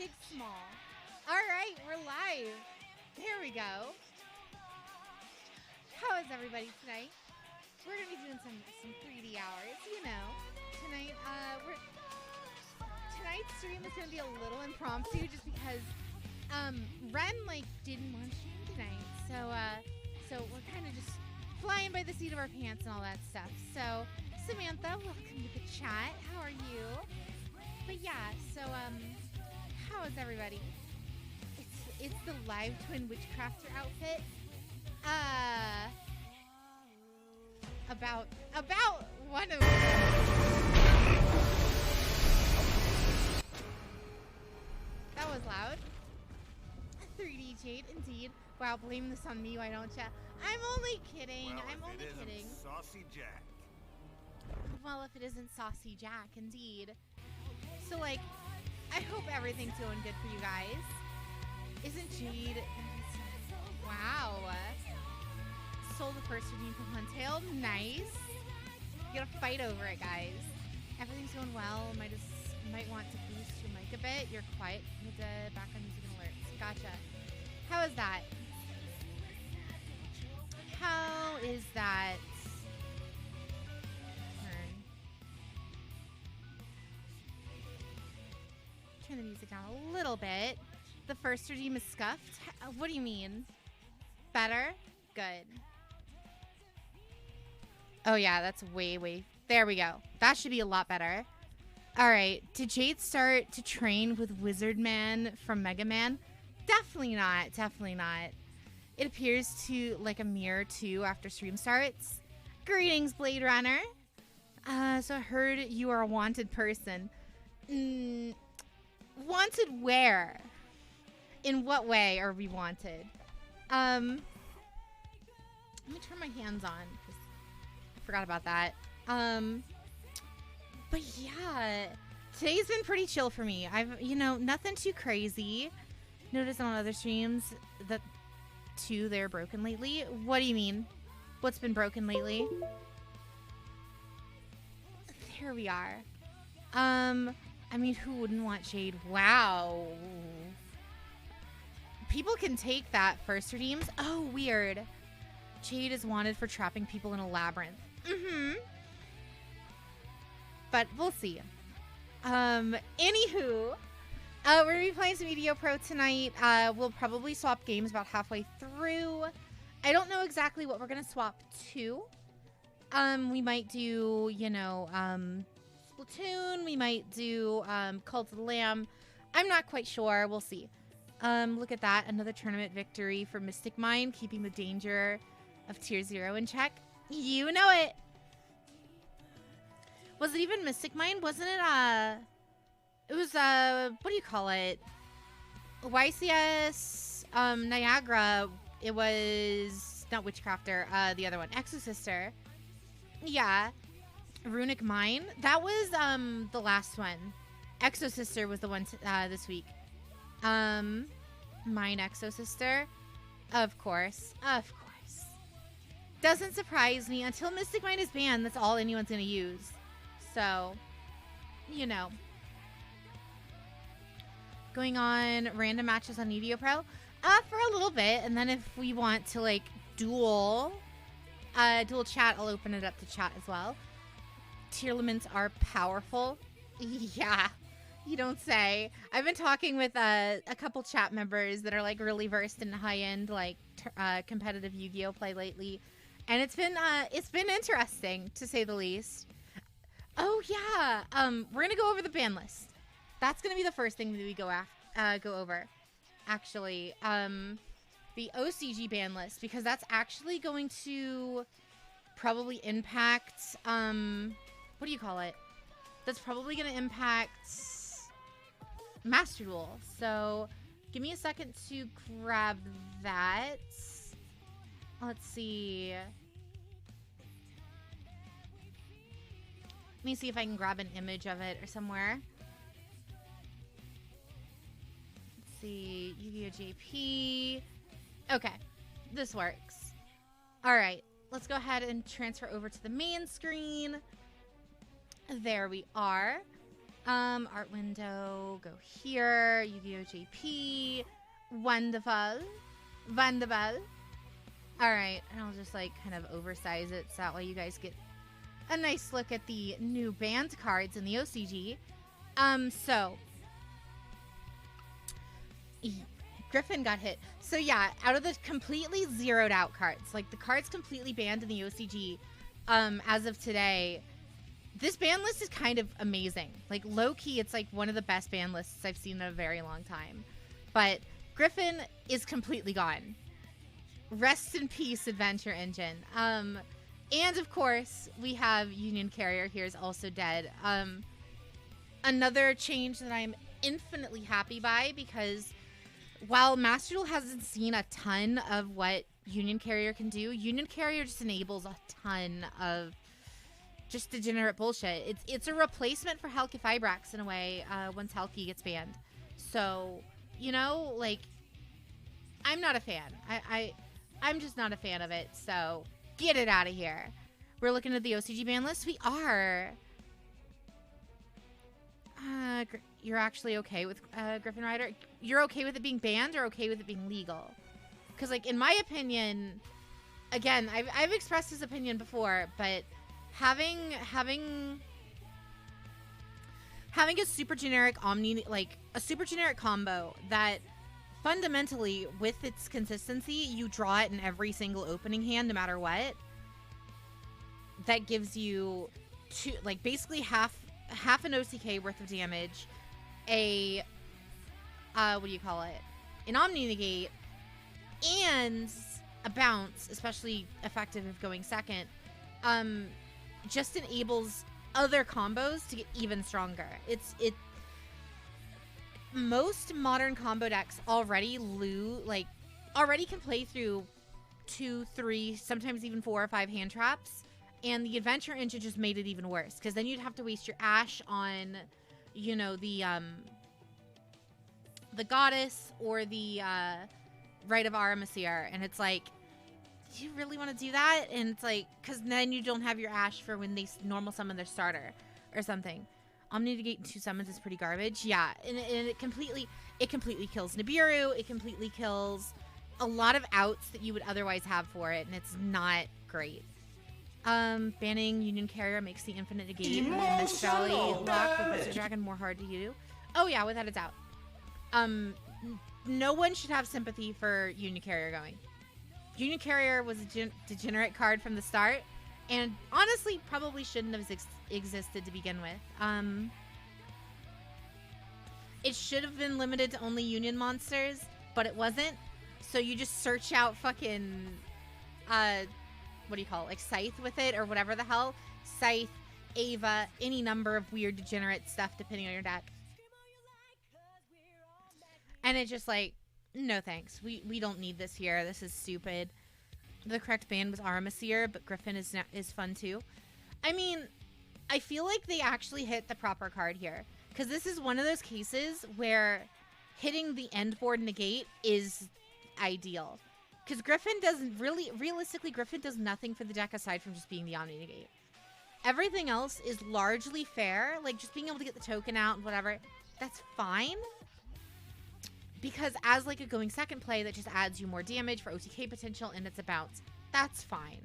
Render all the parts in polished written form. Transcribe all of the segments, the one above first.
big, small. All right, we're live. There we go. How is everybody tonight? We're gonna be doing some 3D hours, you know. Tonight, tonight's stream is gonna be a little impromptu, just because Ren didn't want to stream tonight, so we're kind of just flying by the seat of our pants and all that stuff. So Samantha, welcome to the chat. How are you? But yeah, so how is everybody? It's the live twin witchcrafter outfit. About one of them. That was loud. 3D Jade, indeed. Wow, blame this on me, why don't ya? I'm only kidding. Well, I'm only kidding. Saucy Jack. Well, if it isn't Saucy Jack, indeed. So, I hope everything's going good for you guys. Isn't Jade... Wow. Sold the first redeem from Huntail. Nice. You gotta fight over it, guys. Everything's going well. Might want to boost your mic a bit. You're quiet with the background music and alerts. Gotcha. How is that? How is that? Turn the music down a little bit. The first redeem is scuffed. What do you mean? Better? Good. Oh yeah, that's way. There we go. That should be a lot better. All right. Did Jade start to train with Wizard Man from Mega Man? Definitely not. Definitely not. It appears to like a mere 2 after stream starts. Greetings, Blade Runner. So I heard you are a wanted person. Wanted where? In what way are we wanted? Let me turn my hands on, because I forgot about that. But yeah, today's been pretty chill for me. Nothing too crazy. Noticed on other streams that they're broken lately. What do you mean? What's been broken lately? Here we are. Who wouldn't want Jade? Wow. People can take that first redeems. Oh, weird. Jade is wanted for trapping people in a labyrinth. But we'll see. Anywho, we're going to be playing some EDOPro tonight. We'll probably swap games about halfway through. I don't know exactly what we're going to swap to. We might do, Splatoon. We might do Cult of the Lamb. I'm not quite sure. We'll see. Look at that. Another tournament victory for Mystic Mind, keeping the danger of Tier 0 in check. You know it. Was it even Mystic Mind? Wasn't it, it was, what do you call it? YCS, Niagara. It was not Witchcrafter, the other one. Exosister. Yeah. Runic Mine. That was, the last one. Exosister was the one, this week. Mine Exosister. Of course. Doesn't surprise me. Until Mystic Mine is banned, that's all anyone's gonna use. So, Going on random matches on EDOPro? For a little bit, and then if we want to, dual chat, I'll open it up to chat as well. Tier limits are powerful. Yeah. You don't say. I've been talking with a couple chat members that are really versed in high-end competitive Yu-Gi-Oh play lately, and it's been interesting to say the least. Oh yeah, we're gonna go over the ban list. That's gonna be the first thing that we go over. Actually, the OCG ban list, because that's actually going to probably impact what do you call it? That's probably gonna impact Master Duel. So give me a second to grab that. Let's see. Let me see if I can grab an image of it or somewhere. Let's see. Yu-Gi-Oh! JP. Okay. This works. All right. Let's go ahead and transfer over to the main screen. There we are. Art window, go here. Yu-Gi-Oh! JP. Wonderful. Wonderful. Alright, and I'll just like kind of oversize it so that way you guys get a nice look at the new banned cards in the OCG. So Griffin got hit. So yeah, out of the completely zeroed out cards, like the cards completely banned in the OCG, as of today, this ban list is kind of amazing. Like low-key, it's like one of the best ban lists I've seen in a very long time. But Griffin is completely gone. Rest in peace, Adventure Engine. And of course, we have Union Carrier here is also dead. Another change that I'm infinitely happy by, because while Master Duel hasn't seen a ton of what Union Carrier can do, Union Carrier just enables a ton of just degenerate bullshit. It's a replacement for Helke Fibrax in a way, once Helke gets banned. So, you know, like, I'm not a fan. I'm just not a fan of it, so get it out of here. We're looking at the OCG ban list. We are. You're actually okay with Griffin Rider? You're okay with it being banned or okay with it being legal? Because, like, in my opinion, again, I've expressed this opinion before, but having a super generic a super generic combo that fundamentally, with its consistency, you draw it in every single opening hand, no matter what. That gives you two, like, basically half an OCK worth of damage, a what do you call it? An Omni Negate, and a bounce, especially effective if going second. Just enables other combos to get even stronger. Most modern combo decks already can play through 2, 3, sometimes even 4 or 5 hand traps, and the Adventure Engine just made it even worse, because then you'd have to waste your Ash on, you know, the Goddess or the Rite of Aramasir, and it's like, do you really want to do that? And it's like, because then you don't have your Ash for when they normal summon their starter or something. Omni Negate in 2 summons is pretty garbage. Yeah, and it completely kills Nibiru. It completely kills a lot of outs that you would otherwise have for it, and it's not great. Banning Union Carrier makes the Infinite Negate and Miss Valley lock with Blizzard Dragon more hard to do. Oh yeah, without a doubt. No one should have sympathy for Union Carrier going. Union Carrier was a degenerate card from the start, and honestly probably shouldn't have existed to begin with. It should have been limited to only Union monsters, but it wasn't. So you just search out fucking what do you call it, like Scythe with it, or whatever the hell. Scythe, Ava, any number of weird degenerate stuff depending on your deck. And it's just like, no thanks. We don't need this here. This is stupid. The correct ban was Aramasir, but Griffin is fun too. I mean, I feel like they actually hit the proper card here, because this is one of those cases where hitting the end board negate is ideal. Because Griffin doesn't realistically, Griffin does nothing for the deck aside from just being the Omni Negate. Everything else is largely fair, like just being able to get the token out and whatever, that's fine. Because as like a going second play that just adds you more damage for OTK potential and it's a bounce, that's fine.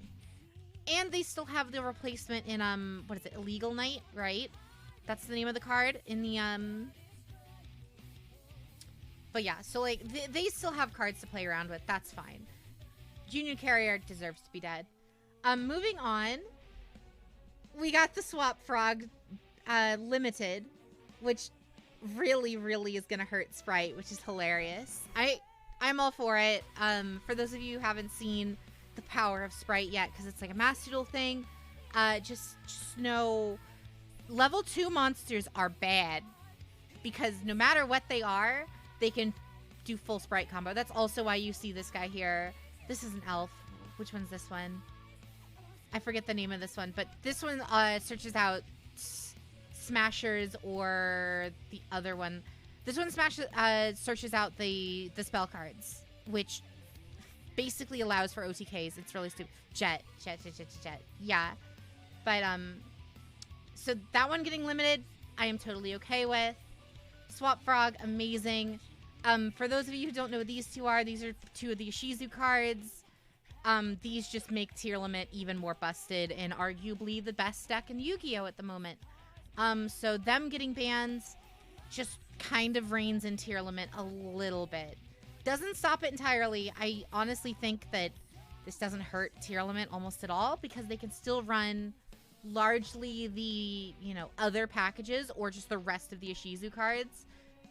And they still have the replacement in, what is it, Illegal Knight, right? That's the name of the card in the, But yeah, so like, they still have cards to play around with, that's fine. Union Carrier deserves to be dead. Moving on, we got the Swap Frog, limited, which really is gonna hurt Sprite, which is hilarious. I'm all for it. For those of you who haven't seen the power of Sprite yet, because it's like a Master Duel thing, just know level 2 monsters are bad, because no matter what they are, they can do full Sprite combo. That's also why you see this guy here. This is an elf. Which one's this one? I forget the name of this one, but this one searches out Smashers, or the other one. This one searches out the spell cards, which basically allows for OTKs. It's really stupid. Jet. Yeah. But so that one getting limited, I am totally okay with. Swap Frog, amazing. For those of you who don't know what these two are, these are two of the Ishizu cards. These just make tier limit even more busted and arguably the best deck in Yu-Gi-Oh! At the moment. So them getting bans just kind of reins in tier limit a little bit. Doesn't stop it entirely. I honestly think that this doesn't hurt tier limit almost at all because they can still run largely the, you know, other packages or just the rest of the Ishizu cards,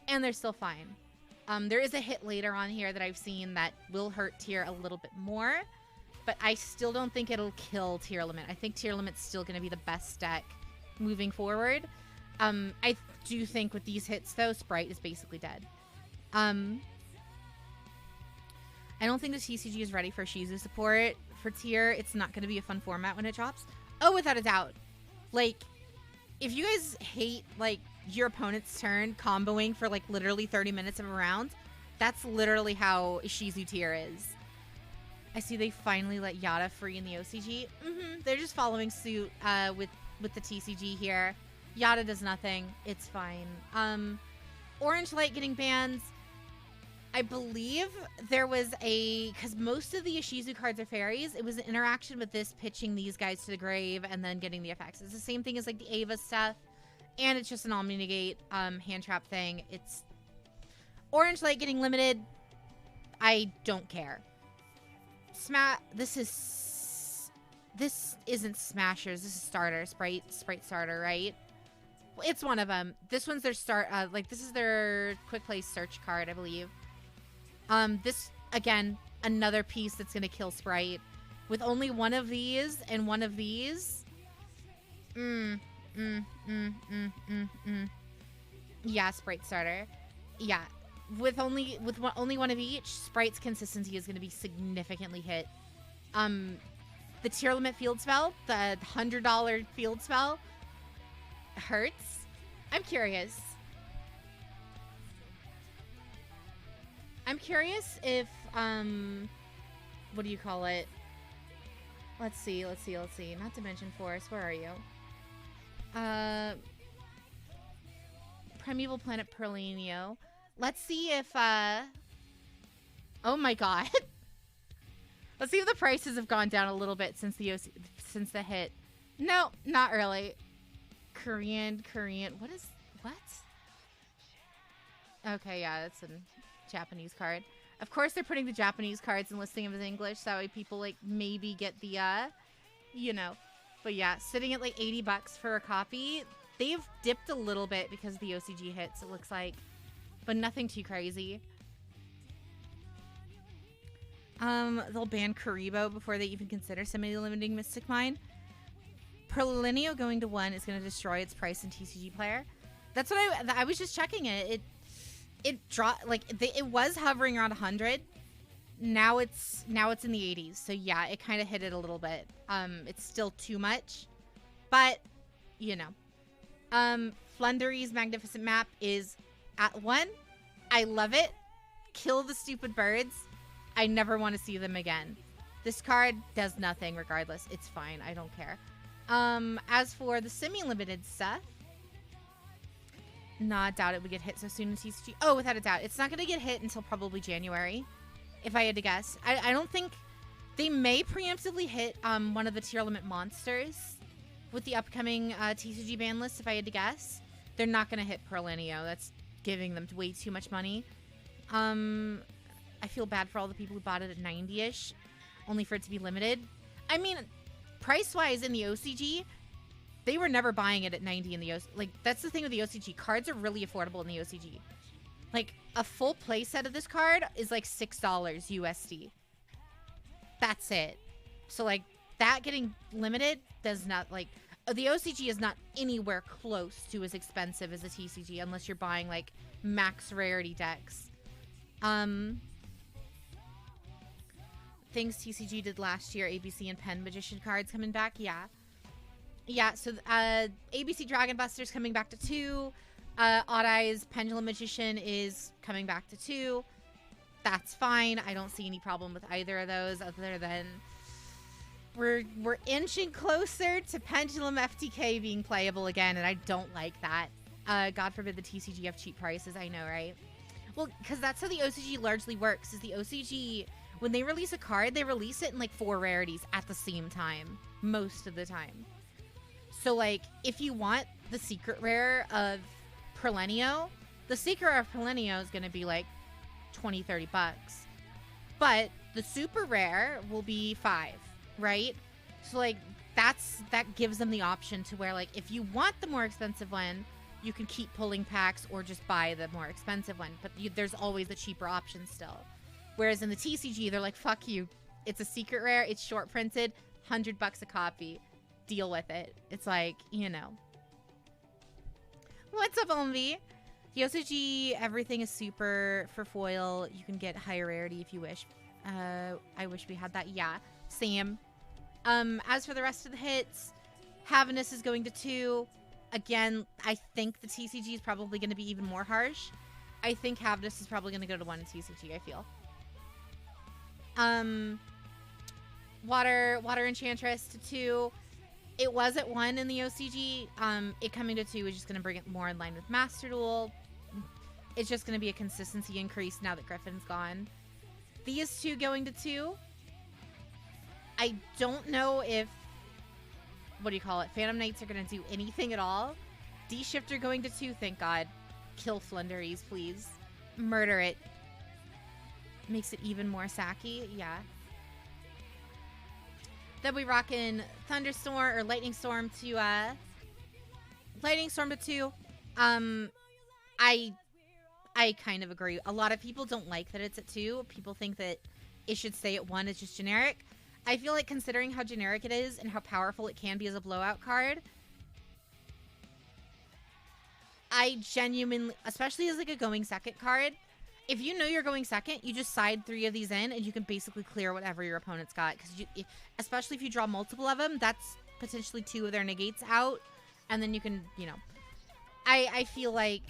and they're still fine. There is a hit later on here that I've seen that will hurt tier a little bit more, but I still don't think it'll kill tier limit. I think tier limit's still going to be the best deck moving forward. I do think with these hits, though, Sprite is basically dead. I don't think the TCG is ready for Shizu support for tier. It's not going to be a fun format when it drops. Oh, without a doubt. Like, if you guys hate, like, your opponent's turn comboing for, like, literally 30 minutes of a round, that's literally how Shizu tier is. I see they finally let Yada free in the OCG. They're just following suit with the TCG here. Yada does nothing. It's fine. Orange Light getting bans. I believe there was because most of the Ishizu cards are fairies. It was an interaction with this pitching these guys to the grave and then getting the effects. It's the same thing as like the Ava stuff. And it's just an Omni-Negate hand trap thing. It's Orange Light getting limited. I don't care. This isn't Smashers. This is Starter. Sprite Starter, right? It's one of them. This one's their this is their quick play search card, I believe. This, again, another piece that's going to kill Sprite. With only one of these and one of these. Yeah, Sprite Starter. Yeah. With only one of each, Sprite's consistency is going to be significantly hit. The tier limit field spell, the $100 field spell, hurts. I'm curious. I'm curious if, what do you call it? Let's see. Not Dimension Force, where are you? Primeval Planet Perlenio. Let's see if, oh my god. Let's see if the prices have gone down a little bit since the hit. No, not really. Korean. What? Okay, yeah, that's a Japanese card. Of course, they're putting the Japanese cards and listing them as English, so that way people, like, maybe get the, you know. But yeah, sitting at, like, $80 for a copy. They've dipped a little bit because of the OCG hits, it looks like. But nothing too crazy. They'll ban Karibo before they even consider semi-limiting Mystic Mine. Perlineo going to 1 is going to destroy its price in TCG Player. That's what I was just checking it. It dropped, like, it was hovering around 100. Now it's in the 80s. So yeah, it kind of hit it a little bit. It's still too much, but you know. Flundery's Magnificent Map is at 1. I love it. Kill the stupid birds. I never want to see them again. This card does nothing regardless. It's fine. I don't care. As for the semi-limited stuff, not doubt it would get hit so soon as TCG. Oh, without a doubt. It's not going to get hit until probably January, if I had to guess. I don't think they may preemptively hit one of the tier limit monsters with the upcoming TCG ban list, if I had to guess. They're not going to hit Perlineo. That's giving them way too much money. I feel bad for all the people who bought it at 90-ish, only for it to be limited. I mean, price-wise in the OCG, they were never buying it at 90 in the OCG. Like, that's the thing with the OCG. Cards are really affordable in the OCG. Like, a full playset of this card is like $6 USD. That's it. So, like, that getting limited does not, like... The OCG is not anywhere close to as expensive as a TCG unless you're buying, like, max rarity decks. Things TCG did last year, ABC and Pen Magician cards coming back, yeah. Yeah, so ABC Dragon Buster's coming back to 2. Odd Eyes Pendulum Magician is coming back to 2. That's fine. I don't see any problem with either of those other than we're inching closer to Pendulum FTK being playable again, and I don't like that. God forbid the TCG have cheap prices. I know, right? Well, because that's how the OCG largely works, is the OCG, when they release a card, they release it in like 4 rarities at the same time, most of the time. So like, if you want the secret rare of Perlenio, the secret rare of Perlenio is going to be like 20, 30 bucks. But the super rare will be 5, right? So like, that gives them the option to where like, if you want the more expensive one, you can keep pulling packs or just buy the more expensive one. But there's always a cheaper option still. Whereas in the TCG, they're like, fuck you. It's a secret rare. It's short printed. $100 a copy. Deal with it. It's like, you know. What's up, Omvi? The OCG, everything is super for foil. You can get higher rarity if you wish. I wish we had that. Yeah, same. As for the rest of the hits, Havinus is going to 2. Again, I think the TCG is probably going to be even more harsh. I think Havinus is probably going to go to 1 in TCG, I feel. Water Enchantress to 2. It was at 1 in the OCG. It coming to 2 is just going to bring it more in line with Master Duel. It's just going to be a consistency increase now that Griffin's gone. These 2 going to 2. I don't know if, what do you call it, Phantom Knights are going to do anything at all. D-Shifter going to 2, thank God. Kill Flunderies, please. Murder it. Makes it even more sacky, yeah. Then we rockin' Thunderstorm or Lightning Storm to 2. I kind of agree. A lot of people don't like that it's at 2. People think that it should stay at 1. It's just generic. I feel like considering how generic it is and how powerful it can be as a blowout card, I genuinely, especially as like a going second card, if you know you're going second, you just side 3 of these in and you can basically clear whatever your opponent's got. Because especially if you draw multiple of them, that's potentially 2 of their negates out, and then you can, you know. I feel like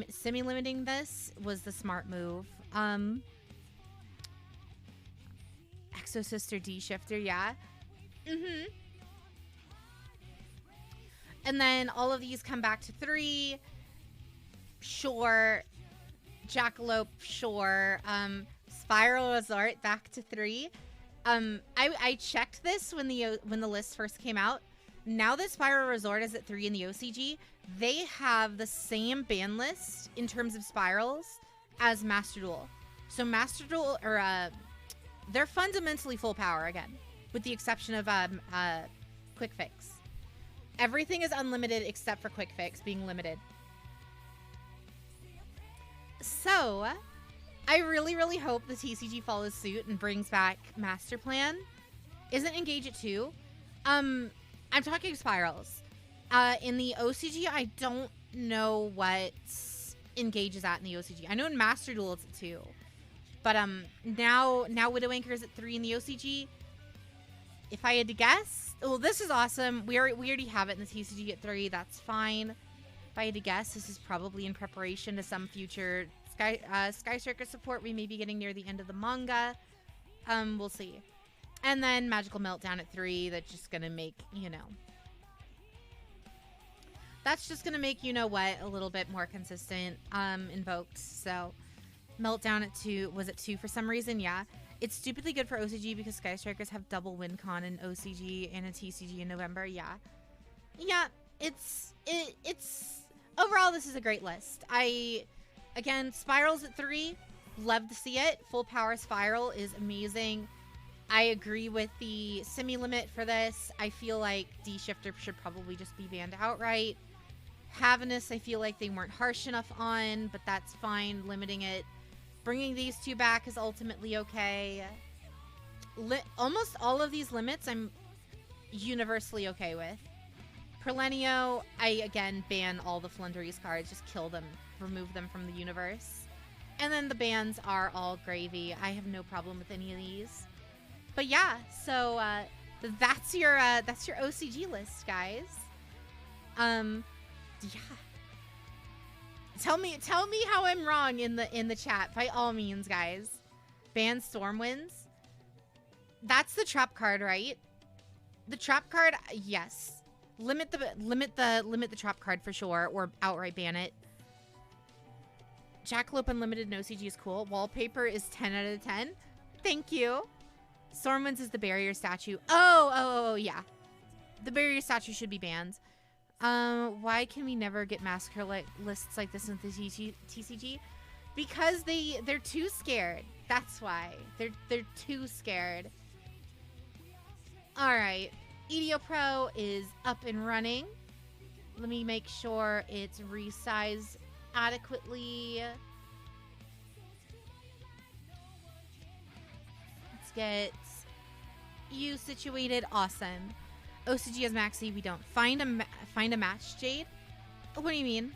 semi-limiting this was the smart move. Exo Sister D-Shifter, yeah. And then all of these come back to 3. Sure. Jackalope, sure. Spiral Resort back to 3. I checked this when the list first came out. Now that Spiral Resort is at 3 in the OCG, they have the same ban list in terms of spirals as Master Duel. So Master Duel, or they're fundamentally full power again, with the exception of Quick Fix. Everything is unlimited except for Quick Fix being limited. So, I really, really hope the TCG follows suit and brings back Master Plan. Isn't Engage at 2? I'm talking spirals. In the OCG, I don't know what Engage is at in the OCG. I know in Master Duel it's at 2. But now Widow Anchor is at 3 in the OCG. If I had to guess, well, this is awesome. We already have it in the TCG at 3. That's fine. If I had to guess, this is probably in preparation to some future Sky Circus support we may be getting near the end of the manga. We'll see. And then Magical Meltdown at 3. That's just gonna make, you know. That's just gonna make, you know what, a little bit more consistent invoked. So Meltdown at 2 was at 2 for some reason, yeah. It's stupidly good for OCG because Sky Strikers have double win con in OCG and a TCG in November, yeah. Yeah, it's overall this is a great list. Again, Spiral's at 3. Love to see it. Full power Spiral is amazing. I agree with the semi-limit for this. I feel like D-Shifter should probably just be banned outright. Havinus, I feel like they weren't harsh enough on, but that's fine, limiting it. Bringing these 2 back is ultimately okay. Almost all of these limits I'm universally okay with. Perlenio, I again ban all the Flunderies cards, just kill them, remove them from the universe. And then the bans are all gravy. I have no problem with any of these. But yeah, so that's your OCG list, guys. Yeah. Tell me how I'm wrong in the chat by all means, guys. Ban Stormwinds. That's the trap card, right? The trap card, yes. limit the trap card for sure, or outright ban it. Jackalope Unlimited no CG is cool. Wallpaper is 10 out of 10. Thank you. Stormwinds is the barrier statue. Oh, yeah. The barrier statue should be banned. Why can we never get massacre lists like this in the TCG? Because they're too scared. That's why. They're too scared. All right. EDOPro is up and running. Let me make sure it's resized adequately. Let's get you situated. Awesome. OCG has Maxi. We don't find a match, Jade. What do you mean?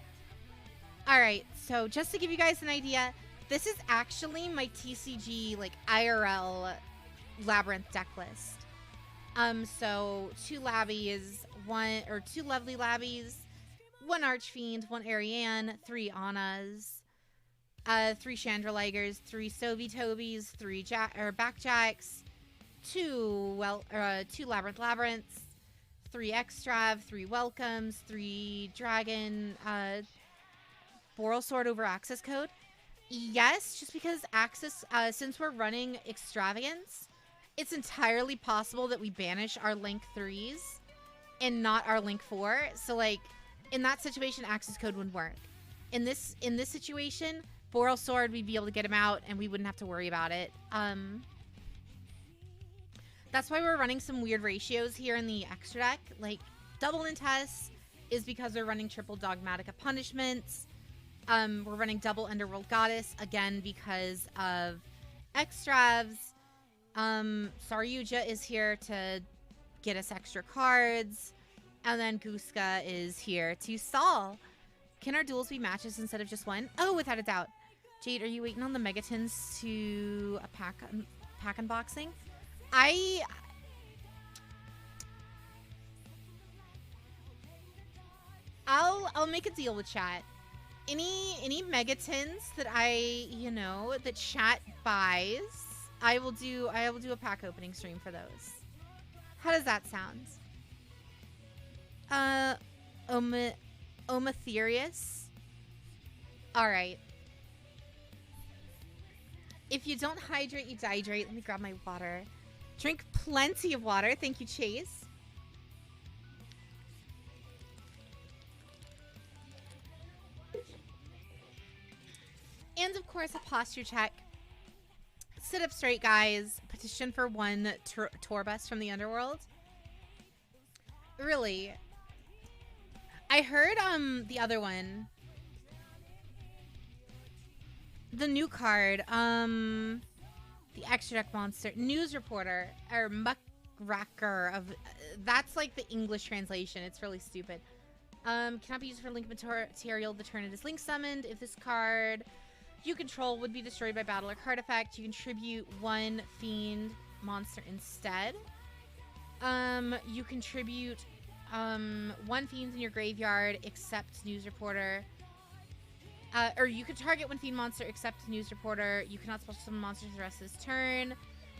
All right. So just to give you guys an idea, this is actually my TCG like IRL Labyrinth deck list. So 2 Labbies, 2 Lovely Labbies, 1 Archfiend, 1 Ariane, 3 Annas, 3 Chandraligers, 3 Stovey Tobies, 3 Backjacks, 2 Labyrinths, 3 Extrav, 3 Welcomes, 3 Dragon, Boral Sword over Access Code. Yes, just because Access, since we're running Extravagance, it's entirely possible that we banish our Link 3s and not our Link 4. So, like, in that situation, Access Code wouldn't work. In this situation, Boral Sword, we'd be able to get him out and we wouldn't have to worry about it. That's why we're running some weird ratios here in the extra deck. Like, double Intess is because we're running triple Dogmatica Punishments. We're running double Underworld Goddess, again, because of Extravs. Saryuja is here to get us extra cards. And then Guska is here to stall. Can our duels be matches instead of just one? Oh, without a doubt. Jade, are you waiting on the Megatons to a pack unboxing? I'll make a deal with chat. Any Megatons that that chat buys, I will do a pack opening stream for those. How does that sound? Omatherius. Alright. If you don't hydrate, you dehydrate. Let me grab my water. Drink plenty of water. Thank you, Chase. And of course, a posture check. Sit up straight, guys. Petition for 1 tour bus from the underworld. Really? I heard the other one. The new card. The extra deck monster. News reporter. Or muckracker of that's like the English translation. It's really stupid. Cannot be used for link material the turn it is link summoned. If this card you control would be destroyed by battle or card effect, you contribute 1 fiend monster instead. You contribute 1 fiend in your graveyard except news reporter. Or you could target 1 fiend monster except news reporter. You cannot special summon monsters the rest of this turn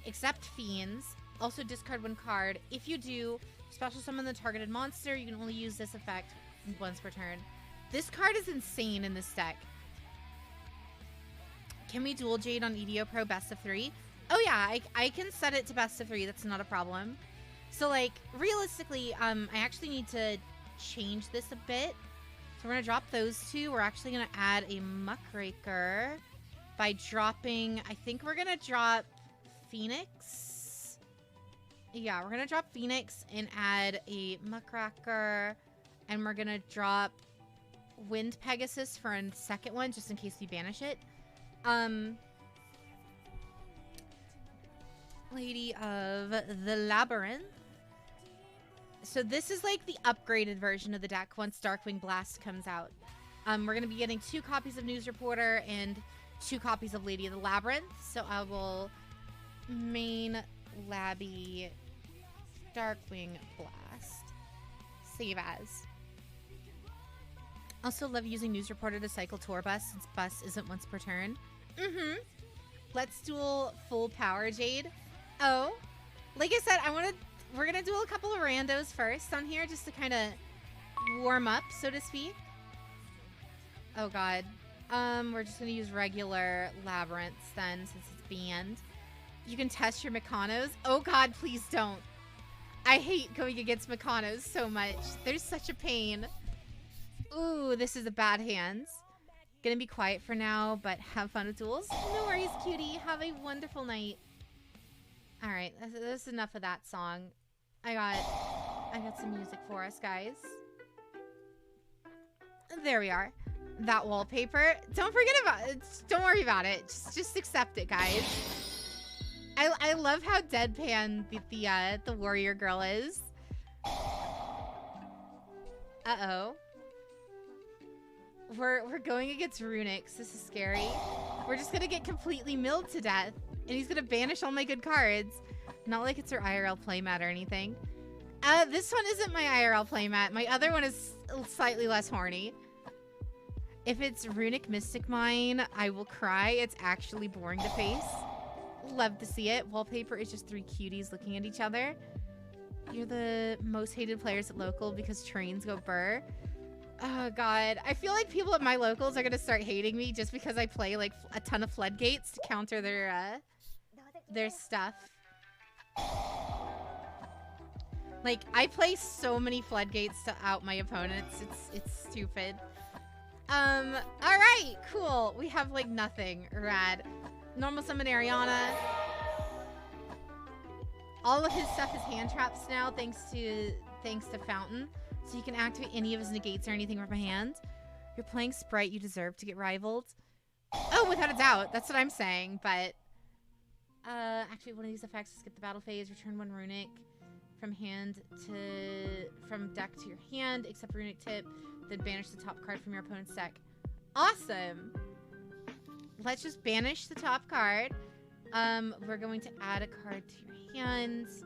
except fiends. Also discard 1 card. If you do special summon the targeted monster, you can only use this effect once per turn. This card is insane in this deck. Can we dual Jade on EDOPro best of 3? Oh yeah, I can set it to best of 3. That's not a problem. So like realistically, I actually need to change this a bit. So we're gonna drop those 2. We're actually gonna add a Muckraker by dropping. I think we're gonna drop Phoenix. Yeah, we're gonna drop Phoenix and add a Muckraker, and we're gonna drop Wind Pegasus for a second one just in case we banish it. Lady of the Labyrinth. So this is like the upgraded version of the deck once Darkwing Blast comes out. We're going to be getting 2 copies of News Reporter and 2 copies of Lady of the Labyrinth. So I will main Labby Darkwing Blast. Save as. Also love using News Reporter to cycle tour bus since bus isn't once per turn. Let's duel full power, Jade. Oh, like I said, I want to we're gonna do a couple of randos first on here just to kind of warm up, so to speak. Oh god. We're just gonna use regular labyrinths then, since it's banned. You can test your Mechanos. Oh god, please don't. I hate going against Mechanos so much. They're such a pain. Ooh, this is a bad hand. Gonna be quiet for now, but have fun with duels. No worries, cutie. Have a wonderful night. Alright, that's enough of that song. I got some music for us, guys. There we are. That wallpaper. Don't forget about it. Don't worry about it. Just accept it, guys. I love how deadpan the warrior girl is. Uh-oh. We're going against Runix. This is scary. We're just gonna get completely milled to death. And he's gonna banish all my good cards. Not like it's our IRL playmat or anything. This one isn't my IRL playmat. My other one is slightly less horny. If it's Runic Mystic Mine, I will cry. It's actually boring to face. Love to see it. Wallpaper is just 3 cuties looking at each other. You're the most hated players at local because trains go burr. Oh god. I feel like people at my locals are gonna start hating me just because I play like a ton of floodgates to counter their stuff. Like, I play so many floodgates to out my opponents. It's stupid. Alright, cool. We have like nothing. Rad. Normal summon Ariana. All of his stuff is hand traps now, thanks to Fountain. So you can activate any of his negates or anything from hand. You're playing Sprite, you deserve to get rivaled. Oh, without a doubt. That's what I'm saying, but activate one of these effects to skip the battle phase. Return 1 runic from deck to your hand, except runic tip, then banish the top card from your opponent's deck. Awesome. Let's just banish the top card. We're going to add a card to your hands.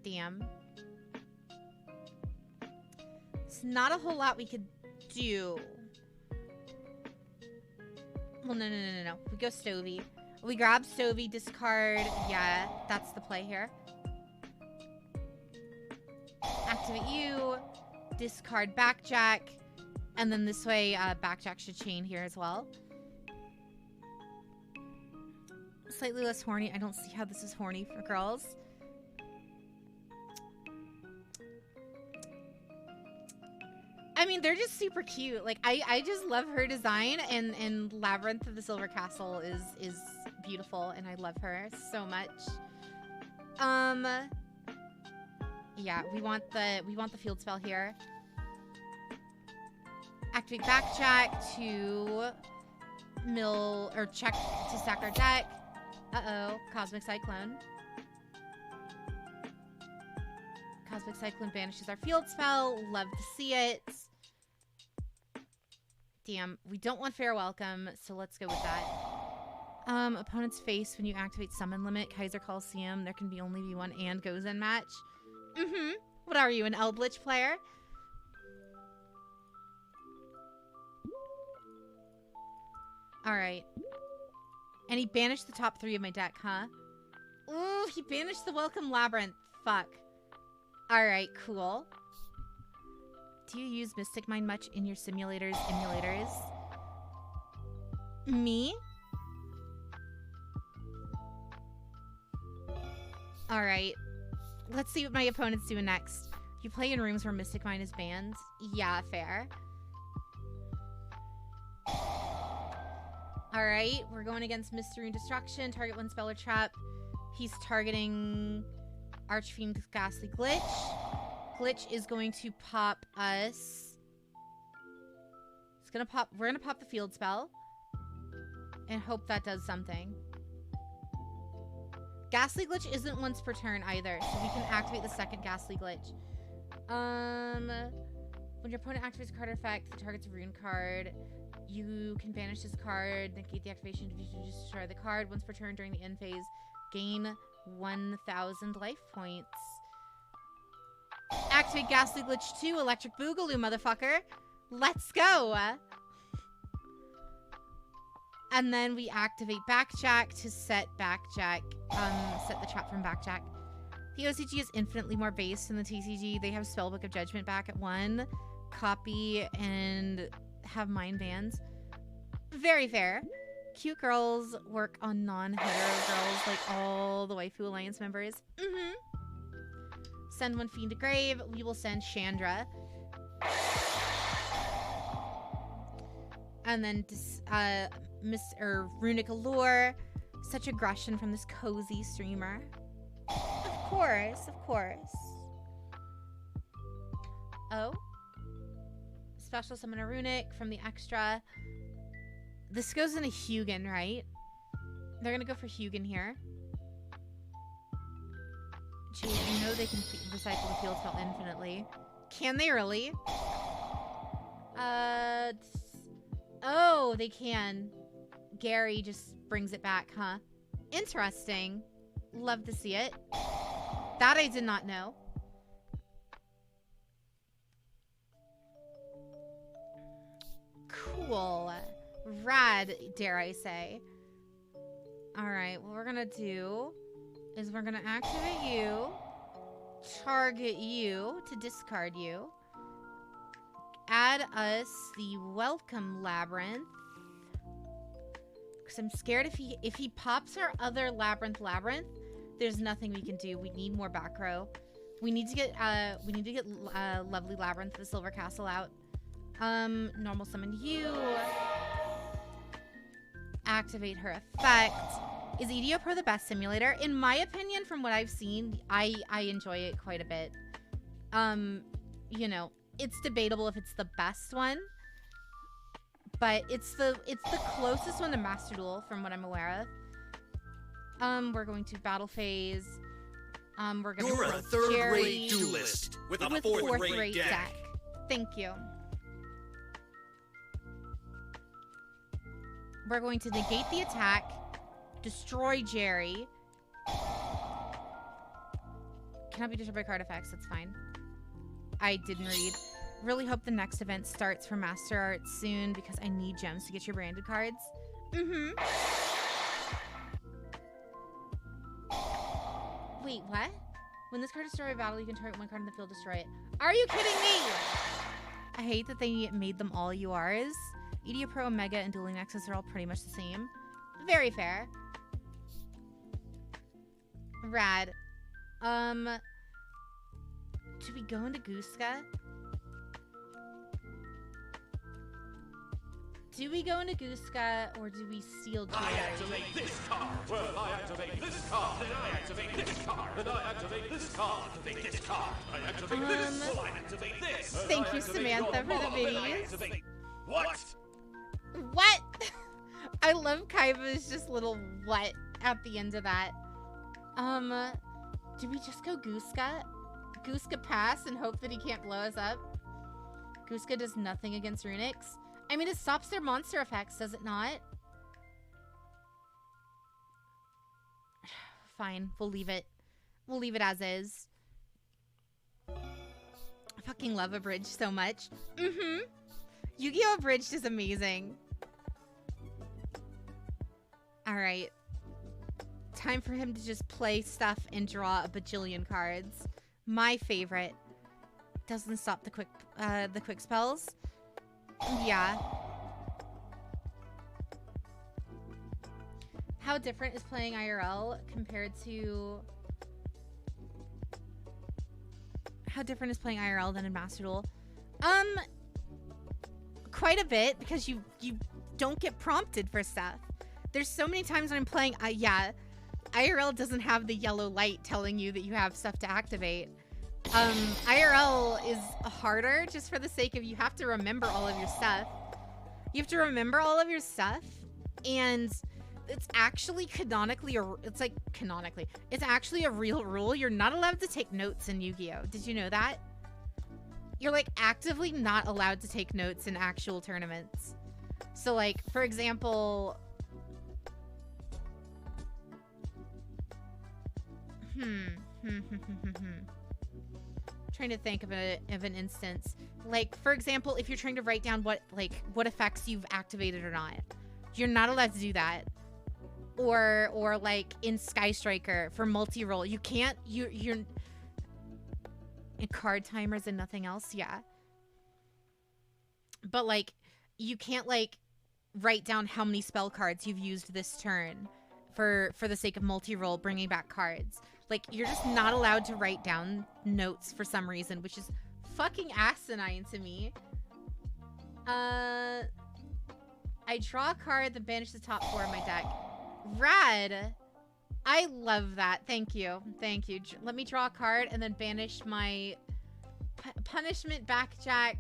Damn. It's not a whole lot we could do. Well, no. We go Stovey. We grab Stovey, discard. Yeah, that's the play here. Activate you. Discard Backjack. And then this way, Backjack should chain here as well. Slightly less horny. I don't see how this is horny for girls. I mean, they're just super cute. Like, I just love her design, and Labyrinth of the Silver Castle is beautiful, and I love her so much. Yeah, we want the field spell here. Activate Backjack to mill or check to stack our deck. Uh-oh, Cosmic Cyclone. Cosmic Cyclone banishes our field spell. Love to see it. Damn, we don't want Fair Welcome, so let's go with that. Opponent's face when you activate Summon Limit, Kaiser Coliseum. There can only be one and goes in match. Mm-hmm. What are you, an Eldritch player? Alright. And he banished the top 3 of my deck, huh? Ooh, he banished the Welcome Labyrinth. Fuck. Alright, cool. Do you use Mystic Mind much in your emulators? Me? Alright. Let's see what my opponent's doing next. You play in rooms where Mystic Mind is banned? Yeah, fair. Alright, we're going against Mystery and Destruction. Target 1 spell or trap. He's targeting Archfiend Ghastly Glitch. Glitch is going to pop us. It's gonna pop. We're gonna pop the field spell and hope that does something. Ghastly Glitch isn't once per turn either, so we can activate the second Ghastly Glitch. When your opponent activates a card effect that targets a rune card, you can banish this card, negate the activation to destroy the card. Once per turn during the end phase, gain 1,000 life points. Activate Ghastly Glitch 2, Electric Boogaloo, motherfucker. Let's go. And then we activate Backjack to set Backjack set the trap from Backjack. The OCG is infinitely more based than the TCG. They have Spellbook of Judgment back at 1, copy, and have mind bands. Very fair. Cute girls work on non-hetero girls like all the Waifu Alliance members. Send one fiend to grave. We will send Chandra. And then Runic Allure. Such aggression from this cozy streamer. Of course, of course. Oh. Special summon a Runic from the extra. This goes in a Hugin, right? They're gonna go for Hugin here. Gee, you know they can recycle the field spell infinitely. Can they really? Oh, they can. Gary just brings it back, huh? Interesting. Love to see it. That I did not know. Cool. Rad, dare I say. Alright, what we're gonna do is we're gonna activate you, target you to discard you, add us the Welcome Labyrinth, because I'm scared if he pops our other Labyrinth, there's nothing we can do. We need more back row. We need to get Lovely Labyrinth, the Silver Castle out. Normal summon you. Activate her effect. Is EDOPro the best simulator? In my opinion, from what I've seen, I enjoy it quite a bit. You know, it's debatable if it's the best one, but it's the closest one to Master Duel from what I'm aware of. We're going to battle phase. We're going to You're a third-rate duelist with a fourth-rate deck. Thank you. We're going to negate the attack, destroy Jerry. Cannot be destroyed by card effects, that's fine. I didn't read. Really hope the next event starts for Master Art soon because I need gems to get your branded cards. Wait, what? When this card is destroyed by battle, you can target one card in the field, destroy it. Are you kidding me? I hate that they made them all URs. EDOPro, Omega, and Dueling Nexus are all pretty much the same. Very fair. Rad. Do we go into Gooska? Do we go into Gooska or do we steal Jerry? I activate this card. Well, I activate this card. Then I activate this card. And I activate this card. Activate this card. I activate this. Well, I activate this. Thank you, Samantha, for the videos. What? What? I love Kaiba's just little what at the end of that. Do we just go Gooska? Gooska pass and hope that he can't blow us up? Gooska does nothing against Runics. I mean, it stops their monster effects, does it not? Fine, we'll leave it. We'll leave it as is. I fucking love Abridged so much. Yu-Gi-Oh! Abridged is amazing. Alright. Time for him to just play stuff and draw a bajillion cards. My favorite. Doesn't stop the quick spells. Yeah. How different is playing IRL compared to... How different is playing IRL than in Master Duel? Quite a bit, because you don't get prompted for stuff. There's so many times when I'm playing, yeah, IRL doesn't have the yellow light telling you that you have stuff to activate. IRL is harder just for the sake of you have to remember all of your stuff. You have to remember all of your stuff, and it's actually canonically, it's actually a real rule. You're not allowed to take notes in Yu-Gi-Oh! Did you know that? You're like actively not allowed to take notes in actual tournaments. So like, for example, trying to think of an instance. Like, for example, if you're trying to write down what effects you've activated or not, you're not allowed to do that. or like in Sky Striker for multi-roll. You can't, you're in card timers and nothing else, yeah. But like, you can't like write down how many spell cards you've used this turn for the sake of multi-roll, bringing back cards. Like, you're just not allowed to write down notes for some reason, which is fucking asinine to me. I draw a card, then banish the top 4 of my deck. Rad. I love that. Thank you. Thank you. Let me draw a card and then banish my punishment, backjack,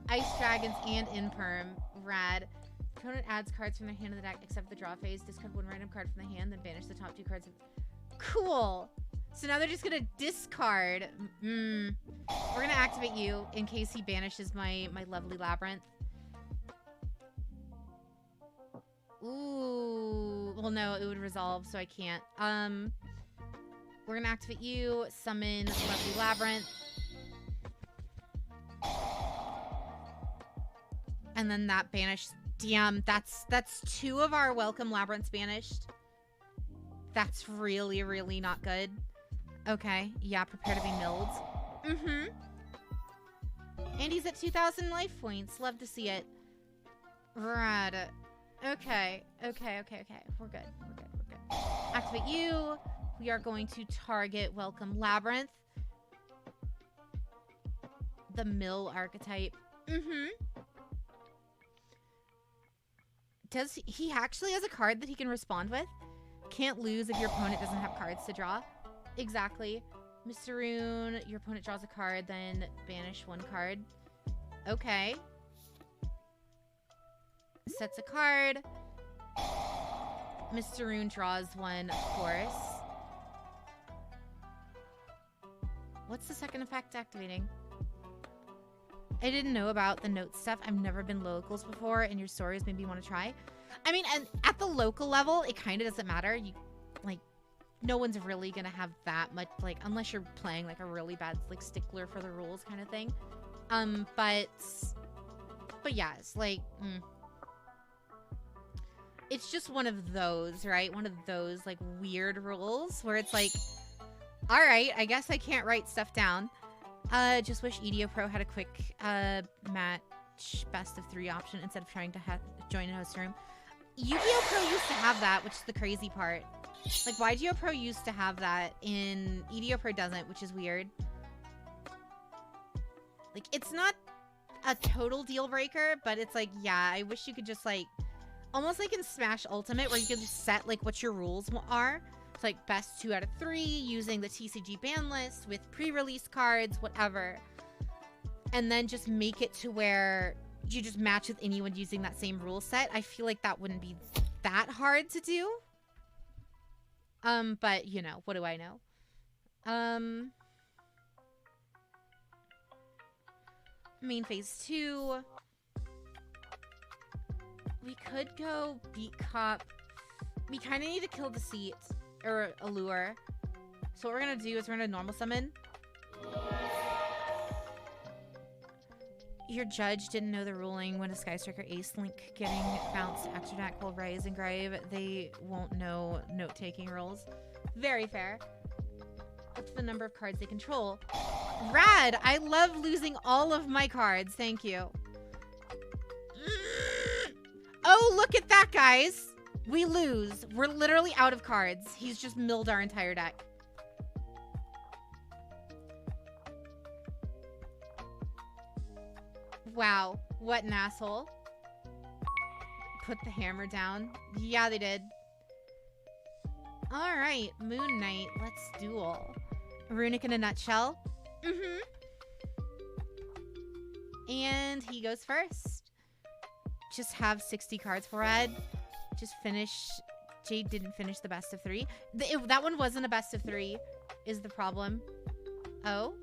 ice dragons, and imperm. Rad. Opponent adds cards from their hand to the deck except the draw phase. Discard 1 random card from the hand, then banish the top 2 cards. Cool. So now they're just gonna discard. We're gonna activate you in case he banishes my lovely Labrynth. Ooh. Well, no, it would resolve, so I can't. We're gonna activate you, summon lovely Labrynth. And then that banished. Damn, that's 2 of our welcome Labrynths banished. That's really, really not good. Okay, yeah, prepare to be milled. And he's at 2,000 life points. Love to see it. Rad. Okay. We're good. Activate you. We are going to target welcome Labrynth. The mill archetype. Does he actually has a card that he can respond with? Can't lose if your opponent doesn't have cards to draw. Exactly. Mr. Rune, your opponent draws a card, then banish 1 card. Okay. Sets a card. Mr. Rune draws 1, of course. What's the second effect activating? I didn't know about the note stuff. I've never been locals before, and your stories made me want to try. I mean, and at the local level, it kind of doesn't matter. You, like, no one's really gonna have that much, like, unless you're playing like a really bad, like, stickler for the rules kind of thing. But yeah, it's like, it's just one of those, right? One of those like weird rules where it's like, all right, I guess I can't write stuff down. Just wish EDOPro had a quick match best of 3 option instead of trying to join a host room. EDOPro used to have that, which is the crazy part. Like, YGOPro used to have that, and EDOPro doesn't, which is weird. Like, it's not a total deal breaker, but it's like, yeah, I wish you could just like, almost like in Smash Ultimate, where you can just set like what your rules are. It's like best 2 out of 3 using the TCG ban list with pre-release cards, whatever. And then just make it to where you just match with anyone using that same rule set. I feel like that wouldn't be that hard to do. But you know, what do I know? Main phase 2. We could go beat Cop. We kind of need to kill Deceit. Or Allure. So what we're going to do is we're going to normal summon. Your judge didn't know the ruling when a Sky Striker Ace Link getting bounced to extra deck will raise and grave. They won't know note-taking rules. Very fair. What's the number of cards they control? Rad! I love losing all of my cards. Thank you. Oh, look at that, guys! We lose. We're literally out of cards. He's just milled our entire deck. Wow. What an asshole. Put the hammer down. Yeah, they did. Alright. Moon Knight. Let's duel. Runic in a nutshell. And he goes first. Just have 60 cards for Red. Just finish. Jade didn't finish the best of 3. That one wasn't a best of 3 is the problem. Oh.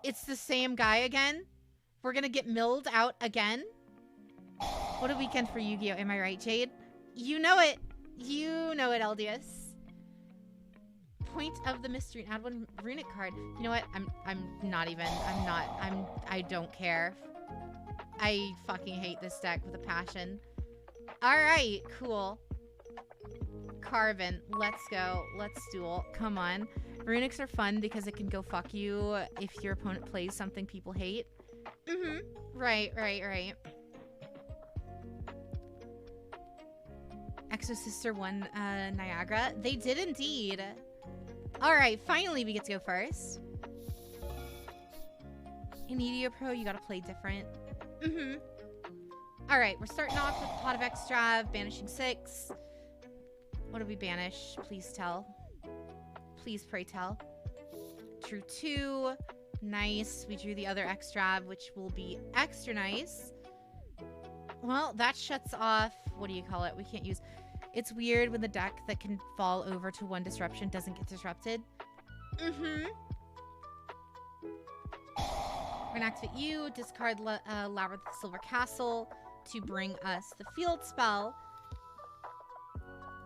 It's the same guy again? We're gonna get milled out again? What a weekend for Yu-Gi-Oh! Am I right, Jade? You know it. You know it, Eldius. Point of the mystery. Add 1 runic card. You know what? I don't care. I fucking hate this deck with a passion. Alright, cool. Carvin, let's go. Let's duel. Come on. Runics are fun because it can go fuck you if your opponent plays something people hate. Mm-hmm. Right. Exosister won Niagara. They did indeed. Alright, finally we get to go first. In EDOPro, you gotta play different. Mm-hmm. Alright, we're starting off with Pot of Extra, banishing 6. What did we banish? Please tell. Please pray tell. Drew 2. Nice. We drew the other extra, which will be extra nice. Well, that shuts off... What do you call it? We can't use... It's weird when the deck that can fall over to 1 disruption doesn't get disrupted. Mm-hmm. We're gonna activate you. Discard Labyrinth Silver Castle to bring us the field spell.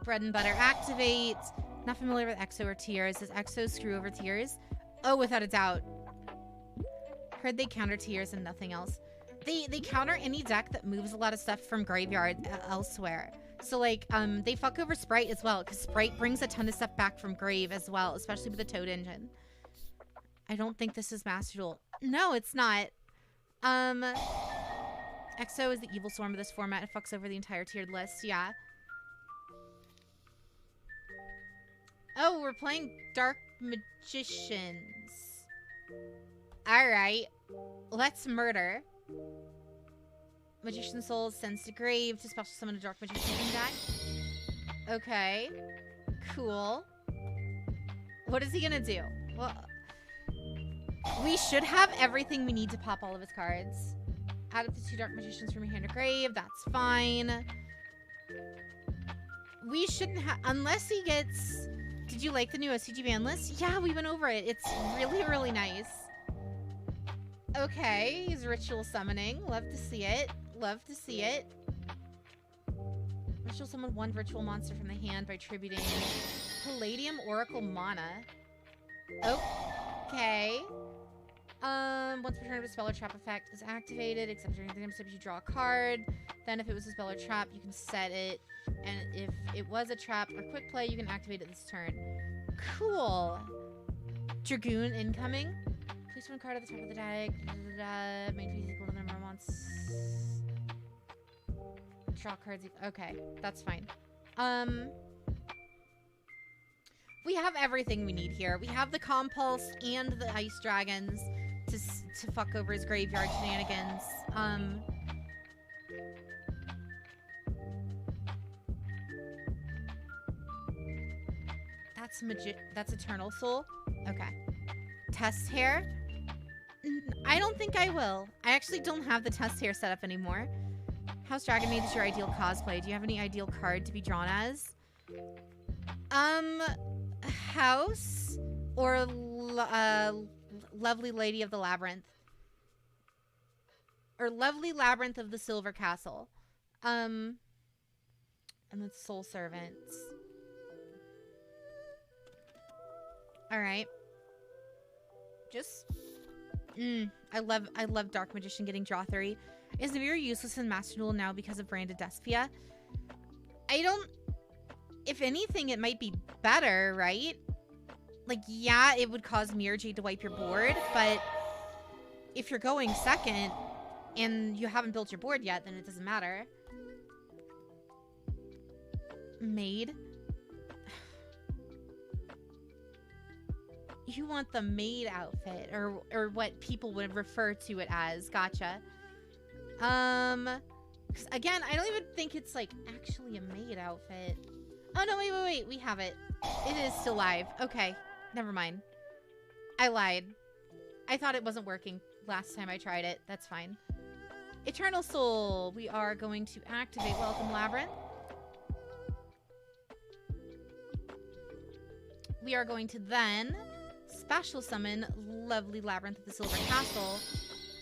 Bread and Butter activate. Not familiar with Exo or Tears. Does Exo screw over Tears? Oh, without a doubt. Heard they counter Tears and nothing else. They counter any deck that moves a lot of stuff from graveyard elsewhere. So, like, they fuck over Sprite as well, because Sprite brings a ton of stuff back from grave as well, especially with the Toad Engine. I don't think this is Master Duel. No, it's not. Exo is the evil swarm of this format. It fucks over the entire tiered list. Yeah. Oh, we're playing Dark Magicians. Alright. Let's murder. Magician Soul sends to grave to special summon a Dark Magician deck. Okay. Cool. What is he gonna do? Well, we should have everything we need to pop all of his cards. Add up to 2 Dark Magicians from your hand to grave. That's fine. We shouldn't have... Unless he gets... Did you like the new SCG ban list? Yeah, we went over it. It's really, really nice. Okay, he's ritual summoning. Love to see it. Love to see it. Ritual summon 1 virtual monster from the hand by tributing Palladium Oracle Mana. Okay. Once per turn, a spell or trap effect is activated, except during the game step, you draw a card. Then if it was a spell or trap, you can set it. And if it was a trap or quick play, you can activate it this turn. Cool. Dragoon incoming. Place 1 card at the top of the deck. Main phase equal to the number of months. Draw cards. Okay, that's fine. We have everything we need here. We have the Compulse and the Ice Dragons to fuck over his graveyard shenanigans. That's Eternal Soul. Okay. Test Hair. I don't think I will. I actually don't have the Test Hair set up anymore. House Dragon Maid is your ideal cosplay. Do you have any ideal card to be drawn as? House or Lovely Lady of the Labyrinth. Or Lovely Labyrinth of the Silver Castle. And then Soul Servants. Alright. Just... I love Dark Magician getting draw 3. Is Navir useless in Master Duel now because of Branded Despia? I don't... If anything, it might be better, right? Like, yeah, it would cause Mirror Jade to wipe your board, but if you're going second and you haven't built your board yet, then it doesn't matter. Maid. You want the maid outfit, or what people would refer to it as. Gotcha. 'Cause again, I don't even think it's, like, actually a maid outfit. Oh, no, wait. We have it. It is still live. Okay. Never mind. I lied. I thought it wasn't working last time I tried it. That's fine. Eternal Soul. We are going to activate Welcome Labyrinth. We are going to then special summon Lovely Labyrinth of the Silver Castle.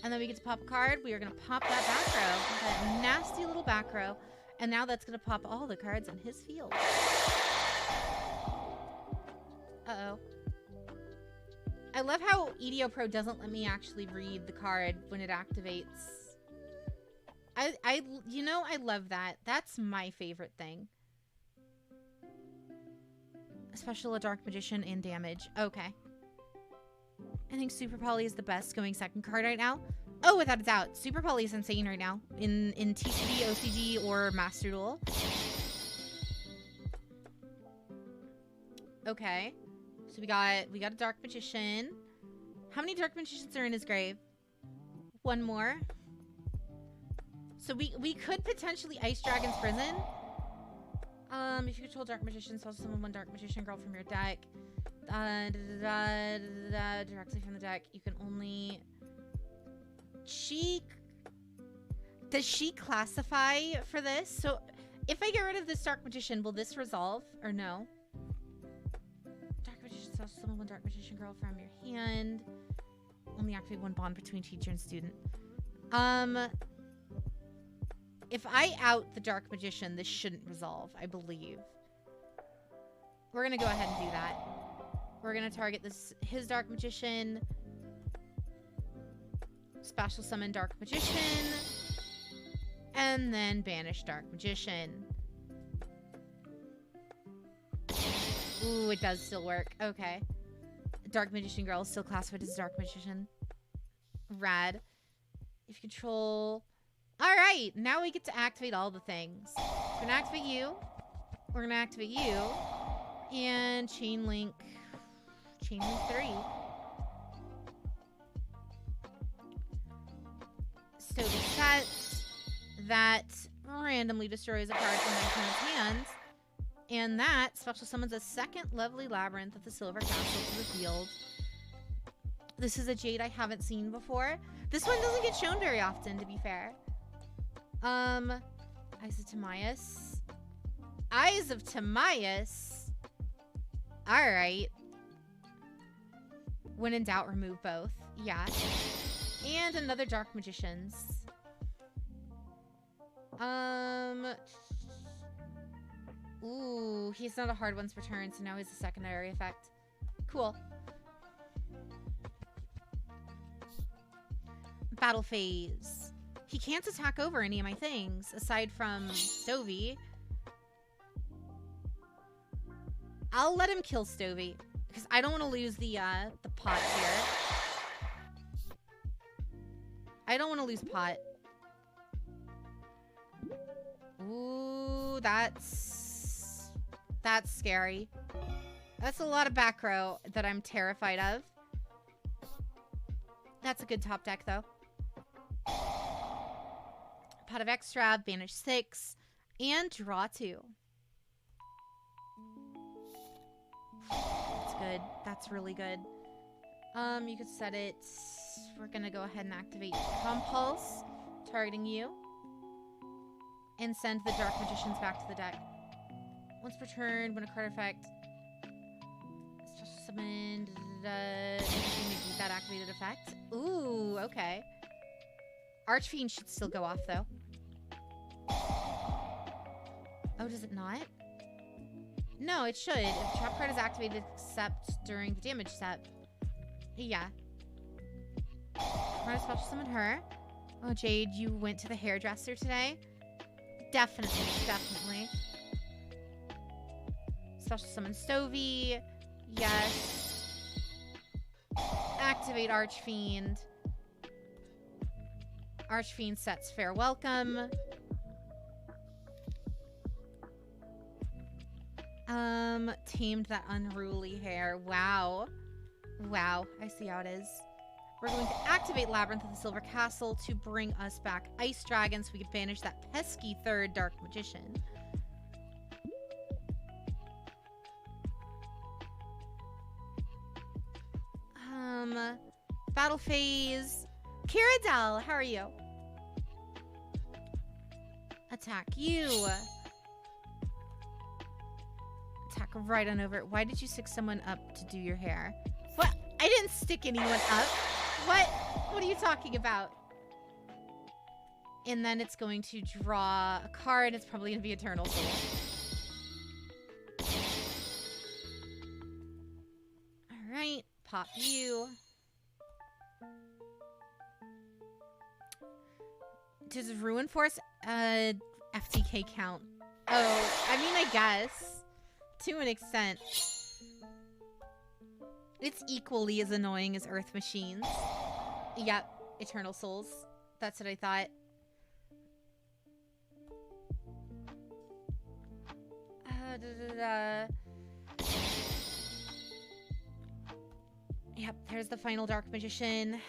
And then we get to pop a card. We are going to pop that back row. That nasty little back row. And now that's going to pop all the cards in his field. Uh-oh. I love how EDOPro doesn't let me actually read the card when it activates. you know, I love that. That's my favorite thing. Special a Dark Magician and damage. Okay. I think Super Poly is the best going second card right now. Oh, without a doubt. Super Poly is insane right now. In TCG, OCG, or Master Duel. Okay. So we got a Dark Magician. How many Dark Magicians are in his grave? One more. So we could potentially Ice Dragon's Prison. If you control Dark Magician, so summon one Dark Magician girl from your deck. Directly from the deck. You can only... Does she classify for this? So if I get rid of this Dark Magician, will this resolve or no? Dark Magician, so summon one Dark Magician girl from your hand. Only activate one bond between teacher and student. If I out the Dark Magician, this shouldn't resolve, I believe. We're gonna go ahead and do that. We're gonna target his Dark Magician. Special summon Dark Magician. And then banish Dark Magician. Ooh, it does still work. Okay. Dark Magician girl is still classified as Dark Magician. Rad. If you control... Alright, now we get to activate all the things. We're gonna activate you. We're gonna activate you. And Chain Link 3. Stovey sets. That randomly destroys a card from my opponent's hands. And that special summons a second Lovely Labyrinth of the Silver Castle to the field. This is a Jade I haven't seen before. This one doesn't get shown very often, to be fair. Eyes of Timaeus. Eyes of Timaeus. Alright. When in doubt, remove both. Yeah. And another Dark Magician's. Ooh, he's not a hard one's return, so now he's a secondary effect. Cool. Battle phase. He can't attack over any of my things, aside from Stovey. I'll let him kill Stovey, because I don't want to lose the pot here. I don't want to lose pot. Ooh, that's scary. That's a lot of back row that I'm terrified of. That's a good top deck, though. Pot of Extra, banish 6, and draw 2. That's good. That's really good. You could set it... We're gonna go ahead and activate Compulse, targeting you. And send the Dark Magicians back to the deck. Once per turn, when a card effect... Special summoned... Make that activated effect. Ooh, okay. Archfiend should still go off, though. Oh, does it not? No, it should. If the trap card is activated except during the damage step. Yeah. I'm gonna special summon her. Oh, Jade, you went to the hairdresser today? Definitely, definitely. Special summon Stovey. Yes. Activate Archfiend. Archfiend sets Fair Welcome. Tamed that unruly hair. Wow. Wow, I see how it is. We're going to activate Labyrinth of the Silver Castle to bring us back Ice Dragon so we can banish that pesky third Dark Magician. Battle phase. Kiradel, how are you? Attack you. Attack right on over. Why did you stick someone up to do your hair? What? I didn't stick anyone up. What? What are you talking about? And then it's going to draw a card. It's probably going to be Eternal Soul. Alright. Pop you. Does Ruin Force FTK count? Oh, I mean, I guess. To an extent. It's equally as annoying as Earth Machines. Yep, Eternal Souls. That's what I thought. Yep, there's the final Dark Magician.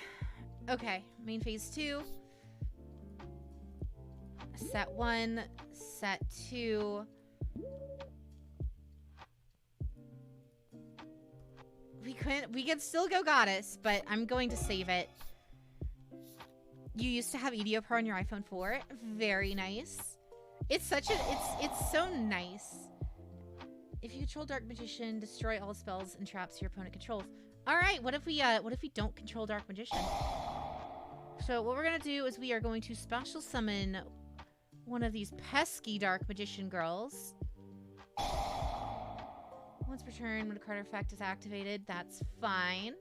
Okay, main phase 2. Set 1, set 2. We can still go Goddess, but I'm going to save it. You used to have EDOPro on your iPhone 4. Very nice. It's such a it's so nice. If you control Dark Magician, destroy all spells and traps your opponent controls. All right, what if we don't control Dark Magician? So what we're gonna do is we are going to special summon one of these pesky Dark Magician girls. Once per turn, when a card effect is activated, that's fine.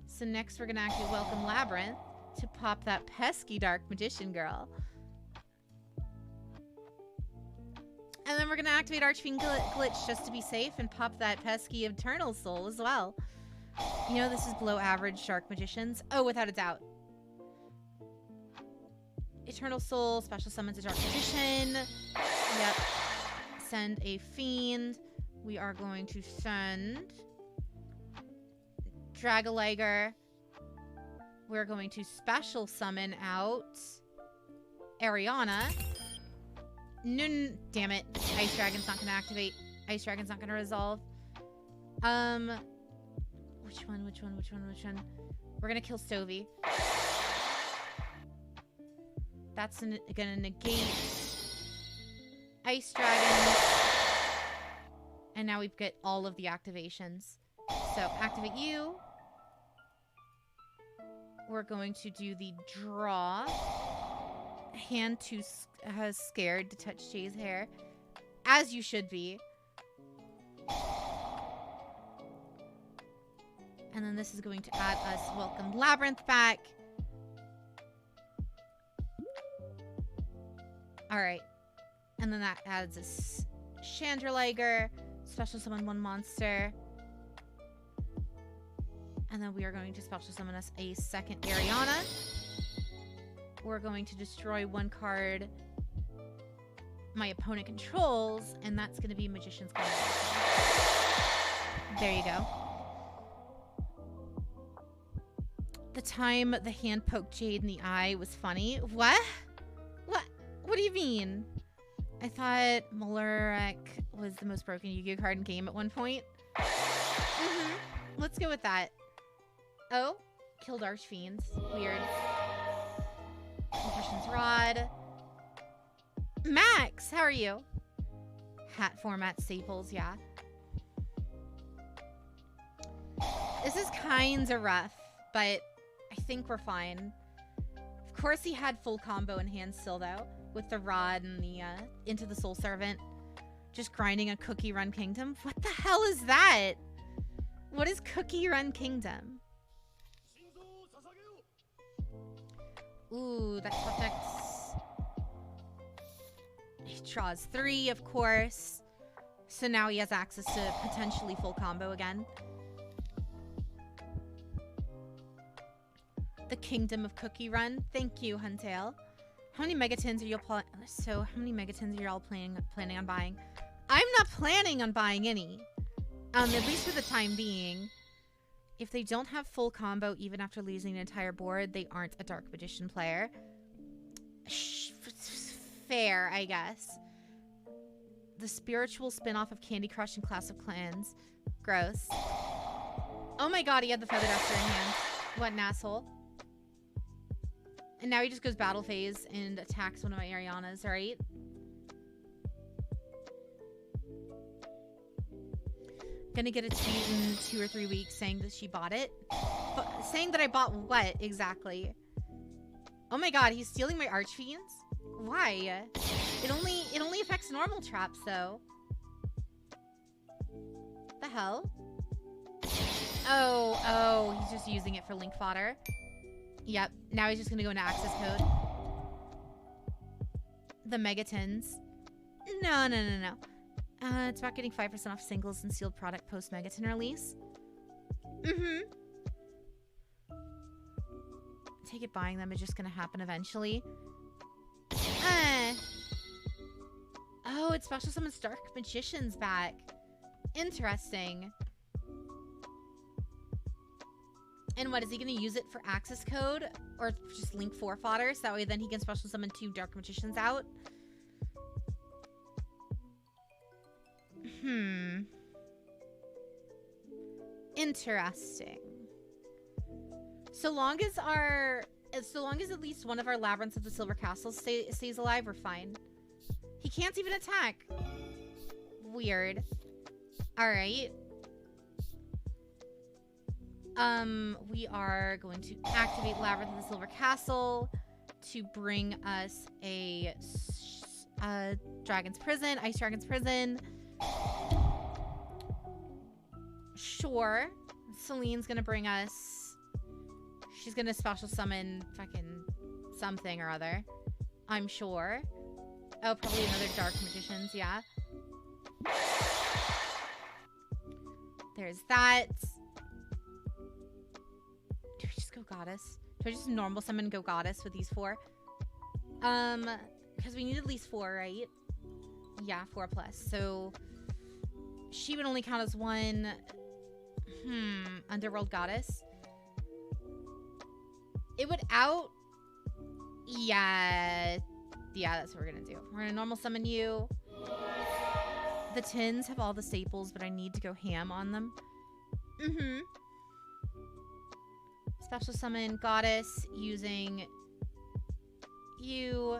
So next we're gonna activate Welcome Labrynth to pop that pesky Dark Magician girl. And then we're gonna activate Archfiend Glitch just to be safe and pop that pesky Eternal Soul as well. You know this is below average Dark Magicians. Oh, without a doubt. Eternal Soul, special summons a Dark Magician. Yep. Send a Fiend. We are going to send Dragaliger. We're going to special summon out Ariana. No, damn it. Ice Dragon's not going to activate. Ice Dragon's not going to resolve. Which one? We're going to kill Stovey. That's going to negate Ice Dragon. And now we've got all of the activations. So activate you. We're going to do the draw. Hand too scared to touch Jay's hair. As you should be. And then this is going to add us Welcome Labrynth back. Alright. And then that adds us Chandraliger. Special summon one monster. And then we are going to special summon us a second Ariana. We're going to destroy one card my opponent controls, and that's going to be Magician's Combination. There you go. The time the hand poked Jade in the eye was funny. What? What do you mean? I thought Malurek was the most broken Yu-Gi-Oh card in game at one point. Let's go with that. Oh, killed Archfiends. Weird. Magician's Rod. Max, how are you? Hat format staples, yeah. This is kinda rough, but I think we're fine. Of course he had full combo in hand still, though, with the Rod and the Into the Soul Servant. Just grinding a Cookie Run Kingdom. What the hell is that? What is Cookie Run Kingdom? Ooh, that protects. He draws 3, of course. So now he has access to potentially full combo again. The Kingdom of Cookie Run. Thank you, Huntail. How many Megatins are you how many Megatins are y'all planning on buying? I'm not planning on buying any. At least for the time being. If they don't have full combo even after losing an entire board, they aren't a Dark Magician player. Fair, I guess. The spiritual spin-off of Candy Crush and Clash of Clans. Gross. Oh my god, he had the Feather Duster in hand. What an asshole. And now he just goes battle phase and attacks one of my Arianas, right? Gonna get a tweet in 2 or 3 weeks saying that she bought it. But saying that I bought what exactly? Oh my god, he's stealing my Archfiends? Why? It only affects normal traps though. The hell? Oh, he's just using it for link fodder. Yep, now he's just gonna go into access code. the Megatins. No. It's about getting 5% off singles and sealed product post Megatin release. Take it buying them is just gonna happen eventually. Oh, it's special summons Dark Magicians back. Interesting. And what, is he gonna use it for access code? Or just link 4 fodder, so that way then he can special summon 2 Dark Magicians out? Interesting. So long as at least one of our Labyrinths of the Silver Castle stays alive, we're fine. He can't even attack. Weird. Alright. We are going to activate Labyrinth of the Silver Castle to bring us a Dragon's Prison, Ice Dragon's Prison. Sure. Celine's gonna bring us... She's gonna special summon fucking something or other. I'm sure. Oh, probably another Dark Magicians, yeah. There's that. Do we just go Goddess? Do I just normal summon go Goddess with these 4? Because we need at least 4, right? Yeah, 4 plus. So she would only count as 1. Underworld Goddess. It would out. Yeah, that's what we're gonna do. We're gonna normal summon you. The tins have all the staples, but I need to go ham on them. Special summon Goddess using you,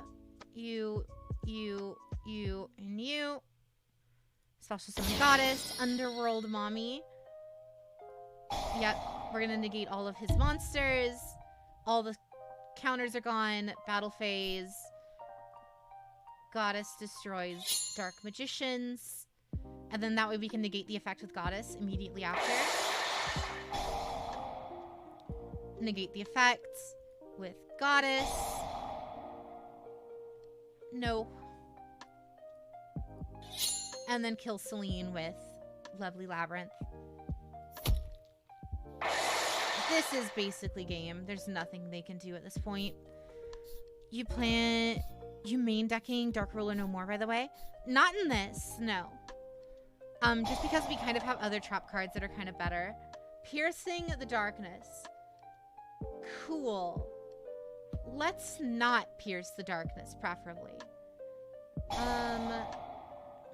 and you. Special summon Goddess, Underworld Mommy. Yep, we're gonna negate all of his monsters. All the counters are gone. Battle phase. Goddess destroys Dark Magicians. And then that way we can negate the effect with Goddess immediately after. Negate the effects with Goddess. No. And then kill Celine with Lovely Labyrinth. This is basically game. There's nothing they can do at this point. You main decking Dark Ruler no more, by the way? Not in this, no. Just because we kind of have other trap cards that are kind of better. Piercing the Darkness. Cool. Let's not pierce the darkness, preferably.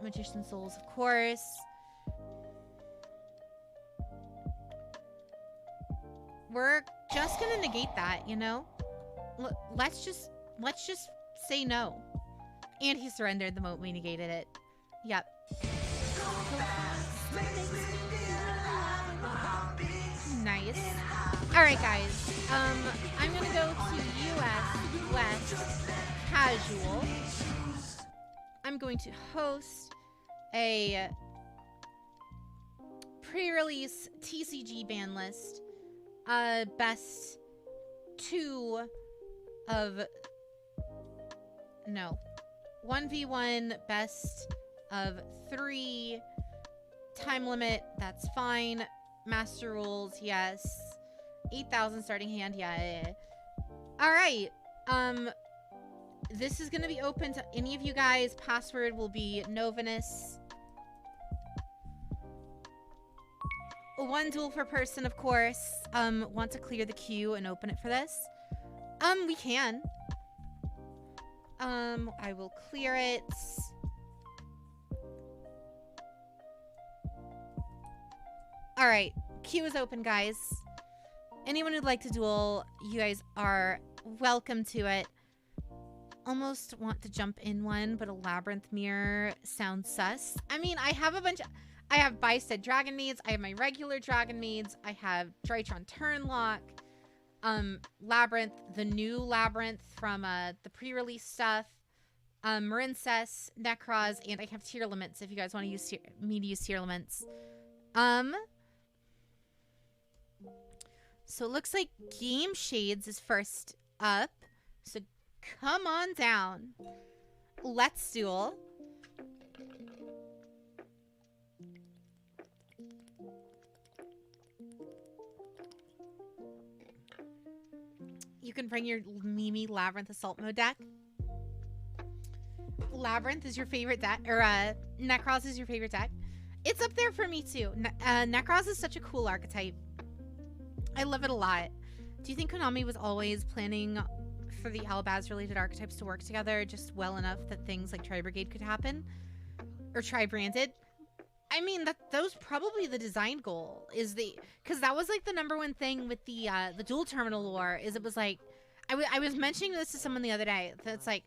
Magician Souls, of course. We're just gonna negate that, you know? Let's just say no. And he surrendered the moment we negated it. Yep. Nice. Alright, guys. I'm gonna go to US West Casual. I'm going to host a pre-release TCG ban list. Best 2 of... No. 1v1 best of 3. Time limit, that's fine. Master rules, yes. 8,000 starting hand, yeah. Alright. This is going to be open to any of you guys. Password will be Novinus. 1 duel per person, of course. Want to clear the queue and open it for this? We can. I will clear it. Alright, queue is open, guys. Anyone who'd like to duel, you guys are welcome to it. Almost want to jump in one, but a Labyrinth Mirror sounds sus. I mean, I have a bunch of... I have Byssted Dragon Maids. I have my regular Dragon Maids. I have Drytron Turnlock. Labyrinth, the new Labyrinth from the pre-release stuff. Marincess, Necros, and I have Tier Limits if you guys want to use me to use Tier Limits. So it looks like Game Shades is first up. So come on down. Let's duel. You can bring your Mimi Labrynth Assault Mode deck. Labrynth is your favorite deck, or Necros is your favorite deck. It's up there for me too. Necros is such a cool archetype. I love it a lot. Do you think Konami was always planning for the Albaz related archetypes to work together just well enough that things like Tri-Brigade could happen? Or Tri-Branded? I mean, that was probably the design goal, is because that was like the #1 thing with the dual terminal lore, is it was like, I was mentioning this to someone the other day, that's like,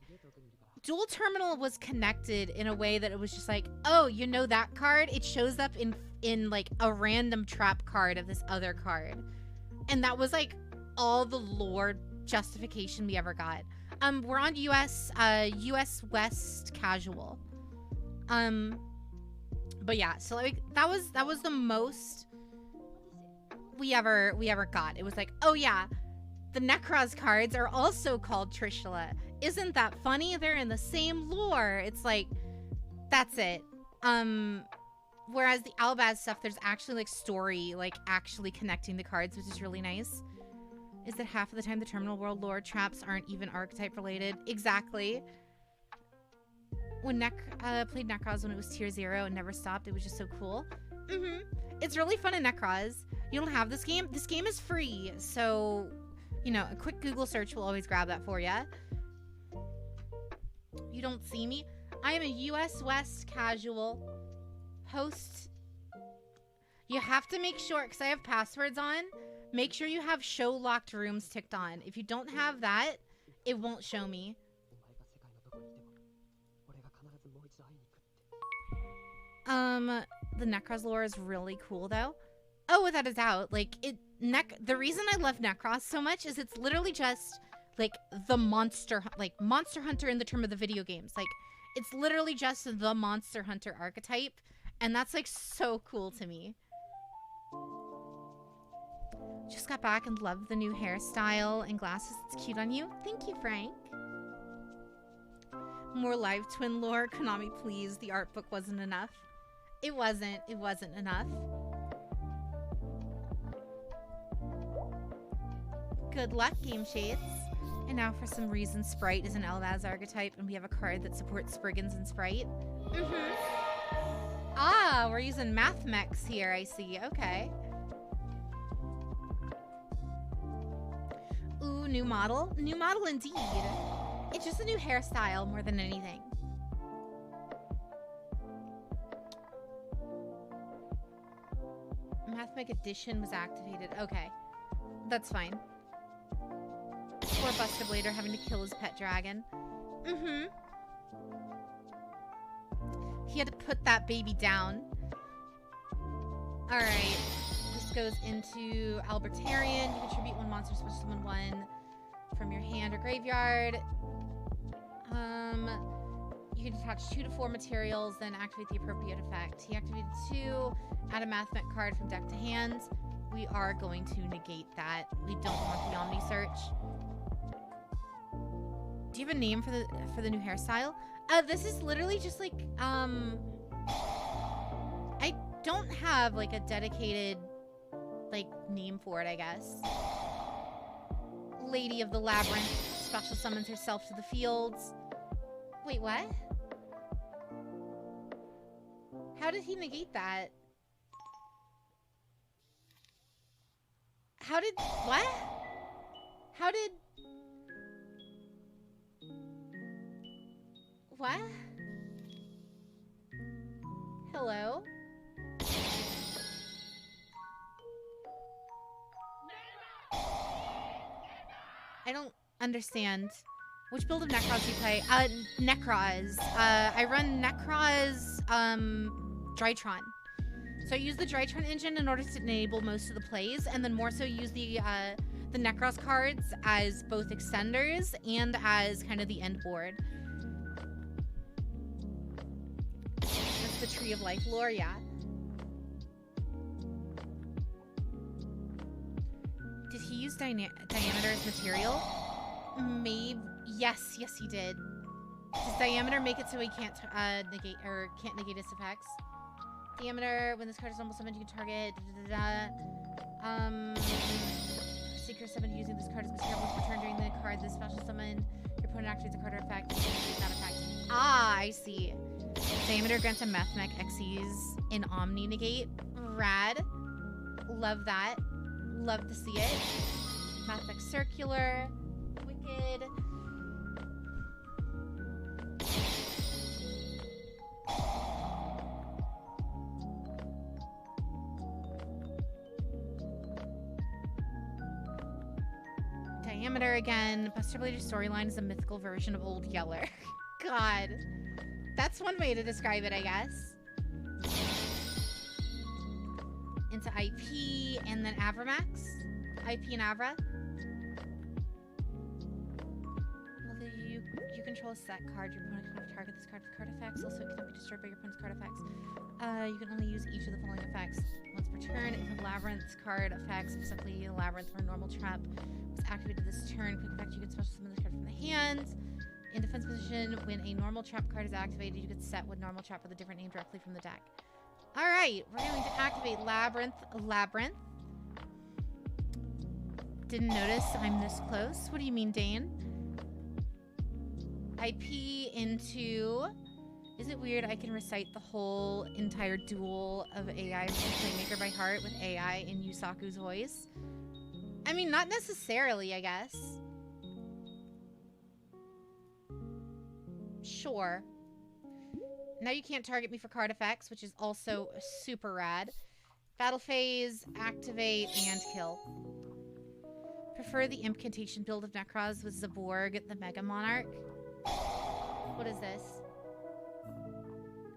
dual terminal was connected in a way that it was just like, oh, you know that card? It shows up in like a random trap card of this other card. And that was like all the lore justification we ever got. We're on US West casual. But yeah, so like that was the most we ever got. It was like, oh yeah, the Necros cards are also called Trishula. Isn't that funny? They're in the same lore. It's like, that's it. Whereas the Albaz stuff, there's actually like story, like actually connecting the cards, which is really nice. Is that half of the time the Terminal World lore traps aren't even archetype related? Exactly. When played Necros when it was tier 0 and never stopped, it was just so cool. It's really fun in Necros. You don't have this game. This game is free, so, you know, a quick Google search will always grab that for ya. You don't see me? I am a US West casual host. You have to make sure, because I have passwords on, make sure you have show locked rooms ticked on. If you don't have that, it won't show me. The Necros lore is really cool though. Oh, without a doubt. Like the reason I love Necros so much is it's literally just like the monster hunter in the term of the video games. Like it's literally just the monster hunter archetype, and that's like so cool to me. Just got back and loved the new hairstyle and glasses. It's cute on you. Thank you, Frank. More live twin lore. Konami, please. The art book wasn't enough. It wasn't enough. Good luck, Game Shades. And now for some reason, Sprite is an Albaz archetype, and we have a card that supports Spriggans and Sprite. Ah, we're using Math Mechs here, I see. Okay. Ooh, new model. New model indeed. It's just a new hairstyle more than anything. Mathmech Edition was activated. Okay. That's fine. Poor Buster Blader having to kill his pet dragon. He had to put that baby down. Alright. This goes into Albertarian. You contribute 1 monster, switch summon 1 from your hand or graveyard. You can attach 2 to 4 materials, then activate the appropriate effect. He activated 2. Add a Mathmech card from deck to hand. We are going to negate that. We don't want the Omni Search. Do you have a name for the new hairstyle? This is literally just like I don't have like a dedicated like name for it, I guess. Lady of the Labyrinth special summons herself to the fields. Wait, what? How did he negate that? How did... What? How did... What? Hello? I don't understand. Which build of Necros do you play? Necros. I run Necros, Drytron. So I use the Drytron engine in order to enable most of the plays, and then more so use the Necros cards as both extenders and as kind of the end board. That's the Tree of Life lore, yeah. Did he use diameter as material? Maybe. Yes, he did. Does diameter make it so he can't negate or can't negate its effects? Diameter, when this card is almost summoned, you can target. Secret summoned using this card as material once per turn during the card. This special summon, your opponent activates a card or effect. That effect. Ah, I see. Diameter grants a Mathmech Xyz in Omni negate. Rad. Love that. Love to see it. Mathmech Circular. Wicked. Diameter again. Buster Blader's storyline is a mythical version of Old Yeller. God. That's one way to describe it, I guess. Into IP and then Avramax. IP and Avra. Well, you control a set card. Your opponent cannot target this card with card effects. Also, it cannot be destroyed by your opponent's card effects. You can only use each of the following effects once per turn. If a Labyrinth card effects, specifically a Labyrinth or a normal trap, was activated this turn, quick effect, you can special summon this card from the hand. In defense position, when a normal trap card is activated, you can set with normal trap with a different name directly from the deck. Alright, we're going to activate Labrynth. Didn't notice I'm this close. What do you mean, Dane? IP into... Is it weird I can recite the whole entire duel of AI Playmaker by heart with AI in Yusaku's voice? I mean, not necessarily, I guess. Sure. Now you can't target me for card effects, which is also super rad. Battle phase, activate, and kill. Prefer the incantation build of Necroz with Zaborg, the Mega Monarch. What is this?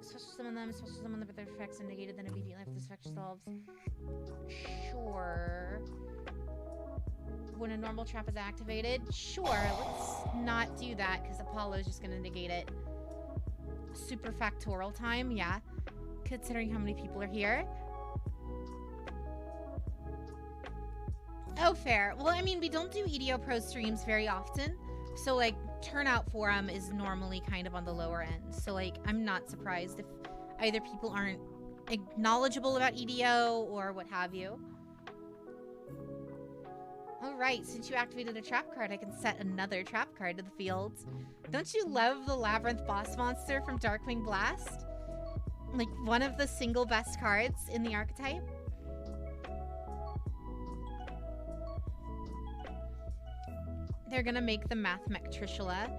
Special summon them with their effects are negated, then immediately after this effect resolves. Sure. When a normal trap is activated, sure. Let's not do that because Apollo's just gonna negate it. Super factorial time, yeah. Considering how many people are here. Oh, fair. Well, I mean, we don't do EDOPro streams very often. So, like, turnout for them is normally kind of on the lower end. So, like, I'm not surprised if either people aren't knowledgeable about EDO or what have you. Alright, since you activated a trap card, I can set another trap card to the field. Don't you love the Labyrinth boss monster from Darkwing Blast? Like, one of the single best cards in the archetype? They're gonna make the Mathmech Trishula.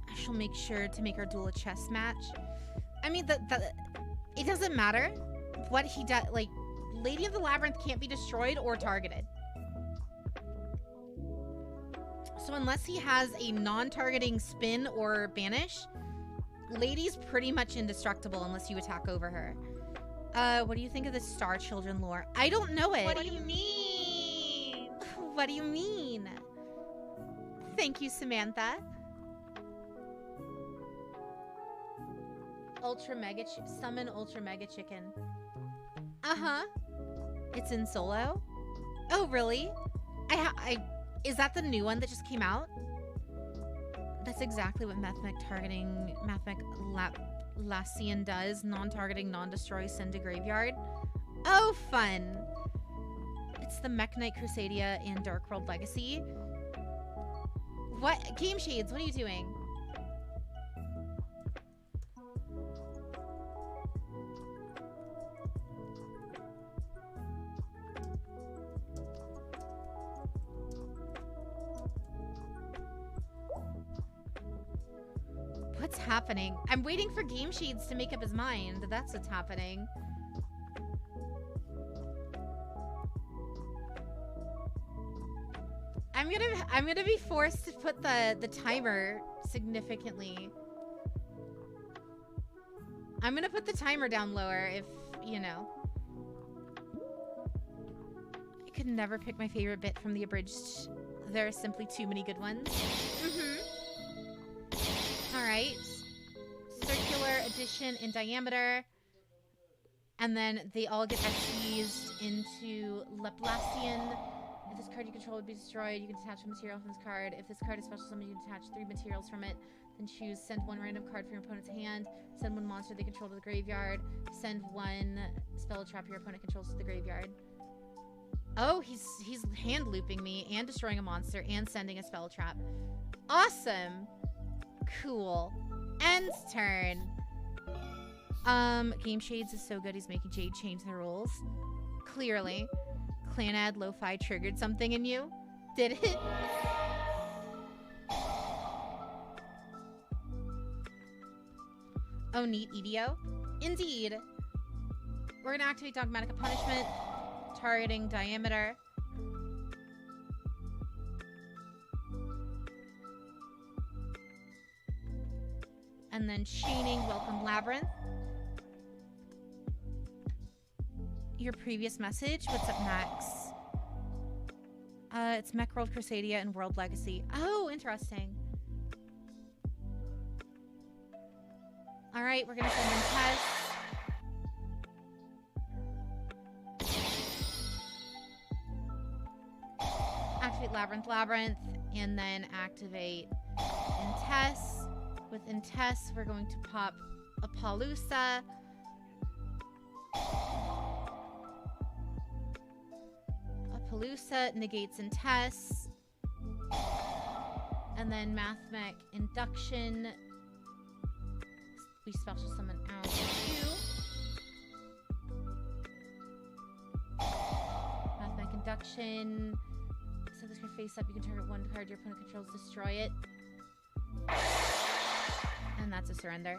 I shall make sure to make our duel a chess match. I mean, it doesn't matter what he does. Like, Lady of the Labyrinth can't be destroyed or targeted. So unless he has a non-targeting spin or banish, Lady's pretty much indestructible unless you attack over her. What do you think of the Star Children lore? I don't know it. What do you mean? What do you mean? Thank you, Samantha. Summon Ultra Mega Chicken. Uh-huh. It's in solo? Oh, really? Is that the new one that just came out? That's exactly what Mathmech Lassian does. Non-targeting, non-destroy, send to graveyard. Oh, fun. It's the Mech Knight Crusadia and Dark World Legacy. What? Game Shades, what are you doing? What's happening? I'm waiting for Game Shades to make up his mind. That's what's happening. I'm gonna be forced to put the timer significantly. I'm gonna put the timer down lower if, you know. I could never pick my favorite bit from the abridged. There are simply too many good ones. Alright. Circular addition in diameter. And then they all get XPs into Laplacian. If this card you control would be destroyed, you can detach a material from this card. If this card is special summon, you can detach 3 materials from it. Then choose send one random card from your opponent's hand. Send one monster they control to the graveyard. Send one spell trap your opponent controls to the graveyard. Oh, he's hand looping me and destroying a monster and sending a spell trap. Awesome. Cool. End's turn. Game Shades is so good. He's making Jade change the rules. Clearly. Clanad Lo-Fi triggered something in you. Did it? Oh, neat, EDO. Indeed. We're going to activate Dogmatic Punishment, targeting Diameter. And then chaining Welcome Labyrinth. Your previous message. What's up next? It's Mech World Crusadia and World Legacy. Oh, interesting. All right, we're gonna send in Tess. Activate Labyrinth, and then activate Intess. With Intess, we're going to pop a Paloosa. Paloosa negates Intess. And then Mathmech Induction. We special summon out you. Mathmech Induction. Set this card face up. You can target one card your opponent controls, destroy it. And that's a surrender.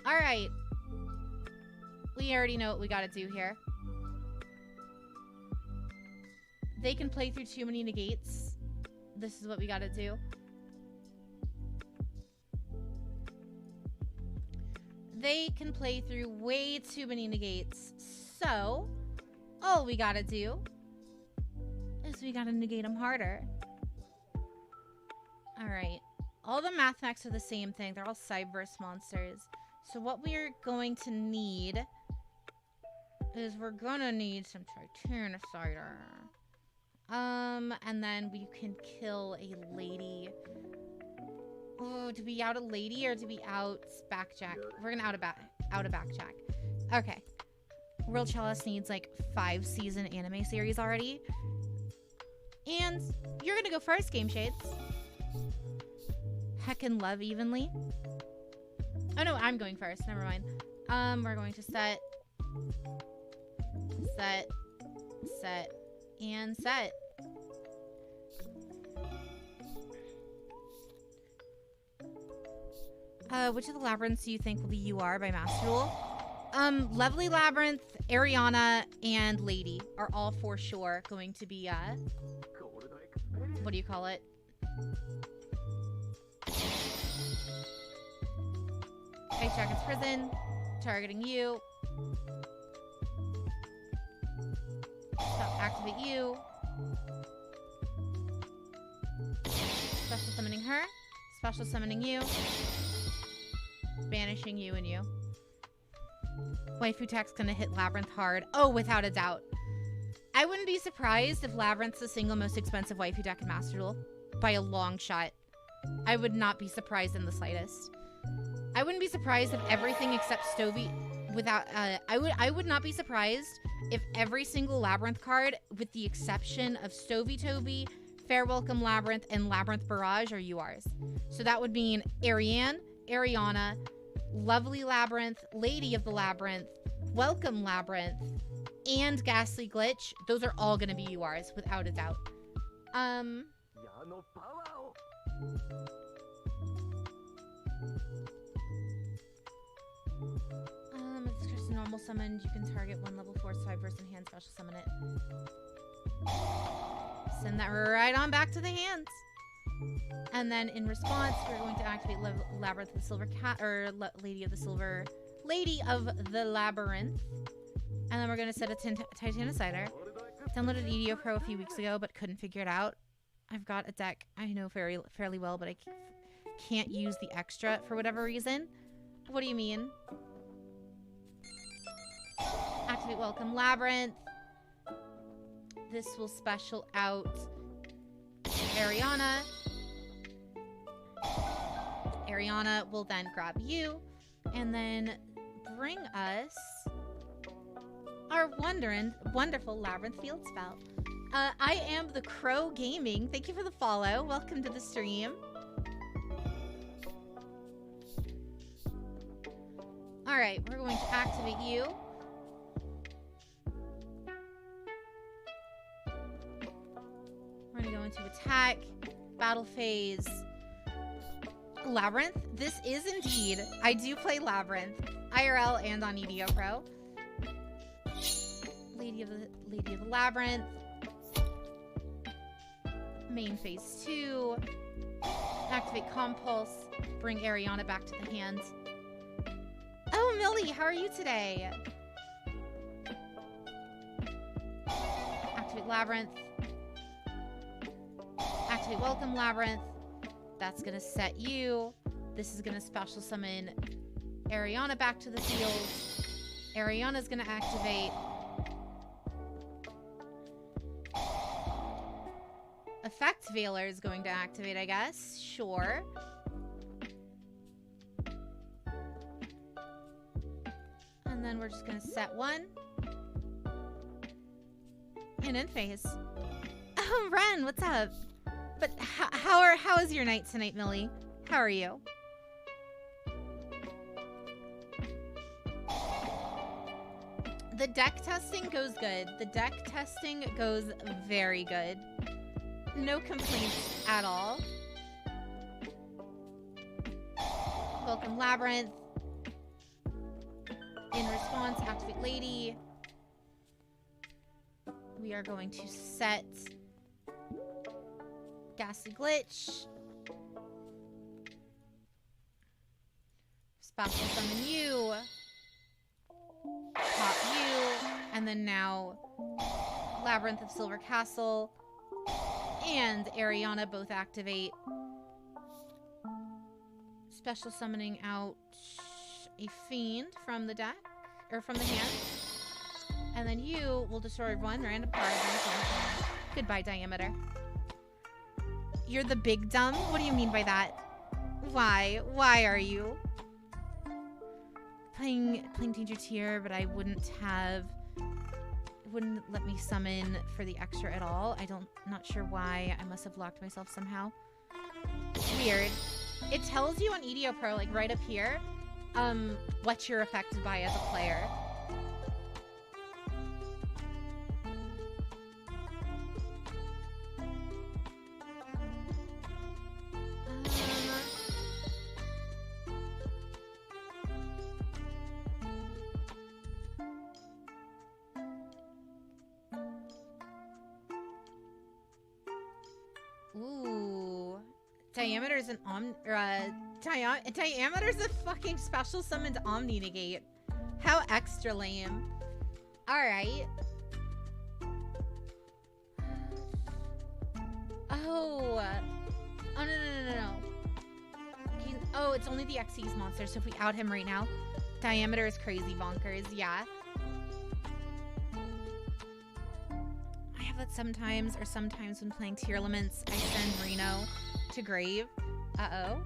Alright. We already know what we gotta do here. They can play through too many negates. This is what we gotta do. They can play through way too many negates. So, all we gotta do is we gotta negate them harder. Alright. All the Mathmechs are the same thing. They're all Cyberse monsters. So what we're going to need is we're gonna need some Titanicider. And then we can kill a lady. Oh, do we out a lady or do we out Backjack? We're gonna out a Backjack. Okay. World Chalice needs like 5-season anime series already. And you're gonna go first, Game Shades. Heckin' love evenly. Oh no, I'm going first. Never mind. We're going to set, and set. Which of the labyrinths do you think will be UR by Master Duel? Lovely Labyrinth, Ariana, and Lady are all for sure going to be, what do you call it? Ice Jacket's Prison, targeting you. Stop, activate you. Special summoning her. Special summoning you. Banishing you and you. Waifu Tech's gonna hit Labyrinth hard. Oh, without a doubt. I wouldn't be surprised if Labyrinth's the single most expensive Waifu Tech in Master Duel. By a long shot. I would not be surprised in the slightest. I wouldn't be surprised if everything except Stovey without I would not be surprised if every single Labyrinth card, with the exception of Stovey Toby, Fair Welcome Labyrinth, and Labyrinth Barrage, are URs. So that would mean Ariane, Ariana, Lovely Labyrinth, Lady of the Labyrinth, Welcome Labyrinth, and Ghastly Glitch. Those are all gonna be URs, without a doubt. If this card's normal summoned, you can target one level 4 Cyberse and hand special summon it. Send that right on back to the hands. And then in response, we're going to activate Labyrinth of the Silver Cat, or Lady of the Labyrinth. And then we're going to set a Titanicider. Downloaded EDOPro a few weeks ago, but couldn't figure it out. I've got a deck I know fairly well, but I can't use the extra for whatever reason. What do you mean? Activate Welcome Labyrinth. This will special out Ariana. Ariana will then grab you and then bring us our wonderful Labyrinth field spell. I am the Crow Gaming. Thank you for the follow. Welcome to the stream. All right, we're going to activate you. We're going to go into attack, battle phase. Labyrinth? This is indeed. I do play Labyrinth, IRL and on EDOPro. Lady of the Labyrinth. Main phase 2. Activate Compulse. Bring Ariana back to the hand. Oh, Millie, how are you today? Activate Labyrinth. Activate Welcome Labyrinth. That's gonna set you. This is gonna special summon Ariana back to the field. Ariana's gonna activate. Effect Veiler is going to activate, I guess. Sure. And then we're just gonna set one. And end phase. Oh, Ren, what's up? But how is your night tonight, Millie? How are you? The deck testing goes good. The deck testing goes very good. No complaints at all. Welcome Labyrinth. In response, activate Lady. We are going to set Ghastly Glitch. Special summon you. Pop you. And then now Labyrinth of Silver Castle and Ariana both activate. Special summoning out a Fiend from the deck, or from the hand. And then you will destroy one random card. Goodbye, Diameter. You're the big dumb? What do you mean by that? Why? Why are you? Playing Danger Tier, but I wouldn't have... It wouldn't let me summon for the extra at all. Not sure why. I must have locked myself somehow. Weird. It tells you on EDOPro, like right up here, what you're affected by as a player. Ooh. Diameter's an Diameter's a fucking special summoned Omni Negate. How extra lame. Alright. Oh. Oh, no. Oh, it's only the Xyz monster, so if we out him right now, Diameter is crazy bonkers, yeah. I have that sometimes when playing Tier Elements, I send Reno to grave. Uh-oh.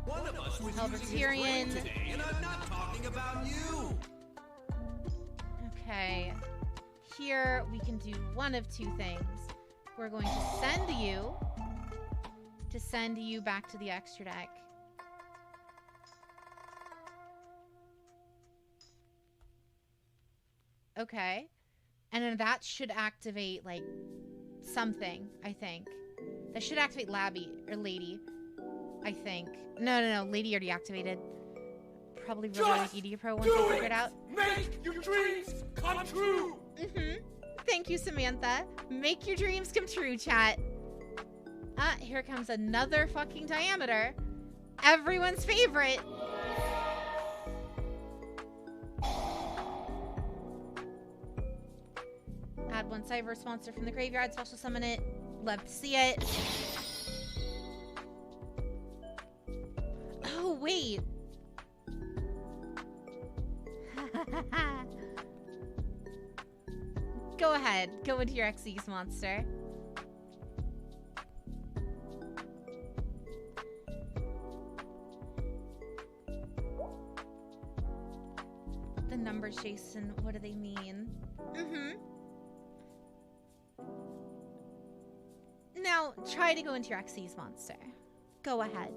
One of us was using his Helbertarian. brain today, and I'm not talking about you. Okay. Here, we can do one of two things. We're going to send you back to the extra deck. Okay. And then that should activate, like, something, I think. That should activate Lady, I think. No. Lady already activated. Probably really EDOPro once I figure it out. Make your dreams come true! Thank you, Samantha. Make your dreams come true, chat. Here comes another fucking Diameter. Everyone's favorite. Add one Cyber sponsor from the graveyard. Special summon it. Love to see it. Oh, wait. Go ahead. Go into your Xyz monster. numbers, Jason. What do they mean? Now, try to go into your Xyz monster. Go ahead.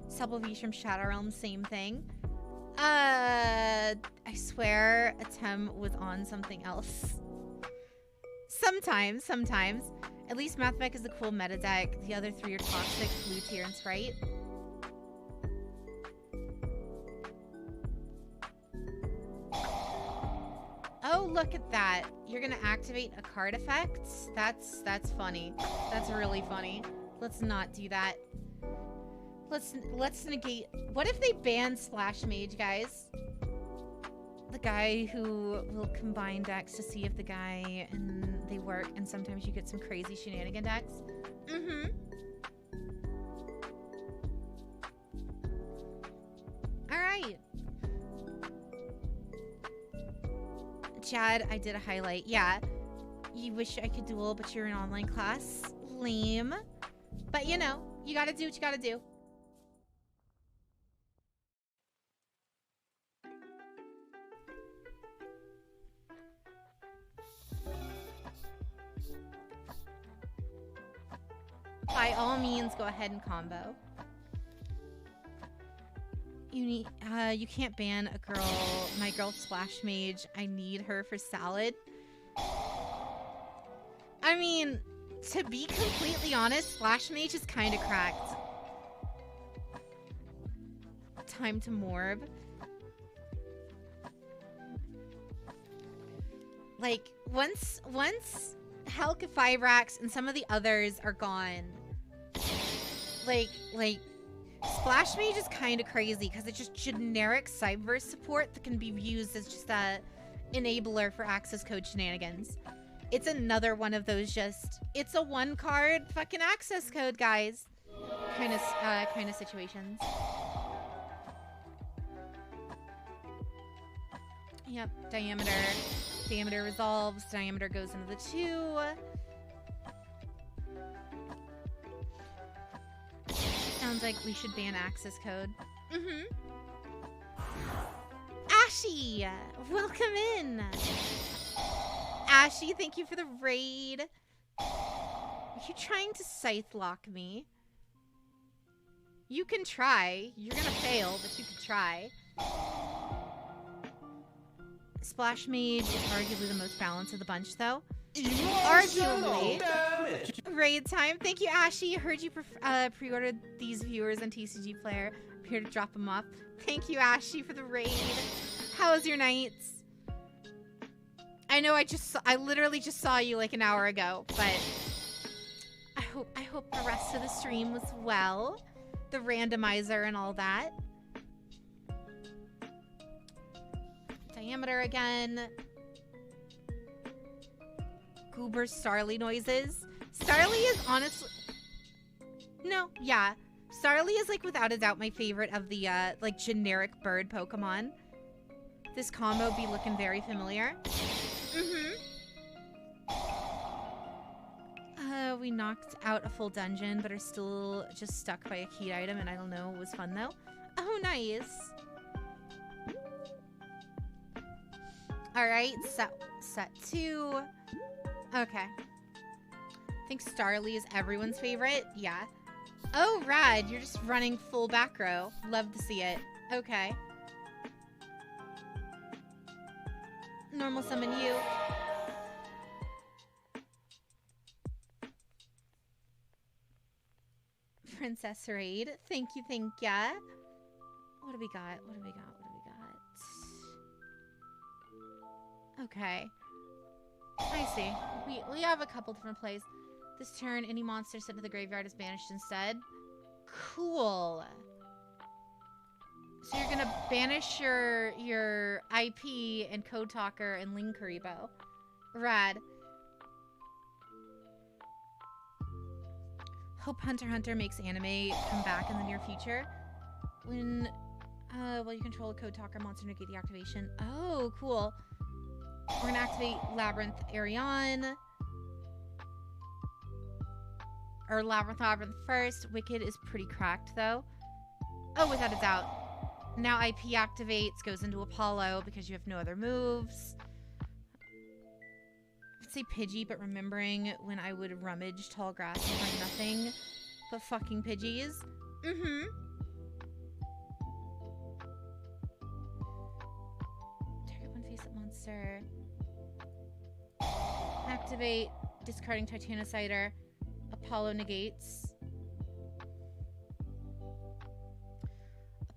Supple V's from Shadow Realm, same thing. I swear Atem was on something else. Sometimes. At least Mathmech is a cool meta deck. The other three are toxic, Blue Tier, and Sprite. Oh, look at that. You're gonna activate a card effect? That's funny. That's really funny. Let's not do that. Let's negate. What if they ban Splash Mage, guys? The guy who will combine decks to see if the guy and they work, and sometimes you get some crazy shenanigan decks. Alright. Chad, I did a highlight. Yeah. You wish I could duel, but you're in online class. Lame. But you know, you gotta do what you gotta do. By all means, go ahead and combo. You can't ban a girl, my girl Splash Mage. I need her for salad. I mean, to be completely honest, Splash Mage is kind of cracked. Time to morb. Like, once Helka Fibrax and some of the others are gone, like Splash Mage is kind of crazy because it's just generic Cyberverse support that can be used as just a enabler for access code shenanigans. It's another one of those just, it's a one card fucking access code, guys. Kind of situations. Yep, diameter resolves, diameter goes into the 2. Sounds like we should ban access code. Ashy, welcome in. Ashy, thank you for the raid. Are you trying to scythe lock me? You can try. You're gonna fail, but you can try. Splash Mage is arguably the most balanced of the bunch, though. Arguably. Raid time. Thank you, Ashy. Heard you pre-ordered these viewers on TCG Player. I'm here to drop them off. Thank you, Ashy, for the raid. How was your nights? I know I literally just saw you like an hour ago, but I hope the rest of the stream was well. The randomizer and all that. Diameter again. Goober Starly noises. Starly is honestly... No, yeah. Starly is like without a doubt my favorite of the like generic bird Pokemon. This combo be looking very familiar. We knocked out a full dungeon, but are still just stuck by a key item, and I don't know. It was fun though. Oh, nice. All right, set 2. Okay. I think Starly is everyone's favorite. Yeah. Oh, rad. You're just running full back row. Love to see it. Okay. Normal summon you. Princess Raid. Thank you, thank ya. What do we got? What do we got? What do we got? Okay. I see. We have a couple different plays. This turn, any monster sent to the graveyard is banished instead. Cool. So you're gonna banish your IP and Code Talker and Linkuriboh. Rad. Hope Hunter x Hunter makes anime come back in the near future. When while you control a Code Talker monster, negate the activation. Oh, cool. We're gonna activate Labrynth Arion. Or Labrynth first. Wicked is pretty cracked though. Oh, without a doubt. Now IP activates, goes into Apollo because you have no other moves. I'd say Pidgey, but remembering when I would rummage tall grass and find nothing but fucking Pidgeys. Mm-hmm. Target one face-up monster. Activate, discarding Titanicider. Apollo negates.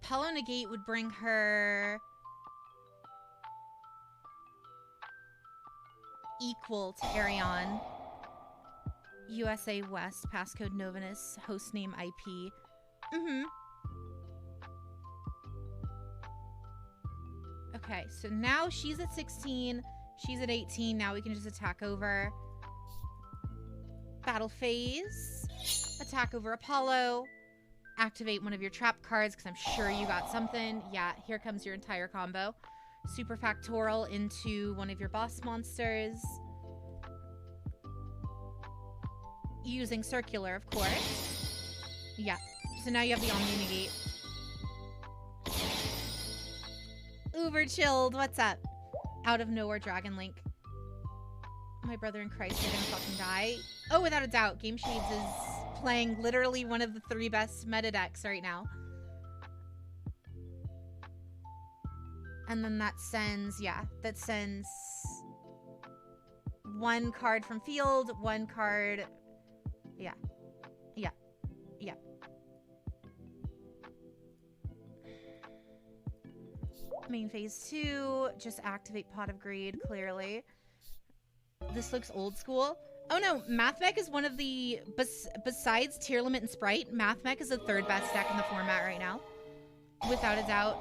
Apollo negate would bring her equal to Arion. USA West, passcode Novanus, hostname IP. Mm-hmm. Okay, so now she's at 16, she's at 18, now we can just attack over. Battle phase. Attack over Apollo. Activate one of your trap cards, because I'm sure you got something. Yeah, here comes your entire combo. Super Factorial into one of your boss monsters. Using Circular, of course. Yeah. So now you have the Omni Negate. Uber chilled. What's up? Out of nowhere, Dragon Link. My brother in Christ, you're gonna fucking die. Oh, without a doubt. Game Shades is playing literally one of the 3 best meta decks right now. And then that sends, yeah, that sends 1 card from field, 1 card. Yeah. Yeah. Yeah. Main phase 2, just activate Pot of Greed, clearly. This looks old school. Oh no, Mathmech is one of the, besides Tier Limit and Sprite, Mathmech is the 3rd best deck in the format right now. Without a doubt.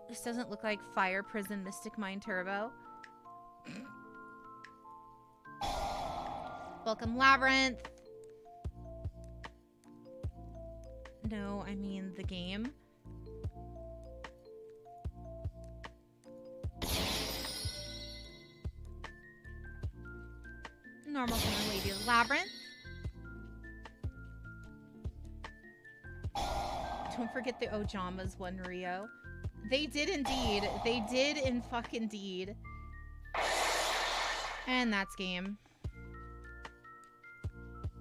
This doesn't look like Fire Prison Mystic Mine Turbo. Welcome, Labrynth. No, I mean the game. Normal Human Lady Labrynth. Don't forget the Ojamas one, Rio. They did indeed. They did in fucking deed. And that's game.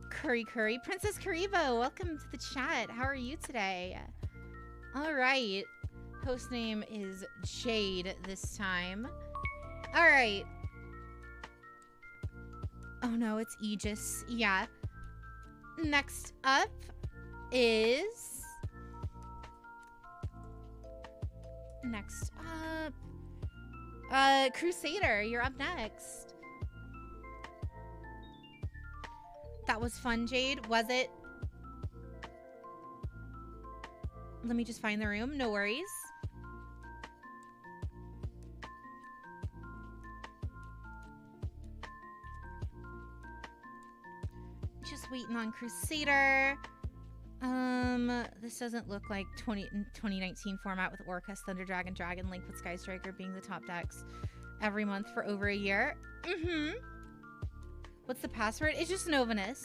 Curry Curry. Princess Karibo, welcome to the chat. How are you today? Alright. Host name is Jade this time. Alright. Oh no, it's Aegis. Yeah. Next up is... Next up... Crusader, you're up next. That was fun, Jade. Was it? Let me just find the room. No worries. Just waiting on Crusader. This doesn't look like 2019 format with Orcust, Thunder Dragon, Dragon Link with Sky Striker being the top decks every month for over a year. Mm-hmm. What's the password? It's just Novanus.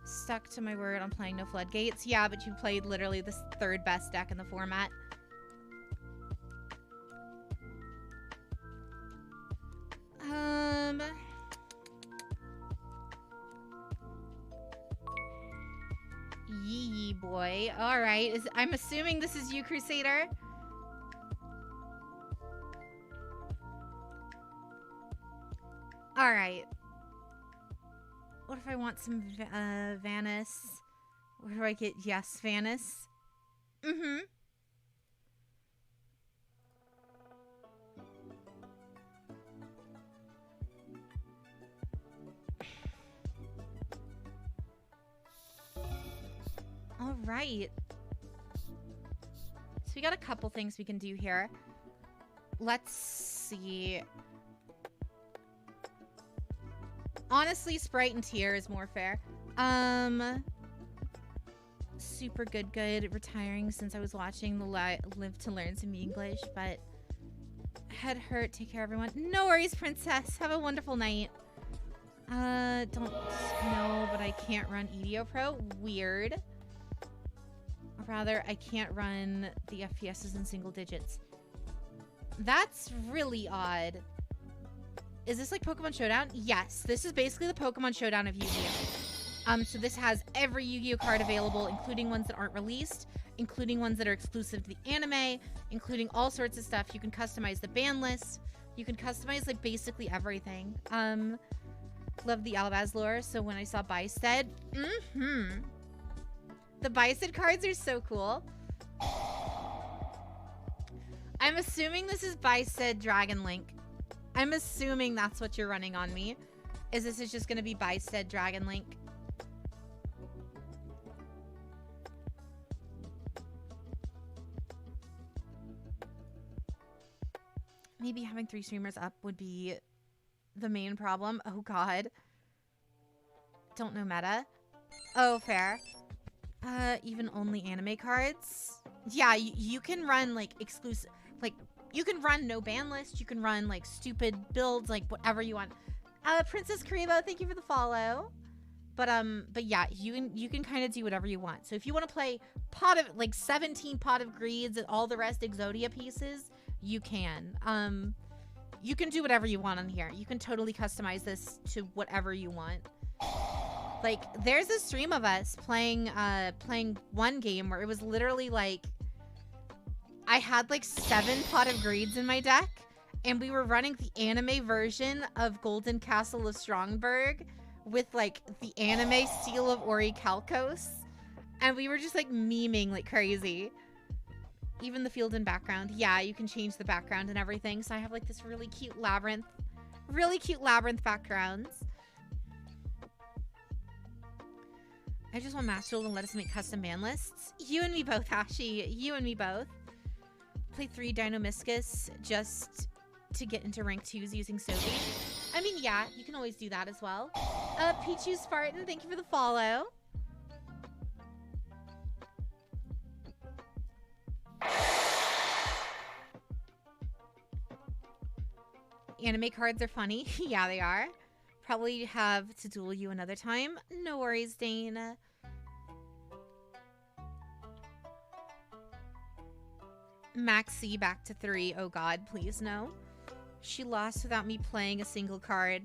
Stuck to my word on playing no floodgates. Yeah, but you played literally the 3rd best deck in the format. Yee boy. Alright. I'm assuming this is you, Crusader. Alright. What if I want some Vanis? Where do I get? Yes, Vanis. Mm-hmm. All right. So we got a couple things we can do here. Let's see. Honestly, Sprite and Tier is more fair. Super good. Retiring since I was watching the Live to Learn some English, but head hurt. Take care, everyone. No worries, princess. Have a wonderful night. Don't know, but I can't run EDOPro. Weird. Rather, I can't run the FPSs in single digits. That's really odd. Is this like Pokemon Showdown? Yes, this is basically the Pokemon Showdown of Yu-Gi-Oh! So this has every Yu-Gi-Oh card available, including ones that aren't released, including ones that are exclusive to the anime, including all sorts of stuff. You can customize the ban list. You can customize like basically everything. Love the Alabaz lore. So when I saw Byssted, the Byssted cards are so cool. I'm assuming this is Byssted Dragon Link. I'm assuming that's what you're running on me. Is this is just going to be Byssted Dragon Link? Maybe having 3 streamers up would be the main problem. Oh god. Don't know meta. Oh, fair. Even only anime cards? Yeah, you can run like exclusive, like you can run no ban list, you can run like stupid builds, like whatever you want. Princess Karibo, thank you for the follow. But yeah, you can kind of do whatever you want. So if you want to play pot of like 17 pot of greeds and all the rest Exodia pieces, you can. You can do whatever you want on here. You can totally customize this to whatever you want. Like there's a stream of us playing one game where it was literally like I had like 7 pot of greeds in my deck, and we were running the anime version of Golden Castle of Strongberg with like the anime Seal of Orichalcos, and we were just like memeing like crazy. Even the field and background, yeah, you can change the background and everything. So I have like this really cute labyrinth backgrounds. I just want Master Duel to let us make custom ban lists. You and me both, Hashi. You and me both. Play 3 Dinomiscus just to get into rank 2s using Sobi. I mean, yeah, you can always do that as well. Pichu Spartan, thank you for the follow. Anime cards are funny. Yeah, they are. Probably have to duel you another time. No worries, Dane. Maxi back to 3. Oh god, please no. She lost without me playing a single card.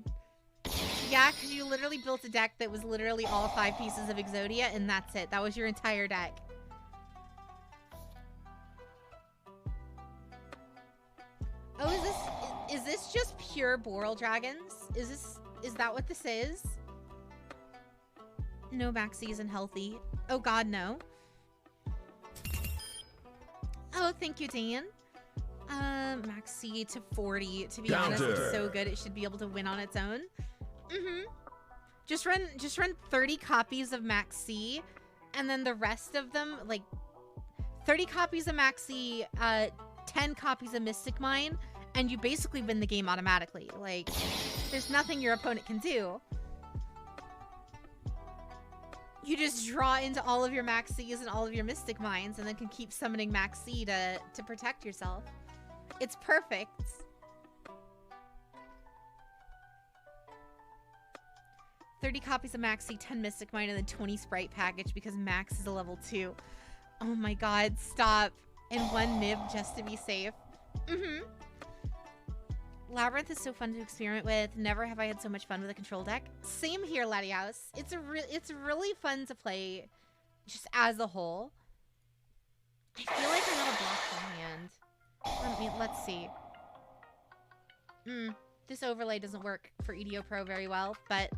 Yeah, because you literally built a deck that was literally all 5 pieces of Exodia, and that's it. That was your entire deck. Oh, is this just pure Boral Dragons? Is that what this is? No, Maxi isn't healthy. Oh god, no. Oh, thank you, Dan. Maxi to 40. To be honest, it's so good it should be able to win on its own. Just run 30 copies of Maxi, and then the rest of them, like 30 copies of Maxi, 10 copies of Mystic Mine, and you basically win the game automatically. Like, there's nothing your opponent can do. You just draw into all of your Maxis and all of your Mystic Mines, and then can keep summoning Maxi to protect yourself. It's perfect. $30 copies of Maxi, 10 Mystic Mine, and then 20 Sprite package because Max is a level 2. Oh my god, stop. And 1 Nib just to be safe. Labyrinth is so fun to experiment with. Never have I had so much fun with a control deck. Same here, Latios. It's really fun to play just as a whole. I feel like I have a block in hand. Let's see. This overlay doesn't work for EDOPro very well, but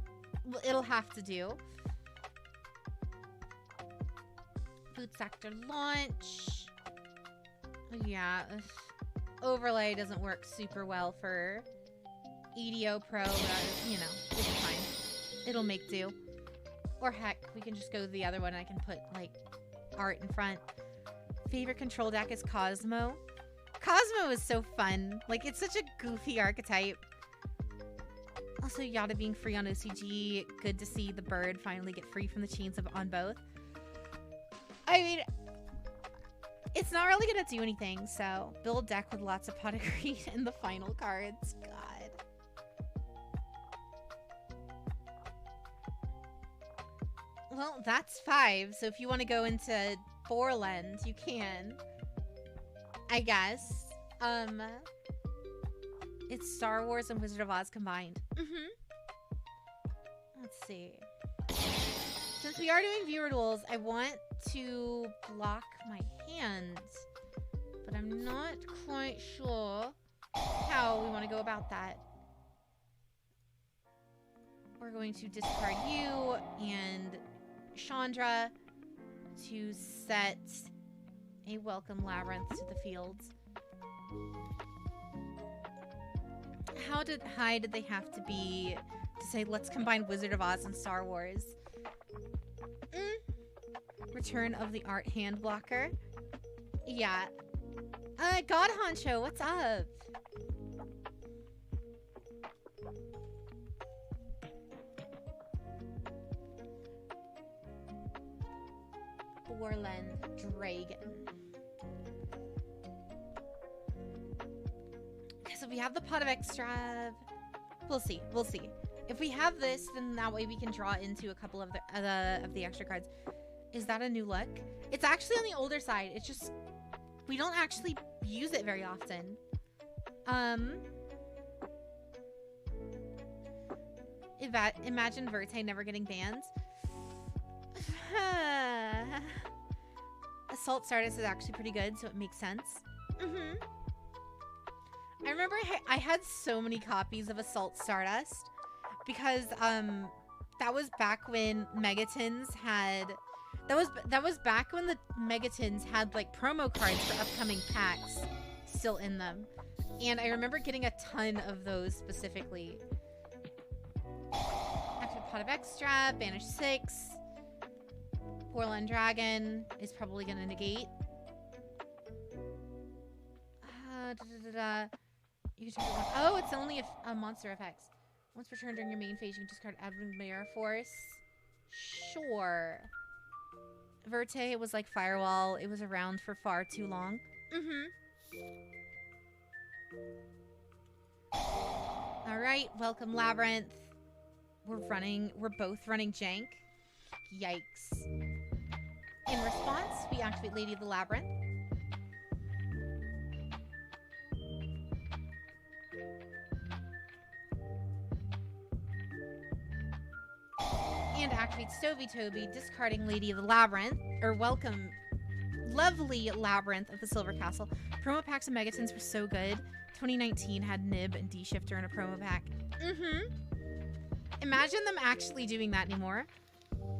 it'll have to do. Boot sector launch. Yeah. Overlay doesn't work super well for EDOPro, but you know, it's fine. It'll make do. Or heck, we can just go to the other one and I can put like art in front. Favorite control deck is Cosmo. Cosmo is so fun. Like, it's such a goofy archetype. Also, Yada being free on OCG. Good to see the bird finally get free from the chains on both. I mean, it's not really gonna do anything, so build deck with lots of pot of greed and the final cards. God. Well, that's 5. So if you want to go into Borland, you can. I guess. It's Star Wars and Wizard of Oz combined. Let's see. Since we are doing viewer duels, I want to block my hand, but I'm not quite sure how we want to go about that. We're going to discard you and Chandra to set a welcome labyrinth to the fields. How high did they have to be to say let's combine Wizard of Oz and Star Wars? Return of the art hand blocker. Yeah. God Honcho, what's up? Borland Dragon. Okay, so we have the pot of extra. We'll see. We'll see. If we have this, then that way we can draw into a couple of the extra cards. Is that a new look? It's actually on the older side. It's just we don't actually use it very often. Imagine Verte never getting banned. Assault Stardust is actually pretty good, so it makes sense. I remember I had so many copies of Assault Stardust because that was back when Megatons had that was back when the Megatons had like promo cards for upcoming packs still in them. And I remember getting a ton of those specifically. Active Pot of Extra, Banish 6. Borland Dragon is probably going to negate. You can turn it on. Oh, it's only a monster effects. Once returned during your main phase, you can discard Advent Mirror Force. Sure. Verte was like Firewall. It was around for far too long. Alright, welcome Labyrinth. We're both running Jank. Yikes. In response, we activate Lady of the Labyrinth. And activate Stovey Toby, discarding Lady of the Labyrinth, or welcome lovely Labyrinth of the Silver Castle. Promo packs of Megatons were so good. 2019 had Nib and D-Shifter in a promo pack. Imagine them actually doing that anymore.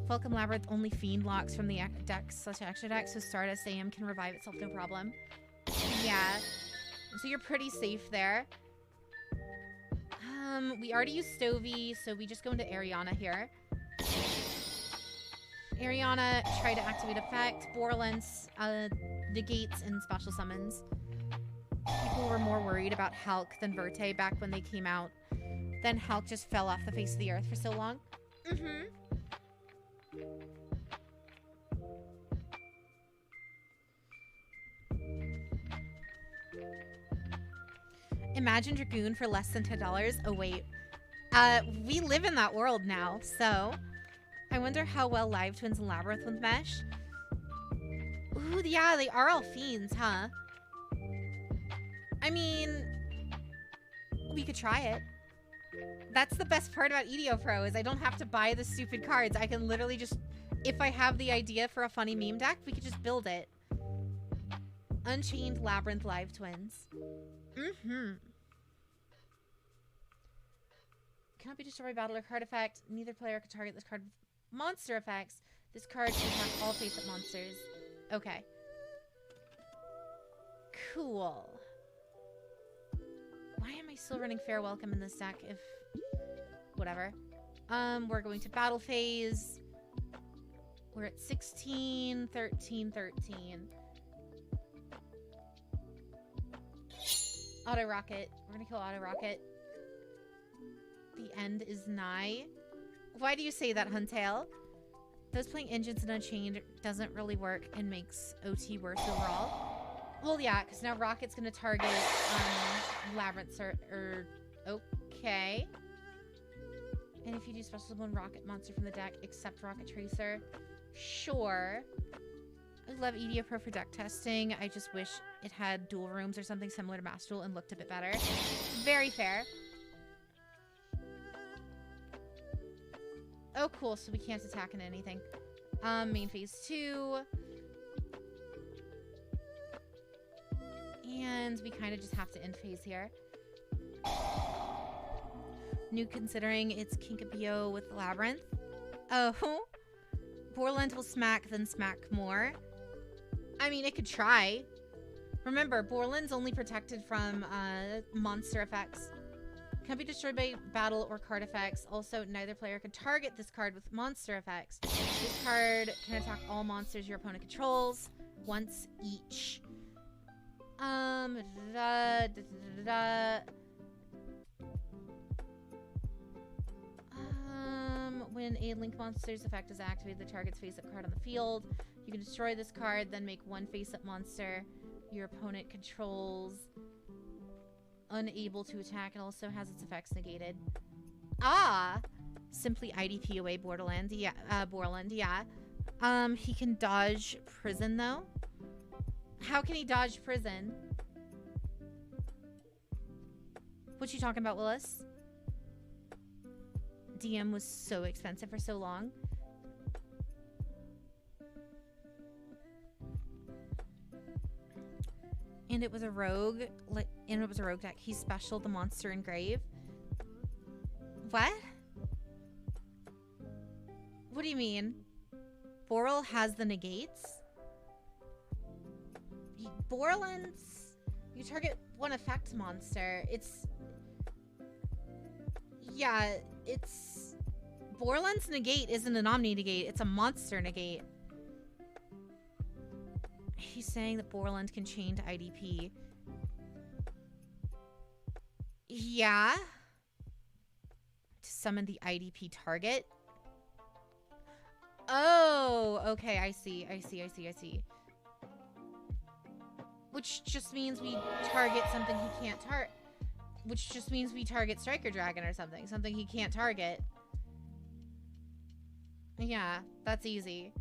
Welcome Labyrinth, only Fiend locks from the deck/extra deck, so Stardust AM can revive itself no problem. Yeah. So you're pretty safe there. We already used Stovey, so we just go into Ariana here. Ariana, try to activate effect. Borland's negates and special summons. People were more worried about Hulk than Verte back when they came out. Then Hulk just fell off the face of the earth for so long. Imagine Dragoon for less than $10. Oh, wait. We live in that world now, so... I wonder how well Live Twins and Labyrinth would mesh. Ooh, yeah, they are all fiends, huh? I mean... we could try it. That's the best part about EDOPro, is I don't have to buy the stupid cards. I can literally just... if I have the idea for a funny meme deck, we could just build it. Unchained Labyrinth Live Twins. Cannot be destroyed by battle or card effect. Neither player can target this card with monster effects. This card can attack all face-up monsters. Okay. Cool. Why am I still running Fair Welcome in this deck if... whatever. We're going to battle phase. We're at 16, 13, 13. Auto Rocket. We're gonna kill Auto Rocket. The end is nigh. Why do you say that, Huntail? Those playing Engines and Unchained doesn't really work and makes OT worse overall. Well, yeah, because now Rocket's gonna target Labyrinth okay. And if you do special summon Rocket monster from the deck, except Rocket Tracer, sure. I love EDOPro for deck testing. I just wish it had dual rooms or something similar to Master Duel and looked a bit better. Very fair. Oh, cool. So we can't attack into anything. Main phase 2. And we kind of just have to end phase here. New considering it's Kinkabio with Labyrinth. Oh. Borland will smack, then smack more. I mean, it could try. Remember, Borland's only protected from monster effects. Can't be destroyed by battle or card effects. Also, neither player can target this card with monster effects. This card can attack all monsters your opponent controls once each. When a Link monster's effect is activated, the target's face-up card on the field. You can destroy this card, then make one face-up monster your opponent controls unable to attack. It also has its effects negated. Ah! Simply IDP away Borderland. Yeah, Borland, yeah. He can dodge prison, though. How can he dodge prison? What you talking about, Willis? DM was so expensive for so long. And it was a rogue, deck. He specialed the monster engrave. What? What do you mean? Boral has the negates? Borland's... You target one effect monster. It's... Yeah, it's... Borland's negate isn't an Omni negate. It's a monster negate. He's saying that Borland can chain to IDP. Yeah. To summon the IDP target. Oh, okay, I see. Which just means we target something he can't target. Which just means we target Striker Dragon or something. Something he can't target. Yeah, that's easy.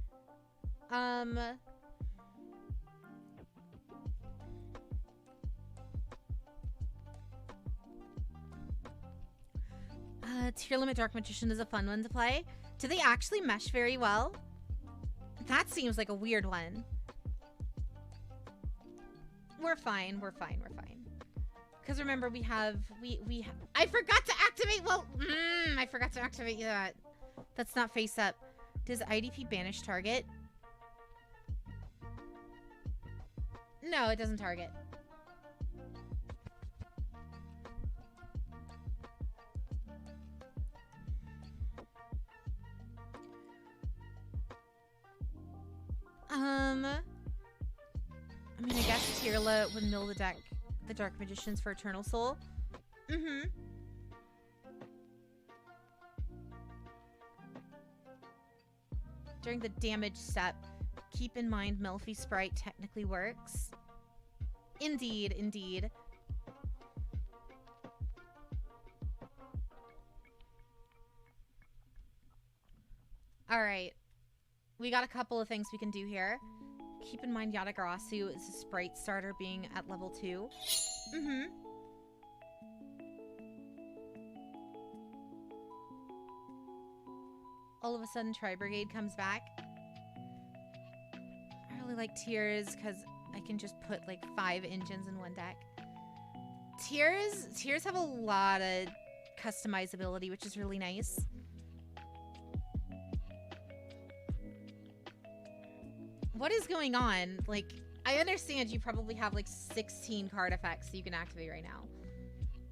Tier Limit Dark Magician is a fun one to play. Do they actually mesh very well? That seems like a weird one. We're fine. Because remember, we have... I forgot to activate... Well, I forgot to activate that. That's not face up. Does IDP banish target? No, it doesn't target. I mean, I guess Tierla would mill the deck, the Dark Magicians for Eternal Soul. During the damage step, keep in mind Melfi Sprite technically works. Indeed. Alright. We got a couple of things we can do here. Keep in mind Yatagarasu is a Sprite starter being at level 2. All of a sudden, Tri-Brigade comes back. I really like Tears because I can just put like 5 engines in one deck. Tears have a lot of customizability, which is really nice. What is going on? Like, I understand you probably have like 16 card effects that you can activate right now.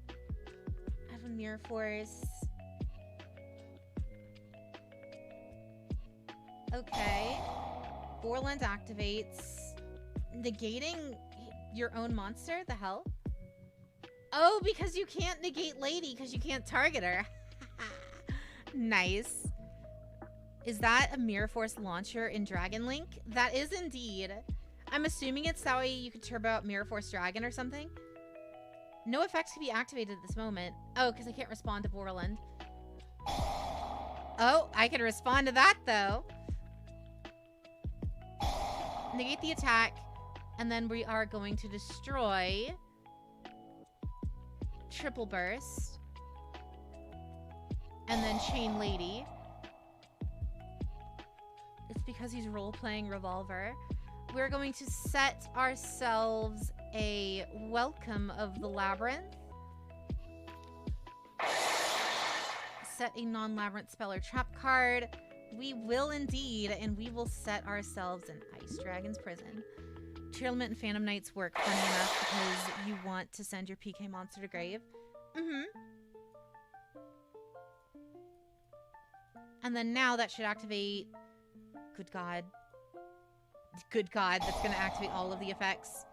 I have a Mirror Force. Okay. Borland activates. Negating your own monster? The hell? Oh, because you can't negate Lady because you can't target her. Nice. Is that a Mirror Force launcher in Dragon Link? That is indeed. I'm assuming it's that way you could turbo out Mirror Force Dragon or something. No effects can be activated at this moment. Oh, because I can't respond to Borland. Oh, I can respond to that, though. negate the attack, and then we are going to destroy Triple Burst, and then Chain Lady. It's because he's role-playing Revolver. We're going to set ourselves a Welcome of the Labyrinth. Set a non-labyrinth spell or trap card. We will indeed, and we will set ourselves an Ice Dragon's Prison. Tearlament and Phantom Knights work funny enough because you want to send your PK monster to grave. And then now that should activate... Good God. Good God, that's going to activate all of the effects.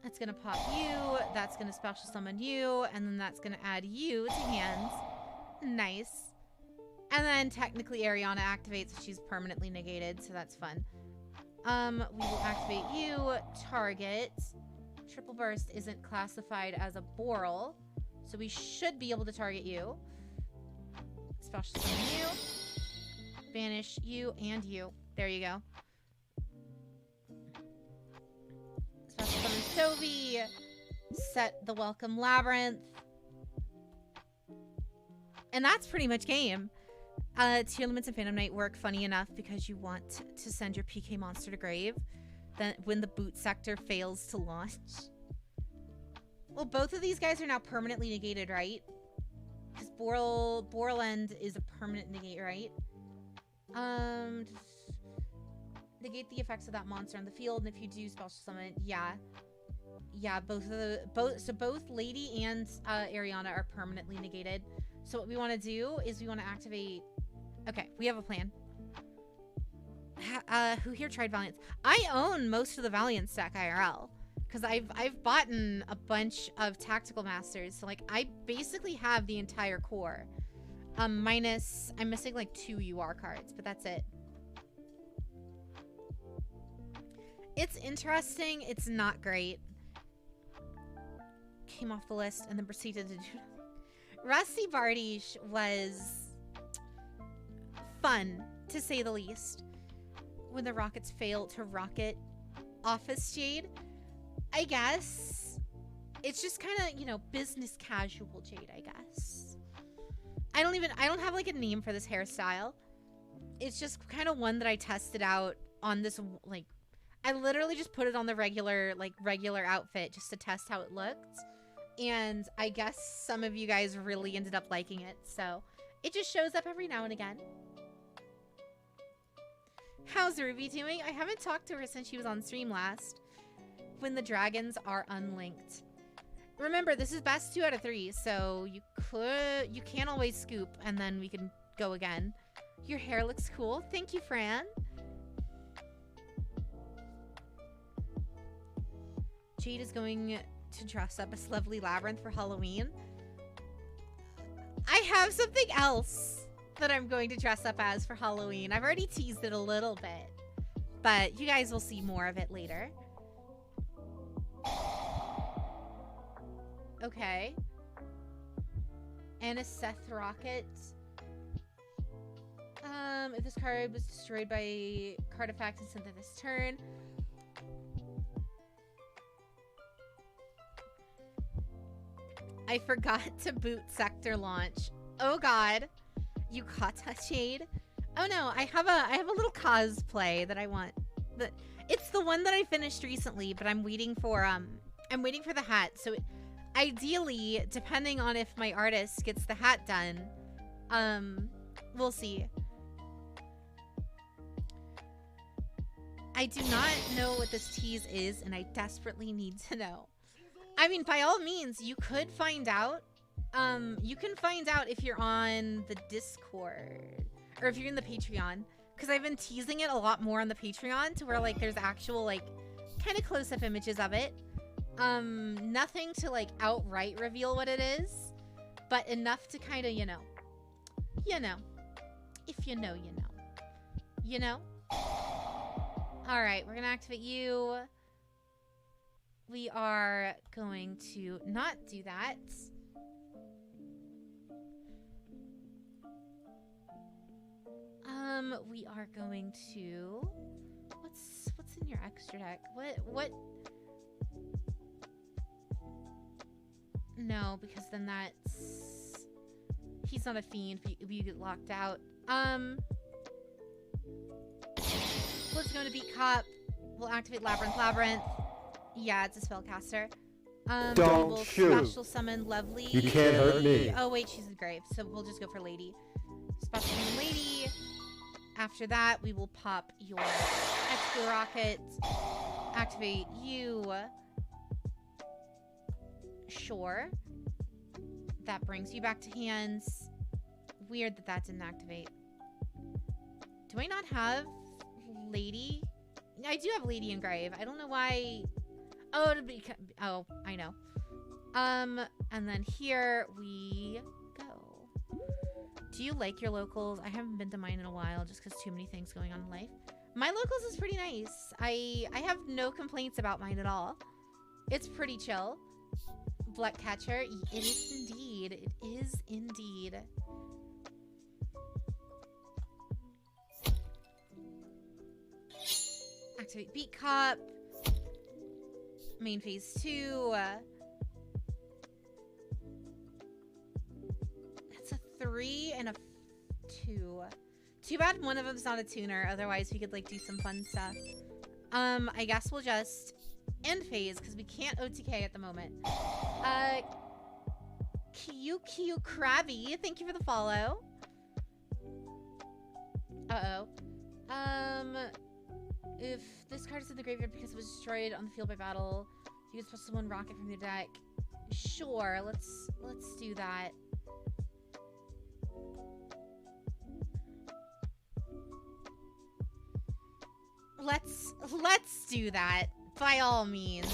That's going to pop you, that's going to special summon you, and then that's going to add you to hands. Nice. And then technically Ariana activates if she's permanently negated, so that's fun. We will activate you, target. Triple Burst isn't classified as a Boral, so we should be able to target you. Special summon you. Banish you and you. There you go. Special summon Sylvie. Set the Welcome Labyrinth. And that's pretty much game. Tearlaments and Phantom Knight work funny enough because you want to send your PK monster to grave then when the boot sector fails to launch. Well, both of these guys are now permanently negated, right? Because Borland is a permanent negate, right? Negate the effects of that monster on the field, and if you do special summon, yeah, both Lady and Ariana are permanently negated. So what we want to do is we want to activate. Okay, we have a plan. Who here tried Valiance? I own most of the Valiance stack IRL because I've bought a bunch of Tactical Masters, so like I basically have the entire core. Minus I'm missing like 2 UR cards, but that's it. It's interesting. It's not great. Came off the list and then proceeded to do nothing. Rusty Bardish was fun, to say the least. When the rockets fail to rocket Office Jade, I guess. It's just kind of, you know, business casual Jade, I guess. I don't have like a name for this hairstyle. It's just kind of one that I tested out on this, like, I literally just put it on the regular outfit just to test how it looked. And I guess some of you guys really ended up liking it. So it just shows up every now and again. How's Ruby doing? I haven't talked to her since she was on stream last. When the dragons are unlinked. Remember, this is best 2 out of 3. So you can always scoop and then we can go again. Your hair looks cool. Thank you, Fran. Jade is going to dress up as Lovely Labyrinth for Halloween. I have something else that I'm going to dress up as for Halloween. I've already teased it a little bit, but you guys will see more of it later. Okay. And a Seth Rocket. If this card was destroyed by card effect and sent this turn. I forgot to boot sector launch. Oh god. You Kata Jade. Oh no, I have a little cosplay that I want. It's the one that I finished recently, but I'm waiting for the hat. So ideally, depending on if my artist gets the hat done, we'll see. I do not know what this tease is, and I desperately need to know. I mean, by all means, you could find out. You can find out if you're on the Discord or if you're in the Patreon, because I've been teasing it a lot more on the Patreon to where like there's actual like kind of close-up images of it. Nothing to like outright reveal what it is, but enough to kind of, you know, if you know, you know. All right, we're gonna activate you. We are going to not do that. We are going to... what's in your extra deck? What? No, because then that's... He's not a fiend. We get locked out. Let's go to Beat Cop. We'll activate Labrynth. Yeah, it's a spellcaster. Don't we'll shoot. Special summon Lovely. You can't hurt me. Oh wait, she's in grave, so we'll just go for Lady. Special summon Lady. After that, we will pop your Expo Rocket. Activate you. Sure. That brings you back to hands. Weird that that didn't activate. Do I not have Lady? I do have Lady in grave. I don't know why. Oh, I know. And then here we go. Do you like your locals? I haven't been to mine in a while just because too many things going on in life. My locals is pretty nice. I have no complaints about mine at all. It's pretty chill. Black Catcher, it is indeed. It is indeed. Activate Beat Cop. Main phase 2. That's a 3 and a 2. Too bad one of them's not a tuner. Otherwise, we could like do some fun stuff. I guess we'll just end phase because we can't OTK at the moment. Q Krabby, thank you for the follow. If this card is in the graveyard because it was destroyed on the field by battle, you can special one rocket from your deck. Sure, let's do that. Let's do that by all means.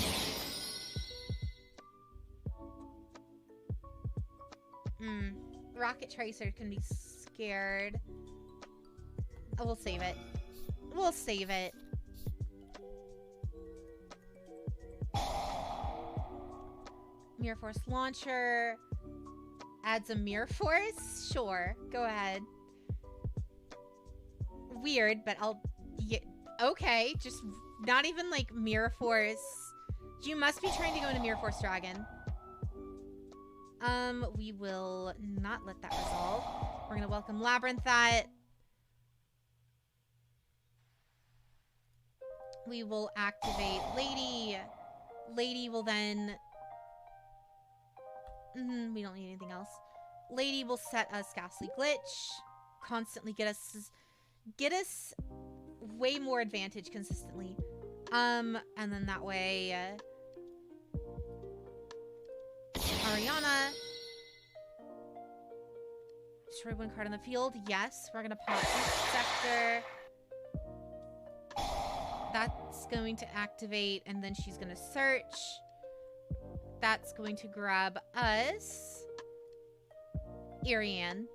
Rocket Tracer can be scared. Oh, we'll save it. We'll save it. Mirror Force Launcher. Adds a Mirror Force? Sure. Go ahead. Weird, but I'll... Yeah, okay. Just not even like Mirror Force. You must be trying to go into Mirror Force Dragon. We will not let that resolve. We're gonna welcome Labrynth that. We will activate Lady. Lady will then... we don't need anything else. Lady will set us Ghastly Glitch. Constantly get us way more advantage consistently. And then that way... Ariana. Destroy one card on the field. Yes, we're gonna pop Sector. That's going to activate, and then she's gonna search. That's going to grab us Irian.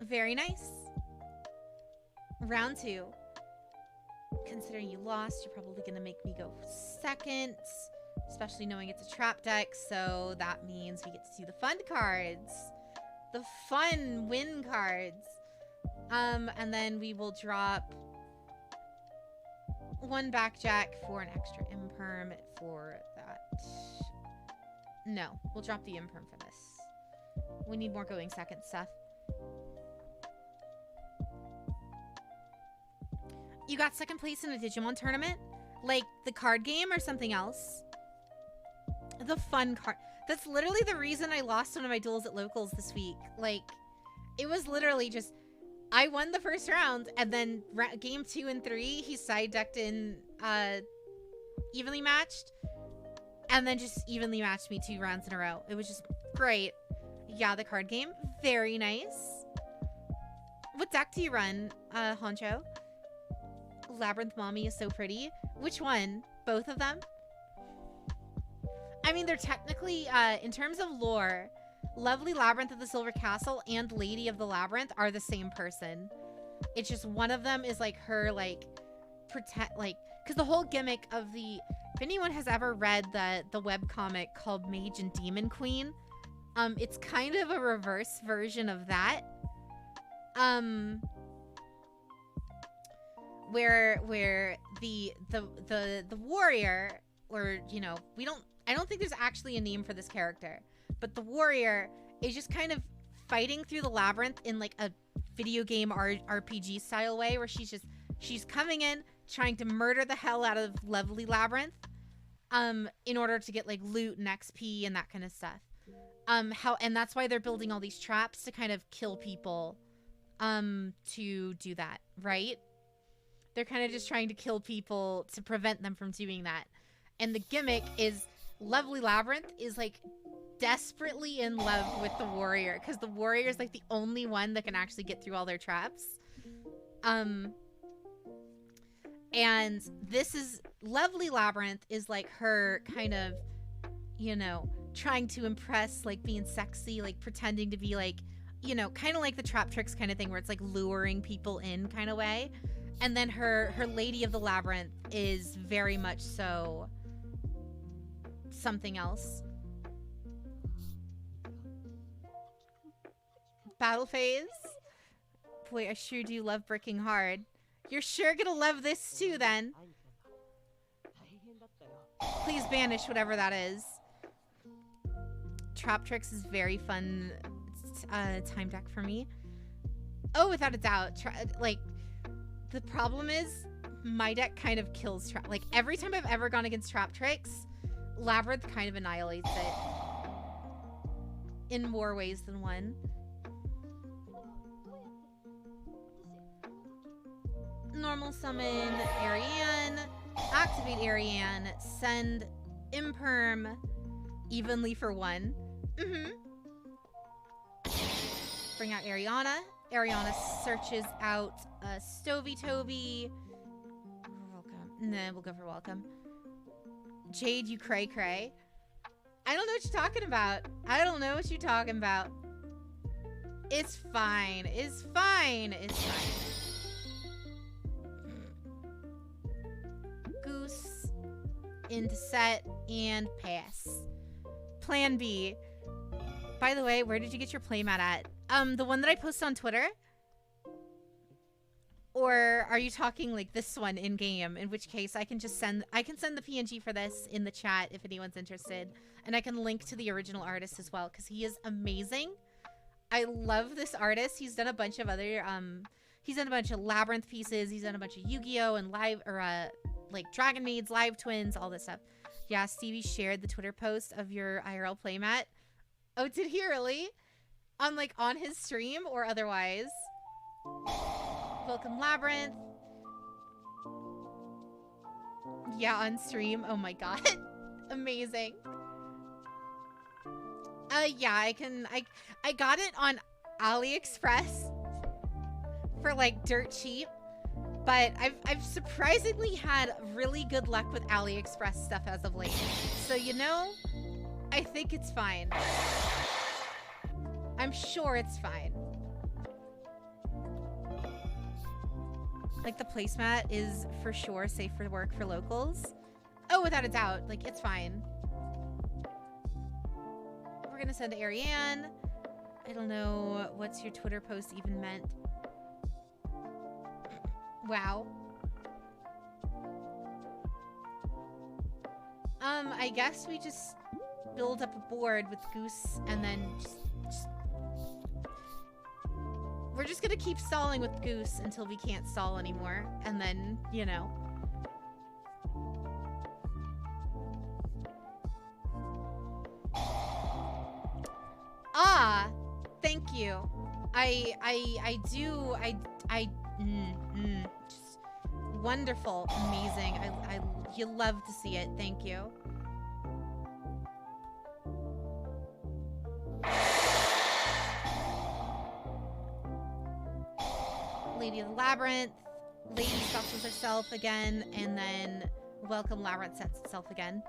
Very nice. Round 2. Considering you lost, you're probably gonna make me go second, especially knowing it's a trap deck, so that means we get to do the fun cards. The fun win cards. And then we will drop one backjack for an extra imperm for that. No, we'll drop the imperm for this. We need more going second stuff. You got second place in a Digimon tournament? Like the card game or something else? The fun card. That's literally the reason I lost one of my duels at locals this week. Like, it was literally just, I won the first round, and then game 2 and 3, he side decked in evenly matched, and then just evenly matched me 2 rounds in a row. It was just great. Yeah, the card game, very nice. What deck do you run, Honcho? Labrynth Mommy is so pretty. Which one? Both of them? I mean, they're technically, in terms of lore, Lovely Labrynth of the Silver Castle and Lady of the Labyrinth are the same person. It's just one of them is like her, like, because the whole gimmick of the, if anyone has ever read the webcomic called Mage and Demon Queen, it's kind of a reverse version of that. where the warrior, or you know, I don't think there's actually a name for this character, but the warrior is just kind of fighting through the labyrinth in like a video game RPG style way, where she's coming in trying to murder the hell out of lovely labyrinth in order to get like loot and XP and that kind of stuff. And that's why they're building all these traps to kind of kill people to do that, right? They're kind of just trying to kill people to prevent them from doing that. And the gimmick is lovely labyrinth is like desperately in love with the warrior, because the warrior is like the only one that can actually get through all their traps. And this is lovely labyrinth is like her kind of, you know, trying to impress, like being sexy, like pretending to be like, you know, kind of like the trap tricks kind of thing, where it's like luring people in kind of way. And then her lady of the labyrinth is very much so something else. Battle phase. Boy, I sure do love bricking hard. You're sure gonna love this too, then. Please banish whatever that is. Trap tricks is very fun time deck for me. Oh, without a doubt. Like, the problem is my deck kind of kills trap. Like, every time I've ever gone against trap tricks, Labyrinth kind of annihilates it in more ways than one. Normal summon Ariane, activate Ariane, send Imperm evenly for 1. Bring out Ariana. Ariana searches out Stovey Toby. Welcome. Nah, we'll go for welcome. Jade, you cray cray. I don't know what you're talking about. I don't know what you're talking about. It's fine. It's fine. It's fine. Goose into set and pass. Plan B. By the way, where did you get your playmat at? The one that I posted on Twitter? Or are you talking like this one in game? In which case I can send the PNG for this in the chat if anyone's interested. And I can link to the original artist as well, because he is amazing. I love this artist. He's done a bunch of other he's done a bunch of Labyrinth pieces, he's done a bunch of Yu-Gi-Oh! And live like Dragon Maids, Live Twins, all this stuff. Yeah, Stevie shared the Twitter post of your IRL playmat. Oh, did he really? On his stream or otherwise? Welcome, Labyrinth. Yeah, on stream. Oh my god. Amazing. Yeah, I got it on AliExpress for like dirt cheap. But I've surprisingly had really good luck with AliExpress stuff as of late. So, you know, I think it's fine. I'm sure it's fine. Like, the placemat is for sure safe for work for locals. Oh, without a doubt. Like, it's fine. We're gonna send Ariane. I don't know what's your Twitter post even meant. Wow. I guess we just build up a board with Goose and then we're just gonna keep stalling with Goose until we can't stall anymore. And then, you know. Ah, thank you. Just wonderful, amazing. You love to see it. Thank you. Lady of the Labyrinth. Lady specials herself again, and then Welcome Labyrinth sets itself again.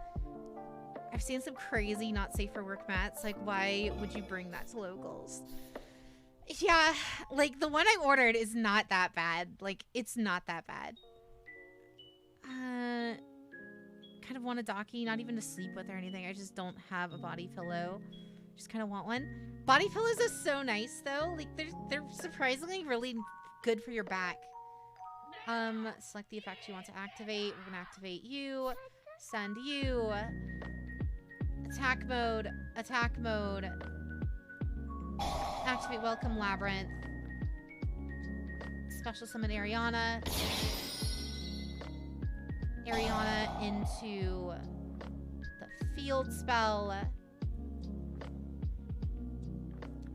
I've seen some crazy not safe for work mats. Like, why would you bring that to locals? Yeah, like, the one I ordered is not that bad. Like, it's not that bad. Kind of want a docky, not even to sleep with or anything. I just don't have a body pillow. Just kind of want one. Body pillows are so nice though. Like they're surprisingly really good for your back. Select the effect you want to activate. We're gonna activate you. Send you. Attack mode. Attack mode. Activate Welcome Labyrinth. Special summon Ariana. Ariana into the field spell.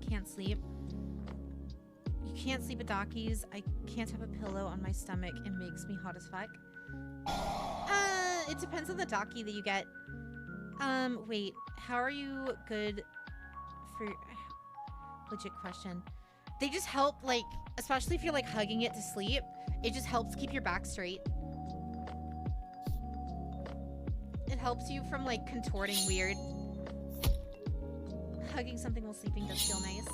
Can't sleep. You can't sleep at Dockies. I can't have a pillow on my stomach. It makes me hot as fuck. It depends on the Docky that you get. Wait. How are you good for... Legit question. They just help, like, especially if you're, like, hugging it to sleep. It just helps keep your back straight. It helps you from, like, contorting weird. Hugging something while sleeping does feel nice.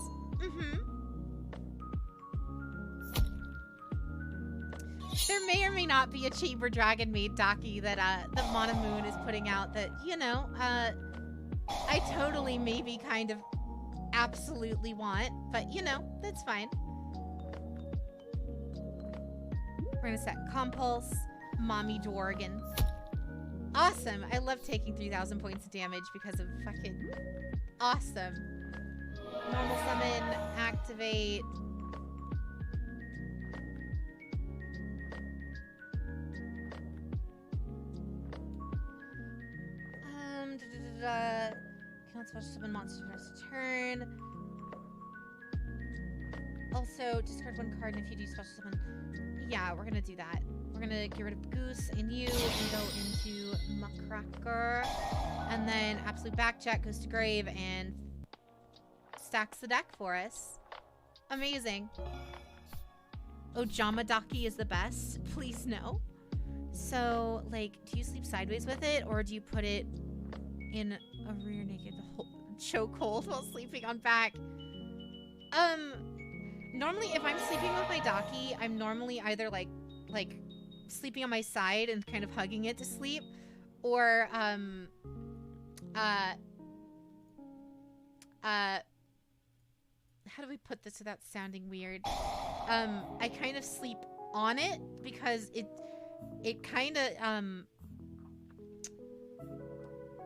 There may or may not be a Chamber Dragon Maid Docky that the Mana Moon is putting out that, you know, I totally maybe kind of absolutely want, but you know, that's fine. We're gonna set Compulse, Mommy Dworgen. Awesome. I love taking 3,000 points of damage because of fucking awesome. Normal summon, activate. Cannot special summon monsters for its turn. Also, discard one card, and if you do special summon, yeah, we're gonna do that. We're gonna get rid of Goose and you, and go into Muckracker, and then Absolute Backjack goes to Grave and stacks the deck for us. Amazing. Ojamadaki is the best. Please no. So, like, do you sleep sideways with it, or do you put it in a rear naked chokehold while sleeping on back? Normally if I'm sleeping with my Docky, I'm normally either like sleeping on my side and kind of hugging it to sleep, or how do we put this without sounding weird? I kind of sleep on it because it kind of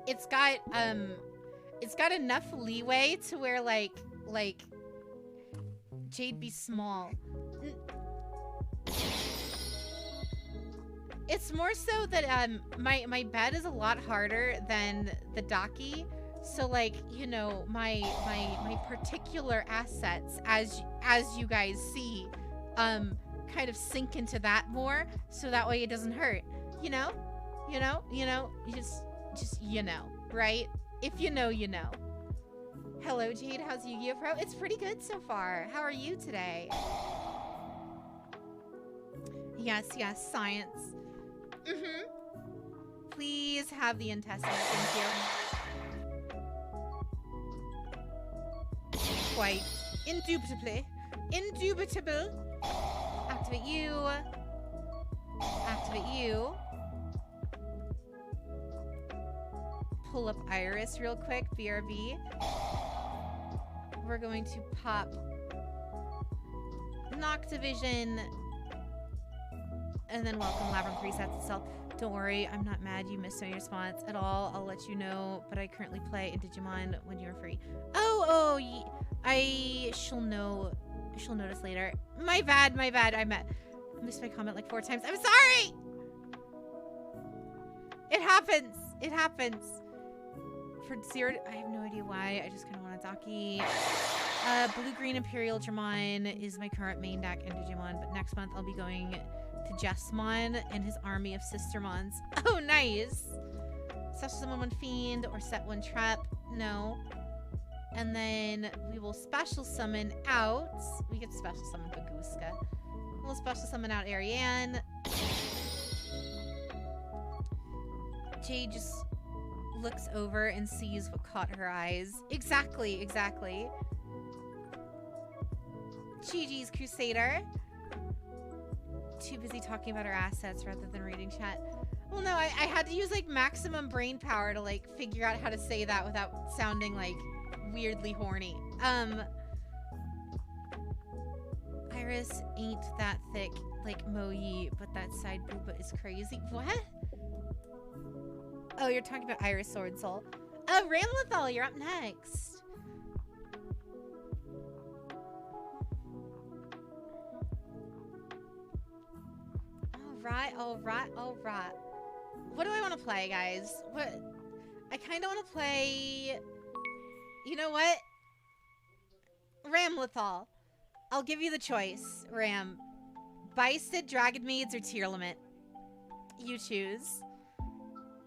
it's got enough leeway to where like Jade be small. It's more so that my bed is a lot harder than the Docky, so like, you know, my particular assets, as you guys see, kind of sink into that more, so that way it doesn't hurt. You know, just you know, right? If you know, you know. Hello, Jade. How's Yu-Gi-Oh! Pro? It's pretty good so far. How are you today? Yes, science. Please have the intestines. Thank you. Quite. Indubitably. Indubitable. Activate you. Activate you. Pull up Iris real quick. BRB. We're going to pop Noctivision. And then Welcome Labyrinth resets itself. Don't worry, I'm not mad you missed my response at all. I'll let you know, but I currently play in Digimon when you're free. I shall know. She'll notice later. My bad. I missed my comment like 4 times. I'm sorry! It happens. For Zero, I have no idea why. I just kind of want a Docky. Blue-Green Imperial Dramon is my current main deck in Digimon, but next month I'll be going to Jessmon and his army of Sistermons. Oh, nice! Special summon one Fiend or set one Trap. No. And then we will special summon out. We get special summon Baguska. We'll special summon out Ariane. Jade just looks over and sees what caught her eyes. Exactly. GG's Crusader. Too busy talking about her assets rather than reading chat. Well, no, I had to use like maximum brain power to like figure out how to say that without sounding like weirdly horny. Iris ain't that thick like Moyi, but that side booba is crazy. What? Oh, you're talking about Iris Sword Soul. Oh, Ramlethal, you're up next. All right. What do I want to play, guys? I kind of want to play... You know what? Ramlethal. I'll give you the choice, Ram. Byssted, Dragon Maids, or Tier Limit. You choose.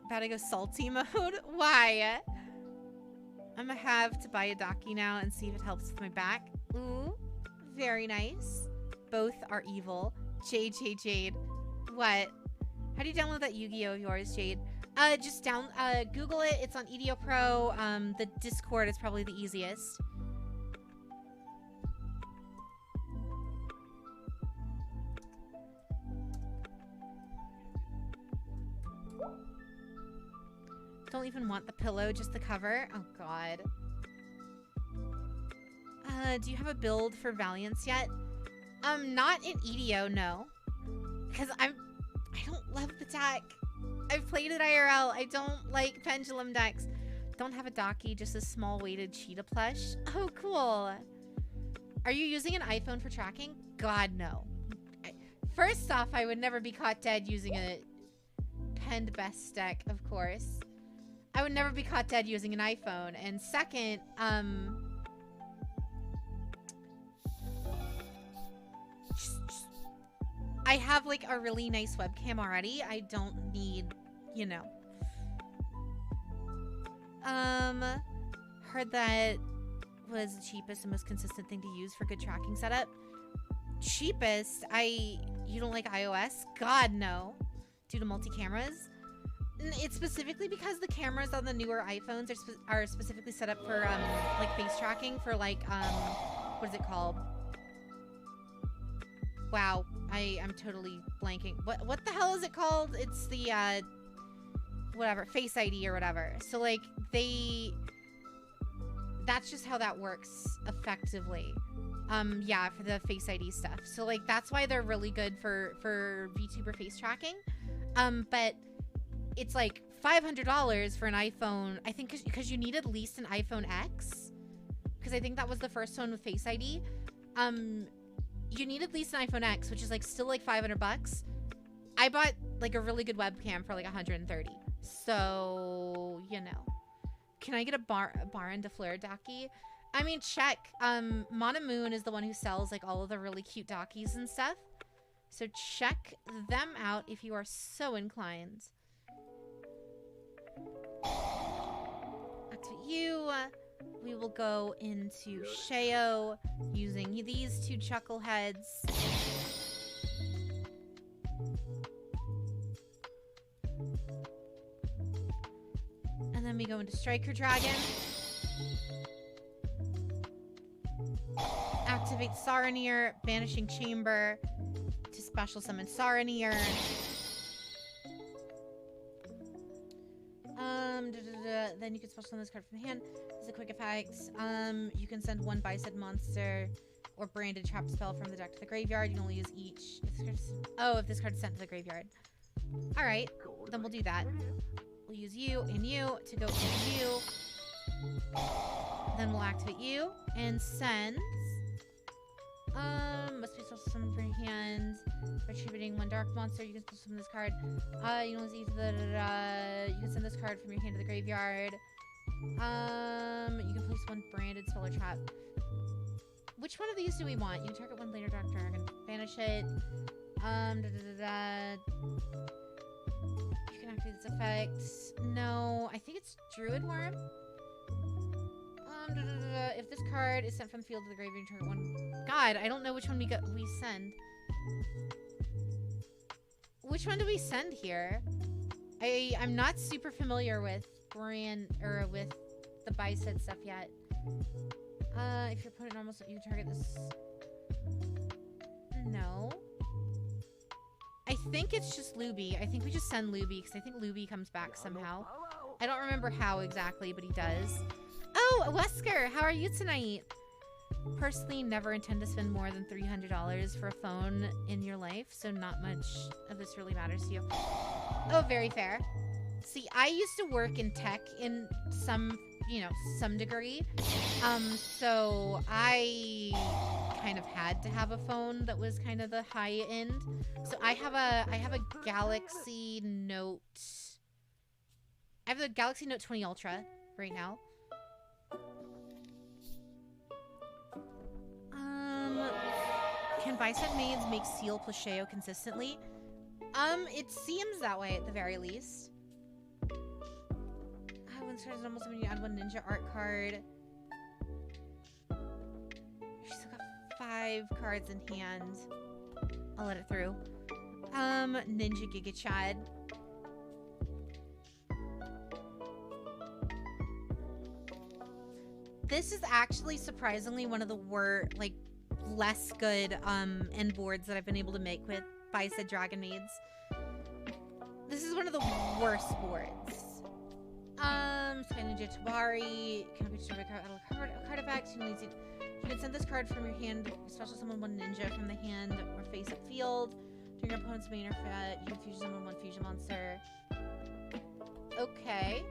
About to go salty mode? Why? I'm gonna have to buy a Daki now and see if it helps with my back. Ooh, very nice. Both are evil. Jade. What? How do you download that Yu-Gi-Oh of yours, Jade? Just Google it. It's on EDOPro. The Discord is probably the easiest. Don't even want the pillow, just the cover. Oh god. Do you have a build for Valiance yet? Not in EDO, no. Because I don't love the deck. I've played it IRL. I don't like pendulum decks. Don't have a Daki, just a small weighted cheetah plush. Oh, cool. Are you using an iPhone for tracking? God, no. First off, I would never be caught dead using a penned best deck, of course. I would never be caught dead using an iPhone. And second, I have like a really nice webcam already. I don't need, you know. Heard that was the cheapest and most consistent thing to use for good tracking setup. Cheapest? You don't like iOS? God, no. Due to multi-cameras? It's specifically because the cameras on the newer iPhones are specifically set up for, like, face tracking for, like, what is it called? Wow, I'm totally blanking. What the hell is it called? It's the, whatever, Face ID or whatever. So, like, that's just how that works effectively. Yeah, for the Face ID stuff. So, like, that's why they're really good for VTuber face tracking. But it's like $500 for an iPhone. I think because you need at least an iPhone X. Because I think that was the first one with Face ID. You need at least an iPhone X, which is like still like $500. I bought like a really good webcam for like 130. So, you know. Can I get a Baron de Fleur Daki? I mean, check. Mana Moon is the one who sells like all of the really cute Dakis and stuff. So check them out if you are so inclined. Activate you. We will go into Sheo using these two chuckleheads. And then we go into Striker Dragon. Activate Saranir, Banishing Chamber to special summon Saranir. Then you can special summon this card from the hand. This is a quick effect. You can send one Byssted monster or branded trap spell from the deck to the graveyard. You can only use each. If this card is sent to the graveyard. Alright, then we'll do that. We'll use you and you to go into you. Then we'll activate you and send. Must be special summoned from your hand. Retributing one dark monster. You can special summon this card. You can use you can send this card from your hand to the graveyard. You can place one branded spell or trap. Which one of these do we want? You can target one later dark dragon. Banish it. You can activate this effect. No, I think it's Druid Worm. If this card is sent from the field to the graveyard, target one. God, I don't know which one we send. Which one do we send here? I'm not super familiar with with the Byssted stuff yet. If your opponent normal, you can target this. No. I think it's just Luby. I think we just send Luby because I think Luby comes back somehow. I don't remember how exactly, but he does. Oh, Wesker, how are you tonight? Personally, never intend to spend more than $300 for a phone in your life, so not much of this really matters to you. Oh, very fair. See, I used to work in tech in some, some degree. So I kind of had to have a phone that was kind of the high end. So I have a Galaxy Note. I have the Galaxy Note 20 Ultra right now. Can Byssted maids make seal plusheo consistently? It seems that way at the very least. When starts almost when you add one ninja art card. You still got 5 cards in hand. I'll let it through. Ninja Giga Chad. This is actually surprisingly one of the less good end boards that I've been able to make with Byssted Dragon Maids. This is one of the worst boards. Sky Ninja Tabari. Can be destroyed by card effects. You can send this card from your hand, special summon one ninja from the hand or face up field. During your opponent's main or fat, you can fusion summon one fusion monster. Okay.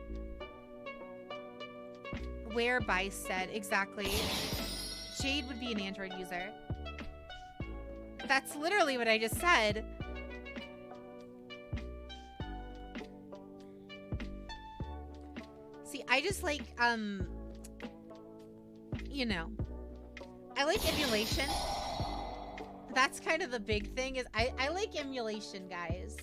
Where Byssted, exactly. Jade would be an Android user. That's literally what I just said. See, I just like, I like emulation. That's kind of the big thing is I like emulation, guys.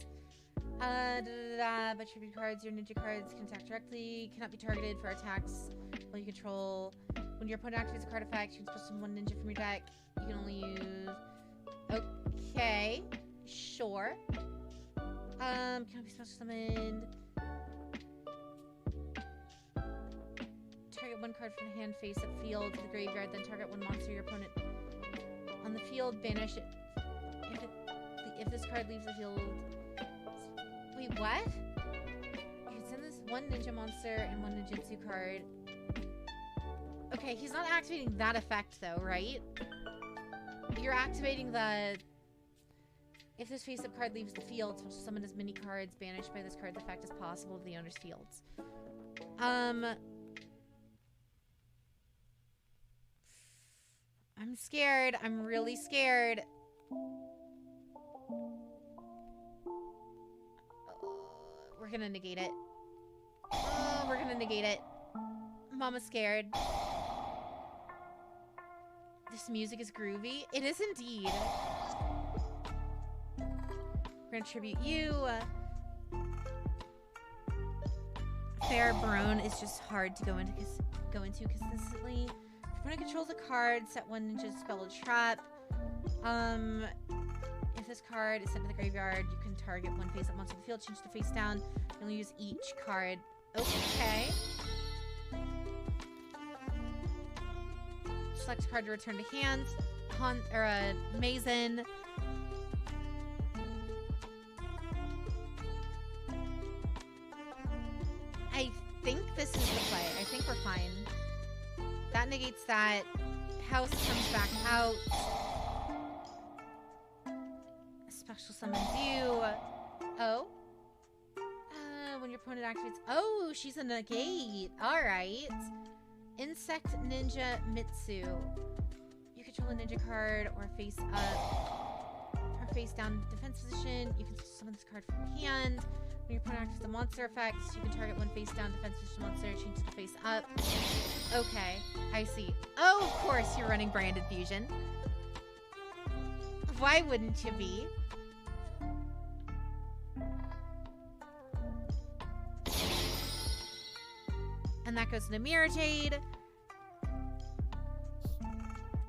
But tribute cards, your ninja cards can attack directly, cannot be targeted for attacks while you control. When your opponent activates a card effect, you can special summon one ninja from your deck. You can only use... Okay. Sure. Cannot be special summoned. Target one card from the hand, face up field to the graveyard, then target one monster your opponent on the field, banish it. If this card leaves the field... Wait, what? You can send this one ninja monster and one ninjutsu card. Okay, he's not activating that effect though, right? You're activating the... If this face-up card leaves the field, special summon as many cards banished by this card's effect as possible to the owner's fields. I'm scared. I'm really scared. We're gonna negate it. We're gonna negate it. Mama's scared. This music is groovy. It is indeed. We're gonna tribute you. Fair Barone is just hard to go into consistently. If opponent controls a card, set one ninja spell a trap. If this card is sent to the graveyard, you can target one face-up monster in the field, change to face down. You only use each card. Okay. Select a card to return to hand. Mazen. I think this is the play. I think we're fine. That negates that. House comes back out. Special summons you. Oh. When your opponent activates... Oh, she's a negate. Alright. Insect Ninja Mitsu. You control a ninja card or face up or face down defense position. You can summon this card from your hand. When your opponent activates a monster effect, you can target one face down defense position monster, change it to face up. Okay, I see. Oh, of course you're running Branded Fusion. Why wouldn't you be? And that goes to Mirror Jade.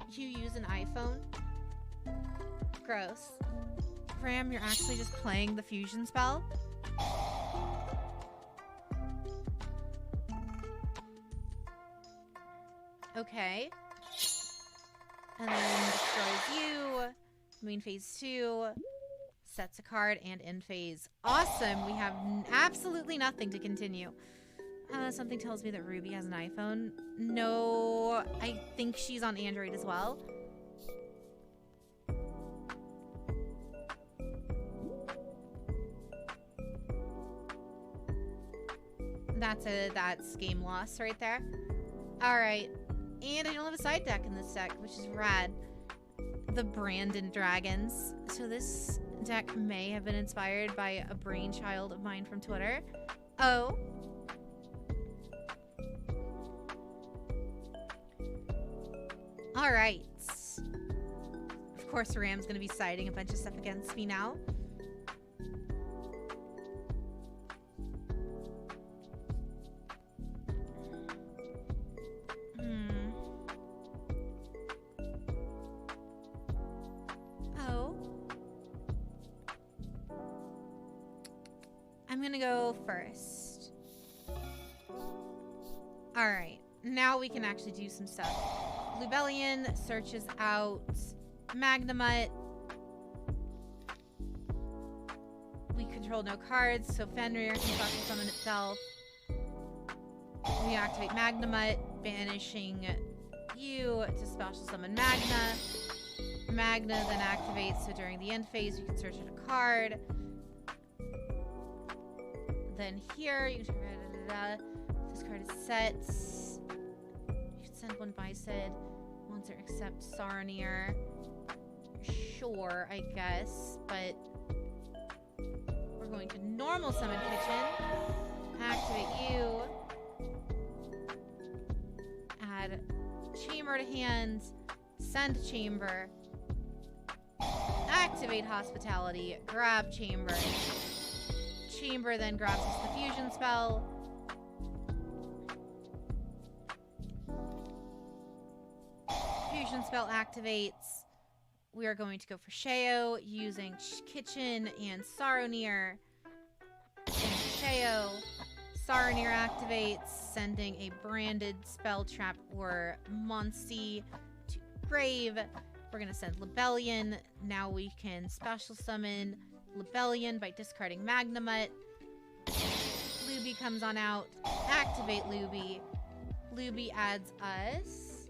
You use an iPhone? Gross. Ram, you're actually just playing the fusion spell? Okay. And then destroys you. Main phase 2. Sets a card and end phase. Awesome. We have absolutely nothing to continue. Something tells me that Ruby has an iPhone. No, I think she's on Android as well. That's game loss right there. Alright. And I don't have a side deck in this deck, which is rad. The Brandon Dragons. So this deck may have been inspired by a brainchild of mine from Twitter. Oh. Alright. Of course Ram's gonna be siding a bunch of stuff against me now. I'm gonna go first. Alright, now we can actually do some stuff. Lubellion searches out Magnemite. We control no cards, so Fenrir can special summon itself. We activate Magnemite, banishing you to special summon Magna. Magna then activates, so during the end phase, you can search out a card. Then here, you can this card is set. You can send one Byssted. Monster except Saronir. Sure, I guess, but we're going to normal summon Kitchen. Activate you. Add Chamber to hand. Send Chamber. Activate Hospitality. Grab Chamber. Chamber then grabs us the fusion spell. Fusion spell activates. We are going to go for Sheo using Kitchen and Saronir. And Sheo. Saronir activates, sending a branded spell trap or Monstie to grave. We're going to send Lubellion. Now we can special summon Lubellion by discarding Magnemite. Luby comes on out. Activate Luby. Luby adds us.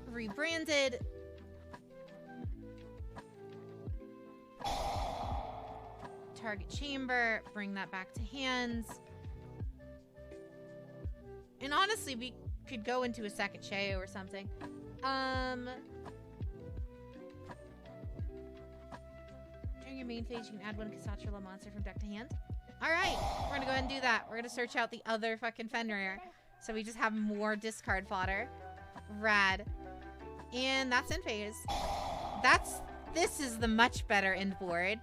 Rebranded. Target chamber. Bring that back to hands. And honestly, we could go into a second Sheo or something. During your main phase, you can add one Casatrilla monster from deck to hand. Alright, we're gonna go ahead and do that. We're gonna search out the other fucking Fenrir. So we just have more discard fodder. Rad. And that's end phase. This is the much better end board.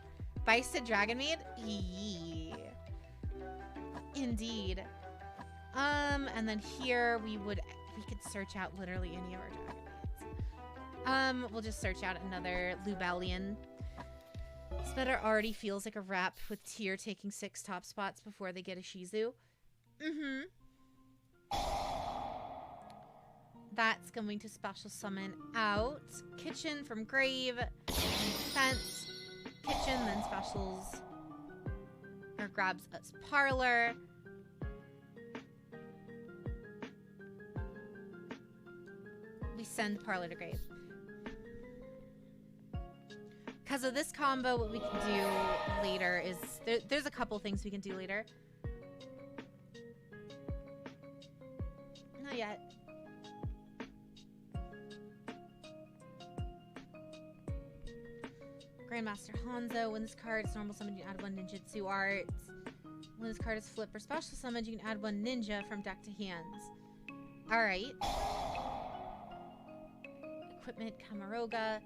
Byssted Dragon Maid? Yeah. Indeed. And then here we could search out literally any of our Dragon Maids. We'll just search out another Lubellion. This better already feels like a wrap with Tyr taking 6 top spots before they get a Shizu. That's going to special summon out Kitchen from grave and defense. Kitchen then specials or grabs us Parlor. We send Parlor to grave. Because of this combo, what we can do later is... There's a couple things we can do later. Not yet. Grandmaster Hanzo. When this card is normal summoned, you can add 1 ninjutsu arts. When this card is flip or special summoned, you can add 1 ninja from deck to hands. Alright. Equipment Kamaroga.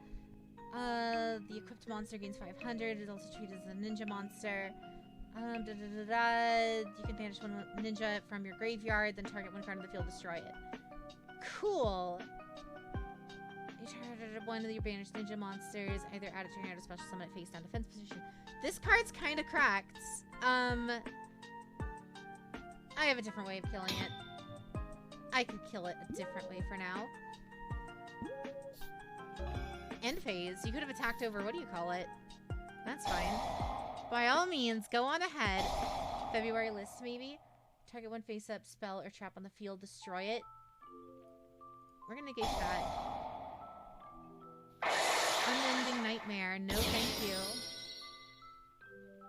The equipped monster gains 500. It is also treated as a ninja monster. You can banish 1 ninja from your graveyard, then target 1 card in the field, destroy it. Cool. You target 1 of your banished ninja monsters, either add it to your hand or special summon it face down defense position. This card's kind of cracked. I have a different way of killing it. I could kill it a different way for now. End phase. You could have attacked over, what do you call it? That's fine. By all means, go on ahead. February list, maybe. Target one face-up spell or trap on the field. Destroy it. We're gonna negate that. Unending Nightmare. No, thank you.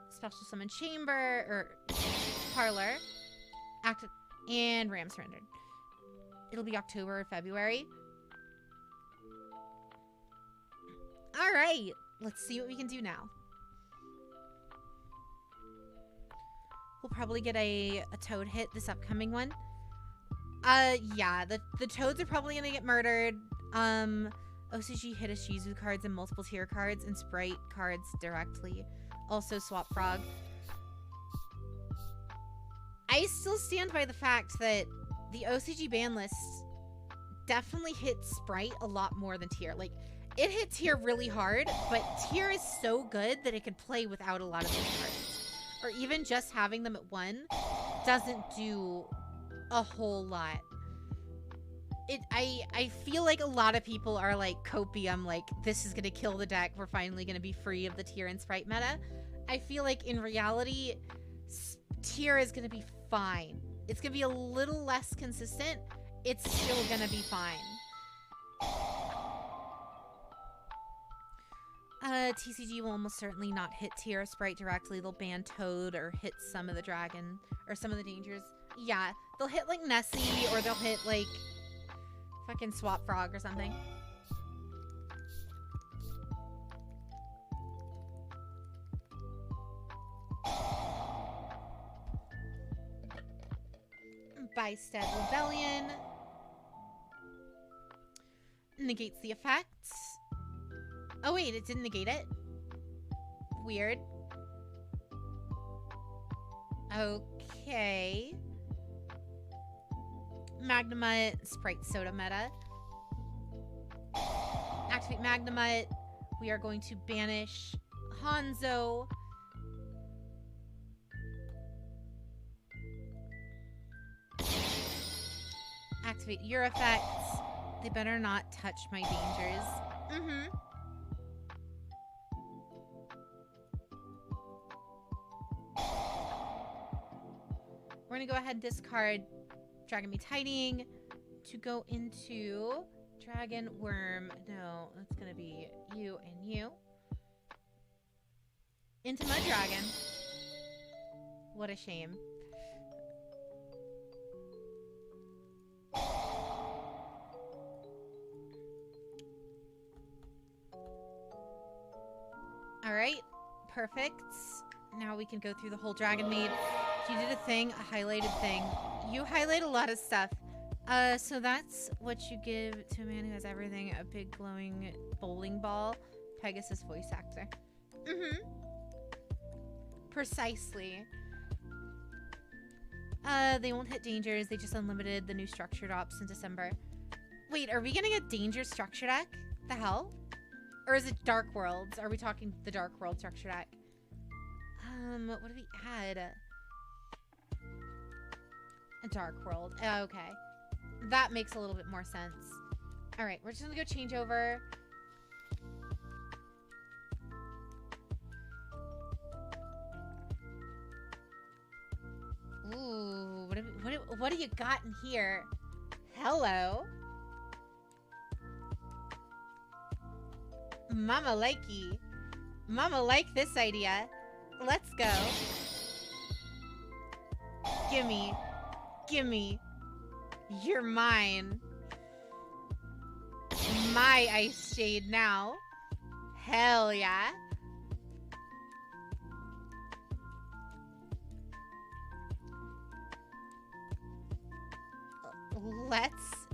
Special Summon Chamber, or Parlor. And Ram surrendered. It'll be October or February. Alright. Let's see what we can do now. We'll probably get a toad hit this upcoming one. Yeah, the toads are probably gonna get murdered. OCG hit a Shizu cards and multiple tier cards and sprite cards directly. Also swap frog. I still stand by the fact that the OCG ban list definitely hits sprite a lot more than tier. Like, it hit tier really hard, but tier is so good that it could play without a lot of those cards. Or even just having them at 1 doesn't do a whole lot. I feel like a lot of people are like, copium, like, this is gonna kill the deck, we're finally gonna be free of the tier and sprite meta. I feel like in reality, tier is gonna be fine. It's gonna be a little less consistent. It's still gonna be fine. TCG will almost certainly not hit tier or sprite directly. They'll ban Toad or hit some of the dragon or some of the dangers. Yeah, they'll hit like Nessie or they'll hit like fucking Swap Frog or something. Byssted Rebellion negates the effects. Oh wait, it didn't negate it? Weird. Okay. Magnemite, Sprite Soda meta. Activate Magnemite. We are going to banish Hanzo. Activate your effects. They better not touch my dangers. Mm-hmm. We're gonna go ahead and discard Dragon Me Tidying to go into Dragon Worm. No, that's gonna be you and you. Into Mud Dragon. What a shame. Alright, perfect. Now we can go through the whole Dragon Maid. You did a thing, a highlighted thing. You highlight a lot of stuff. So that's what you give to a man who has everything. A big glowing bowling ball. Pegasus voice actor. Mm-hmm. Precisely. They won't hit dangers. They just unlimited the new structured ops in December. Wait, are we getting a danger structure deck? The hell? Or is it Dark Worlds? Are we talking the Dark World structure deck? What do we add? A Dark World. Okay. That makes a little bit more sense. Alright, we're just gonna go change over. Ooh, what do you got in here? Hello. Mama likey. Mama like this idea. Let's go. Gimme. Gimme. You're mine. My Ice Shade now. Hell yeah. Let's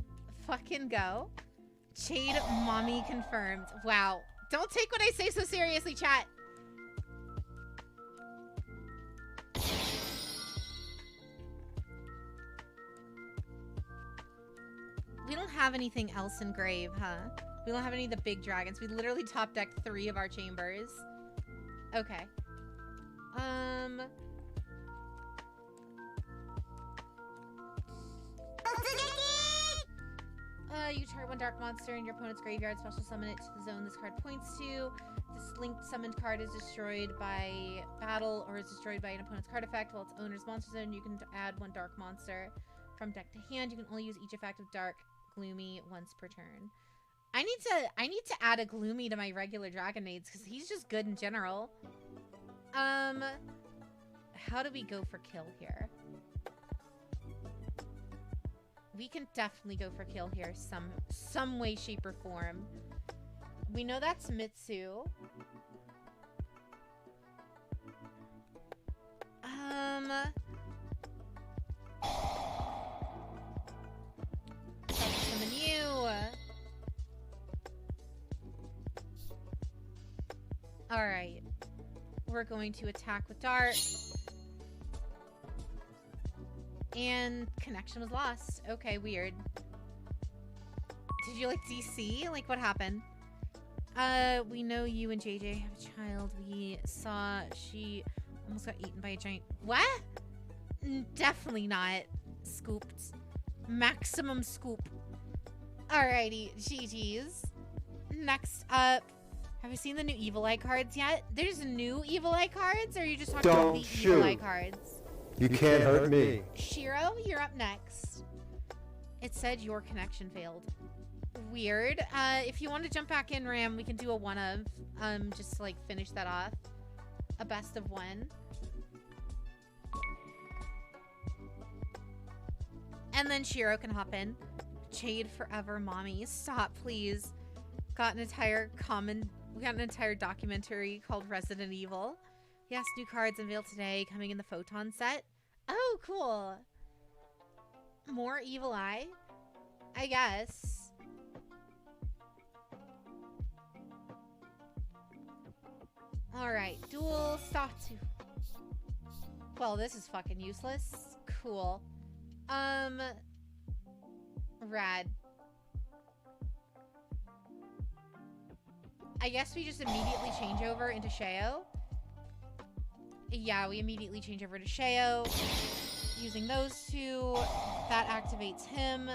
fucking go. Jade mommy confirmed. Wow. Don't take what I say so seriously, chat. We don't have anything else in grave, huh? We don't have any of the big dragons. We literally top decked 3 of our chambers. Okay. You target one dark monster in your opponent's graveyard, special summon it to the zone this card points to. This linked summoned card is destroyed by battle or is destroyed by an opponent's card effect while its owner's monster zone. You can add one dark monster from deck to hand. You can only use each effect of dark gloomy once per turn. I need to add a gloomy to my regular dragon maids because he's just good in general. How do we go for kill here? We can definitely go for kill here some way, shape, or form. We know that's Mitsu. Summon you. Alright. We're going to attack with Dark. And connection was lost. Okay, weird. Did you like DC? Like, what happened? We know you and JJ have a child. We saw she almost got eaten by a giant... What? Definitely not. Scooped. Maximum scoop. Alrighty, GG's. Next up, have you seen the new Evil Eye cards yet? There's new Evil Eye cards, or are you just talking about the Evil Eye cards? You can't hurt me. Shiro, you're up next. It said your connection failed. Weird. If you want to jump back in, Ram, we can do a one of. Just to, like, finish that off. A best of one. And then Shiro can hop in. Jade forever, mommy. Stop, please. We got an entire documentary called Resident Evil. Yes, new cards unveiled today, coming in the Photon set. Oh, cool. More Evil Eye? I guess. Alright, dual Statu. Well, this is fucking useless. Cool. Rad. I guess we just immediately change over into Sheo. Yeah, we immediately change over to Sheo. Using those two. That activates him.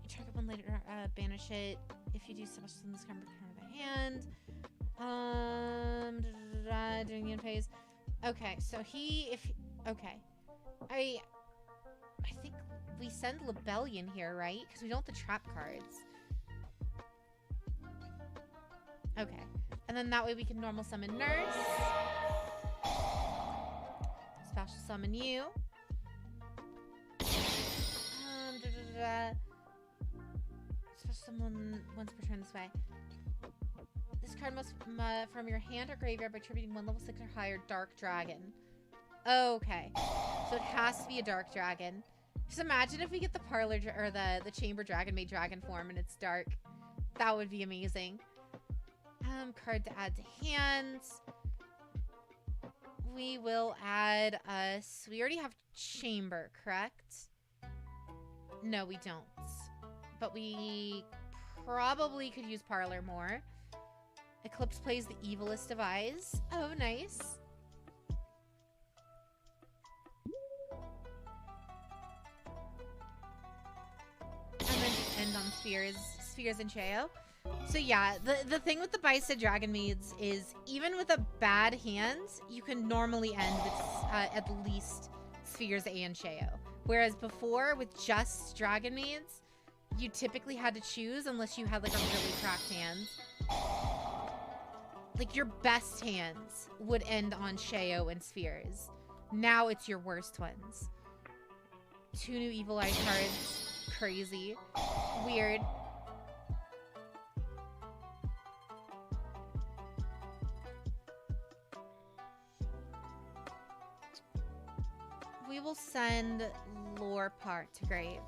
You target one later, banish it. If you do so much in this card, return the hand. During the end phase. Okay, so okay. I think we send Lebellion here, right? Because we don't have the trap cards. Okay. And then that way we can normal summon Nurse. Special summon you. Special summon once per turn this way. This card must from your hand or graveyard by attributing one level 6 or higher Dark Dragon. Okay. So it has to be a Dark Dragon. Just imagine if we get the Parlor or the Chamber Dragon made dragon form and it's dark. That would be amazing. Card to add to hands. We will add us. We already have Chamber, correct? No, we don't. But we probably could use Parlor more. Eclipse plays the evilest of eyes. Oh, nice. And then end on Spheres and Cheo. So yeah, the thing with the Byssted Dragon Maids is even with a bad hand, you can normally end with at least Spheres and Cheo. Whereas before, with just Dragon Maids, you typically had to choose unless you had like a really cracked hand. Like your best hands would end on Cheo and Spheres. Now it's your worst ones. 2 new Evil Eye cards. Crazy. Weird. We will send Lore Part to grave.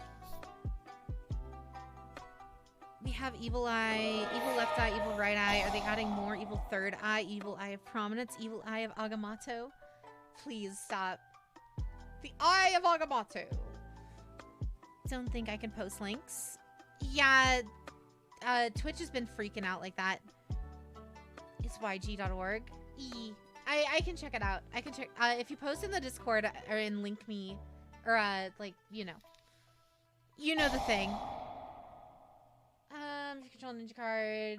We have Evil Eye, Evil Left Eye, Evil Right Eye. Are they adding more? Evil Third Eye, Evil Eye of Prominence, Evil Eye of Agamotto? Please stop. The Eye of Agamotto. Don't think I can post links. Yeah, Twitch has been freaking out like that. It's yg.org. I can check it out. I can check. If you post in the Discord or in link me, or like, you know, You know the thing. If you control a ninja card,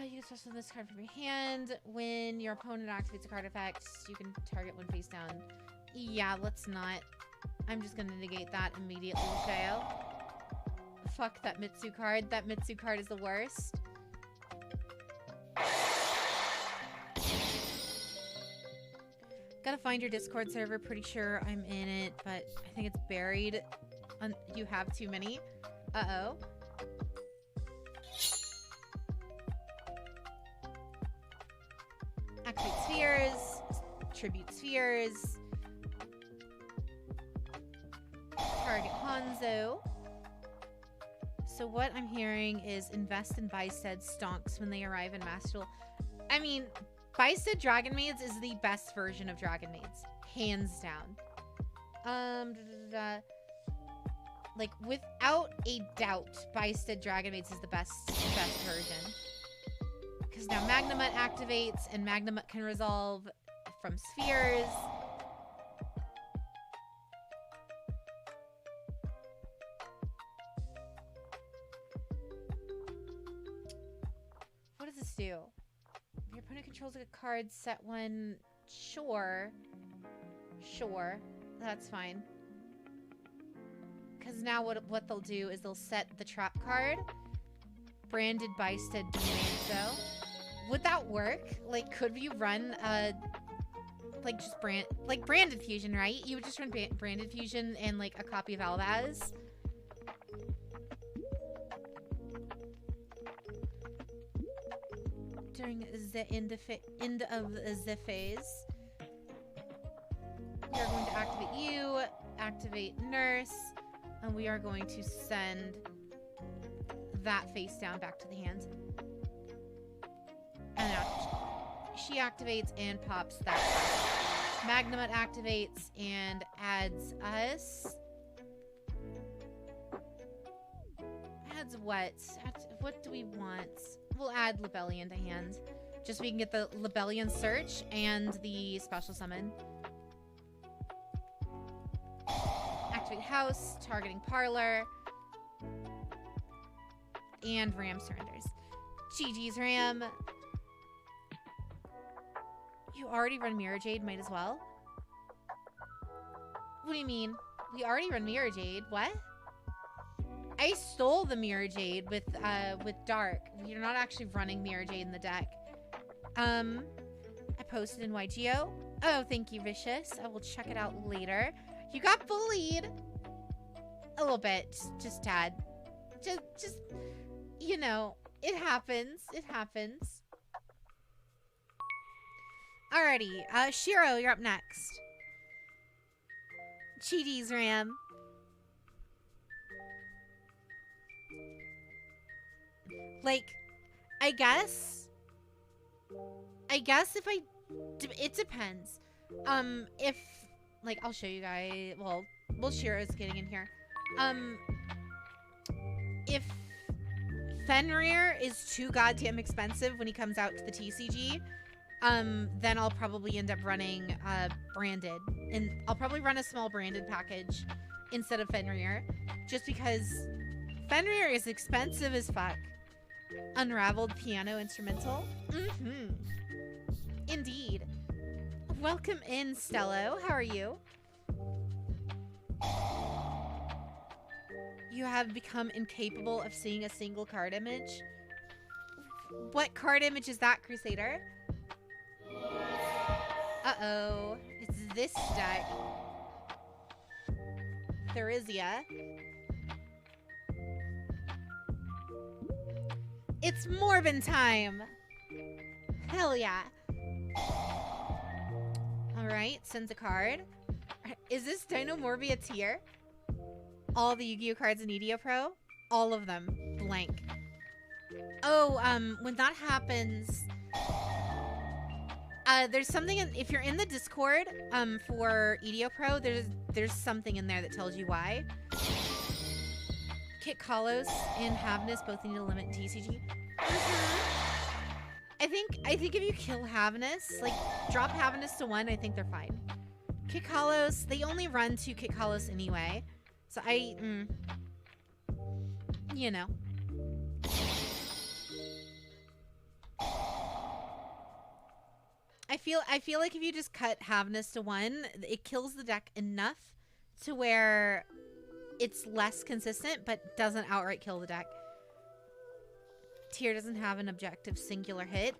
you can special this card from your hand. When your opponent activates a card effect, you can target one face down. Yeah, let's not. I'm just gonna negate that immediately, Sheo. Fuck that Mitsu card. That Mitsu card is the worst. Gotta find your Discord server. Pretty sure I'm in it, but I think it's buried. You have too many. Uh-oh. Activate spheres. Tribute spheres. Target Hanzo. So what I'm hearing is invest in Byssted stonks when they arrive in Master Duel. I mean, Byssted Dragon Maids is the best version of Dragon Maids. Hands down. Like, without a doubt, Byssted Dragon Maids is the best version. Because now Magnamut activates, and Magnamut can resolve from spheres. What does this do? Your opponent controls a card, set one. Sure. Sure. That's fine. Because now what they'll do is they'll set the trap card. Branded Byssted so. Would that work? Like, could you run like just branded fusion, right? You would just run branded fusion and like a copy of Albaz. During the end of the phase, we are going to activate you, activate Nurse, and we are going to send that face down back to the hand. And now she activates and pops that card. Magnamut activates and adds us. Adds what? What do we want? We'll add Libellion to hand. Just so we can get the Libellion search and the special summon. Activate House, targeting Parlor. And Ram surrenders. GG's Ram. You already run Mirror Jade, might as well. What do you mean? We already run Mirror Jade. What? I stole the Mirror Jade with Dark. You're not actually running Mirror Jade in the deck. I posted in YGO. Oh, thank you, Vicious. I will check it out later. You got bullied. A little bit. Just tad. Just, you know, it happens. It happens. Alrighty. Shiro, you're up next. GG's Ram. Like, I guess if it depends. If, like, I'll show you guys, well, Shiro's getting in here. If Fenrir is too goddamn expensive when he comes out to the TCG, then I'll probably end up running, branded. And I'll probably run a small branded package instead of Fenrir, just because Fenrir is expensive as fuck. Unraveled piano instrumental. Indeed. Welcome in, Stello. How are you? You have become incapable of seeing a single card image. What card image is that, Crusader? Uh-oh. It's this deck. Therizia. It's Morbin time! Hell yeah. Alright, sends a card. Is this Dino Morbi a tier? All the Yu-Gi-Oh cards in EDOPro? All of them. Blank. Oh, when that happens... there's something if you're in the Discord, for EDOPro, there's something in there that tells you why. Kit Kalos and Havnus both need to limit TCG. I think if you kill Havnus, like, drop Havnus to 1, I think they're fine. Kit Kalos, they only run 2 Kit Kalos anyway. So you know. I feel like if you just cut Havness to 1, it kills the deck enough to where it's less consistent, but doesn't outright kill the deck. Tier doesn't have an objective singular hit.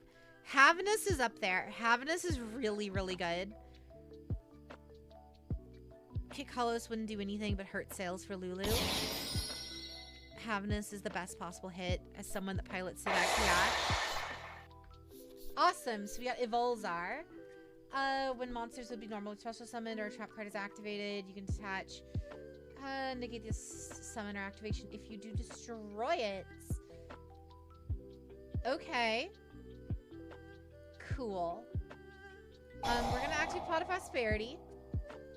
Havness is up there. Havness is really, really good. Kick Hollows wouldn't do anything but hurt sales for Lulu. Havness is the best possible hit as someone that pilots the deck. Yeah. Awesome. So we got Evolzar. When monsters would be normally special summoned or a trap card is activated, you can detach, negate this summon or activation if you do destroy it. Okay. Cool. We're gonna activate Pot of Prosperity.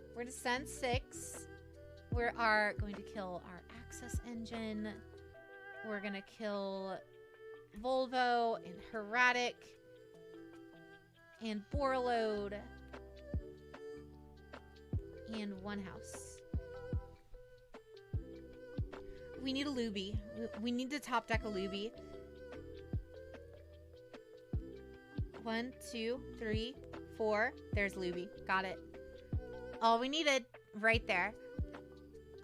We're gonna send 6. We are going to kill our Access Engine. We're gonna kill Volvo and Heratic and Borload and 1 house. We need a Luby. We need to top deck a Luby. 1, 2, 3, 4. There's Luby. Got it. All we needed right there.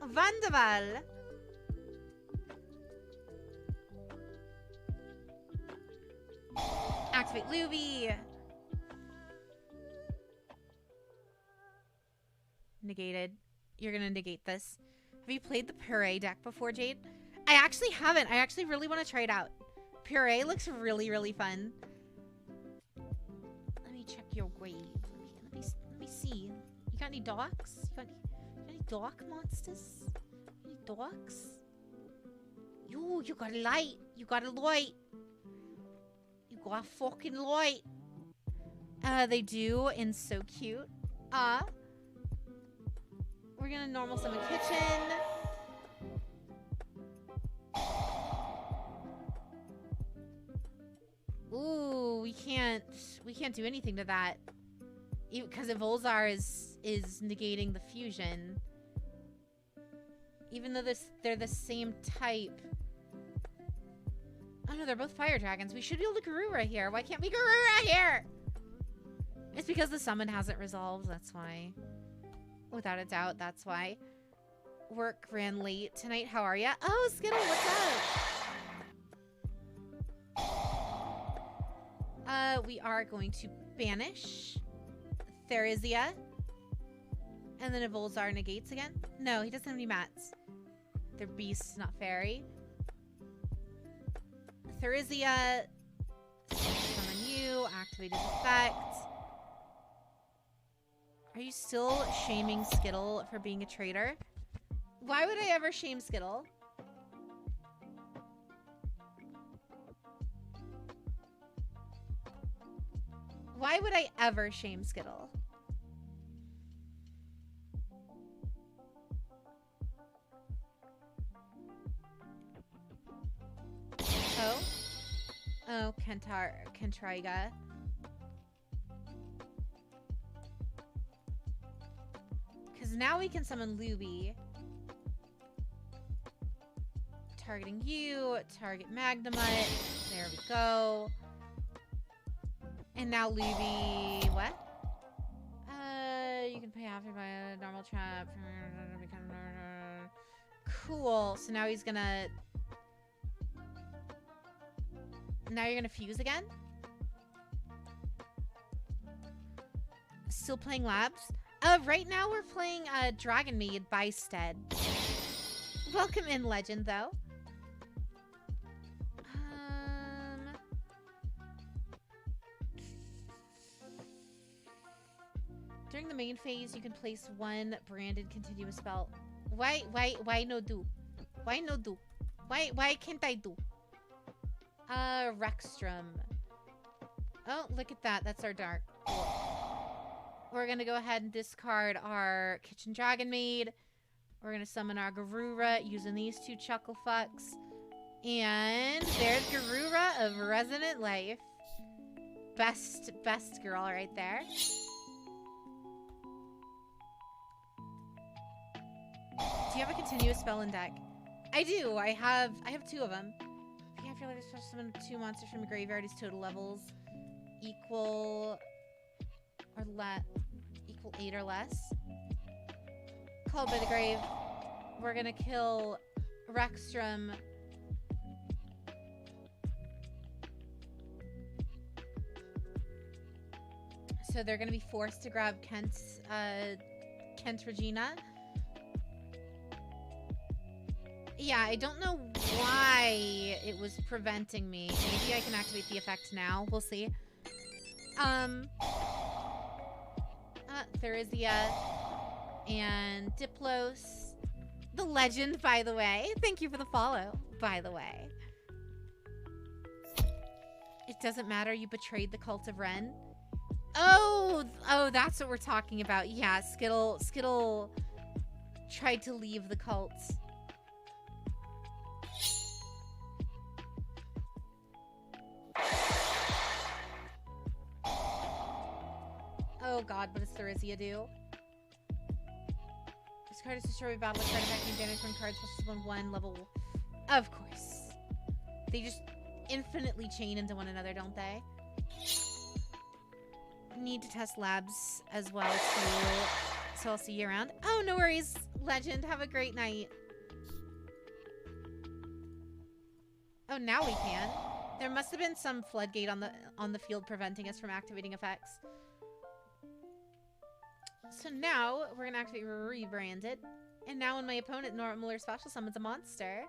Vandeval. Activate Luby. Negated. You're gonna negate this. Have you played the Puree deck before, Jade? I actually haven't. I actually really want to try it out. Puree looks really, really fun. Let me check your grave. Let me see. You got any docks? You got any dock monsters? Any docks? You got a light. You got a light. You got a fucking light. They do, and so cute. We're gonna normal summon Kitchen. Ooh, we can't do anything to that. Because Evolzar is negating the fusion. Even though they're the same type. Oh no, they're both fire dragons. We should be able to Garura here. Why can't we Garura here? It's because the summon hasn't resolved, that's why. Without a doubt, that's why. Work ran late tonight. How are ya? Oh, Skittle, what's up? We are going to banish Therizia. And then Evolzar negates again. No, he doesn't have any mats. They're beasts, not fairy. Therizia. Summon you. Activated effect. Are you still shaming Skittle for being a traitor? Why would I ever shame Skittle? Why would I ever shame Skittle? Oh? Oh, Kentriga. Because now we can summon Luby. Targeting you. Target Magnemite. There we go. And now Luby... What? You can pay after by a normal trap. Cool. So now he's gonna... Now you're gonna fuse again? Still playing Labs? Right now we're playing Dragon Maid Byssted. Welcome in, Legend, though. During the main phase, you can place 1 branded continuous spell. Why no do? Why no do? Why can't I do? Rexstrom. Oh, look at that. That's our dark. Cool. We're gonna go ahead and discard our Kitchen Dragon Maid. We're gonna summon our Garura using these 2 Chuckle Fucks. And there's Garura of Resonant Life. Best girl right there. Do you have a continuous spell in deck? I do. I have 2 of them. I feel like I special summon 2 monsters from your graveyard. His total levels equal 8 or less. Called by the grave. We're gonna kill Rexstrom. So they're gonna be forced to grab Kent Regina. Yeah, I don't know why it was preventing me. Maybe I can activate the effect now. We'll see. Therizia and Diplos. The legend, by the way. Thank you for the follow, by the way. It doesn't matter, you betrayed the cult of Ren. Oh, that's what we're talking about. Yeah, Skittle tried to leave the cult. Oh god, what does Therizia do? This card is destroyed by battle card attacking damage when cards plus 1 level. Of course. They just infinitely chain into one another, don't they? Need to test labs as well too. So I'll see you around. Oh, no worries, Legend. Have a great night. Oh, now we can. There must have been some floodgate on the field preventing us from activating effects. So now we're gonna activate Rebranded, and now when my opponent normal or special summons a monster,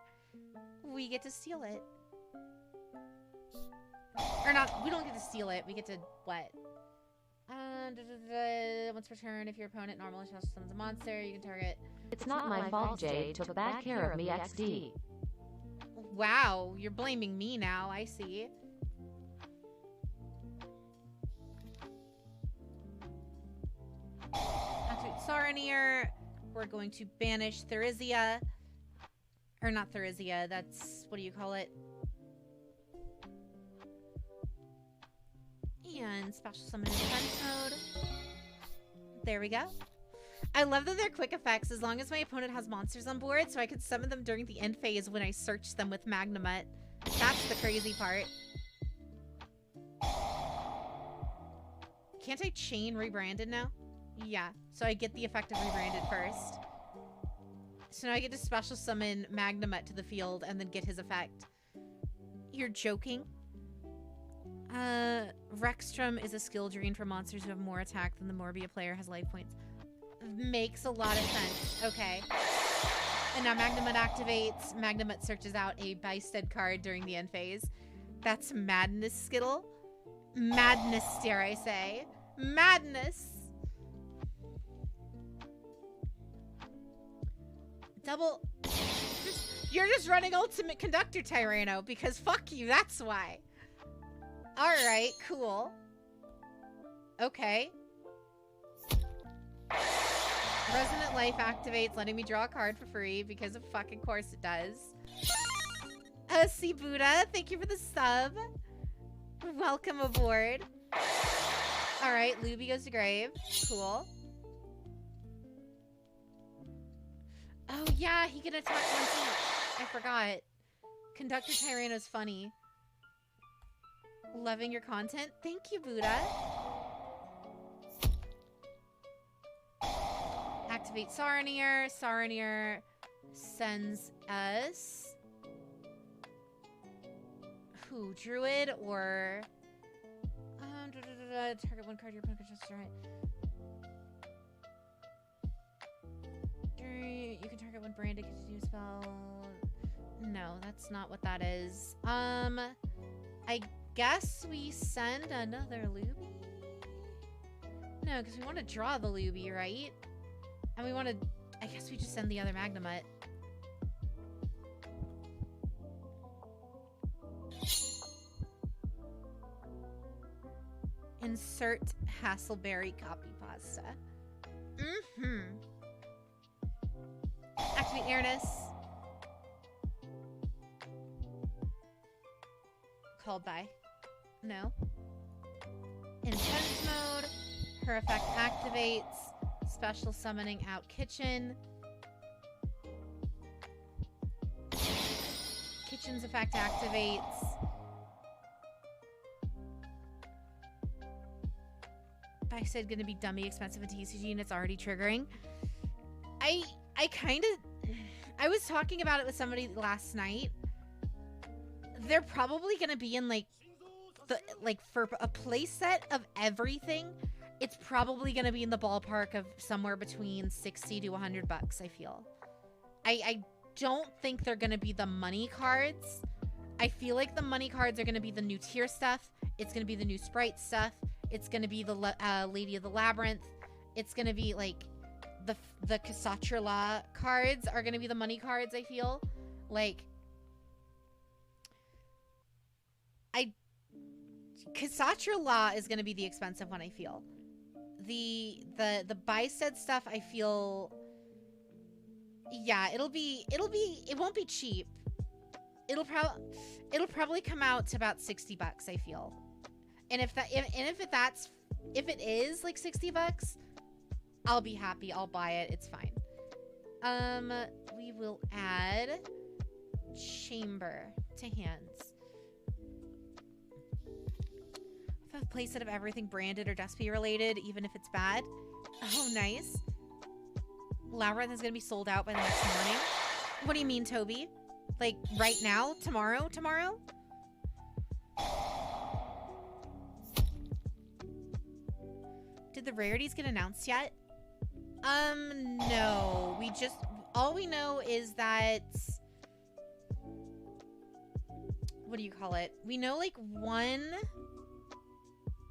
we get to steal it. Or not, we don't get to steal it. We get to what? Once per turn, if your opponent normal or special summons a monster, you can target. It's not my fault Jade took bad care of me XD. Wow, you're blaming me now. I see. Activate Saronir. We're going to banish Therizia. Or not Therizia, that's... what do you call it? And special summon in defense mode. There we go. I love that they're quick effects as long as my opponent has monsters on board, so I can summon them during the end phase when I search them with Magnamut. That's the crazy part. Can't I chain Rebranded now? Yeah, so I get the effect of Rebranded first. So now I get to special summon Magnamut to the field and then get his effect. You're joking? Rexstrom is a skill drain for monsters who have more attack than the Morbia player has life points. Makes a lot of sense. Okay. And now Magnamut activates. Magnamut searches out a Byssted card during the end phase. That's madness, Skittle. Madness, dare I say. Madness. Double. You're just running Ultimate Conductor Tyranno because fuck you, that's why. Alright, cool. Okay. Resonant Life activates, letting me draw a card for free because of fucking course it does. C Buddha, thank you for the sub. Welcome aboard. Alright, Luby goes to grave. Cool. Oh yeah, he can attack once each. I forgot. Conductor Tyranno's funny. Loving your content. Thank you, Buddha. Activate Saronir. Saronir sends us... who? Druid or... target one card your opponent controls. Right. You can target one branded continue spell. No, that's not what that is. I guess we send another Luby? No, because we want to draw the Luby, right? And we want to... I guess we just send the other Magnamut. Insert Hasselberry copy pasta. Mm-hmm. Activate Airness. Called by. No. Intense mode. Her effect activates. Special summoning out kitchen. actions effect activates. I said gonna be dummy expensive and TCG and it's already triggering. I was talking about it with somebody last night. They're probably gonna be in for a play set of everything, it's probably gonna be in the ballpark of somewhere between 60 to 100 bucks, I feel. I don't think they're gonna be the money cards. I feel like the money cards are gonna be the new tier stuff. It's gonna be the new sprite stuff. It's gonna be the Lady of the Labyrinth. It's gonna be like the Cassatra Law cards are gonna be the money cards, I feel. Like Cassatra Law is gonna be the expensive one, I feel. The Byssted stuff, I feel, yeah, it won't be cheap. It'll probably come out to about 60 bucks, I feel. And if it is like 60 bucks, I'll be happy. I'll buy it. It's fine. We will add chamber to hands. A playset of everything branded or Despy related, even if it's bad. Oh, nice. Labyrinth is gonna be sold out by the next morning. What do you mean, Toby? Like right now? Tomorrow? Tomorrow? Did the rarities get announced yet? No. All we know is that, what do you call it? We know like one,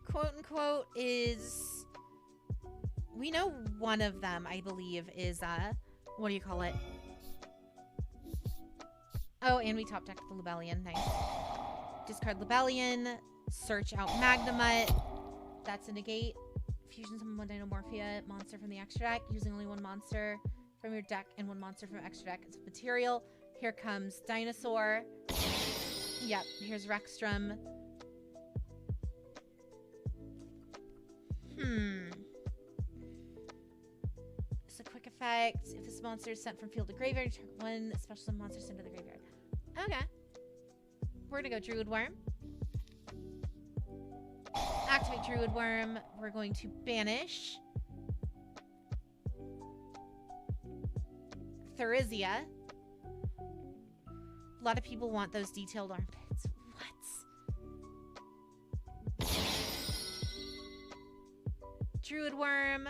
quote unquote, we know one of them, I believe, is, what do you call it? Oh, and we top decked the Lebellion. Nice. Discard Lebellion. Search out Magnemite. That's a negate. Fusion summon one Dinomorphia monster from the extra deck, using only one monster from your deck and one monster from extra deck as material. Here comes Dinosaur. Yep, here's Rexstrom. Just a quick effect. If this monster is sent from field to graveyard, turn one special summon monster sent to the graveyard. Okay. We're gonna go Druid Worm. Activate Druid Worm. We're going to banish Therizia. A lot of people want those detailed armpits. What? Druid Worm.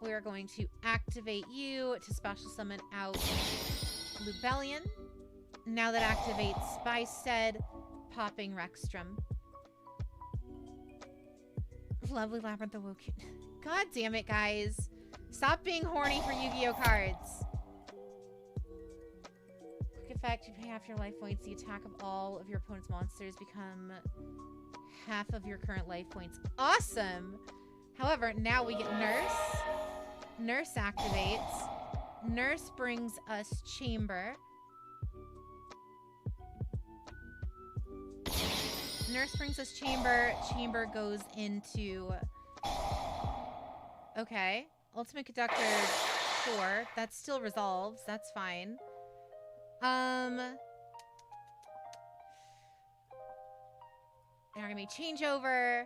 We are going to activate you to special summon out Lubellion. Now that activates Byssted, popping Rexstrom. Lovely Labyrinth Awoken. God damn it, guys. Stop being horny for Yu-Gi-Oh cards. Quick effect, you pay half your life points. The attack of all of your opponent's monsters become half of your current life points. Awesome! However, now we get Nurse. Nurse activates. Nurse brings us Chamber. Nurse brings us Chamber. Chamber goes into... Okay. Ultimate Conductor 4. That still resolves. That's fine. Now we're gonna be changeover.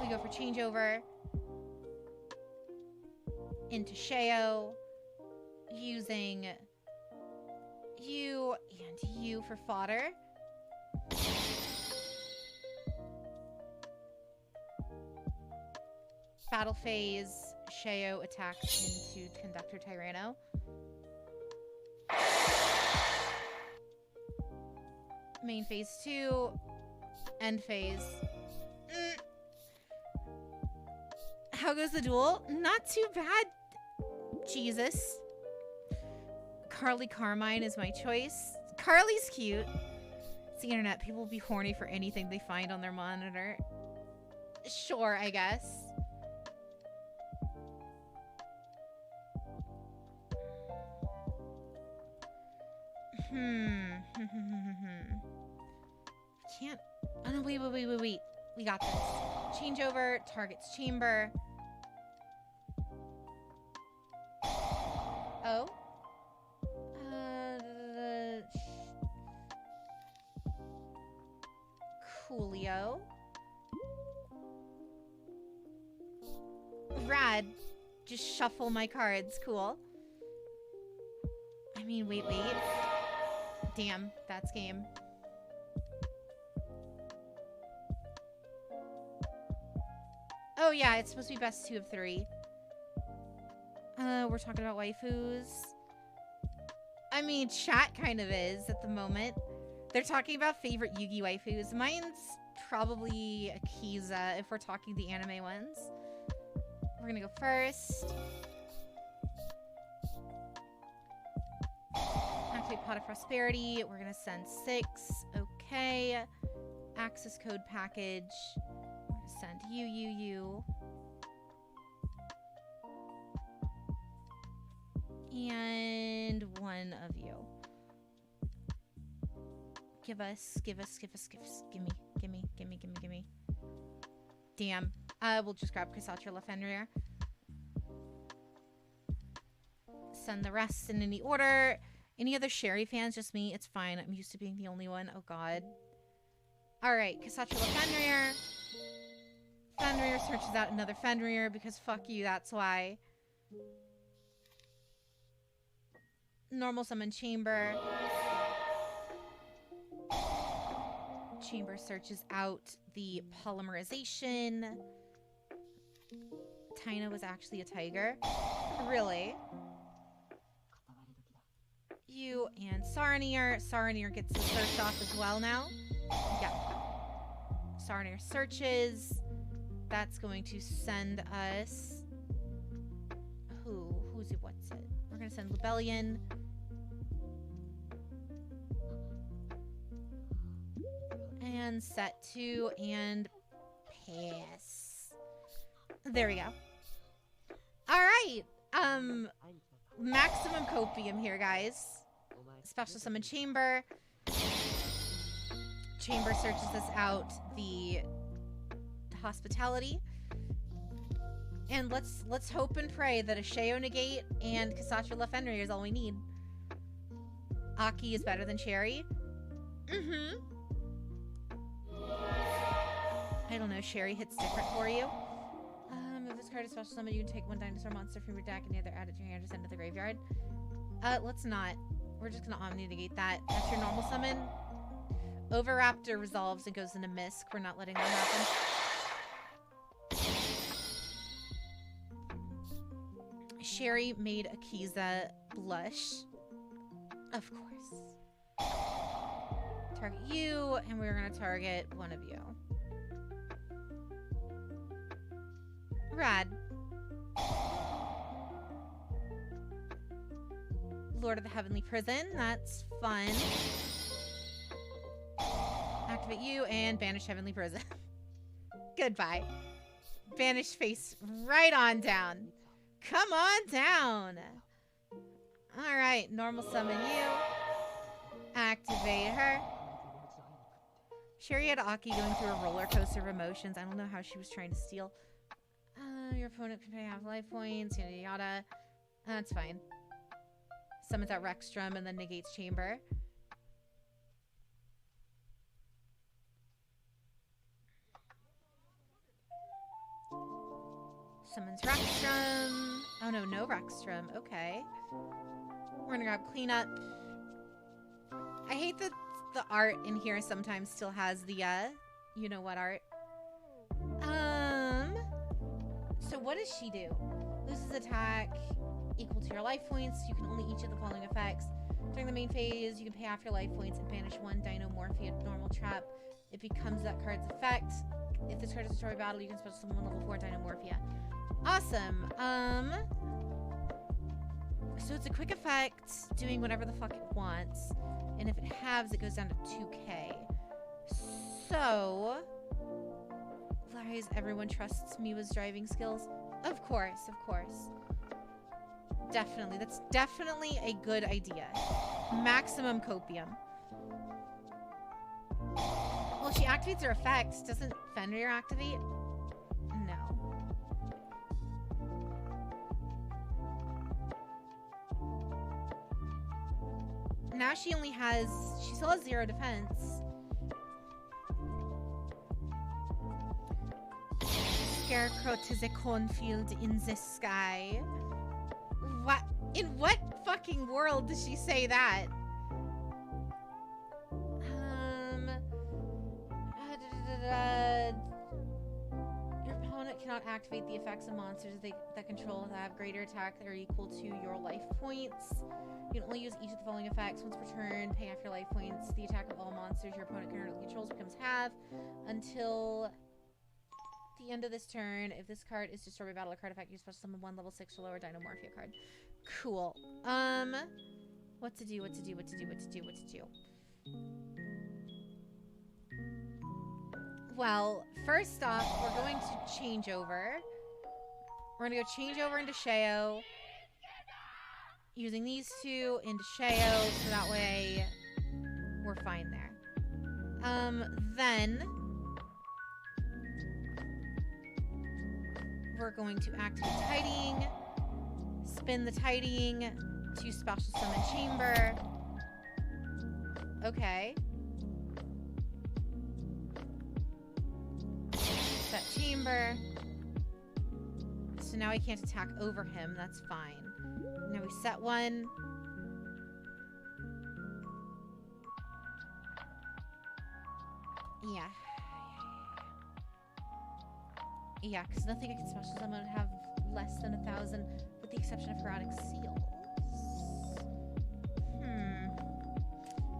We go for changeover into Sheo, using you and you for fodder. Battle phase, Sheo attacks into Conductor Tyranno. Main phase 2, end phase. How goes the duel? Not too bad, Jesus. Carly Carmine is my choice. Carly's cute. It's the internet. People will be horny for anything they find on their monitor. Sure, I guess. Can't. Oh no, wait. We got this. Changeover, target's chamber. Oh. Coolio. Rad. Just shuffle my cards. Cool. I mean, wait. Damn, that's game. Oh yeah, it's supposed to be best 2 of 3. We're talking about waifus. I mean, chat kind of is at the moment. They're talking about favorite Yugi waifus. Mine's probably Akiza if we're talking the anime ones. We're gonna go first. Activate Pot of Prosperity. We're gonna send 6. Okay. Access code package. We're gonna send you. And 1 of you. Give us. Gimme. Damn. We'll just grab Cassandra Lafenrir. Send the rest in any order. Any other Sherry fans? Just me? It's fine. I'm used to being the only one. Oh, God. Alright, Cassandra Lafenrir. Fenrir searches out another Fenrir because fuck you, that's why. Normal summon chamber. Chamber searches out the polymerization. Tina was actually a tiger. Really? You and Saranir. Saranir gets the search off as well now. Yeah. Saranir searches. That's going to send us... Who's it? What's it? We're going to send Lebellion. And set 2 and pass. There we go. Alright. Maximum copium here, guys. Special summon chamber. Chamber searches us out the hospitality. And let's hope and pray that a Sheo negate and Cassandra Lafenrir is all we need. Aki is better than Cherry. I don't know, Sherry hits different for you. If this card is special summon, you can take 1 dinosaur monster from your deck and either add it to your hand or send it to the graveyard. Let's not. We're just gonna Omni negate that. That's your normal summon. Overraptor resolves and goes into Misk. We're not letting that happen. Sherry made Akiza blush. Of course. Target you, and we're gonna target 1 of you. Rad. Lord of the Heavenly Prison. That's fun. Activate you and banish Heavenly Prison. Goodbye. Banish face right on down. Come on down. Alright, normal summon you. Activate her. Sherry had Aki going through a roller coaster of emotions. I don't know how she was trying to steal. Your opponent can pay half life points, yada yada. That's fine. Summons out Rexstrom and then negates chamber. Summons Rexstrom. Oh no, no Rexstrom. Okay. We're gonna grab cleanup. I hate that the art in here sometimes still has the you know what art. So what does she do? Loses attack equal to your life points. You can only each of the following effects. During the main phase, you can pay half your life points and banish 1 Dinomorphia normal trap. It becomes that card's effect. If this card is a story battle, you can special summon 1 level 4 Dinomorphia. Awesome. So it's a quick effect, doing whatever the fuck it wants. And if it halves, it goes down to 2k. So... Lies, everyone trusts Miwa's driving skills. Of course, of course. Definitely. That's definitely a good idea. Maximum copium. Well, she activates her effects. Doesn't Fenrir activate? now she still has 0 defense. Scarecrow tis a cornfield in the sky. What? In what fucking world does she say that? Your opponent cannot activate the effects of monsters that control that have greater attack that are equal to your life points. You can only use each of the following effects once per turn, paying off your life points. The attack of all monsters your opponent currently controls becomes half until the end of this turn. If this card is destroyed by battle or card effect, you special summon 1 level 6 or lower Dinomorphia card. Cool. What to do? Well, first off, we're going to change over. We're gonna go change over into Sheo. Using these 2 into Sheo, so that way we're fine there. Then we're going to activate Tidying, spin the Tidying to special summon Chamber. Okay. Set Chamber. So now I can't attack over him. That's fine. Now we set 1. Yeah. Yeah, because nothing I can special summon would have less than 1,000, with the exception of Herodic Seals.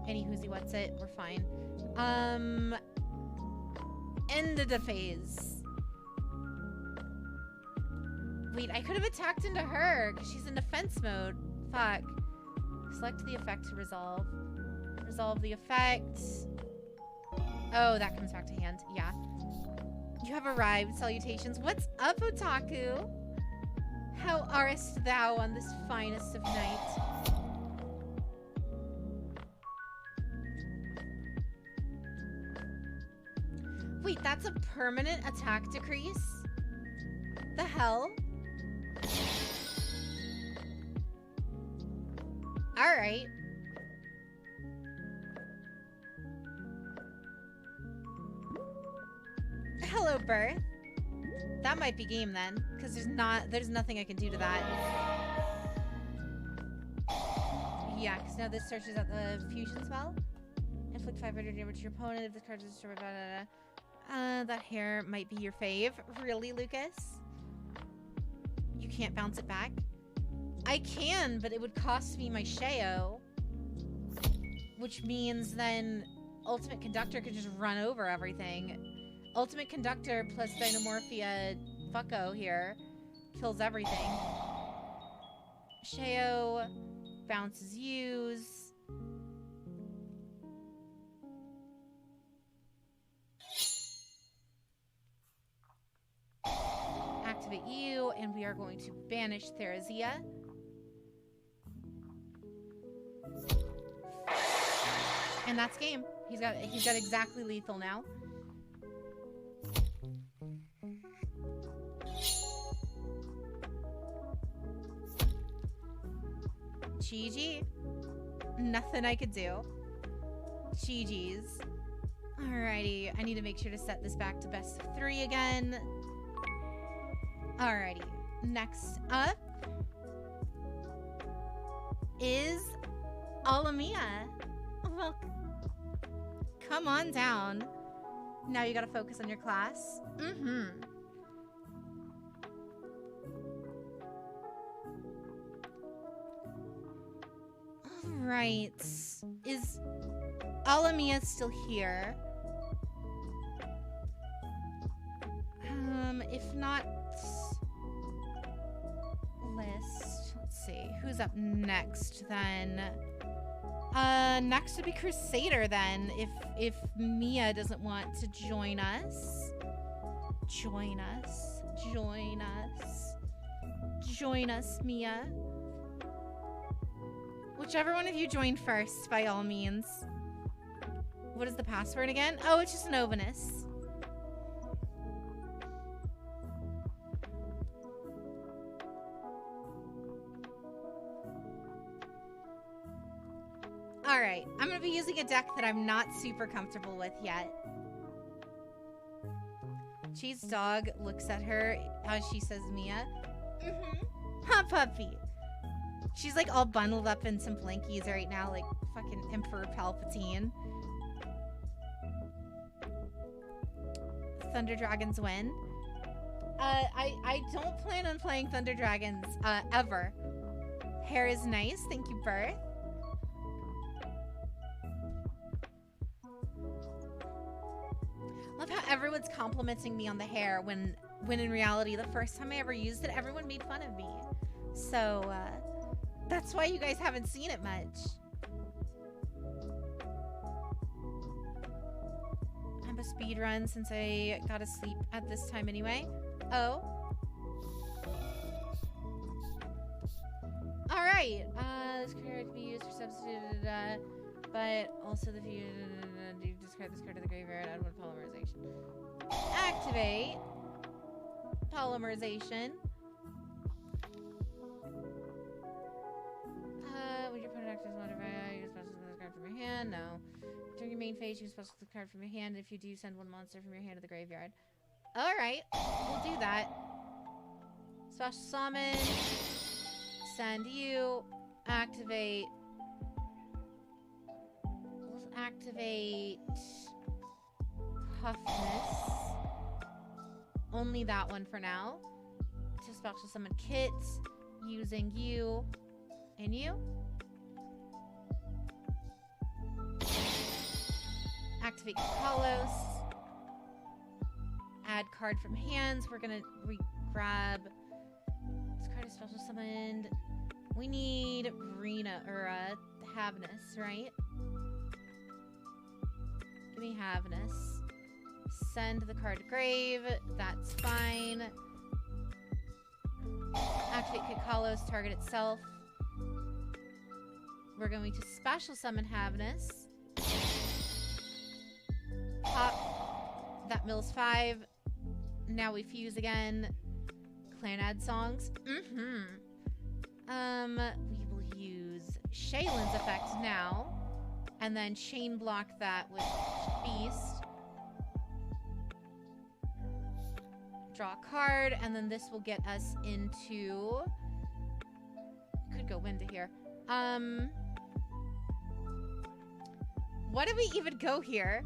Any whoozy what's it? We're fine. End of the phase. Wait, I could have attacked into her, because she's in defense mode. Fuck. Select the effect to resolve. Resolve the effect. Oh, that comes back to hand. Yeah. You have arrived. Salutations. What's up, Otaku? How arest thou on this finest of night? Wait, that's a permanent attack decrease? The hell? Alright. Hello, Birth. That might be game then, because there's nothing I can do to that. Yeah, because now this searches out the fusion spell. Inflict 500 damage to your opponent if this card is destroyed. Blah, blah, blah. That hair might be your fave. Really, Lucas? You can't bounce it back? I can, but it would cost me my Sheo. Which means then Ultimate Conductor could just run over everything. Ultimate Conductor plus Dinomorphia fucko here kills everything. Sheo bounces use. Activate you, and we are going to banish Therazia. And that's game. He's got exactly lethal now. GG. Nothing I could do. GG's. Alrighty. I need to make sure to set this back to best of 3 again. Alrighty. Next up is Alamia. Well, come on down. Now you gotta focus on your class. Right. Is Alamia still here? If not, list. Let's see. Who's up next then? Next would be Crusader then, if Mia doesn't want to join us. Join us. Join us. Join us, Mia. Whichever one of you join first, by all means. What is the password again? Oh, it's just an Ovanus. Alright, I'm gonna be using a deck that I'm not super comfortable with yet. Cheese Dog looks at her as she says Mia. Hot puppy. She's like all bundled up in some blankies right now, like fucking Emperor Palpatine. Thunder Dragons win. I don't plan on playing Thunder Dragons, ever. Hair is nice, thank you, Birth. Love how everyone's complimenting me on the hair when in reality, the first time I ever used it, everyone made fun of me. So, that's why you guys haven't seen it much. I'm a speed run since I gotta sleep at this time anyway. Oh. Alright. This card can be used for substitute, but also the view. Discard this card to the graveyard. Add one polymerization. Activate. Polymerization. When your opponent activates one you special this card from your hand. No. During your main phase, you can special the card from your hand. If you do, send one monster from your hand to the graveyard. Alright, we'll do that. Special summon. Send you. Activate. We'll activate Toughness. Only that one for now. To special summon Kit. Using you. And you. Activate Kalos. Add card from hands. We're gonna grab this card is special summoned. We need Rena or Havness, right? Give me Havness. Send the card to grave. That's fine. Activate Kikalos, target itself. We're going to special summon Havness. Pop. That mills 5. Now we fuse again. Clan ad songs. We will use Shaylin's effect now. And then chain block that with Beast. Draw a card, and then this will get us into... Could go into here. What do we even go here?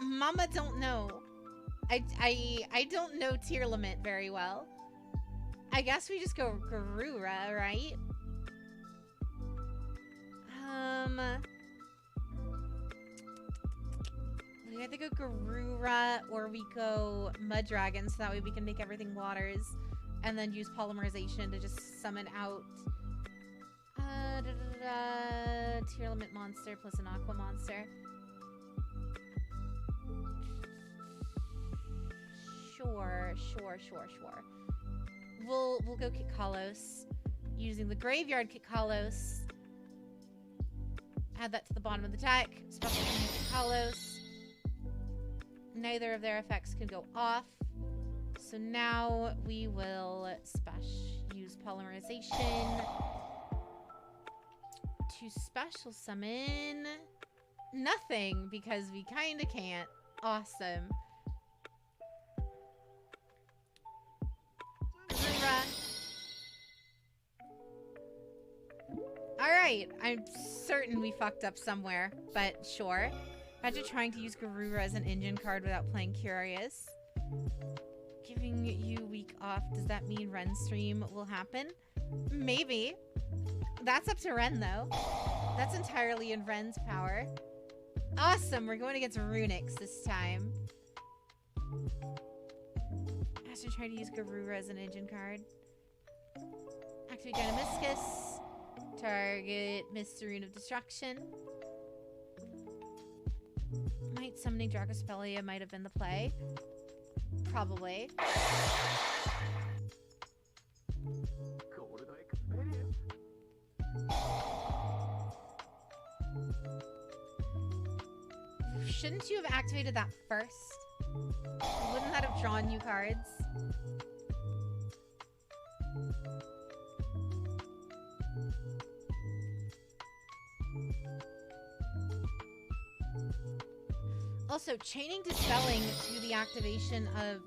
Mama don't know. I don't know tier limit very well. I guess we just go Garura, right? We either go Garura or we go Mud Dragon, so that way we can make everything waters, and then use polymerization to just summon out tier limit monster plus an aqua monster. Sure. We'll go Kikalos. Using the graveyard Kikalos. Add that to the bottom of the deck. Special Kikalos. Neither of their effects can go off. So now we will use polymerization to special summon nothing because we kinda can't. Awesome. Alright, I'm certain we fucked up somewhere, but sure. Imagine trying to use Garura as an engine card without playing Curious. Giving you week off, does that mean Ren stream will happen? Maybe. That's up to Ren, though. That's entirely in Ren's power. Awesome, we're going against Runix this time. I have to try to use Garura as an engine card. Activate Dynamiscus. Target Mr. Rune of Destruction. Summoning Dragospelia might have been the play. Probably. Shouldn't you have activated that first? Wouldn't that have drawn you cards? Also, chaining Dispelling to the activation of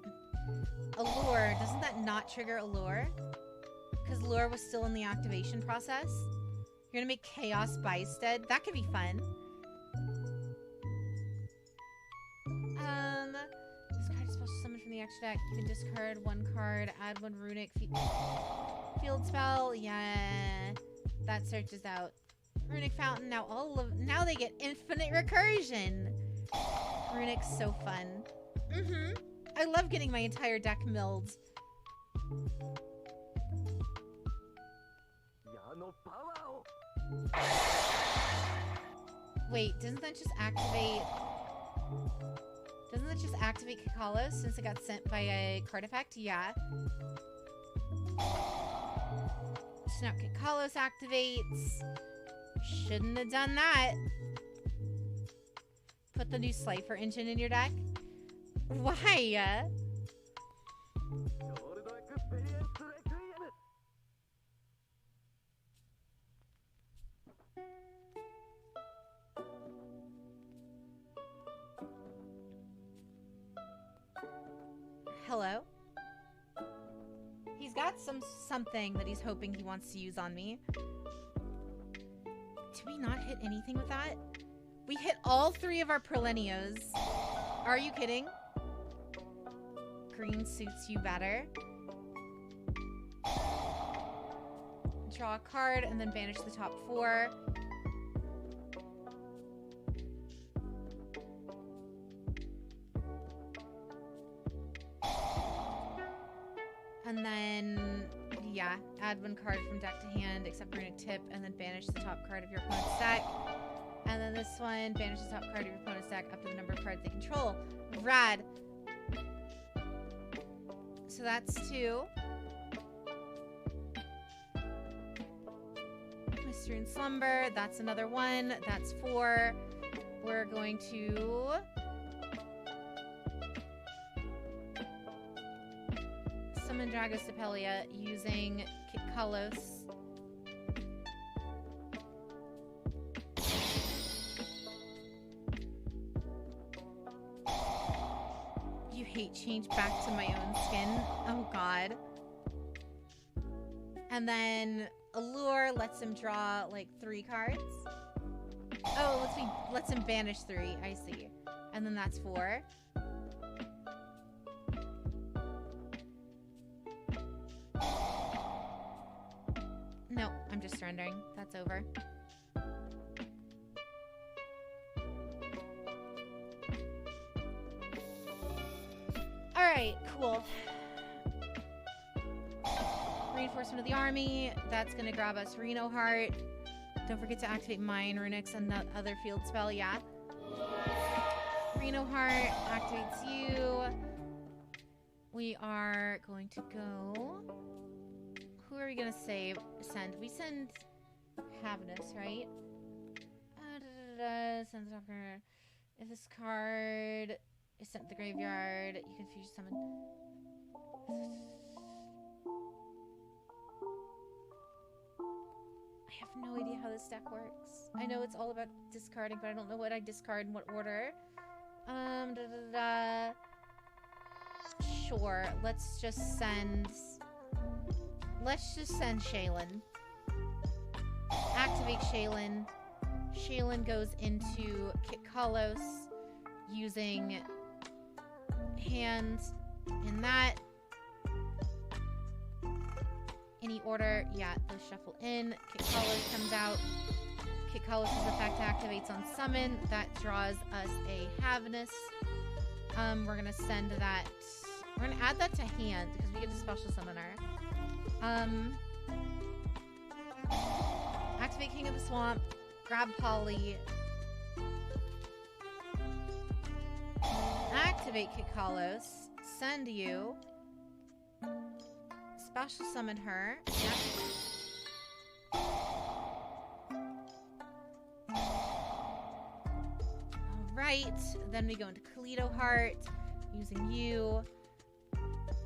Allure, doesn't that not trigger Allure? Because Allure was still in the activation process. You're gonna make Chaos Byssted. That could be fun. Discard a special summon from the extra deck. You can discard one card, add one runic field spell. Yeah, that searches out Runic Fountain. Now they get infinite recursion. Runic's so fun. I love getting my entire deck milled. Wait, doesn't that just activate... Doesn't that just activate Kakalos since it got sent by a card effect? Yeah. So now Kakalos activates. Shouldn't have done that. Put the new Slifer engine in your deck. Why? Hello? He's got something that he's hoping he wants to use on me. Did we not hit anything with that? We hit all 3 of our Perlenios. Are you kidding? Green suits you better. Draw a card and then banish the top 4. And then, yeah, add one card from deck to hand, except Runic Tip, and then banish the top card of your opponent's deck. And then this one, banish the top card of your opponent's deck up to the number of cards they control. Rad. So that's 2. Mystery and Slumber, that's another 1. That's 4. We're going to... summon Dragostapelia using Kalos. You hate change back to my own skin. Oh god. And then Allure lets him draw like 3 cards. Oh, lets him banish 3. I see. And then that's 4. No, I'm just surrendering. That's over. Alright, cool. Reinforcement of the army. That's gonna grab us Reno Heart. Don't forget to activate Mine Runics and the other field spell, yeah. Reno Heart activates you. We are going to go... Who are we gonna send? We send Havnus, right? Send Stalker. If this card is sent to the graveyard, you can fusion summon. I have no idea how this deck works. I know it's all about discarding, but I don't know what I discard in what order. Sure, let's just send Shaylin. Activate Shaylin. Shaylin goes into Kitkalos using hand in that. Any order, yeah, those shuffle in. Kitkalos comes out. Kitkalos' effect activates on summon. That draws us a Havnus. We're gonna send that. We're gonna add that to hand because we get a special summoner. Activate King of the Swamp. Grab Polly. Activate Kitkalos. Send you. Special summon her. Yep. Alright. Then we go into Kaleidо Heart. Using you.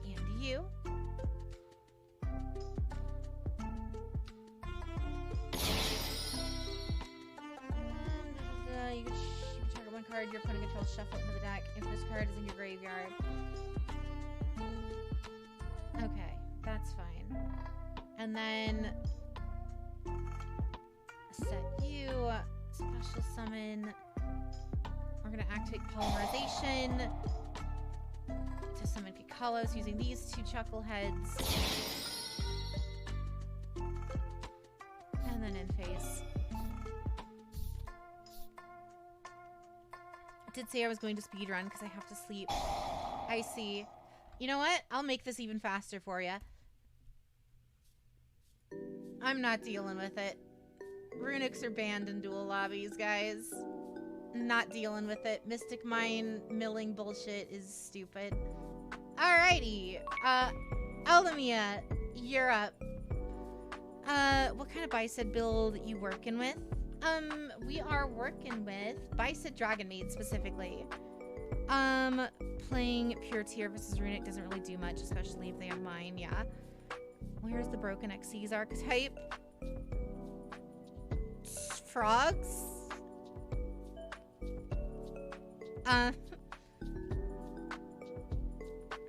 And you. You can target one card your opponent controls, shuffle it into the deck. If this card is in your graveyard. Okay, that's fine. And then set you, special summon. We're gonna activate Polymerization to summon Picalos using these two Chuckleheads. And then in phase. I did say I was going to speedrun because I have to sleep. I see. You know what? I'll make this even faster for you. I'm not dealing with it. Runics are banned in dual lobbies, guys. Not dealing with it. Mystic Mine milling bullshit is stupid. Alrighty. Elamia, you're up. What kind of Byssted build you working with? We are working with Byssted Dragon Maid specifically. Playing Pure Tier versus Runic doesn't really do much, especially if they have mine, yeah. Where's the broken Xyz archetype? Frogs?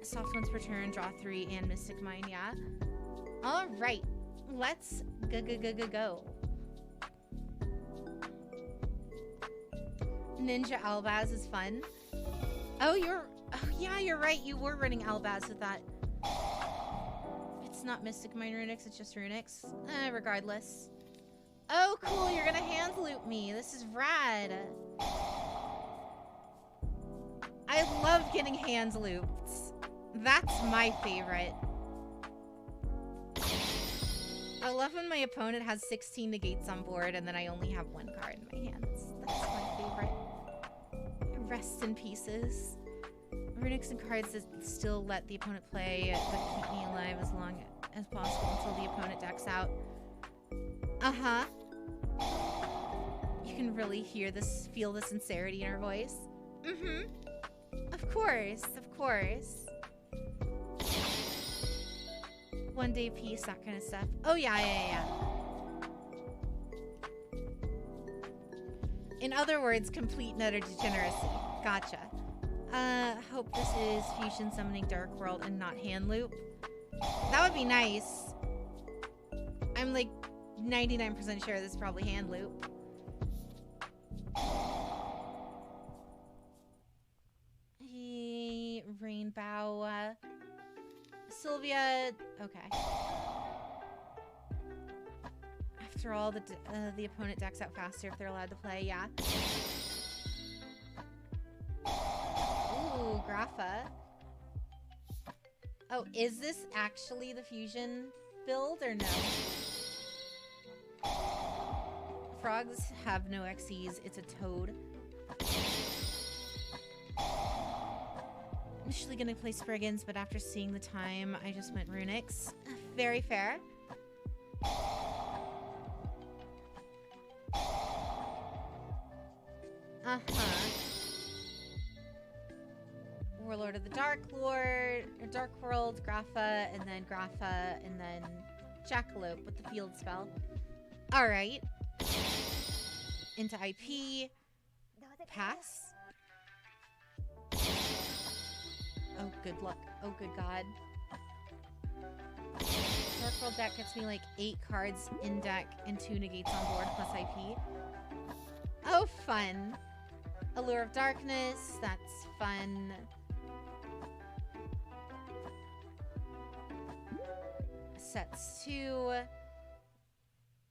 Soft ones per turn, draw 3, and Mystic Mine, yeah. Alright, let's go. Ninja Albaz is fun. Oh, yeah, you're right. You were running Albaz with that. It's not Mystic Mine Runics, it's just Runics. Regardless. Oh, cool, you're gonna hand loop me. This is rad. I love getting hand looped. That's my favorite. I love when my opponent has 16 negates on board and then I only have one card in my hands. That's my favorite. Rest in pieces. Runics and cards that still let the opponent play, but keep me alive as long as possible until the opponent decks out. Uh-huh. You can really hear this, feel the sincerity in her voice. Mm-hmm. Of course, of course. One day peace, that kind of stuff. Oh, yeah. In other words, complete and utter degeneracy. Gotcha. Hope this is Fusion Summoning Dark World and not Hand Loop. That would be nice. I'm like 99% sure this is probably Hand Loop. Rainbow. Sylvia. Okay. After all, the opponent decks out faster if they're allowed to play, yeah. Ooh, Grapha. Oh, is this actually the fusion build or no? Frogs have no XCs, it's a toad. Initially gonna play Spriggans, but after seeing the time, I just went Runics. Very fair. Warlord of the Dark Lord, or Dark World, Grapha, and then Jackalope with the field spell. Alright. Into IP. Pass. Oh, good luck. Oh, good God. Dark World deck gets me like 8 cards in deck and 2 negates on board plus IP. Oh, fun. Allure of Darkness. That's fun. Sets 2.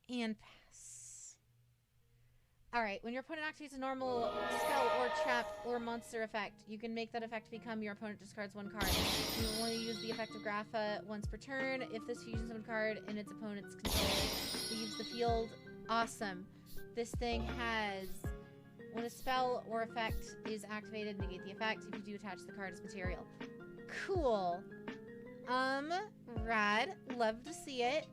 And pass. Alright, when your opponent activates a normal spell or trap or monster effect, you can make that effect become your opponent discards 1 card. You will only use the effect of Grapha once per turn. If this fusion summon card in its opponent's control leaves the field, awesome. This thing has, when a spell or effect is activated, negate the effect. If you do, attach the card as material. Cool. Rad. Love to see it.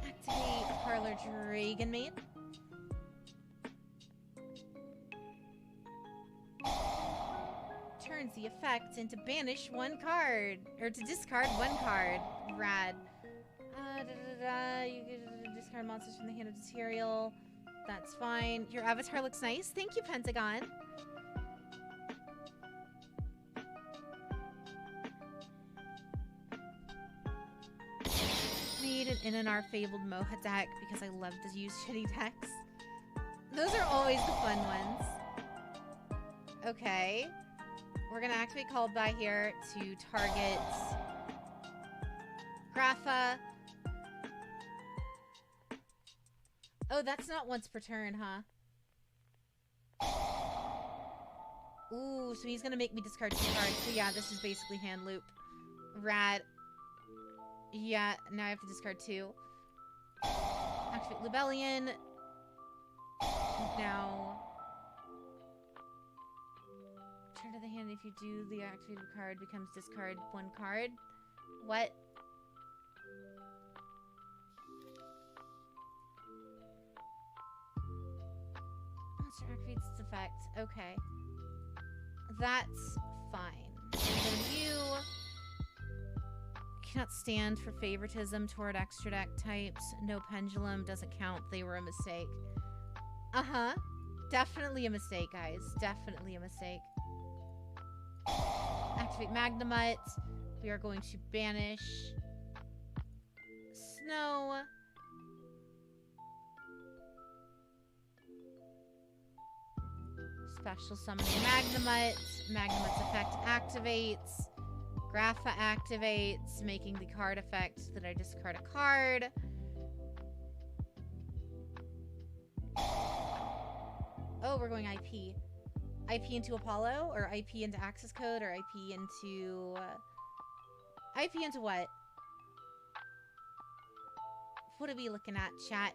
Activate Parlor Dragon Maid. turns the effect and to banish one card. Or to discard one card. Rad. You get discard monsters from the hand of Material. That's fine. Your avatar looks nice. Thank you, Pentagon. Made an In-N-R Fabled Moha deck because I love to use shitty decks. Those are always the fun ones. Okay. We're gonna activate Called By here to target Grapha. Oh, that's not once per turn, huh? Ooh, so he's gonna make me discard 2 cards. So yeah, this is basically hand loop. Rad. Yeah, now I have to discard 2. Activate Libellion. Now, turn to the hand. If you do, the activated card becomes discard 1 card. What? Monster activates its effect. Okay. That's fine. Then you cannot stand for favoritism toward extra deck types. No pendulum doesn't count. They were a mistake. Uh-huh. Definitely a mistake, guys. Definitely a mistake. Activate Magnemite. We are going to banish Snow. Special summoning Magnemite. Magnemite's effect activates. Grapha activates, making the card effect that I discard a card. Oh, we're going IP. IP into Apollo, or IP into Access Code, or IP into... IP into what? What are we looking at, chat?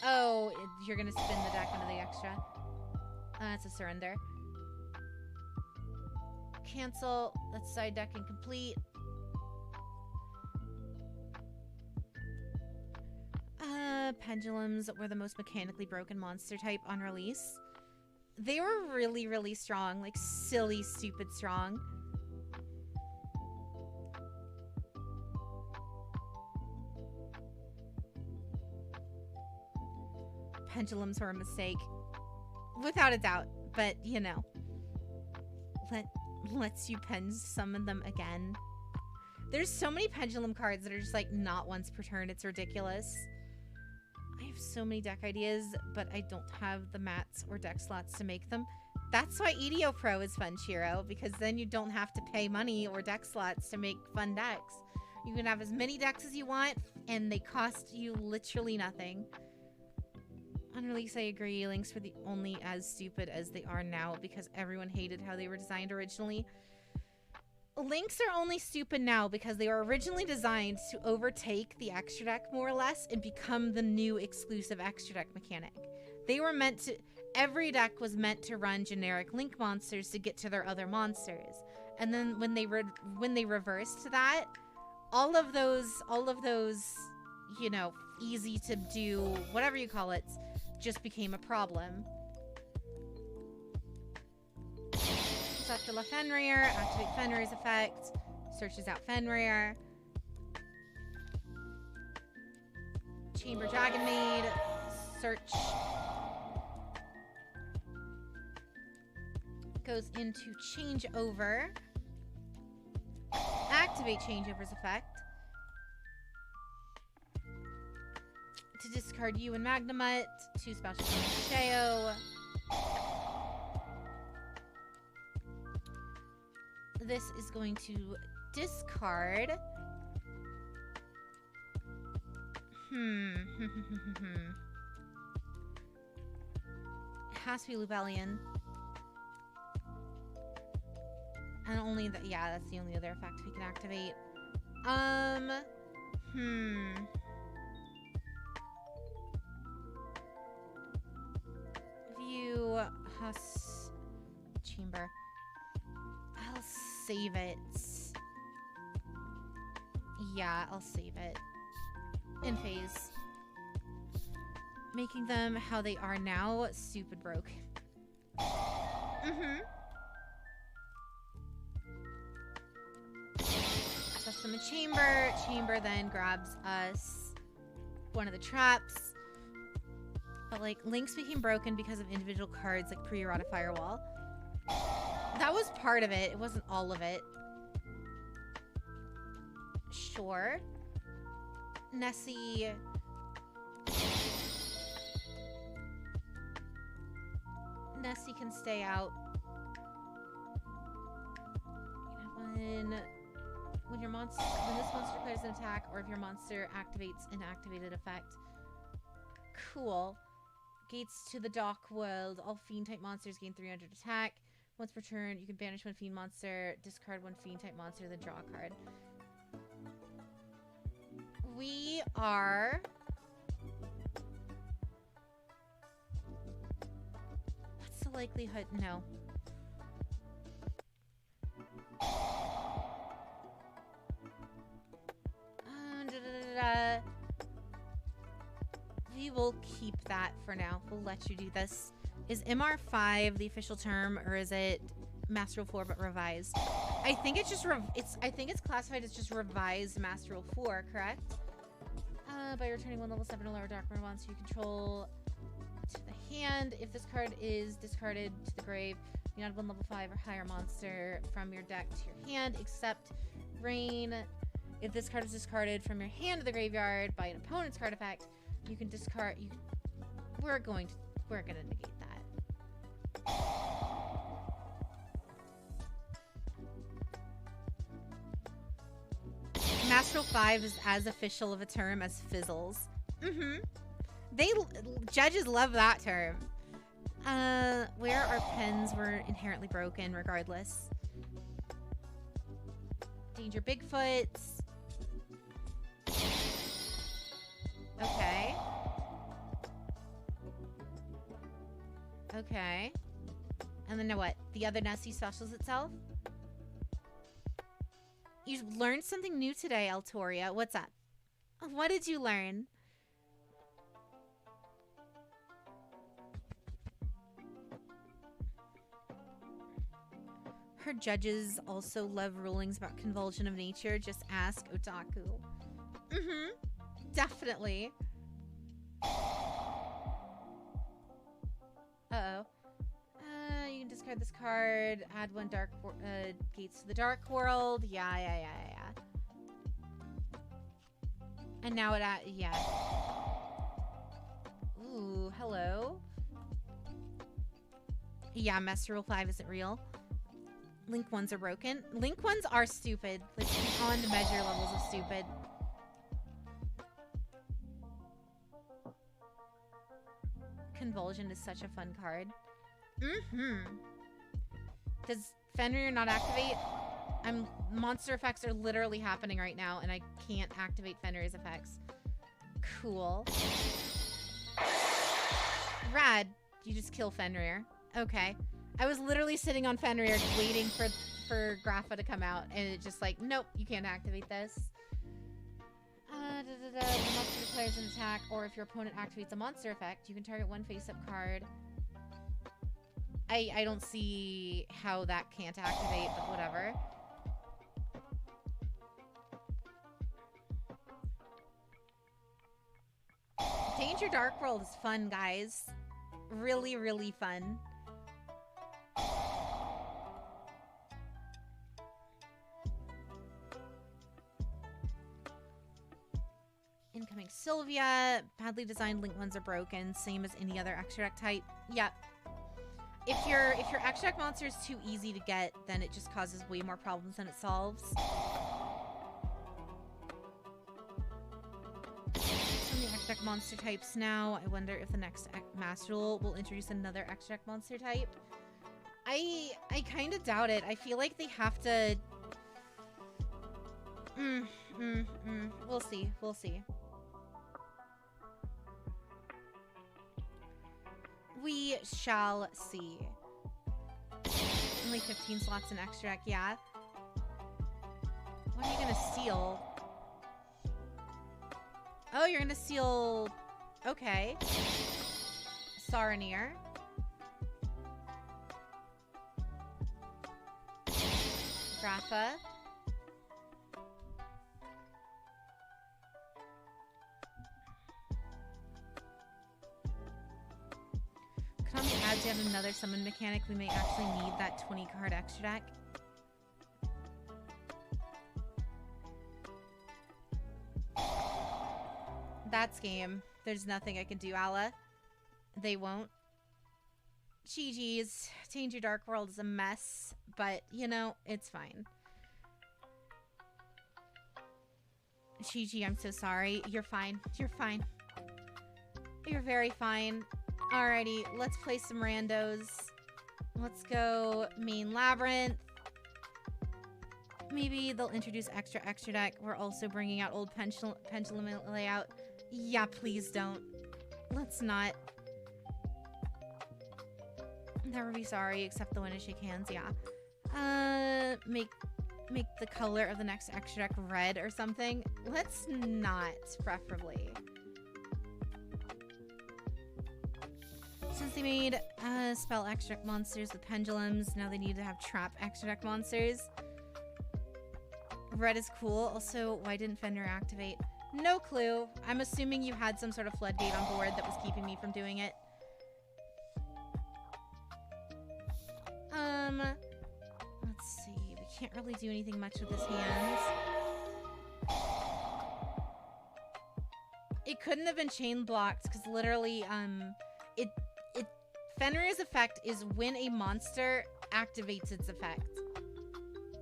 Oh, you're gonna spin the deck into the extra. That's a surrender. Cancel. That's side deck incomplete. Pendulums were the most mechanically broken monster type on release. They were really, really strong. Like, silly, stupid strong. Pendulums were a mistake. Without a doubt. But, you know. Lets you pen summon them again. There's so many pendulum cards that are just, like, not once per turn. It's ridiculous. I have so many deck ideas, but I don't have the mats or deck slots to make them. That's why EDOPro is fun, Shiro, because then you don't have to pay money or deck slots to make fun decks. You can have as many decks as you want, and they cost you literally nothing. On release, I agree. Links were the only as stupid as they are now because everyone hated how they were designed originally. Links are only stupid now because they were originally designed to overtake the extra deck more or less and become the new exclusive extra deck mechanic. They were meant to... Every deck was meant to run generic Link monsters to get to their other monsters. And then when they reversed that, all of those, you know, easy to do, whatever you call it, just became a problem. After La Fenrir, activate Fenrir's effect, searches out Fenrir. Chamber Dragon Maid, search. Goes into Changeover. Activate Changeover's effect. To discard you and Magnemite, 2 special summons Sheo. This is going to discard. It has to be Lubellion. And only that, yeah, that's the only other effect we can activate. View Hus Chamber. I'll save it. Yeah, I'll save it. In phase. making them how they are now stupid broke. Stuff them in chamber. Chamber then grabs us one of the traps. But like links became broken because of individual cards like pre-errata firewall. That was part of it. It wasn't all of it. Sure. Nessie. Nessie can stay out. When this monster declares an attack, or if your monster activates an activated effect. Cool. Gates to the dock world. All fiend-type monsters gain 300 attack. Once per turn, you can banish one fiend monster, discard one fiend-type monster, then draw a card. We are... What's the likelihood? No. We will keep that for now. We'll let you do this. Is MR5 the official term, or is it Master Rule 4 but revised? I think it's just I think it's classified as just revised Master Rule 4, correct? By returning one level 7 or lower dark monster you control to the hand. If this card is discarded to the grave, you add one level 5 or higher monster from your deck to your hand, except Rain. If this card is discarded from your hand to the graveyard by an opponent's card effect, you can discard. We're gonna negate that. Master Rule 5 is as official of a term as fizzles. Judges love that term. Where our pens were inherently broken, regardless. Danger Bigfoots. Okay. Okay. And then what? The other Nessie specials itself? You learned something new today, Altoria. What's up? What did you learn? Her judges also love rulings about convulsion of nature. Just ask Otaku. Definitely. Uh-oh. You can discard this card. Add one dark gates to the dark world. Yeah. And now it yeah. Ooh, hello. Yeah, Master Rule 5 isn't real. Link 1s are broken. Link 1s are stupid. Like, beyond measure levels of stupid. Convulsion is such a fun card. Does Fenrir not activate? Monster effects are literally happening right now, and I can't activate Fenrir's effects. Cool. Rad. You just kill Fenrir. Okay. I was literally sitting on Fenrir waiting for Grapha to come out, and it just like, nope, you can't activate this. The monster declares an attack, or if your opponent activates a monster effect, you can target one face-up card. I don't see how that can't activate, but whatever. Danger Dark World is fun, guys. Really, really fun. Incoming Sylvia. Badly designed Link 1s are broken. Same as any other extra deck type. Yep. If your extra deck monster is too easy to get, then it just causes way more problems than it solves. Some of the extra deck monster types now. I wonder if the next Master Rule will introduce another extra deck monster type. I kind of doubt it. I feel like they have to... We'll see. We'll see. We shall see. Only 15 slots in extra deck, yeah. What are you gonna steal? Oh, you're gonna steal Okay. Saranir. Grapha. Konami adds yet another summon mechanic. We may actually need that 20 card extra deck. That's game. There's nothing I can do, Ala. They won't. GG's. Danger Dark World is a mess, but, you know, it's fine. GG, I'm so sorry. You're fine. You're fine. You're very fine. Alrighty, let's play some randos. Let's go main Labyrinth. Maybe they'll introduce extra deck. We're also bringing out old pendulum layout. Yeah, please don't. Let's not. Never be sorry, except the one to shake hands, yeah. Make the color of the next extra deck red or something. Let's not, preferably. Since they made spell extra deck monsters with pendulums, now they need to have trap extra deck monsters. Red is cool. Also, why didn't Fenrir activate? No clue. I'm assuming you had some sort of floodgate on board that was keeping me from doing it. Let's see. We can't really do anything much with his hands. It couldn't have been chain blocked because literally, Fenrir's effect is when a monster activates its effect.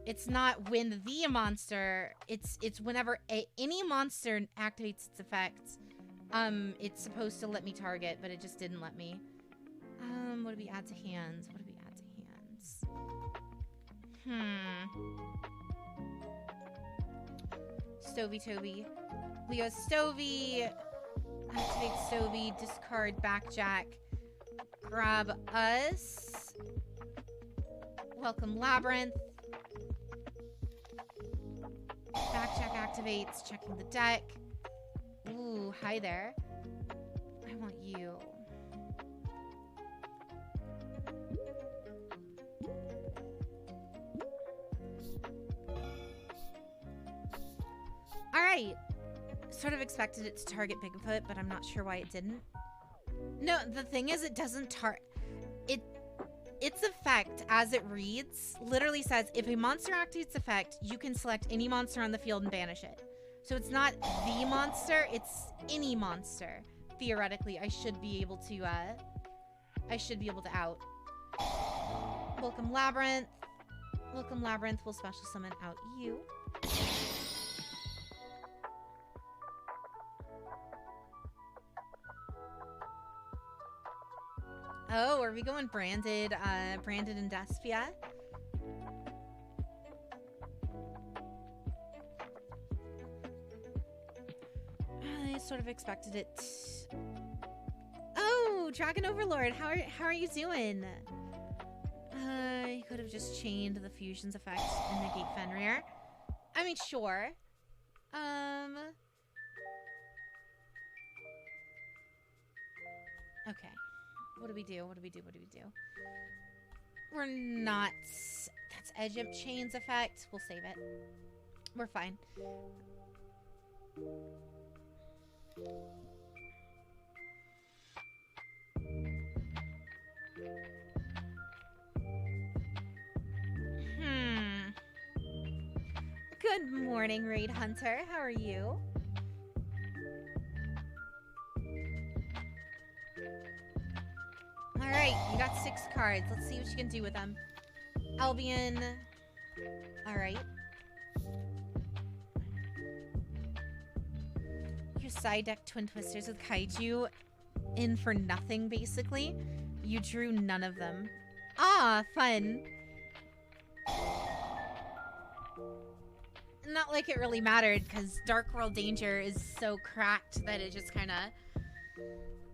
It's not when the monster, it's whenever any monster activates its effect. It's supposed to let me target, but it just didn't let me. What do we add to hands? What do we add to hands? Stovey Toby. We go Stovey. Activate Stovey. Discard Backjack. Grab us. Welcome Labyrinth. Backjack activates. Checking the deck. Ooh, hi there. I want you. Alright. Sort of expected it to target Bigfoot, but I'm not sure why it didn't. No, the thing is, it doesn't its effect, as it reads, literally says, if a monster activates effect, you can select any monster on the field and banish it. So it's not the monster, it's any monster. Theoretically, I should be able to out. Welcome Labyrinth. Welcome Labyrinth. We'll special summon out you. Oh, are we going branded and Despia? I sort of expected it. Oh, Dragon Overlord, how are you doing? You could have just chained the fusion's effect and negate Fenrir. I mean, sure. Okay. What do we do? What do we do? What do we do? We're not... That's Edge Imp Chains effect. We'll save it. We're fine. Good morning, Raid Hunter. How are you? Alright, you got 6 cards. Let's see what you can do with them. Albion. Alright. You side deck Twin Twisters with Kaiju in for nothing, basically. You drew none of them. Ah, fun. Not like it really mattered, because Dark World Danger is so cracked that it just kind of...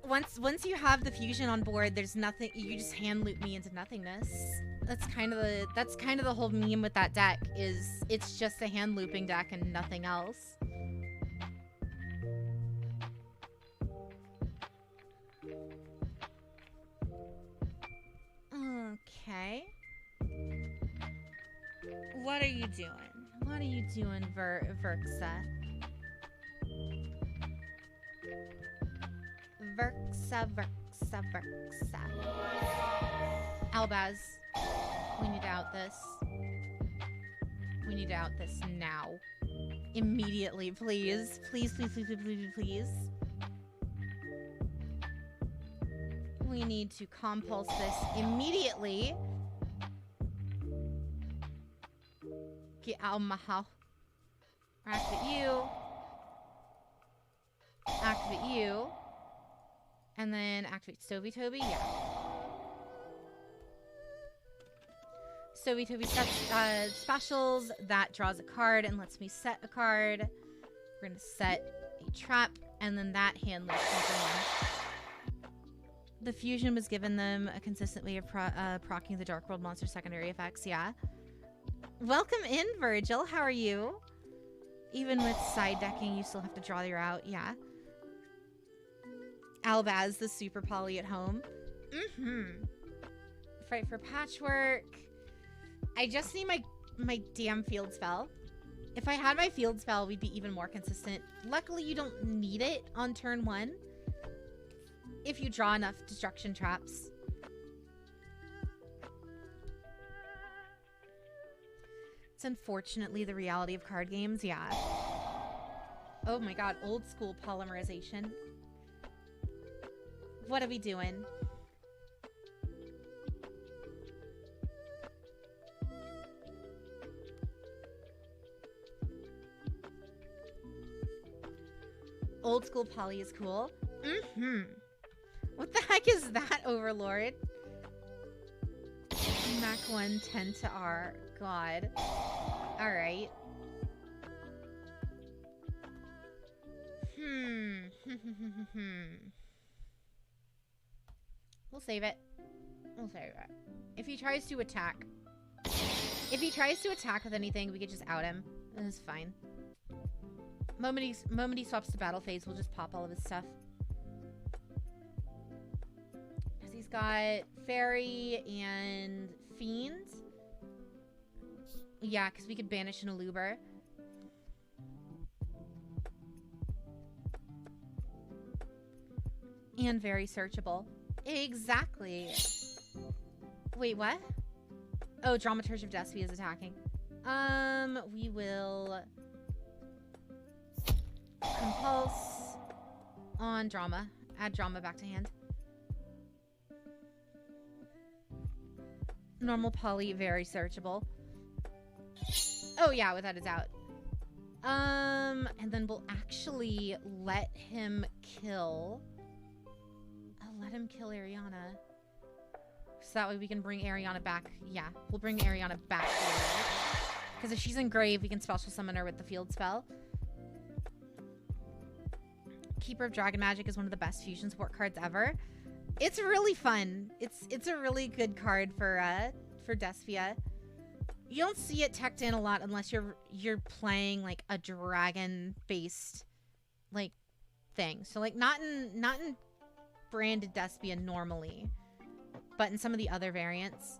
Once you have the fusion on board, there's nothing. You just hand loop me into nothingness. That's kind of the whole meme with that deck. Is it's just a hand looping deck and nothing else. you doing? What are you doing, Verxa? Verxa. Albaz, we need to out this. We need to out this now. Immediately, please. Please. We need to compulse this immediately. Get out of my house. Activate you. Activate you. And then activate Stovey Toby. Yeah. Stovey Toby specials. That draws a card and lets me set a card. We're going to set a trap. And then that hand loops everyone. The fusion was given them a consistent way of proccing the Dark World monster secondary effects. Yeah. Welcome in, Virgil. How are you? Even with side decking, you still have to draw your out. Yeah. Albaz, the super poly at home. Fight for patchwork. I just need my damn field spell. If I had my field spell, we'd be even more consistent. Luckily, you don't need it on turn 1. If you draw enough destruction traps. It's unfortunately the reality of card games, yeah. Oh my god, old school polymerization. What are we doing? Old school poly is cool. What the heck is that, Overlord? Mac 1, 10 to R. God. Alright. We'll save it. We'll save it. If he tries to attack. If he tries to attack with anything, we could just out him. That's fine. Moment he swaps to battle phase, we'll just pop all of his stuff. Because he's got Fairy and Fiend. Yeah, because we could banish an Aluber. And very searchable. Exactly. Wait, what? Oh, Dramaturge of Despia is attacking. We will compulse on Drama. Add Drama back to hand. Normal poly, very searchable. Oh yeah, without a doubt. And then we'll actually let him kill. I'll let him kill Ariana. So that way we can bring Ariana back. Yeah, we'll bring Ariana back later. Because if she's in grave, we can special summon her with the field spell. Keeper of Dragon Magic is one of the best fusion support cards ever. It's really fun. It's a really good card for Despia. You don't see it teched in a lot unless you're playing like a dragon based like thing. So like not in branded Despia normally, but in some of the other variants.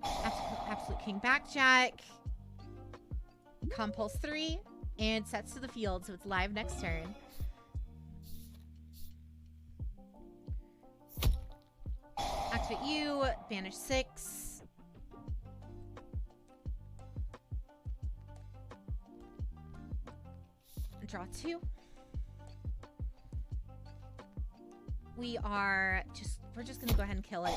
Absolute King Backjack. Compulse 3 and sets to the field, so it's live next turn. Activate you, banish 6. Draw 2. We're just gonna go ahead and kill it.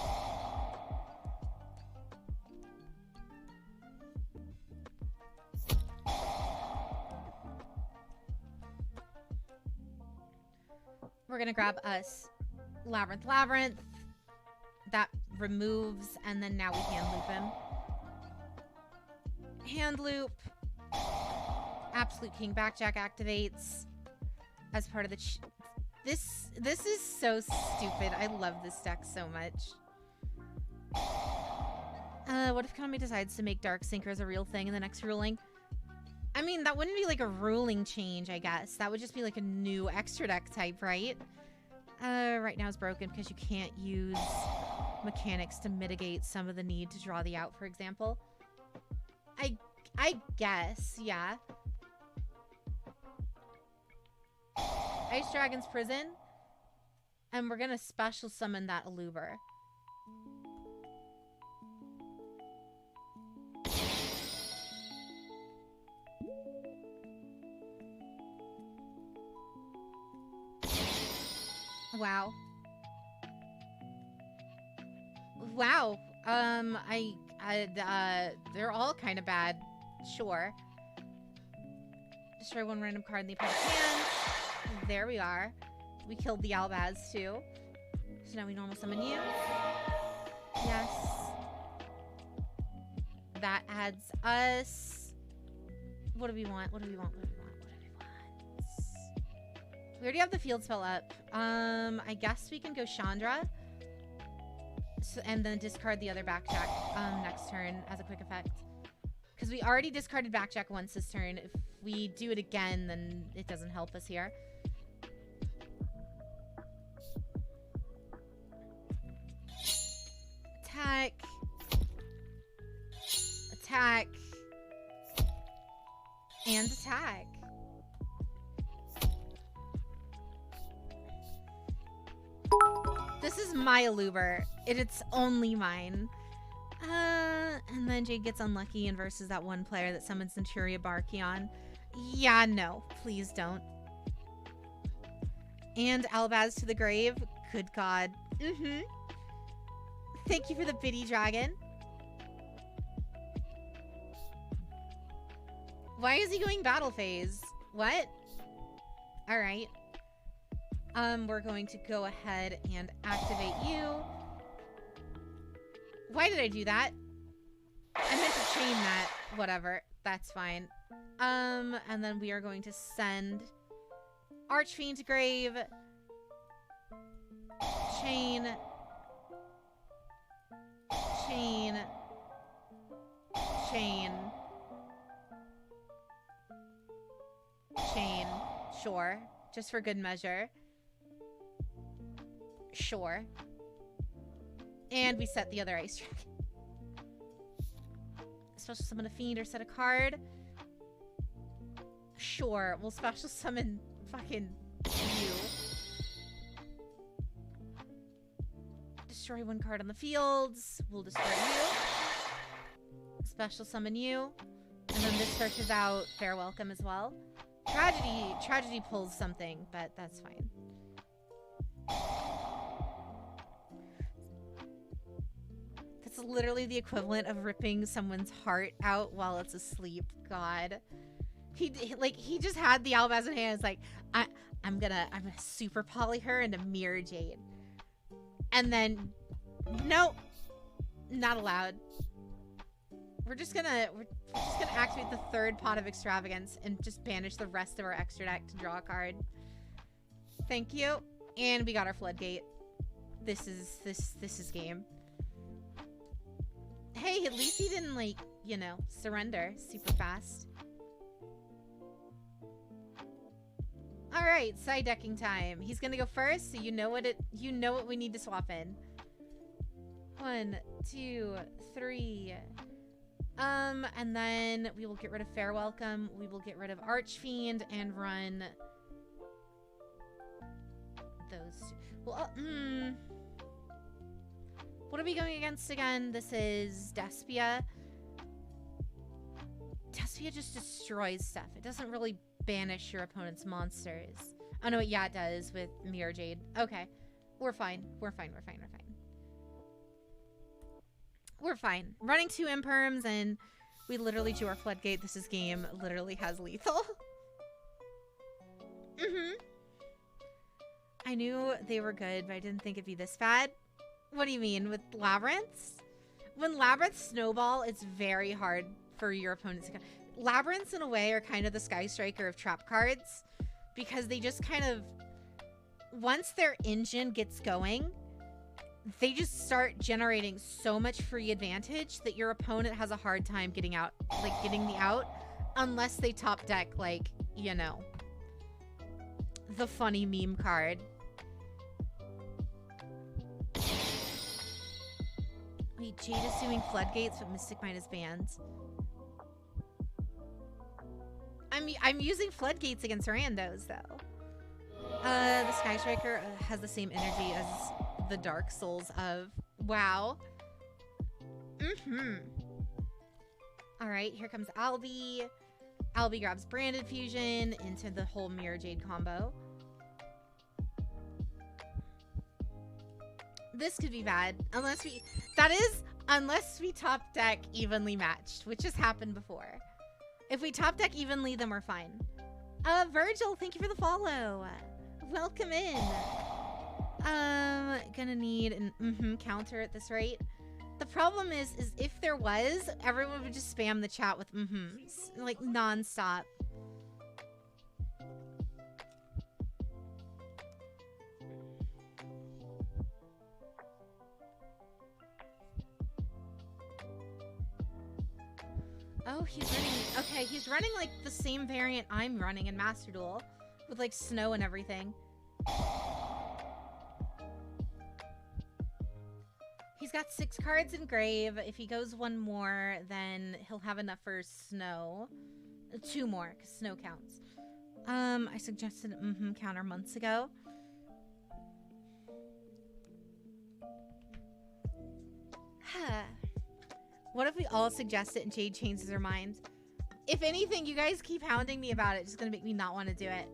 We're gonna grab us Labrynth. That removes, and then now we hand loop him. Hand loop. Absolute King Backjack activates as part of the... This is so stupid. I love this deck so much. What if Konami decides to make Dark Syncers a real thing in the next ruling? I mean, that wouldn't be like a ruling change, I guess. That would just be like a new extra deck type, right? Right now it's broken because you can't use mechanics to mitigate some of the need to draw the out, for example. I guess, yeah. Ice Dragon's Prison. And we're gonna special summon that Aluber. Wow. Wow. They're all kind of bad. Sure. Destroy one random card in the opponent's hands. There we are. We killed the Albaz too. So now we normal summon you. Yes. That adds us. What do we want? What do we want? What do we want? What do we want? We already have the field spell up. I guess we can go Chandra. So, and then discard the other backjack next turn as a quick effect. Because we already discarded backjack once this turn. If we do it again, then it doesn't help us here. Attack. Attack. And attack. This is my Aluber. It's only mine. And then Jade gets unlucky and versus that one player that summons Centuria Barkion. Yeah, no. Please don't. And Albaz to the grave. Good God. Mm-hmm. Thank you for the bitty dragon. Why is he going battle phase? What? Alright. We're going to go ahead and activate you. Why did I do that? I meant to chain that. Whatever. That's fine. And then we are going to send Archfiend to grave. Chain. Chain. Chain. Chain. Sure. Just for good measure. Sure. And we set the other ice dragon. Special summon a fiend or set a card. Sure. We'll special summon fucking you. Destroy one card on the fields. We'll destroy you. Special summon you. And then this searches out Fair Welcome as well. Tragedy pulls something, but that's fine. That's literally the equivalent of ripping someone's heart out while it's asleep. God. He just had the Albaz in hand. It's like, I'm gonna super poly her into Mirror Jade. And then, nope, not allowed. We're just gonna activate the third pot of extravagance and just banish the rest of our extra deck to draw a card. Thank you. And we got our floodgate. This is game. Hey, at least he didn't, like, you know, surrender super fast. All right, side decking time. He's gonna go first, so you know what we need to swap in. 1, 2, 3. And then we will get rid of Fair Welcome. We will get rid of Archfiend and run those two. Well, what are we going against again? This is Despia. Despia just destroys stuff. It doesn't really banish your opponent's monsters. Oh no, yeah, it does with Mirror Jade. Okay. We're fine. We're fine. We're fine. We're fine. We're fine. Running 2 imperms and we literally drew our floodgate. This is game literally has lethal. I knew they were good, but I didn't think it'd be this bad. What do you mean? With Labyrinths? When Labyrinths snowball, it's very hard for your opponents to come. Labyrinths, in a way, are kind of the Sky Striker of trap cards. Because they just kind of... Once their engine gets going, they just start generating so much free advantage that your opponent has a hard time getting out, like, getting the out. Unless they top deck, like, you know, the funny meme card. Wait, Jade is doing floodgates, but Mystic Mine is banned. I'm using floodgates against randos though. The Sky Striker has the same energy as the Dark Souls of wow. All right, here comes Albie. Albie grabs Branded Fusion into the whole Mirror Jade combo. This could be bad unless we top deck evenly matched, which has happened before. If we top deck evenly, then we're fine. Virgil, thank you for the follow. Welcome in. Gonna need an counter at this rate. The problem is if there was, everyone would just spam the chat with like non-stop. Oh, he's running. Okay, he's running like the same variant I'm running in Master Duel with like snow and everything. He's got 6 cards in Grave. If he goes 1 more, then he'll have enough for Snow. 2 more, because Snow counts. I suggested counter months ago. What if we all suggest it and Jade changes her mind? If anything, you guys keep hounding me about it. It's just gonna make me not want to do it.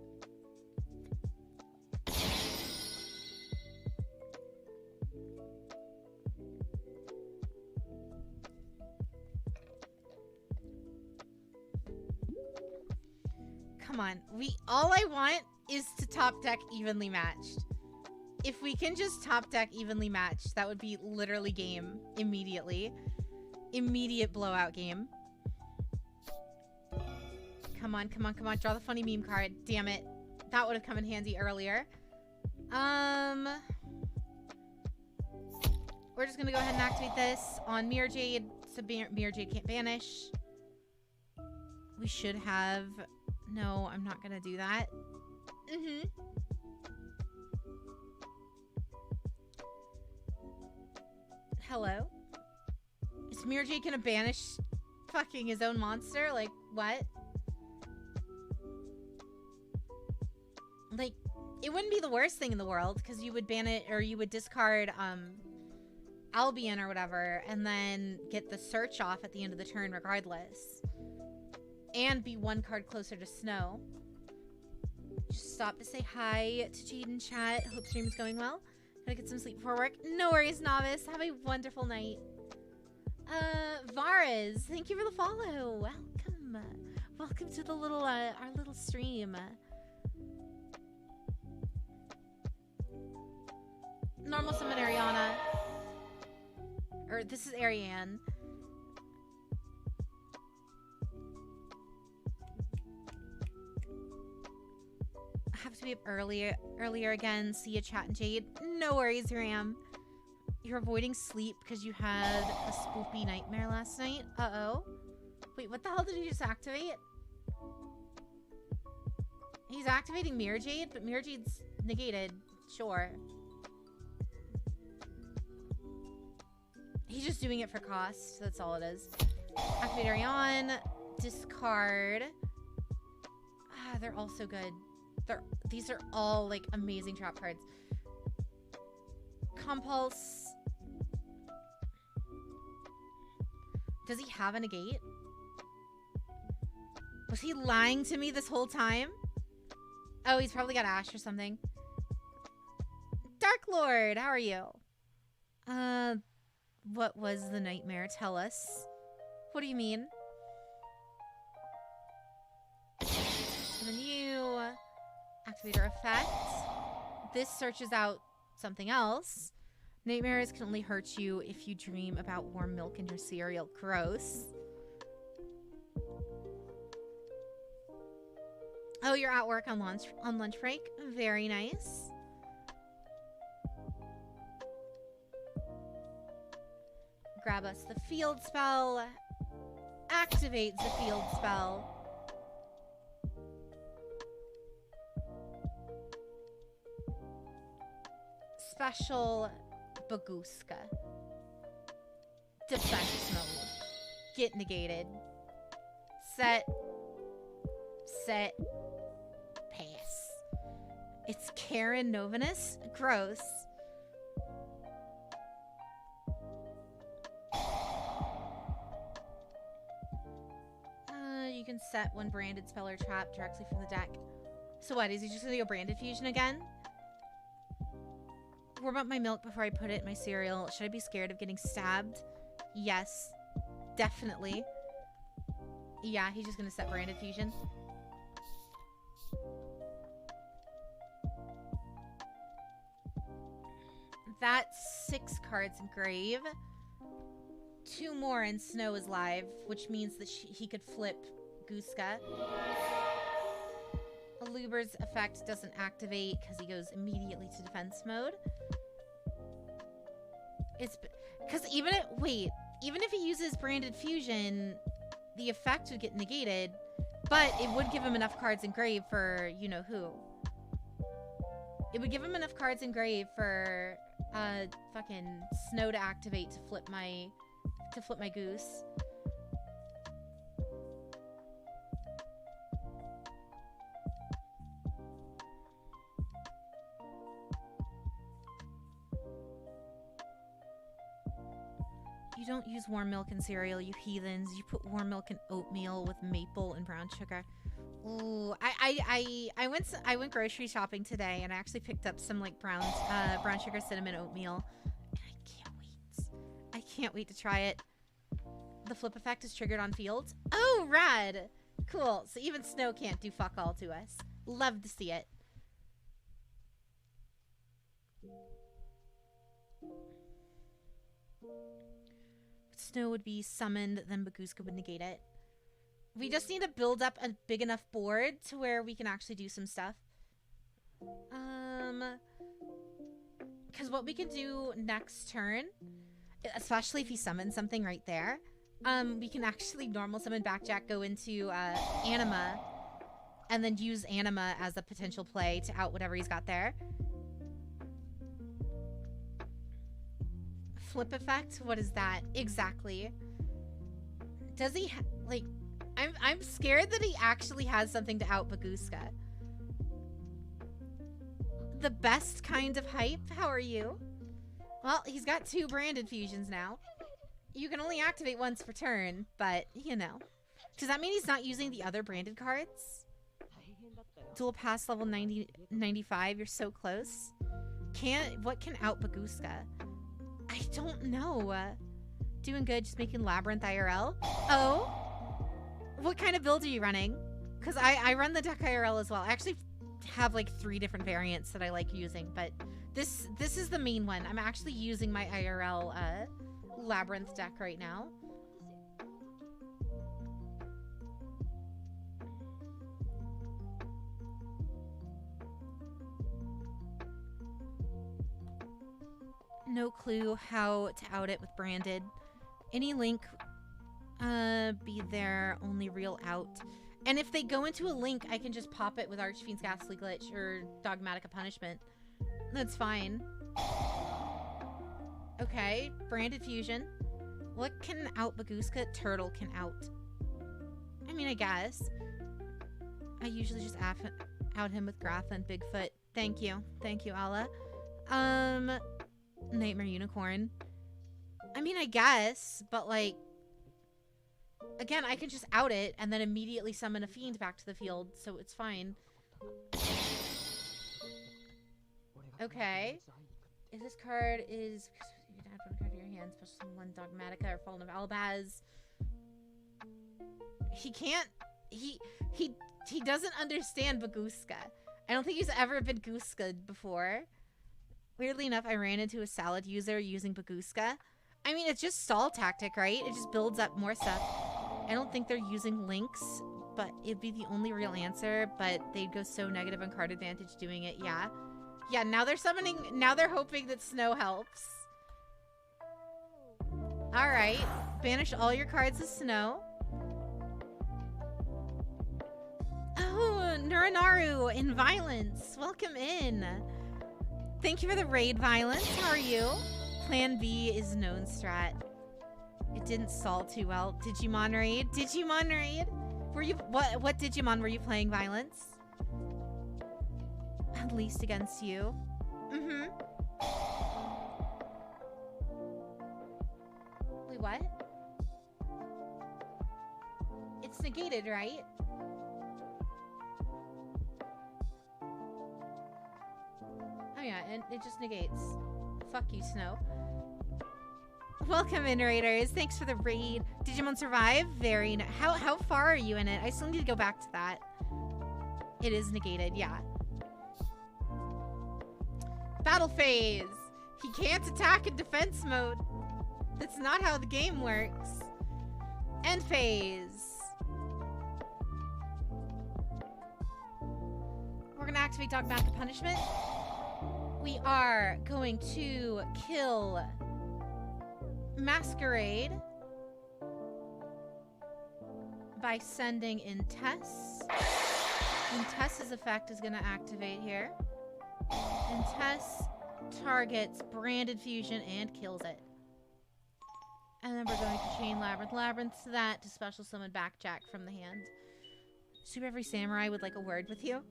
Come on. All I want is to top deck evenly matched. If we can just top deck evenly matched, that would be literally game immediately. Immediate blowout game. Come on, come on, come on. Draw the funny meme card. Damn it. That would have come in handy earlier. We're just gonna go ahead and activate this on Mirror Jade, so Mirror Jade can't banish. We should have... No, I'm not gonna do that. Hello? Is Mirror Jade gonna banish fucking his own monster? Like, what? Like, it wouldn't be the worst thing in the world, because you would ban it, or you would discard, Albion or whatever, and then get the search off at the end of the turn regardless. And be 1 card closer to Snow. Just stop to say hi to Jade in chat. Hope stream is going well. Gotta get some sleep before work. No worries, Novice. Have a wonderful night. Varas, thank you for the follow. Welcome. Welcome to the little, our little stream. Normal summon Ariana. Or this is Ariane. I have to be up earlier again. See you, chat and Jade. No worries, Ram. You're avoiding sleep because you had a spoopy nightmare last night. Uh-oh. Wait, what the hell did he just activate? He's activating Mirror Jade, but Mirror Jade's negated. Sure. He's just doing it for cost. That's all it is. Activate Ariane. Discard. Ah, they're all so good. These are all, like, amazing trap cards. Compulse. Does he have a negate? Was he lying to me this whole time? Oh, he's probably got Ash or something. Dark Lord, how are you? What was the nightmare? Tell us. What do you mean? Summon you. Activator effect. This searches out something else. Nightmares can only hurt you if you dream about warm milk in your cereal. Gross. Oh, you're at work on lunch break. Very nice. Grab us the field spell. Activates the field spell. Special Baguska. Defense mode. Get negated. Set. Set. Pass. It's Karen Novanus. Gross. You can set one branded spell or trap directly from the deck. So what, is he just gonna go branded fusion again? Warm up my milk before I put it in my cereal. Should I be scared of getting stabbed? Yes. Definitely. Yeah, he's just gonna set branded fusion. That's 6 cards in grave. 2 more and Snow is live, which means that he could flip Gooska. Aluber's effect doesn't activate because he goes immediately to defense mode. It's because even if he uses branded fusion, the effect would get negated, but it would give him enough cards in grave for you know who. It would give him enough cards in grave for fucking Snow to activate to flip my goose. You don't use warm milk in cereal, you heathens. You put warm milk in oatmeal with maple and brown sugar. Ooh, I went grocery shopping today and I actually picked up some like brown sugar cinnamon oatmeal. And I can't wait to try it. The flip effect is triggered on fields. Oh, rad! Cool. So even Snow can't do fuck all to us. Love to see it. Snow would be summoned, then Baguska would negate it. We just need to build up a big enough board to where we can actually do some stuff. Because what we can do next turn, especially if he summons something right there, we can actually normal summon Backjack, go into Anima, and then use Anima as a potential play to out whatever he's got there. Flip effect? What is that? Exactly. Does he like... I'm scared that he actually has something to out Baguska. The best kind of hype? How are you? Well, he's got 2 branded fusions now. You can only activate once per turn, but, you know. Does that mean he's not using the other branded cards? Dual pass level 95, you're so close. What can out Baguska? I don't know. Doing good, just making Labrynth IRL. Oh? What kind of build are you running? Because I run the deck IRL as well. I actually have like 3 different variants that I like using, but this is the main one. I'm actually using my IRL Labrynth deck right now. No clue how to out it with branded. Any link be their only real out. And if they go into a link, I can just pop it with Archfiend's Ghastly Glitch or Dogmatica Punishment. That's fine. Okay, branded fusion. What can out Baguska? Turtle can out. I mean, I guess. I usually just out him with Grapha and Bigfoot. Thank you. Thank you, Allah. Nightmare Unicorn. I mean, I guess, but like... Again, I can just out it and then immediately summon a fiend back to the field, so it's fine. Okay. If this card is... You can add one card to your hand, special one Dogmatica or Fallen of Albaz. He can't... He doesn't understand Baguska. I don't think he's ever been Gooska'd before. Weirdly enough, I ran into a salad user using Baguska. I mean, it's just stall tactic, right? It just builds up more stuff. I don't think they're using links, but it'd be the only real answer, but they'd go so negative on card advantage doing it, yeah. Yeah, now they're summoning, now they're hoping that Snow helps. Alright, banish all your cards of Snow. Oh, Nuranaru in Violence, welcome in. Thank you for the raid, Violence, how are you? Plan B is known strat. It didn't stall too well. Digimon raid? Digimon raid? Were you what Digimon were you playing, Violence? At least against you. Mm-hmm. Wait, what? It's negated, right? Oh yeah, and it just negates. Fuck you, Snow. Welcome in, Raiders. Thanks for the raid. Digimon Survive? Very nice. How far are you in it? I still need to go back to that. It is negated, yeah. Battle phase. He can't attack in defense mode. That's not how the game works. End phase. We're gonna activate Dogmatic Punishment. We are going to kill Masquerade by sending in Tess. And Tess's effect is going to activate here. And Tess targets Branded Fusion and kills it. And then we're going to chain Labrynth to that to special summon Backjack from the hand. Super Heavy Samurai would like a word with you.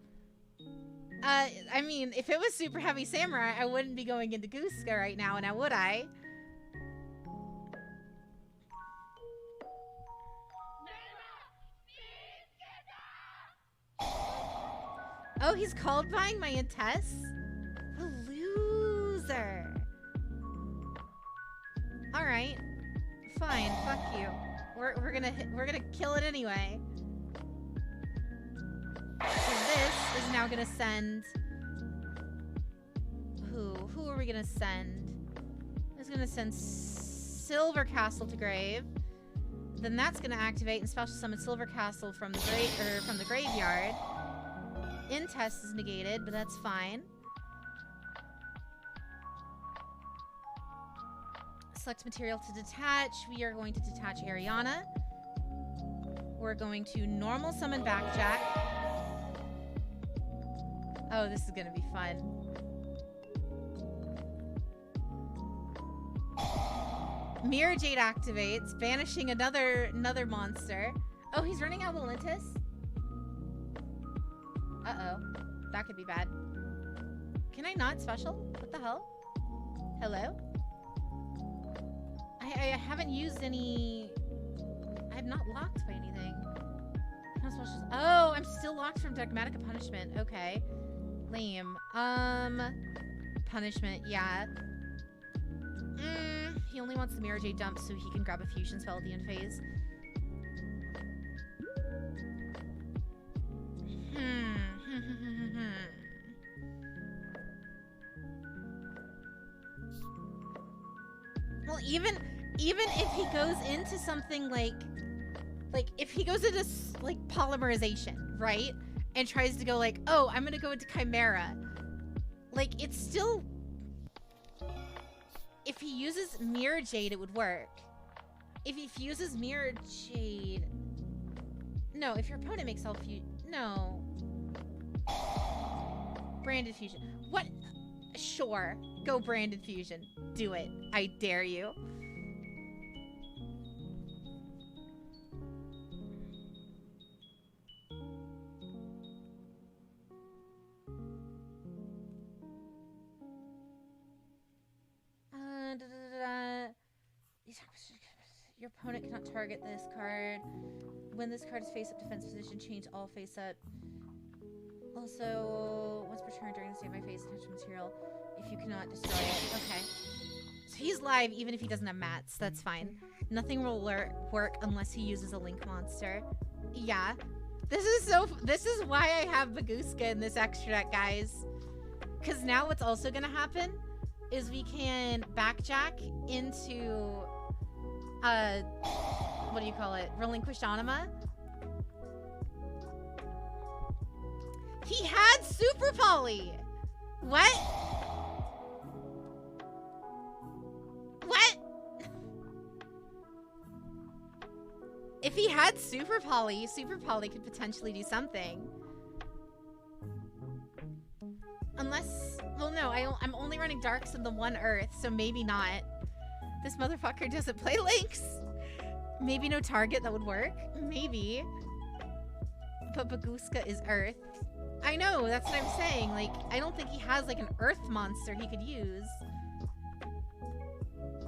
I mean, if it was Super Heavy Samurai, I wouldn't be going into Gooska right now, now would I? Oh, he's called buying my Intess? What a loser. Alright. Fine, fuck you. We're gonna kill it anyway. So this is now gonna send... Who are we gonna send? It's gonna send Silver Castle to grave. Then that's gonna activate and special summon Silver Castle from the graveyard. Intest is negated, but that's fine. Select material to detach. We are going to detach Ariana. We're going to normal summon Backjack. Oh, this is gonna be fun. Mirror Jade activates, banishing another monster. Oh, he's running out of Valentis? Uh-oh. That could be bad. Can I not special? What the hell? Hello? I haven't used any... I'm not locked by anything. No specials. Oh, I'm still locked from Dogmatic Punishment. Okay. Lame. Punishment, yeah. He only wants the Mirror Jade dump so he can grab a fusion spell at the end phase. Well, even if he goes into something like if he goes into like polymerization, right? And tries to go like, oh, I'm gonna go into Chimera. Like, it's still... If he uses Mirror Jade, it would work. If he fuses Mirror Jade... No, if your opponent makes self-fusion... No. Branded Fusion. What? Sure. Go Branded Fusion. Do it. I dare you. Your opponent cannot target this card. When this card is face-up defense position, change all face-up. Also, once per turn during the state of my phase, attach material. If you cannot destroy it. Okay. So he's live even if he doesn't have mats. That's fine. Nothing will work unless he uses a link monster. Yeah. This is why I have Baguska in this extra deck, guys. Because now what's also going to happen is we can backjack into... what do you call it? Relinquished Anima. He had Super Poly! What? What? If he had Super Poly could potentially do something. Unless... Well, no, I'm only running Darks and the one Earth, so maybe not. This motherfucker doesn't play Lynx. Maybe no target that would work. Maybe. but Baguska is Earth. I know, that's what I'm saying. Like, I don't think he has, like, an Earth monster he could use.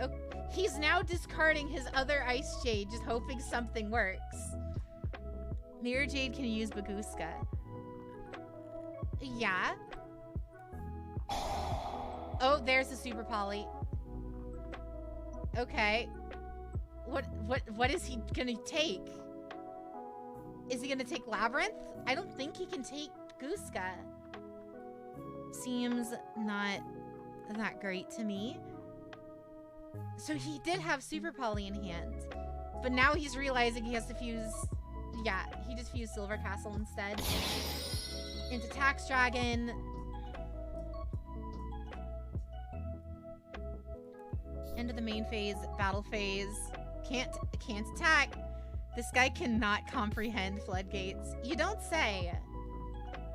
Oh, he's now discarding his other Ice Jade, just hoping something works. Mirror Jade can use Baguska. Yeah. Oh, there's a Super Poly. Okay. What is he gonna take? Is he gonna take Labrynth? I don't think he can take Guska. Seems not that great to me. So he did have Super Poly in hand, but now he's realizing he has to fuse. Yeah, he just fused Silver Castle instead. Into Tax Dragon. Into the main phase, battle phase. Can't attack. This guy cannot comprehend floodgates. You don't say.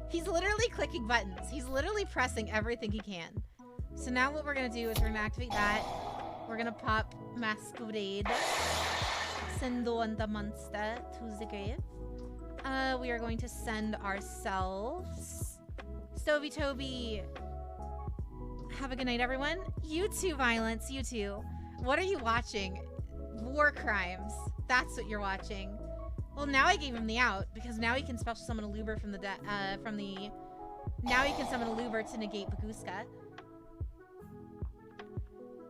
He's literally clicking buttons. He's literally pressing everything he can. So now what we're gonna do is we're gonna activate that. We're gonna pop Masquerade. Send on the monster to the grave. We are going to send ourselves. Stovey Toby. Have a good night, everyone. You too, Violence. You too. What are you watching? War Crimes. That's what you're watching. Well, now I gave him the out because now he can special summon a Luber from the Now he can summon a Luber to negate Baguska.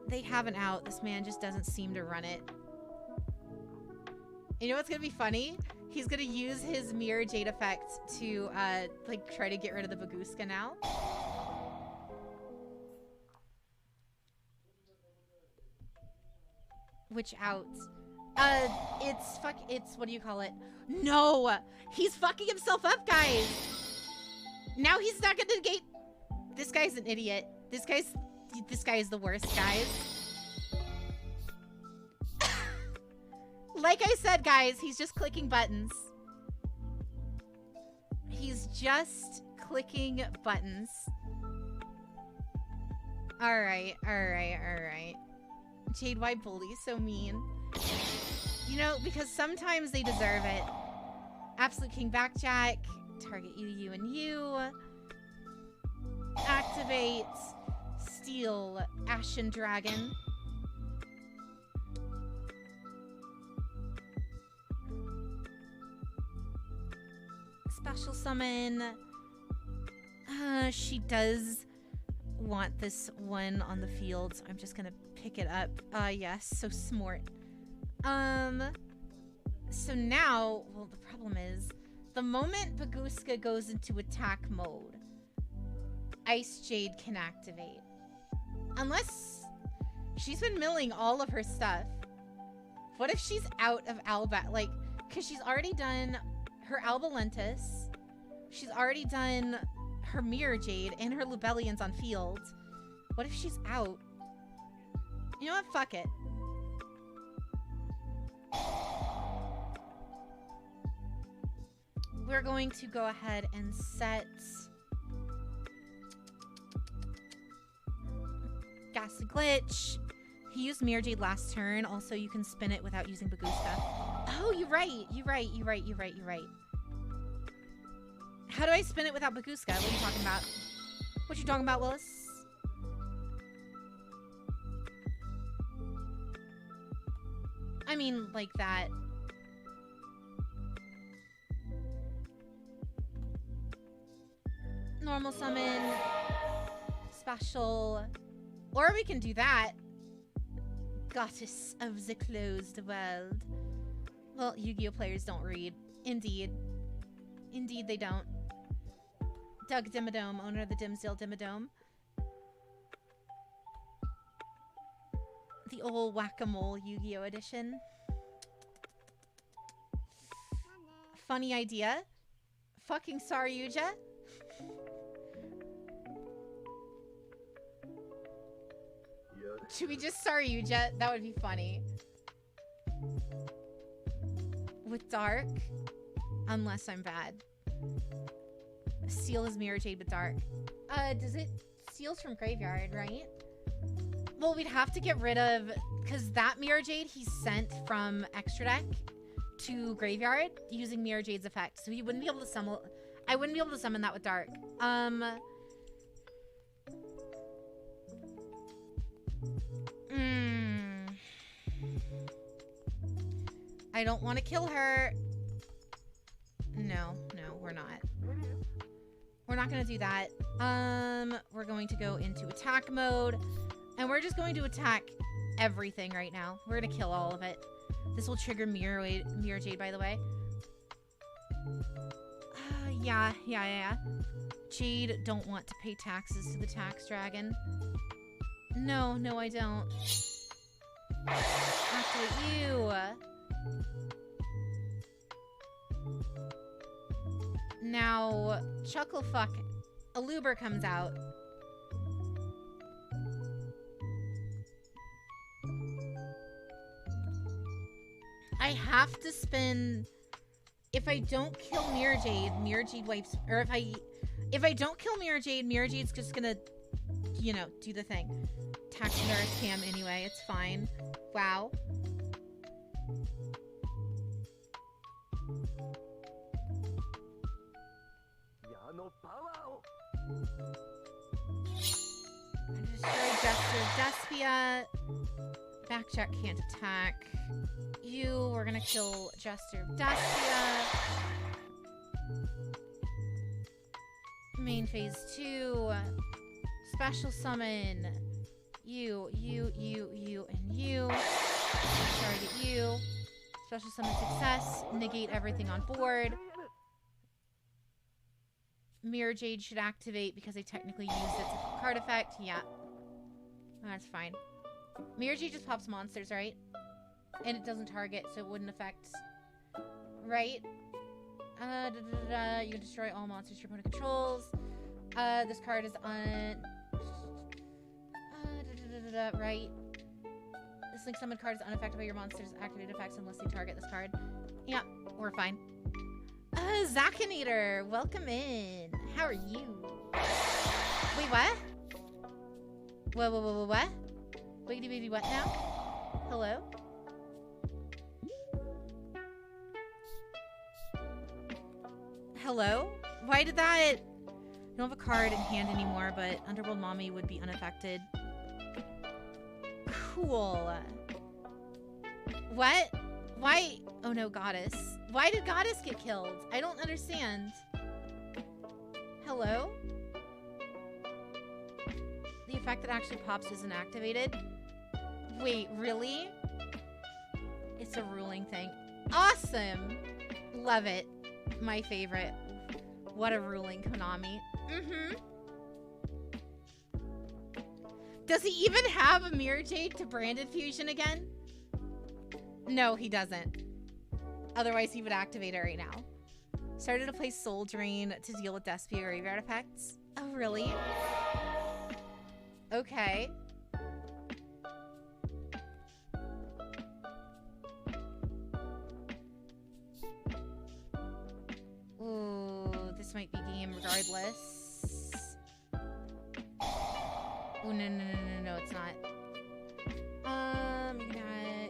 They have an out. This man just doesn't seem to run it. You know what's gonna be funny? He's gonna use his Mirror Jade effect to like try to get rid of the Baguska now. Which out? It's what do you call it? No! He's fucking himself up, guys! Now he's not gonna negate. This guy's an idiot. This guy is the worst, guys. Like I said, guys, he's just clicking buttons. He's just clicking buttons. Alright. Jade, why bully so mean? You know, because sometimes they deserve it. Absolute King Backjack. Target you, and you. Activate. Steal Ashen Dragon. Special summon. She does want this one on the field, so I'm just gonna pick it up. Yes, so smart. So now, well, the problem is, the moment Baguska goes into attack mode, Ice Jade can activate. Unless she's been milling all of her stuff. What if she's out of Alba? Like, because she's already done her Albalentus. She's already done her Mirror Jade and her Lubellians on field. What if she's out? You know what? Fuck it. We're going to go ahead and set Ghastly Glitch. He used Mirror Jade last turn. Also, you can spin it without using Baguska. Oh, you're right. You're right. How do I spin it without Baguska? What are you talking about? What you talking about, Willis? I mean, like that. Normal summon. Special. Or we can do that. Goddess of the closed world. Well, Yu-Gi-Oh! Players don't read. Indeed. Indeed they don't. Doug Dimmadome, owner of the Dimsdale Dimmadome. The old Whack-A-Mole Yu-Gi-Oh! Edition. Funny idea. Fucking Saryuja. Should we just Saryuja? That would be funny. With Dark. Unless I'm bad. Seal is Mirror Jade with Dark. Does it... Seal's from Graveyard, right? Well, we'd have to get rid of... Because that Mirror Jade he sent from Extra Deck to graveyard using Mirror Jade's effect, so he wouldn't be able to summon. I wouldn't be able to summon that with Dark. I don't want to kill her. No, we're not. We're not going to do that. We're going to go into attack mode, and we're just going to attack everything right now. We're going to kill all of it. This will trigger Mirror Jade, by the way. Yeah. Jade don't want to pay taxes to the tax dragon. No, I don't. Activate you. Now, Chucklefuck, Aluber comes out. I have to spin. If I don't kill Mirror Jade wipes. Or if I don't kill Mirror Jade's just gonna, you know, do the thing. Tax Nurse Cam anyway. It's fine. Wow. Destroy Jester Despia. Backjack can't attack you. We're gonna kill Jester Despia. Main phase 2. Special summon. You, and you. Target you. Special summon success. Negate everything on board. Mirror Jade should activate because I technically used its card effect. Yeah. That's fine. Mirror Jade just pops monsters, right? And it doesn't target, so it wouldn't affect... Right? You can destroy all monsters your opponent controls. This card is on... Right? This link summon card is unaffected by your monster's activated effects unless they target this card. Yeah, we're fine. Zakinator, welcome in. How are you? Wait, what? What? Wiggity baby, what now? Hello? Hello? Why did that... I don't have a card in hand anymore, but Underworld Mommy would be unaffected. Cool. What? Why? Oh no, Goddess. Why did Goddess get killed? I don't understand. Hello? The effect that actually pops isn't activated? Wait, really? It's a ruling thing. Awesome! Love it. My favorite. What a ruling, Konami. Does he even have a Mirror Jade to Branded Fusion again? No, he doesn't. Otherwise, he would activate it right now. Started to play Soul Drain to deal with Despia graveyard effects. Oh, really? Okay. Ooh, this might be game regardless. Oh, no, it's not.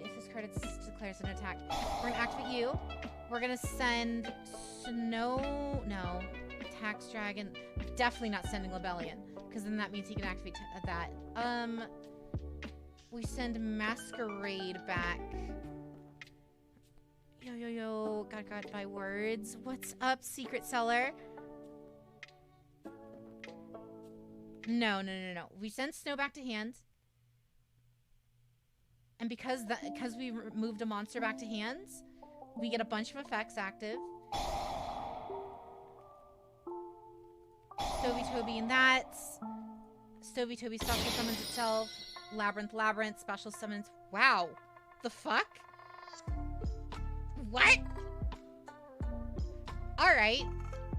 If this card declares an attack, we're gonna activate you. We're gonna send Snow. No, Tax Dragon. Definitely not sending Lebellion, because then that means he can activate that. We send Masquerade back. Yo, got by words. What's up, Secret Seller? No. We send Snow back to hand. And because we moved a monster back to hands, we get a bunch of effects active. Toby and that. Toby special summons itself. Labrynth special summons. Wow. The fuck? What? Alright.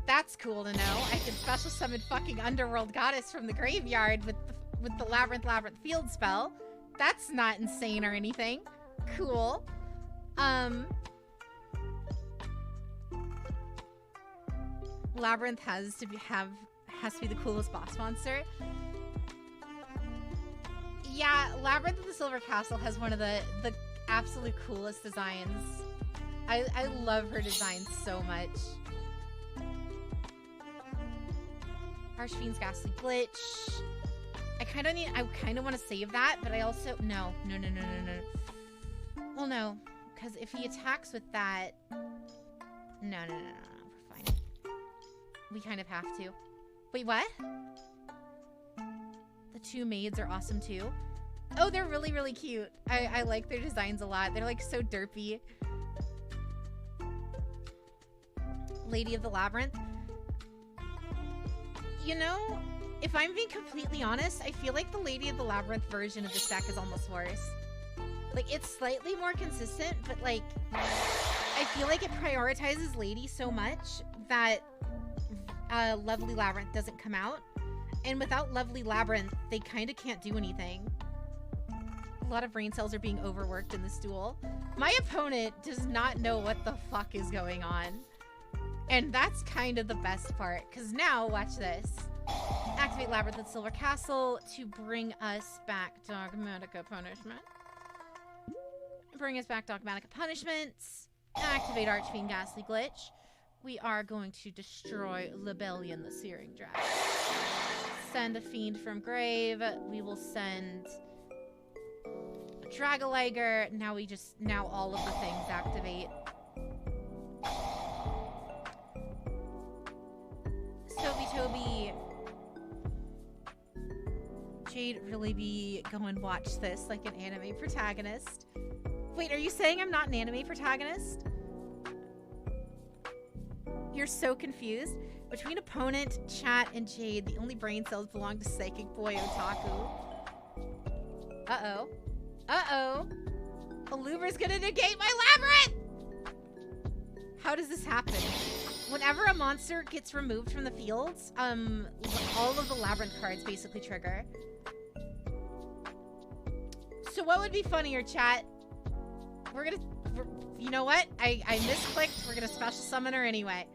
That's cool to know. I can special summon fucking Underworld Goddess from the graveyard with the Labrynth field spell. That's not insane or anything. Cool. Labrynth has to be the coolest boss monster. Yeah, Labrynth of the Silver Castle has one of the absolute coolest designs I love her design so much. Archfiend's Ghastly Glitch. I kind of want to save that, but I also, no. Well, no, because if he attacks with that, no, we're fine. We kind of have to. Wait, what? The two maids are awesome too. Oh, they're really, really cute. I like their designs a lot. They're like so derpy. Lady of the Labyrinth. You know, if I'm being completely honest, I feel like the Lady of the Labyrinth version of this deck is almost worse. Like, it's slightly more consistent, but like, I feel like it prioritizes Lady so much that Lovely Labyrinth doesn't come out. And without Lovely Labyrinth, they kind of can't do anything. A lot of brain cells are being overworked in this duel. My opponent does not know what the fuck is going on. And that's kind of the best part, because now, watch this. Activate Labyrinth at Silver Castle to bring us back Dogmatica Punishment. Bring us back Dogmatica Punishments. Activate Archfiend Ghastly Glitch. We are going to destroy Lebellion the Searing Dragon. Send a Fiend from Grave. We will send a Dragoliger. Now all of the things activate. Toby. Jade really be go and watch this like an anime protagonist. Wait, are you saying I'm not an anime protagonist? You're so confused. Between opponent, chat, and Jade, the only brain cells belong to Psychic Boy Otaku. Uh-oh. Uh-oh. Aluber's gonna negate my labyrinth! How does this happen? Whenever a monster gets removed from the fields, all of the labyrinth cards basically trigger. So what would be funnier, chat? You know what? I misclicked. We're gonna special summon her anyway.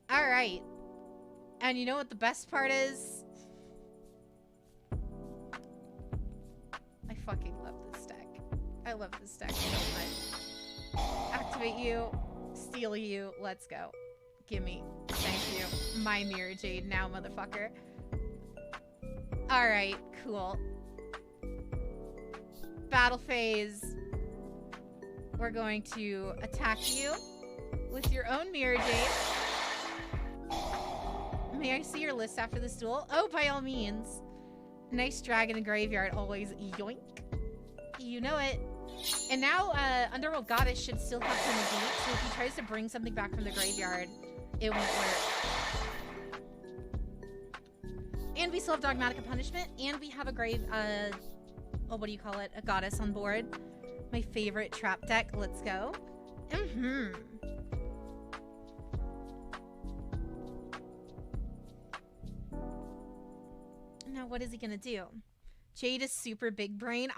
Alright. And you know what the best part is? I fucking love this deck. I love this deck so much. Activate you, steal you, let's go. Gimme. Thank you. My Mirror Jade now, motherfucker. Alright, cool. Battle phase. We're going to attack you with your own Mirror Jade. May I see your list after this duel? Oh, by all means. Nice dragon in graveyard, always yoink. You know it. And now, Underworld Goddess should still have to negate, so if he tries to bring something back from the graveyard, it won't work. And we still have Dogmatica Punishment, and we have a what do you call it? A Goddess on board. My favorite trap deck. Let's go. Now, what is he gonna do? Jade is super big brain.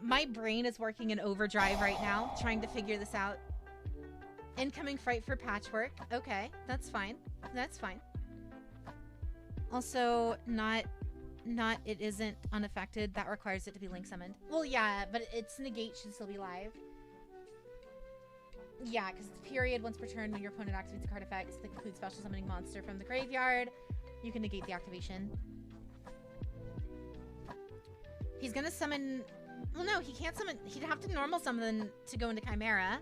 My brain is working in overdrive right now, trying to figure this out. Incoming Fright for Patchwork. Okay, that's fine. That's fine. Also, it isn't unaffected. That requires it to be link summoned. Well, yeah, but its negate should still be live. Yeah, because it's period once per turn when your opponent activates a card effect that includes special summoning monster from the graveyard. You can negate the activation. He's gonna summon... Well, no, he can't summon... He'd have to normal summon to go into Chimera.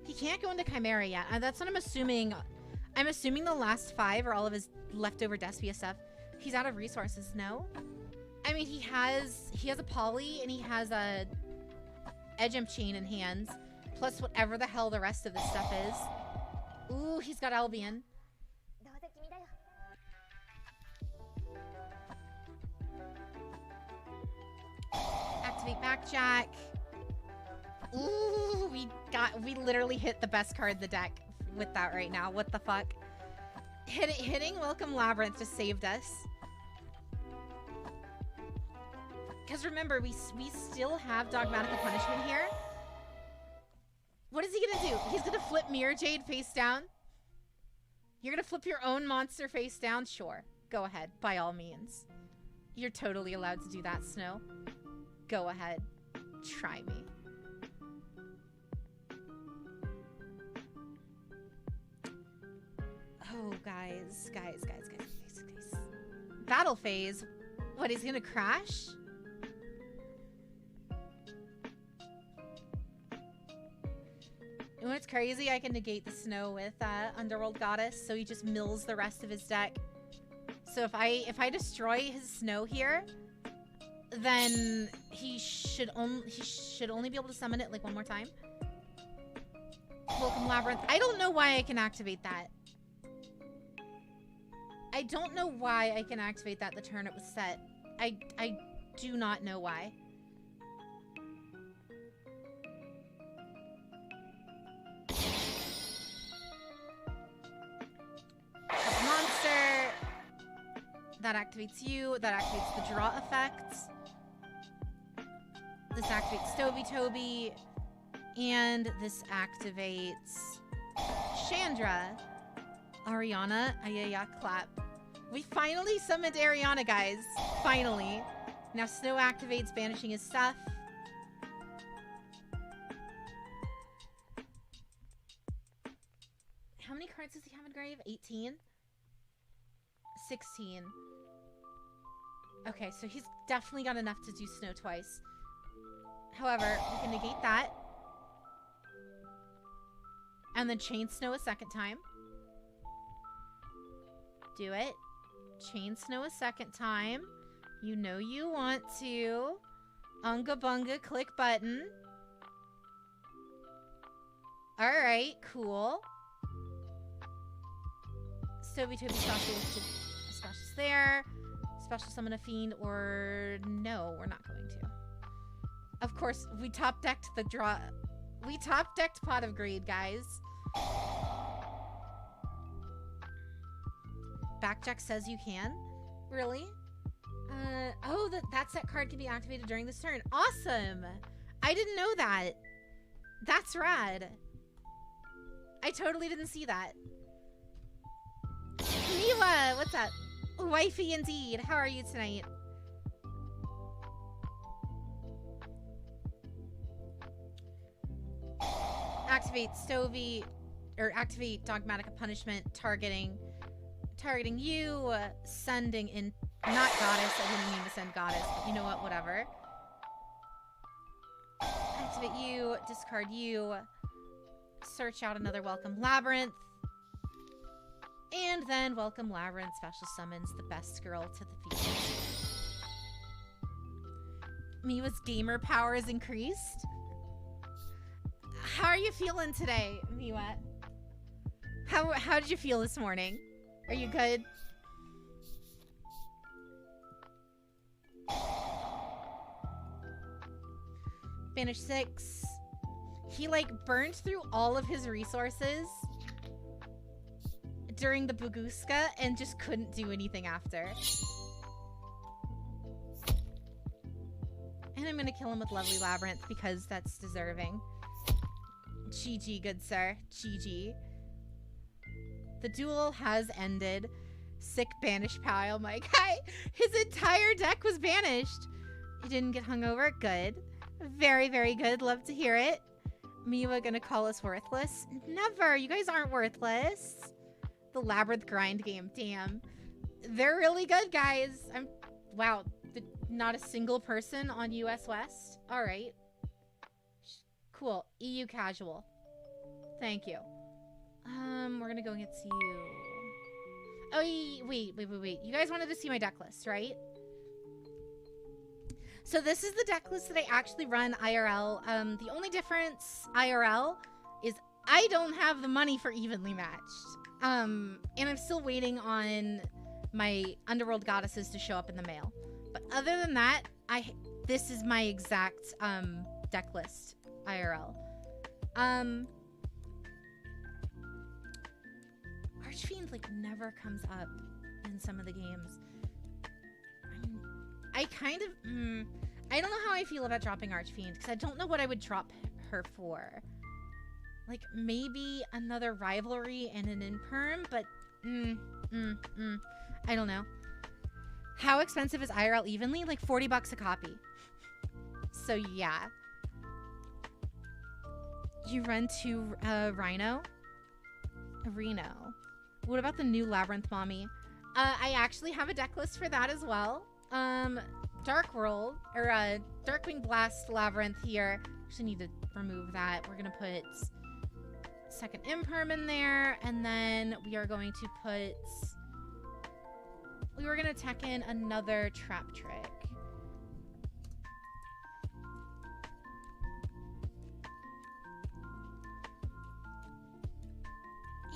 He can't go into Chimera yet. That's what I'm assuming. I'm assuming the last 5 are all of his leftover Despia stuff. He's out of resources, no? I mean, he has a Poly, and he has a Edgemp Chain in hands, plus whatever the hell the rest of this stuff is. Ooh, he's got Albion. Activate Backjack. Ooh, we literally hit the best card in the deck with that right now. What the fuck? Hitting Welcome Labyrinth just saved us. Because remember, we still have Dogmatica Punishment here. What is he gonna do? He's gonna flip Mirror Jade face down? You're gonna flip your own monster face down? Sure. Go ahead, by all means. You're totally allowed to do that, Snow. Go ahead. Try me. Oh, guys. Battle phase. What, he's gonna crash? And when it's crazy, I can negate the Snow with Underworld Goddess, so he just mills the rest of his deck. So if I destroy his Snow here, then he should only be able to summon it like one more time. Welcome Labyrinth. I don't know why I can activate that. I don't know why I can activate that the turn it was set. I do not know why. Monster. That activates you. That activates the draw effect. This activates Stovey Toby. And this activates Chandra. Ariana. Ayaya clap. We finally summoned Ariana, guys. Finally. Now Snow activates, banishing his stuff. How many cards does he have in grave? 18? 16. Okay, so he's definitely got enough to do Snow twice. However, we can negate that. And then chain Snow a second time. Do it. Chain Snow a second time. You know you want to. Unga bunga, click button. Alright, cool. Stovey Toby special there. Special summon a fiend, or no, we're not going to. Of course, we top decked the draw. We top decked Pot of Greed, guys. Backjack says you can. Really? Oh, that set card can be activated during this turn. Awesome! I didn't know that. That's rad. I totally didn't see that. Mila, what's up? Wifey indeed. How are you tonight? Activate Stovey, or activate Dogmatic Punishment, targeting you, sending in, not Goddess, I didn't mean to send Goddess, but you know what, whatever. Activate you, discard you, search out another Welcome Labyrinth, and then Welcome Labyrinth special summons the best girl to the field. Miwa's gamer power is increased. How are you feeling today, Miwa? How did you feel this morning? Are you good? Finish 6. He like burned through all of his resources during the Buguska and just couldn't do anything after. And I'm gonna kill him with Lovely Labyrinth because that's deserving. GG, good sir. GG. The duel has ended. Sick banished pile, my guy. His entire deck was banished. You didn't get hungover? Good. Very, very good. Love to hear it. Miwa gonna call us worthless? Never. You guys aren't worthless. The Labyrinth grind game. Damn. They're really good, guys. Wow. Not a single person on US West? Alright. Cool. EU casual. Thank you. We're gonna go against you. Oh, wait. You guys wanted to see my deck list, right? So this is the deck list that I actually run IRL. The only difference IRL is I don't have the money for evenly matched. And I'm still waiting on my Underworld Goddesses to show up in the mail. But other than that, this is my exact deck list IRL. Archfiend like never comes up in some of the games. I kind of I don't know how I feel about dropping Archfiend because I don't know what I would drop her for. Like maybe another rivalry and an imperm, but I don't know. How expensive is IRL evenly? Like 40 bucks a copy. So yeah. You run to Rhino? Reno. What about the new Labyrinth Mommy? I actually have a deck list for that as well. Dark World, or Darkwing Blast Labyrinth here. Actually need to remove that. We're gonna put second Imperm in there, and then we are going to put... We were gonna tech in another Trap Trick.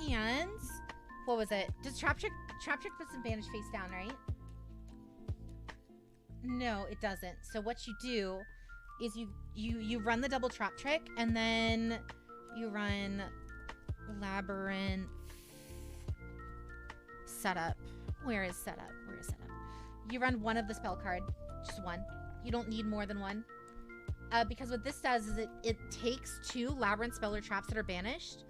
And what was it? Does Trap Trick puts some bandage face down, right? No, it doesn't. So what you do is you run the double Trap Trick, and then you run Labyrinth Setup. Where is Setup? Where is Setup? You run one of the spell card, just one. You don't need more than one. Because what this does is it takes 2 Labyrinth spell or traps that are banished,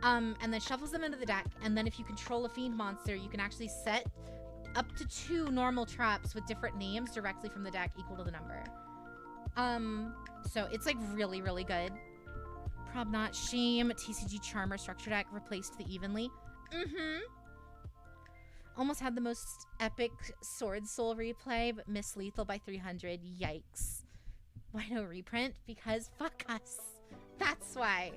and then shuffles them into the deck, and then if you control a fiend monster, you can actually set up to 2 normal traps with different names directly from the deck equal to the number. So it's like really, really good. Prob not shame. TCG Charmer structure deck replaced the evenly. Almost had the most epic Sword Soul replay, but missed lethal by 300. Yikes. Why no reprint? Because fuck us. That's why.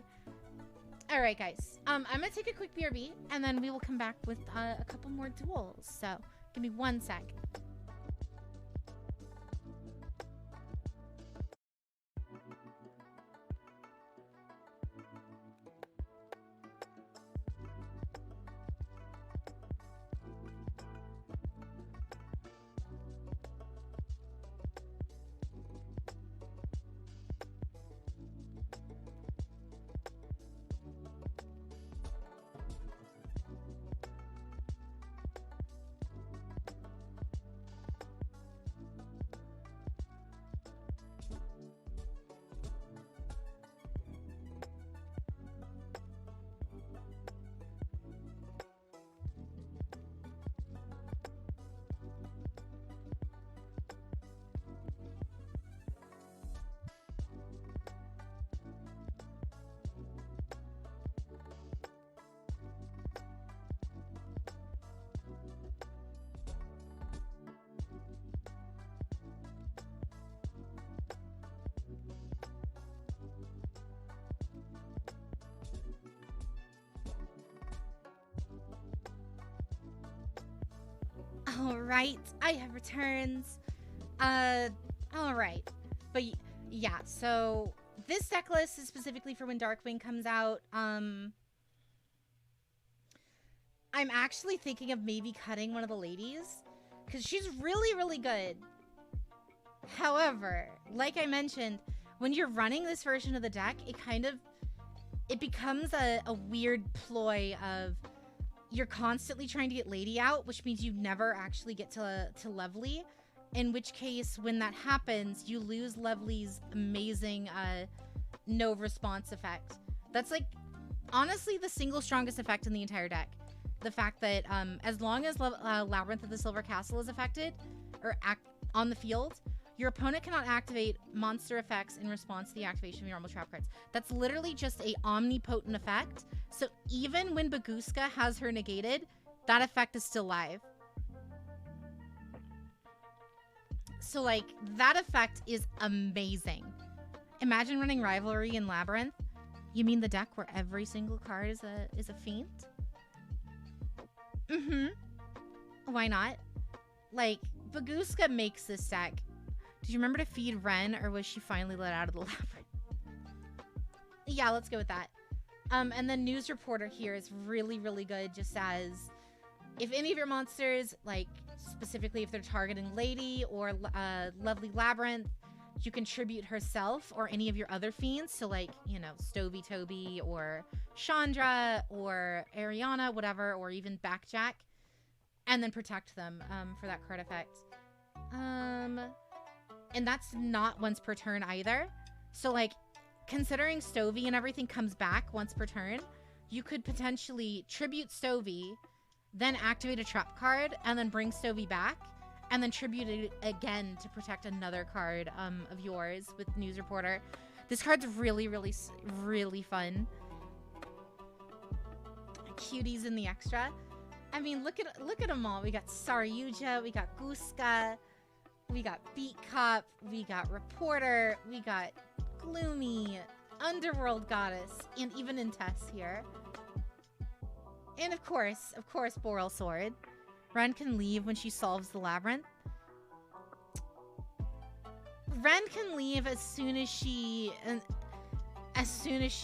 All right, guys. I'm gonna take a quick BRB, and then we will come back with a couple more duels. So give me 1 sec. All right, I have returns. All right, but yeah. So this deck list is specifically for when Darkwing comes out. I'm actually thinking of maybe cutting one of the ladies because she's really, really good. However, like I mentioned, when you're running this version of the deck, it becomes a weird ploy of you're constantly trying to get Lady out, which means you never actually get to Lovely. In which case, when that happens, you lose Lovely's amazing no response effect. That's like honestly the single strongest effect in the entire deck. The fact that as long as Labyrinth of the Silver Castle is affected or on the field, your opponent cannot activate monster effects in response to the activation of your normal trap cards. That's literally just a omnipotent effect. So even when Baguska has her negated, that effect is still live. So like that effect is amazing. Imagine running Rivalry in Labyrinth. You mean the deck where every single card is a fiend? Why not? Like Baguska makes this deck. Did you remember to feed Ren, or was she finally let out of the labyrinth? Yeah, let's go with that. And then News Reporter here is really, really good, just as if any of your monsters, like specifically if they're targeting Lady or Lovely Labyrinth, you can tribute herself or any of your other fiends. So like, you know, Stovey Toby or Chandra or Ariana, whatever, or even Backjack, and then protect them for that card effect. And that's not once per turn either. So like, considering Stovey and everything comes back once per turn, you could potentially tribute Stovey, then activate a trap card, and then bring Stovey back, and then tribute it again to protect another card of yours with News Reporter. This card's really, really, really fun. Cuties in the extra. I mean, look at them all. We got Saryuja, we got Guska, we got Beat Cop, we got Reporter, we got Gloomy, Underworld Goddess, and even Intess here. And of course, Boral Sword. Ren can leave when she solves the labyrinth. Ren can leave as soon as she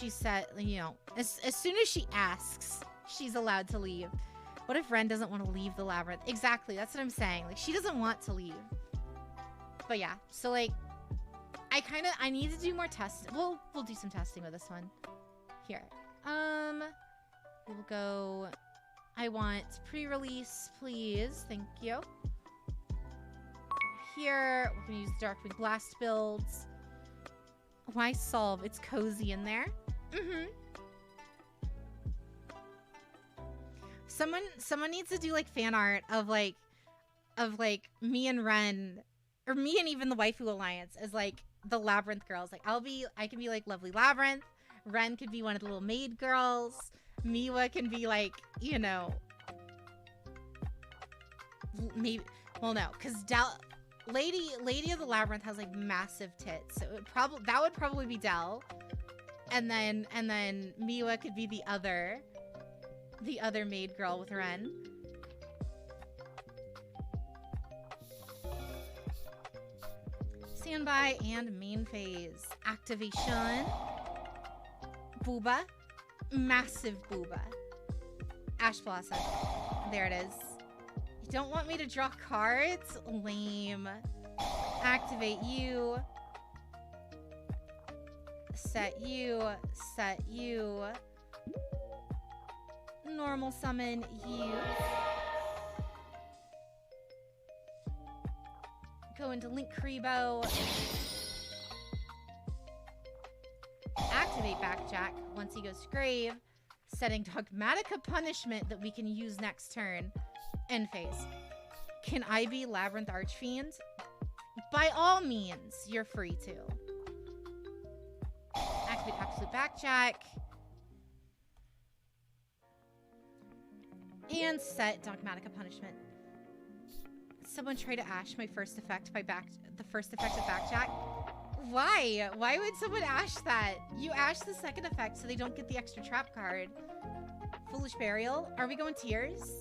said, you know, as soon as she asks, she's allowed to leave. What if Ren doesn't want to leave the labyrinth? Exactly, that's what I'm saying. Like, she doesn't want to leave. But yeah, so like, I need to do more tests. We'll do some testing with this one. Here. We'll go, I want pre-release, please. Thank you. Here, we're gonna use Darkwing Blast builds. Why solve? It's cozy in there. Someone needs to do like fan art of like me and Ren, or me and even the Waifu Alliance as like the Labyrinth girls. Like I can be like lovely Labyrinth. Ren could be one of the little maid girls. Miwa can be like, you know, maybe, well no, because Lady of the Labyrinth has like massive tits, so that would probably be Dell, and then Miwa could be the other maid girl with Ren. Standby and main phase activation. Booba, massive Booba. Ash Blossom, there it is. You don't want me to draw cards? Lame. Activate you. Set you. Set you. Normal summon you. Go into Link Kribo. Activate Backjack once he goes to grave. Setting Dogmatica Punishment that we can use next turn. End phase. Can I be Labyrinth Archfiend? By all means, you're free to. Activate Absolute Backjack. And set Dogmatica Punishment. Someone try to ash my first effect the first effect of Backjack. Why? Why would someone ash that? You ash the second effect so they don't get the extra trap card. Foolish Burial. Are we going tiers?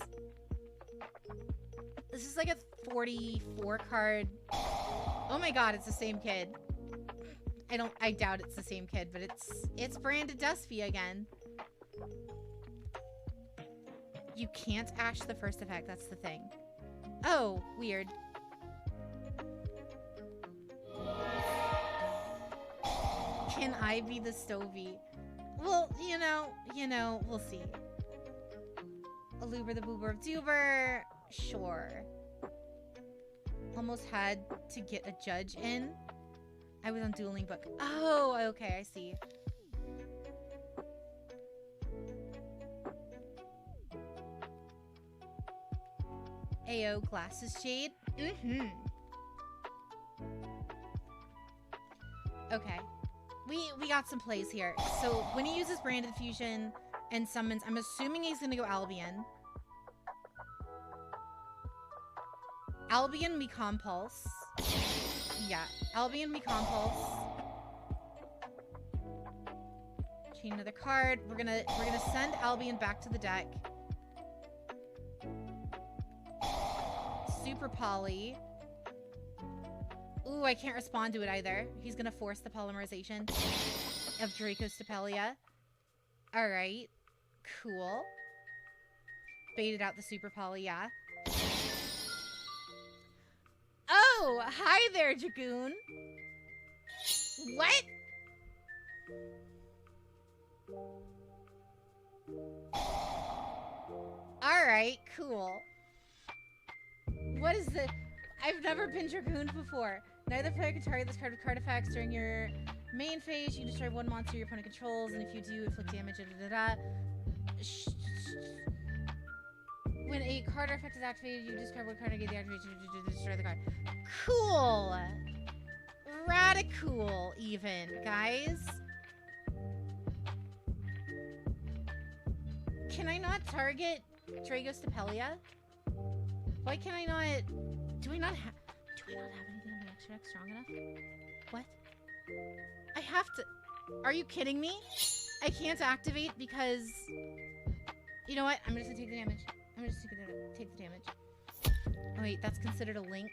This is like a 44 card. Oh my god, it's the same kid. I doubt it's the same kid, but it's branded Dusty again. You can't ash the first effect, that's the thing. Oh, weird. Can I be the Stovey? Well, you know, we'll see. Aluber the Boober of Duber. Sure. Almost had to get a judge in. I was on Dueling Book. Oh, okay, I see. AO Glasses Shade. Okay. We got some plays here. So when he uses Branded Fusion and summons, I'm assuming he's gonna go Albion. Albion, we Compulse. Yeah, Albion, we Compulse. Chain another card. We're gonna send Albion back to the deck. Super Poly. Ooh, I can't respond to it either. He's gonna force the polymerization of Draco Stapelia. Alright. Cool. Baited out the Super Poly, yeah. Oh! Hi there, Dragoon! What? Alright, cool. What is the... I've never been Dragooned before. Neither player can target this card with card effects. During your main phase, you can destroy one monster your opponent controls, and if you do, inflict damage, When a card or effect is activated, you discard one card and get the activation to destroy the card. Cool! Radicool, even, guys. Can I not target Dragos Stapelia? Why can I not... Do we not have anything on my extra deck strong enough? What? I have to... Are you kidding me? I can't activate because... You know what? I'm just gonna take the damage. I'm just gonna take the damage. Oh wait, that's considered a link?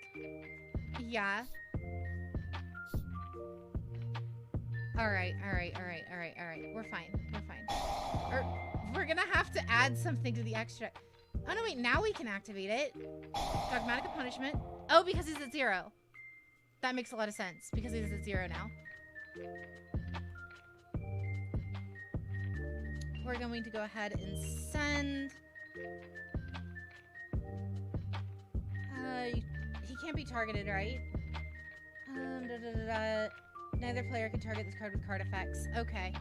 Yeah. Alright. We're fine. We're gonna have to add something to the extra... Oh no, wait, now we can activate it. Dogmatic of Punishment. Oh, because he's at 0. That makes a lot of sense, because he's at 0 now. We're going to go ahead and send... he can't be targeted, right? Neither player can target this card with card effects. Okay.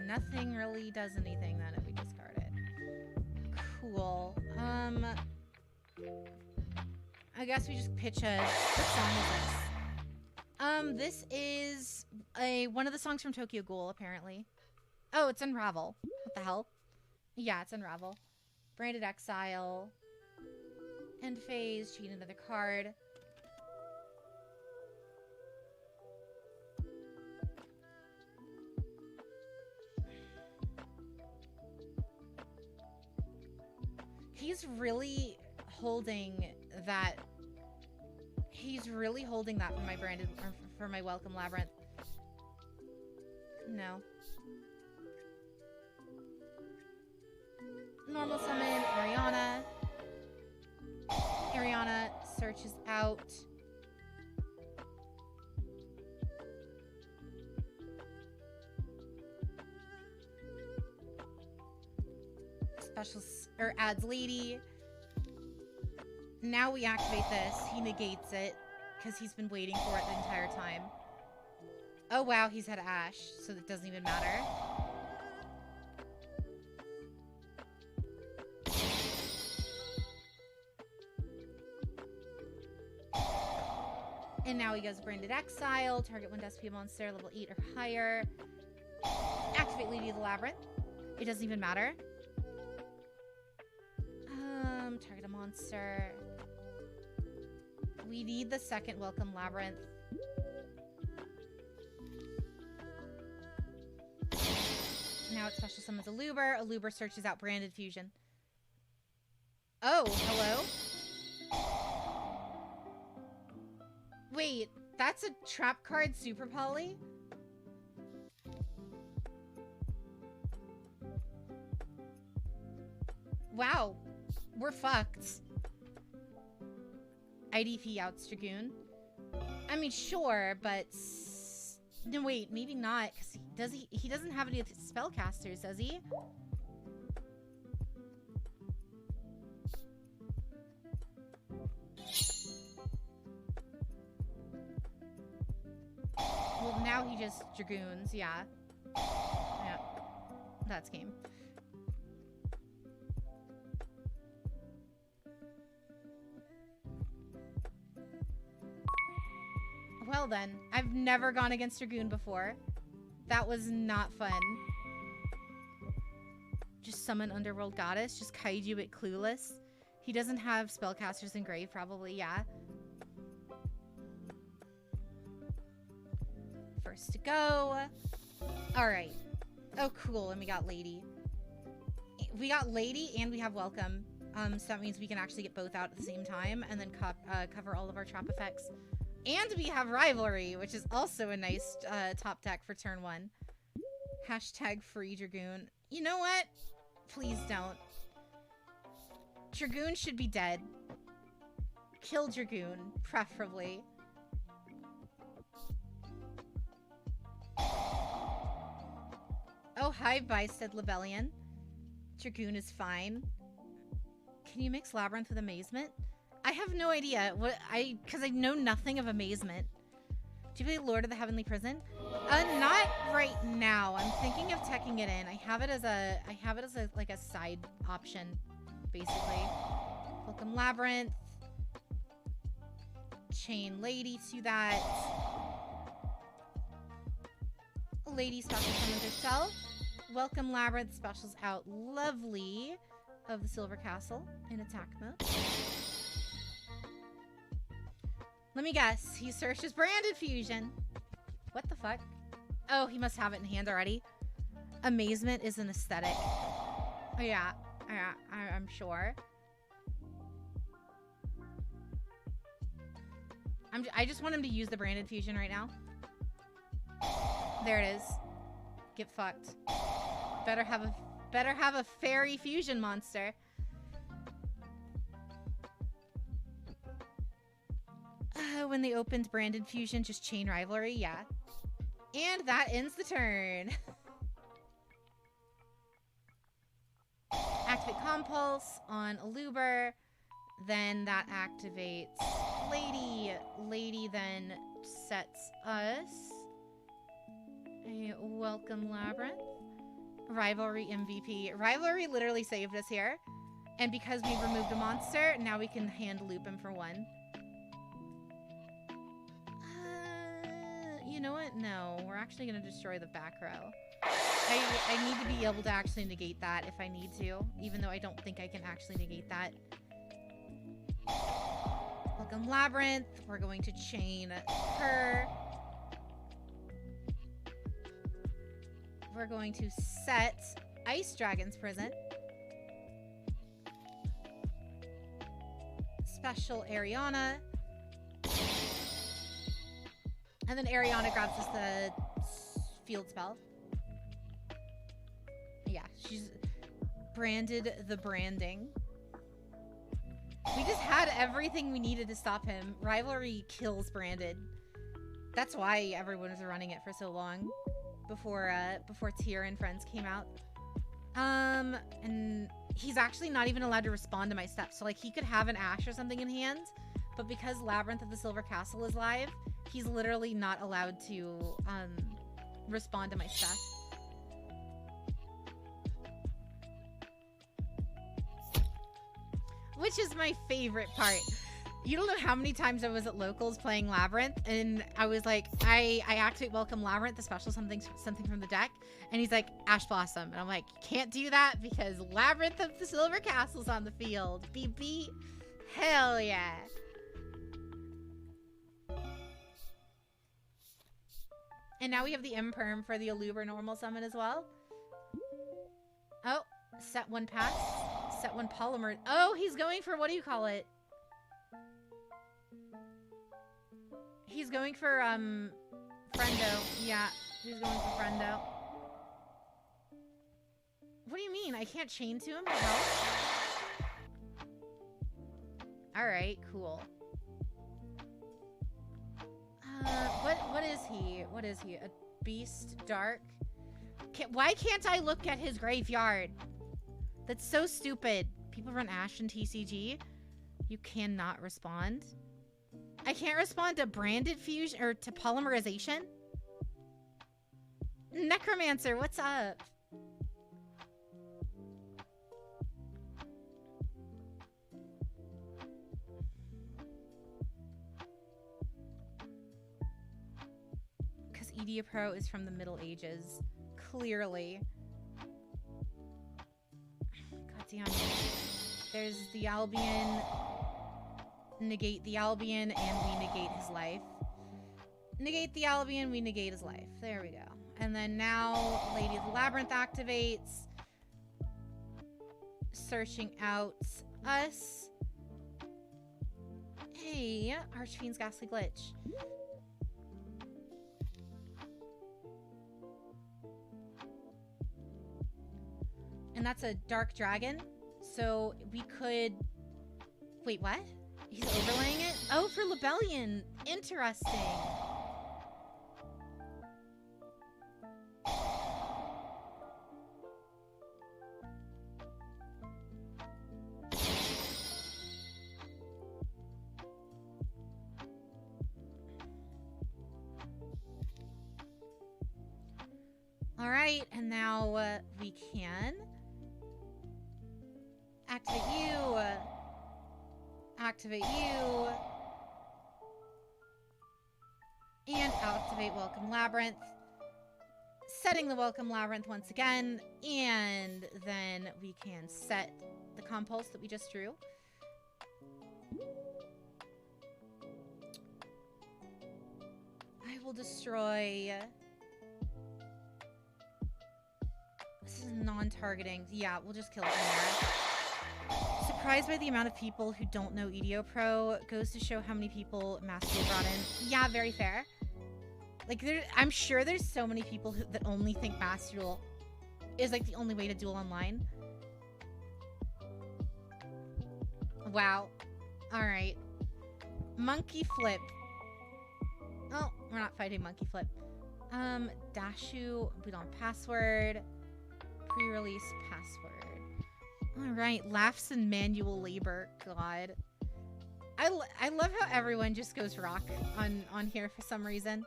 Nothing really does anything then if we discard it. Cool. I guess we just pitch a... What song is this? This is one of the songs from Tokyo Ghoul, apparently. Oh, it's Unravel. What the hell? Yeah, it's Unravel. Branded Exile. End phase. Cheat another card. He's really holding that. He's really holding that for my branded, or for my Welcome Labyrinth. No. Normal summon Ariana. Ariana searches out. Special or adds Lady. Now we activate this. He negates it because he's been waiting for it the entire time. Oh wow, he's had Ash, so it doesn't even matter. And now he goes Branded Exile. Target one SP monster, level 8 or higher. Activate Lady of the Labyrinth. It doesn't even matter. Target a monster. We need the second Welcome Labyrinth. Now it special summons a Luber. A Luber searches out Branded Fusion. Oh, hello? Wait, that's a trap card Super Poly? Wow. We're fucked. IDP outs Dragoon. I mean, sure, but... No, wait, maybe not, because he doesn't have any spellcasters, does he? Well, now he just Dragoons, yeah. Yeah. That's game. Well then, I've never gone against Dragoon before. That was not fun. Just summon Underworld Goddess, just Kaiju it Clueless. He doesn't have spellcasters in Grave, probably, yeah. First to go. Alright. Oh, cool, and we got Lady. We got Lady and we have Welcome. So that means we can actually get both out at the same time and then cover all of our trap effects. And we have Rivalry, which is also a nice top deck for turn 1. Hashtag free Dragoon. You know what? Please don't. Dragoon should be dead. Kill Dragoon, preferably. Oh, hi, Byssted Labellion. Dragoon is fine. Can you mix Labyrinth with Amazement? I have no idea. Because I know nothing of Amazement. Do you play Lord of the Heavenly Prison? Not right now. I'm thinking of teching it in. I have it as a like a side option, basically. Welcome Labyrinth. Chain Lady to that. Lady special summons herself. Welcome Labyrinth specials out Lovely of the Silver Castle in attack mode. Let me guess. He searches Branded Fusion. What the fuck? Oh, he must have it in hand already. Amazement is an aesthetic. Oh, yeah. I'm sure. I just want him to use the Branded Fusion right now. There it is. Get fucked. Better have a fairy fusion monster. When they opened Branded Fusion, just chain rivalry, yeah. And that ends the turn. Activate Compulse on Aluber. Then that activates Lady. Lady then sets us. A welcome Labyrinth. Rivalry MVP. Rivalry literally saved us here. And because we've removed a monster, now we can hand loop him for 1. You know what? No, we're actually going to destroy the back row. I need to be able to actually negate that if I need to, even though I don't think I can actually negate that. Welcome Labyrinth. We're going to chain her. We're going to set Ice Dragon's Prison. Special Ariana. And then Ariana grabs us the field spell. Yeah, she's branded the branding. We just had everything we needed to stop him. Rivalry kills Branded. That's why everyone was running it for so long before Tyr and friends came out. And he's actually not even allowed to respond to my steps. So like he could have an Ash or something in hand, but because Labyrinth of the Silver Castle is live, he's literally not allowed to respond to my stuff. Which is my favorite part. You don't know how many times I was at locals playing Labyrinth, and I was like, I activate Welcome Labyrinth, the special something from the deck, and he's like, Ash Blossom. And I'm like, you can't do that because Labyrinth of the Silver Castle's on the field. Beep beep. Hell yeah. And now we have the Imperm for the Aluber normal summon as well. Oh, set 1 pass. Set 1 polymer. Oh, he's going for, what do you call it? He's going for, Friendo. Yeah, he's going for Friendo. What do you mean? I can't chain to him? No. Alright, cool. What is he? What is he? A beast? Dark? Why can't I look at his graveyard? That's so stupid. People run Ash in TCG. You cannot respond. I can't respond to Branded Fusion or to Polymerization. Necromancer, what's up? Because EDOPro is from the Middle Ages. Clearly. God damn it. There's the Albion. Negate the Albion, and we negate his life. Negate the Albion, we negate his life. There we go. And then now, Lady of the Labyrinth activates. Searching out us. Hey, Archfiend's Ghastly Glitch. And that's a Dark Dragon. So we could... Wait, what? He's overlaying it? Oh, for Lebellion. Interesting. Alright, and now we can activate you. Activate you. And activate Welcome Labyrinth. Setting the Welcome Labyrinth once again. And then we can set the compulse that we just drew. I will destroy... This is non-targeting. Yeah, we'll just kill it from there. Surprised by the amount of people who don't know EDOPro. Goes to show how many people Master brought in. Yeah, very fair. Like, I'm sure there's so many people that only think Master Duel is, like, the only way to duel online. Wow. Alright. Monkey Flip. Oh, we're not fighting Monkey Flip. Dashu, we don't have password. Pre-release password. Alright, laughs and manual labor. God. I love how everyone just goes rock on here for some reason.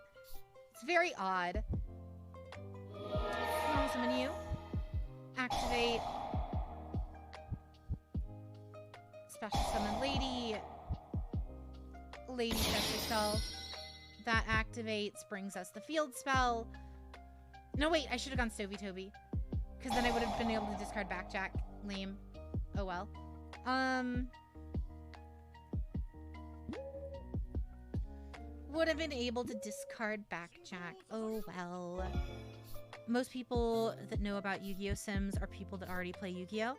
It's very odd. I'll summon you. Activate. Special summon Lady. Lady test herself. That activates, brings us the field spell. No, wait, I should have gone Stovey Toby. Because then I would have been able to discard Backjack. Lame. Oh well. Would have been able to discard Backjack. Oh well. Most people that know about Yu-Gi-Oh! Sims are people that already play Yu-Gi-Oh!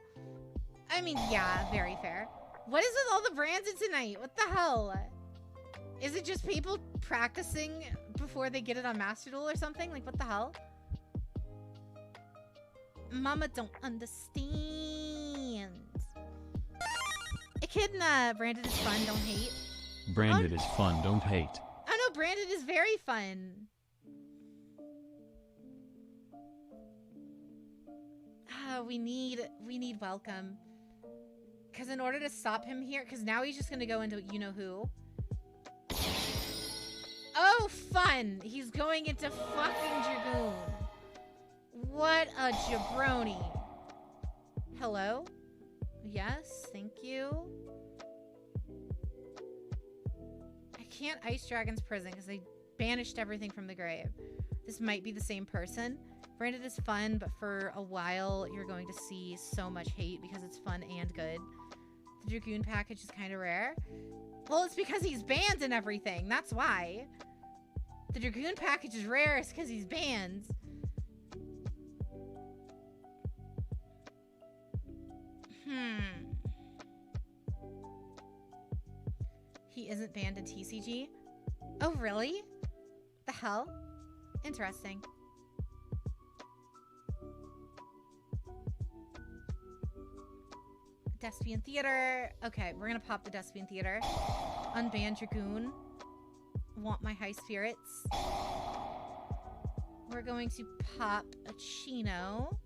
I mean, yeah, very fair. What is with all the brands tonight? What the hell? Is it just people practicing before they get it on Master Duel or something? Like, what the hell? Mama don't understand. Echidna, branded is fun, don't hate. Branded is fun, don't hate. Oh no, branded is very fun. We need welcome. Because in order to stop him here, because now he's just going to go into you-know-who. Oh, fun! He's going into fucking Dragoon. What a jabroni. Hello? Yes, thank you. I can't Ice Dragon's prison because they banished everything from the grave. This might be the same person. Branded is fun, but for a while you're going to see so much hate because it's fun and good. The Dragoon package is kind of rare. Well, it's because he's banned and everything. That's why. The Dragoon package is rare. It's because he's banned. He isn't banned in TCG? Oh, really? The hell? Interesting. Despian Theater. Okay, we're gonna pop the Despian Theater. Unban Dragoon. Want my high spirits. We're going to pop a Chino.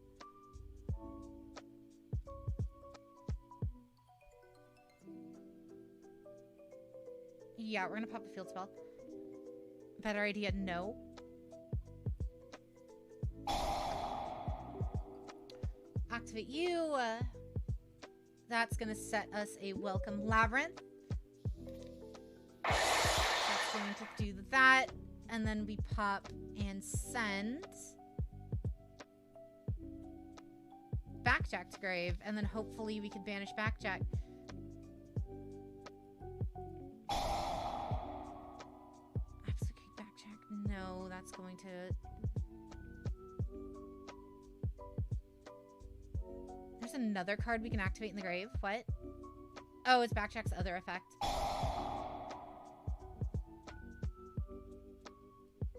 Yeah, we're gonna pop a field spell. Better idea, no. Activate you. That's gonna set us a Welcome Labyrinth. That's going to do that. And then we pop and send Backjack to grave. And then hopefully we can banish Backjack. Absolute kick Backjack. No, that's going to... There's another card we can activate in the grave. What? Oh, it's Backjack's other effect.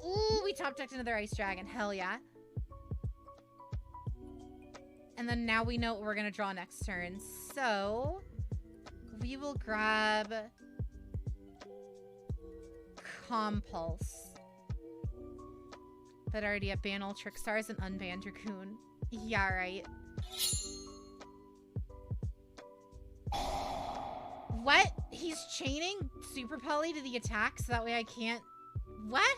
Ooh, we top decked another Ice Dragon. Hell yeah. And then now we know what we're going to draw next turn. So, we will grab Compulse. But already have ban all Trickstars and unban Dragoon. Yeah, right. What? He's chaining Super Poly to the attack so that way I can't... What?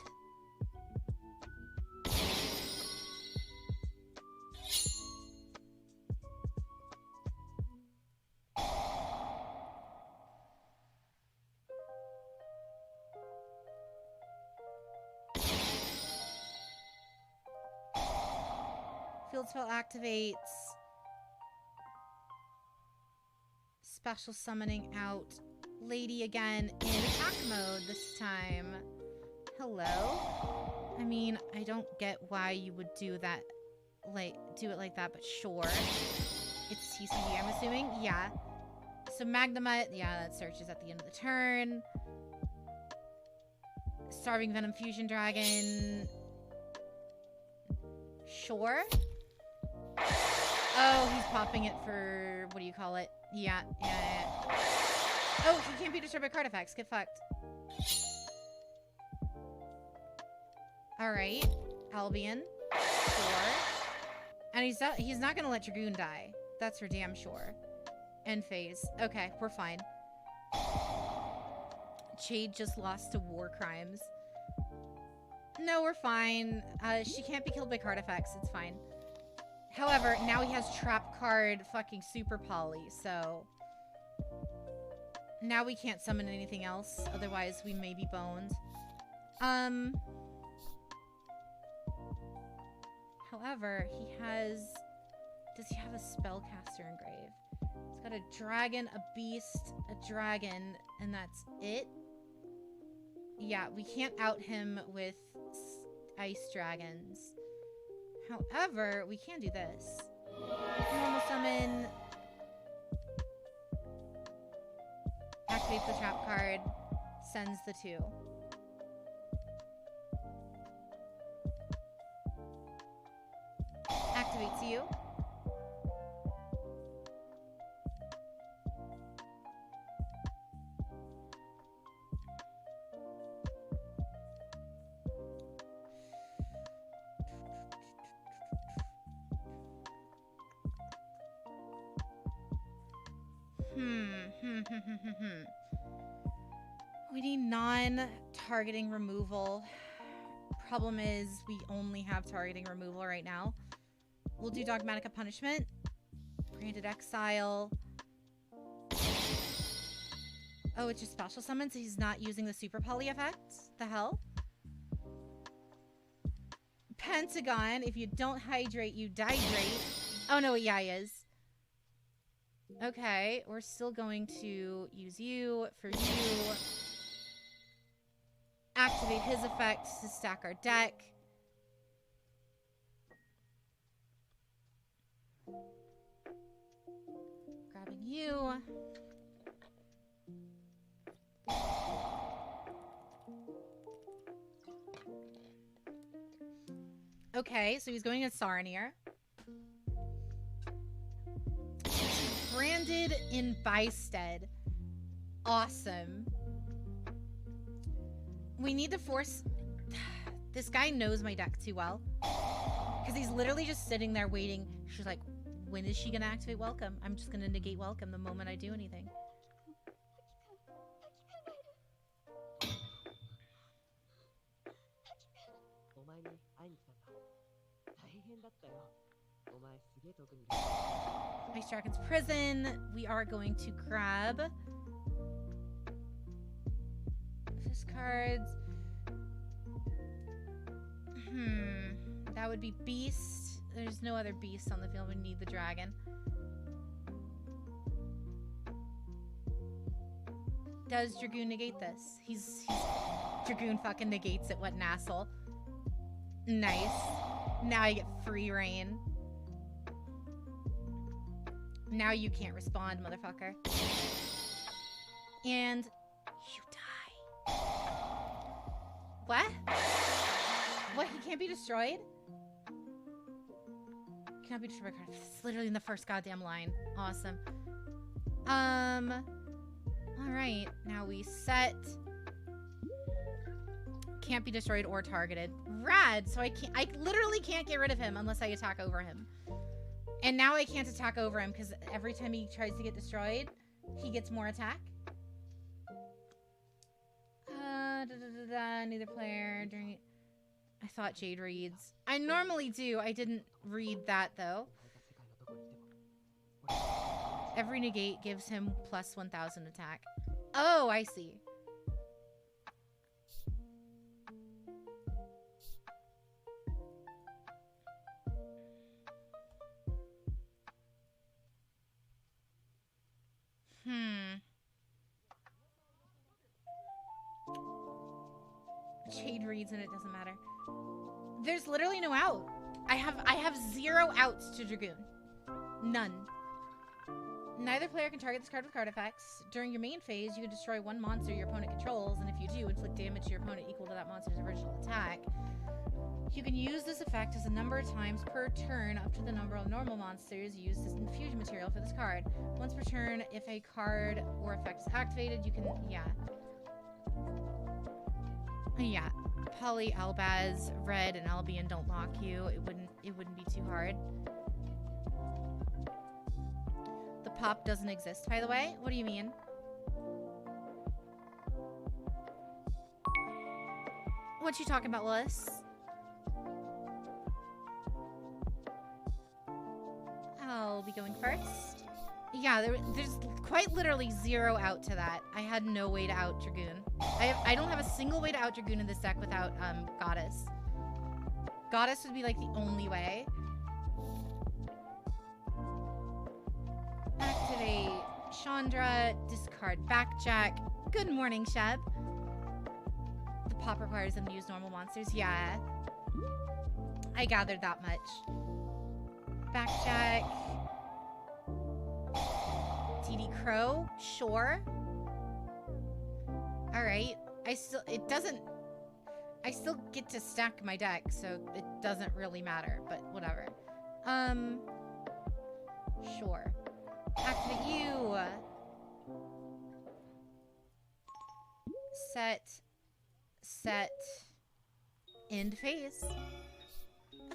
Shield spell activates. Special summoning out Lady again in attack mode this time. Hello? I mean, I don't get why you would do that, like, do it like that, but sure. It's TCD, I'm assuming? Yeah. So Magnemite, yeah, that searches at the end of the turn. Starving Venom Fusion Dragon. Sure. Oh, he's popping it for, what do you call it? Yeah. Oh, he can't be disturbed by card effects. Get fucked. Alright. Albion. Sure. And he's not gonna let Dragoon die. That's for damn sure. End phase. Okay, we're fine. Jade just lost to war crimes. No, we're fine. She can't be killed by card effects. It's fine. However, now he has trap card fucking super poly, so... Now we can't summon anything else, otherwise we may be boned. However, he has... Does he have a spellcaster engrave? He's got a dragon, a beast, a dragon, and that's it? Yeah, we can't out him with ice dragons. However, we can do this. Normal summon. Activates the trap card. Sends the 2. Activates you. We need non-targeting removal. Problem is, we only have targeting removal right now. We'll do Dogmatica Punishment. Granted Exile. Oh, it's just special summon, so he's not using the super poly effect? The hell? Pentagon, if you don't hydrate, you dihydrate. Oh no, yeah, he is. Okay, we're still going to use you for you. Activate his effect to stack our deck. Grabbing you. Okay, so he's going as Saronir. Branded in Byssted. Awesome. We need to force... This guy knows my deck too well. Because he's literally just sitting there waiting. She's like, when is she going to activate Welcome? I'm just going to negate Welcome the moment I do anything. Ice Dragon's Prison. We are going to grab his cards. That would be Beast. There's no other Beast on the field. We need the Dragon. Does Dragoon negate this? He's Dragoon fucking negates it. What an asshole. Nice. Now I get free reign. Now you can't respond, motherfucker. And you die. What? What? He can't be destroyed? Cannot be destroyed by card. It's literally in the first goddamn line. Awesome. Alright. Now we set. Can't be destroyed or targeted. Rad! So I literally can't get rid of him unless I attack over him. And now I can't attack over him because every time he tries to get destroyed, he gets more attack. Neither player during... I thought Jade reads. I normally do. I didn't read that, though. Every negate gives him plus 1,000 attack. Oh, I see. Jade reads and it doesn't matter. There's literally no out. I have 0 outs to Dragoon. None. Neither player can target this card with card effects. During your main phase, you can destroy 1 monster your opponent controls, and if you do, inflict damage to your opponent equal to that monster's original attack. You can use this effect as a number of times per turn up to the number of normal monsters used as infusion material for this card. Once per turn, if a card or effect is activated, you can, yeah. Yeah. Poly, Albaz, Red, and Albion don't lock you. It wouldn't be too hard. The pop doesn't exist, by the way. What do you mean? What you talking about, Willis? I'll be going first. Yeah, there's quite literally 0 out to that. I had no way to out Dragoon. I don't have a single way to out Dragoon in this deck without Goddess. Goddess would be like the only way. Activate Chandra, discard Backjack. Good morning, Sheb. The pop requires them to use normal monsters. Yeah. I gathered that much. Backjack. TD Crow? Sure. Alright. I still get to stack my deck, so it doesn't really matter, but whatever. Sure. Activate you. Set. End phase.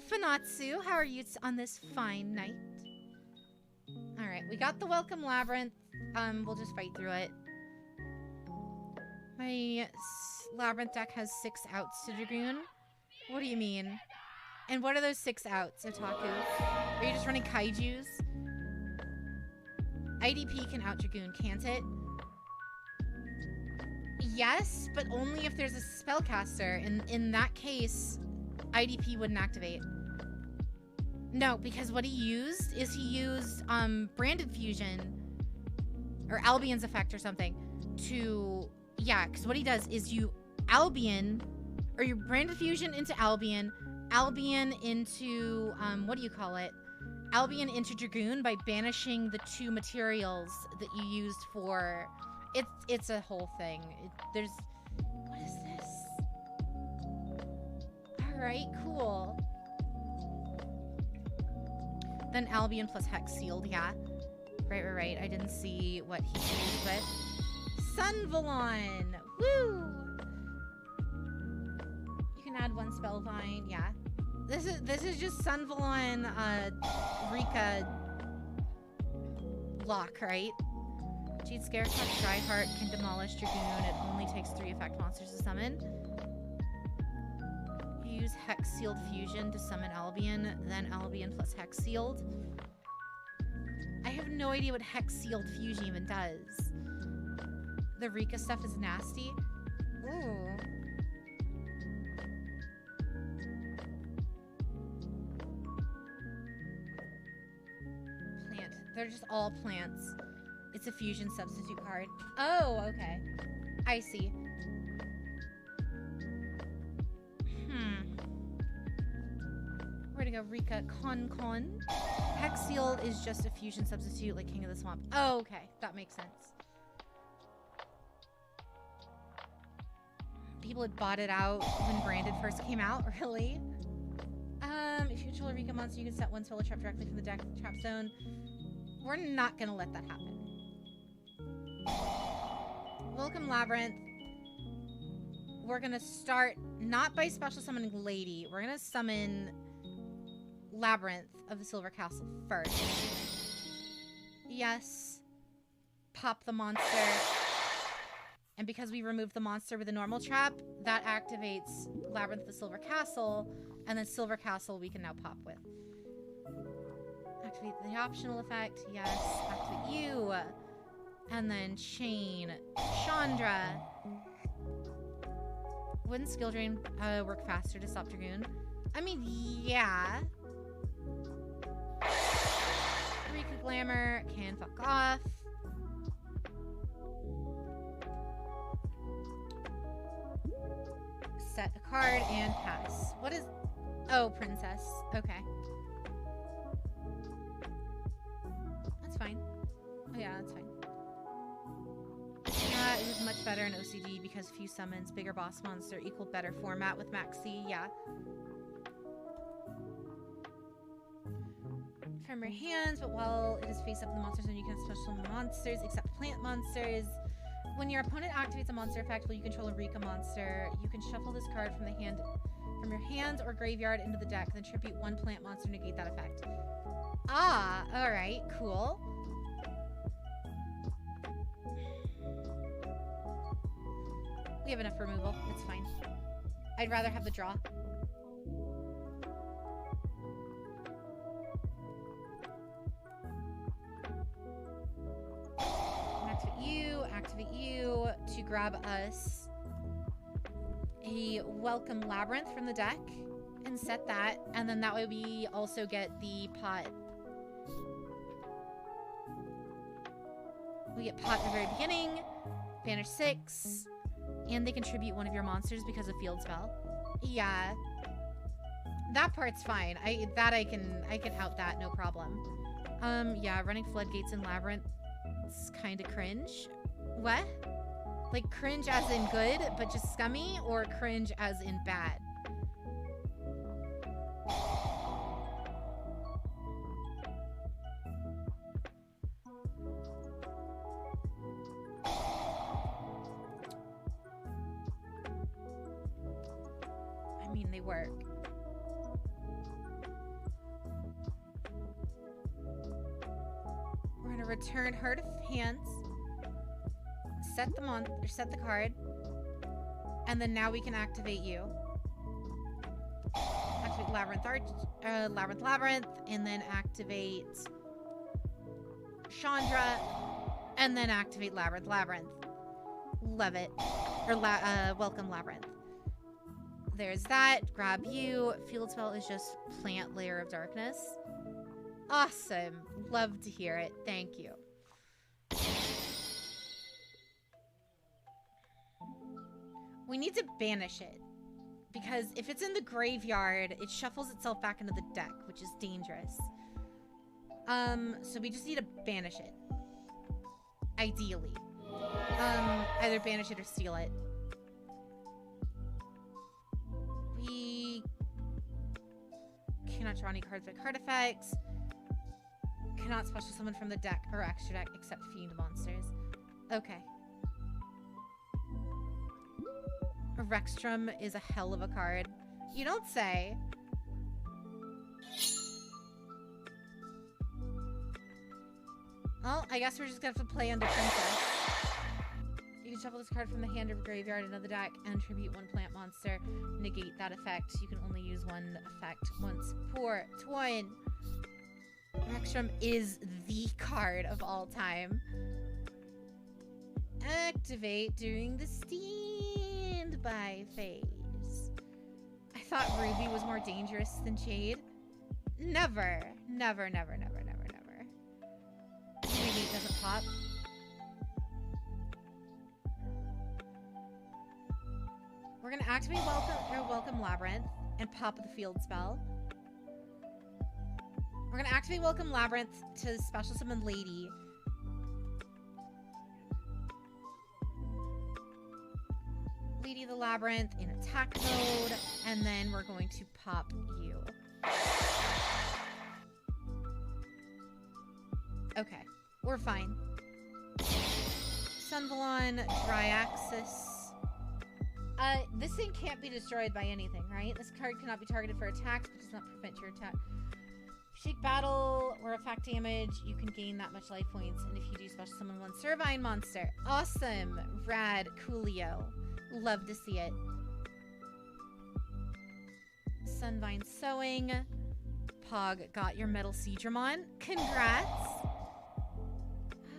Fanatsu, how are you on this fine night? Alright, we got the Welcome Labyrinth. We'll just fight through it. My Labyrinth deck has 6 outs to Dragoon. What do you mean? And what are those 6 outs, Otaku? Are you just running Kaijus? IDP can out Dragoon, can't it? Yes, but only if there's a spellcaster. In that case, IDP wouldn't activate. No, because what he used is Branded Fusion or Albion's effect or something to, yeah, because what he does is you Albion, or you Branded Fusion into Albion into, what do you call it? Albion into Dragoon by banishing the 2 materials that you used for, it's a whole thing. What is this? Alright, cool. Then Albion plus Hex Sealed, yeah. Right. I didn't see what he used with. Sunvalon! Woo! You can add 1 Spellvine, yeah. This is just Sunvalon, Rika lock, right? Jade Scarecrow, Dryheart can demolish Dragoon. It only takes 3 effect monsters to summon. Use Hex Sealed Fusion to summon Albion, then Albion plus Hex Sealed. I have no idea what Hex Sealed Fusion even does. The Rika stuff is nasty. Ooh. Plant. They're just all plants. It's a fusion substitute card. Oh, okay. I see. We're gonna go Rika Con. Hex Sealed is just a fusion substitute like King of the Swamp. Oh, okay. That makes sense. People had bought it out when Branded first came out, really? If you control a Rika monster, you can set 1 solar trap directly from the deck trap zone. We're not gonna let that happen. Welcome Labyrinth. We're gonna start not by special summoning Lady. We're gonna summon Labyrinth of the Silver Castle first. Yes. Pop the monster. And because we removed the monster with a normal trap, that activates Labyrinth of the Silver Castle, and then Silver Castle we can now pop with. Activate the optional effect. Yes. Activate you. And then chain Chandra. Wouldn't skill drain work faster to stop Dragoon? I mean, yeah. Rika Glamour can fuck off. set a card and pass. What is... Oh, princess. Okay. That's fine. Oh yeah, that's fine. Yeah, it was much better in OCD because few summons, bigger boss monster, equal better format with Max C, yeah. From your hands, but while it is face up in the monster zone, you can special monsters except plant monsters. When your opponent activates a monster effect while you control a Rika monster, you can shuffle this card from your hands or graveyard into the deck, then tribute one plant monster to negate that effect. Ah, alright, cool. We have enough removal. It's fine. I'd rather have the draw. Activate you to grab us a Welcome Labrynth from the deck and set that, and then that way we also get the pot. We get pot at the very beginning, banish 6, and they contribute one of your monsters because of field spell. Yeah. That part's fine. I can out that, no problem. Yeah, running floodgates in Labyrinth is kind of cringe. What? Like cringe as in good, but just scummy, or cringe as in bad? I mean, they work. We're gonna return Heart of Hands. Set the card, and then now we can activate you. Activate Labyrinth, and then activate Chandra, and then activate Labyrinth. Love it. Or Welcome Labyrinth. There's that. Grab you. Field spell is just plant Layer of Darkness. Awesome. Love to hear it. Thank you. We need to banish it, because if it's in the graveyard, it shuffles itself back into the deck, which is dangerous. So we just need to banish it. Ideally. Either banish it or steal it. We cannot draw any cards by card effects. Cannot special summon from the deck or extra deck except fiend monsters. Okay. Rexstrom is a hell of a card. You don't say. Well, I guess we're just gonna have to play under Princess. You can shuffle this card from the hand or graveyard into the deck and tribute one plant monster. Negate that effect. You can only use one effect once per turn. Rexstrom is the card of all time. Activate during the standby phase. I thought Ruby was more dangerous than Jade. Never. Never, never, never, never, never. Maybe it doesn't pop. We're gonna activate Welcome Labyrinth and pop the field spell. We're gonna activate Welcome Labyrinth to special summon Lady. Lady of the Labyrinth in attack mode, and then we're going to pop you. Okay, we're fine. Sunvalon, Dryaxis. This thing can't be destroyed by anything, right? This card cannot be targeted for attacks, but does not prevent your attack. Shake battle or effect damage, you can gain that much life points, and if you do special summon one Servine monster. Awesome! Rad, coolio. Love to see it. Sunvine Sowing. Pog got your Metal Seedramon. Congrats!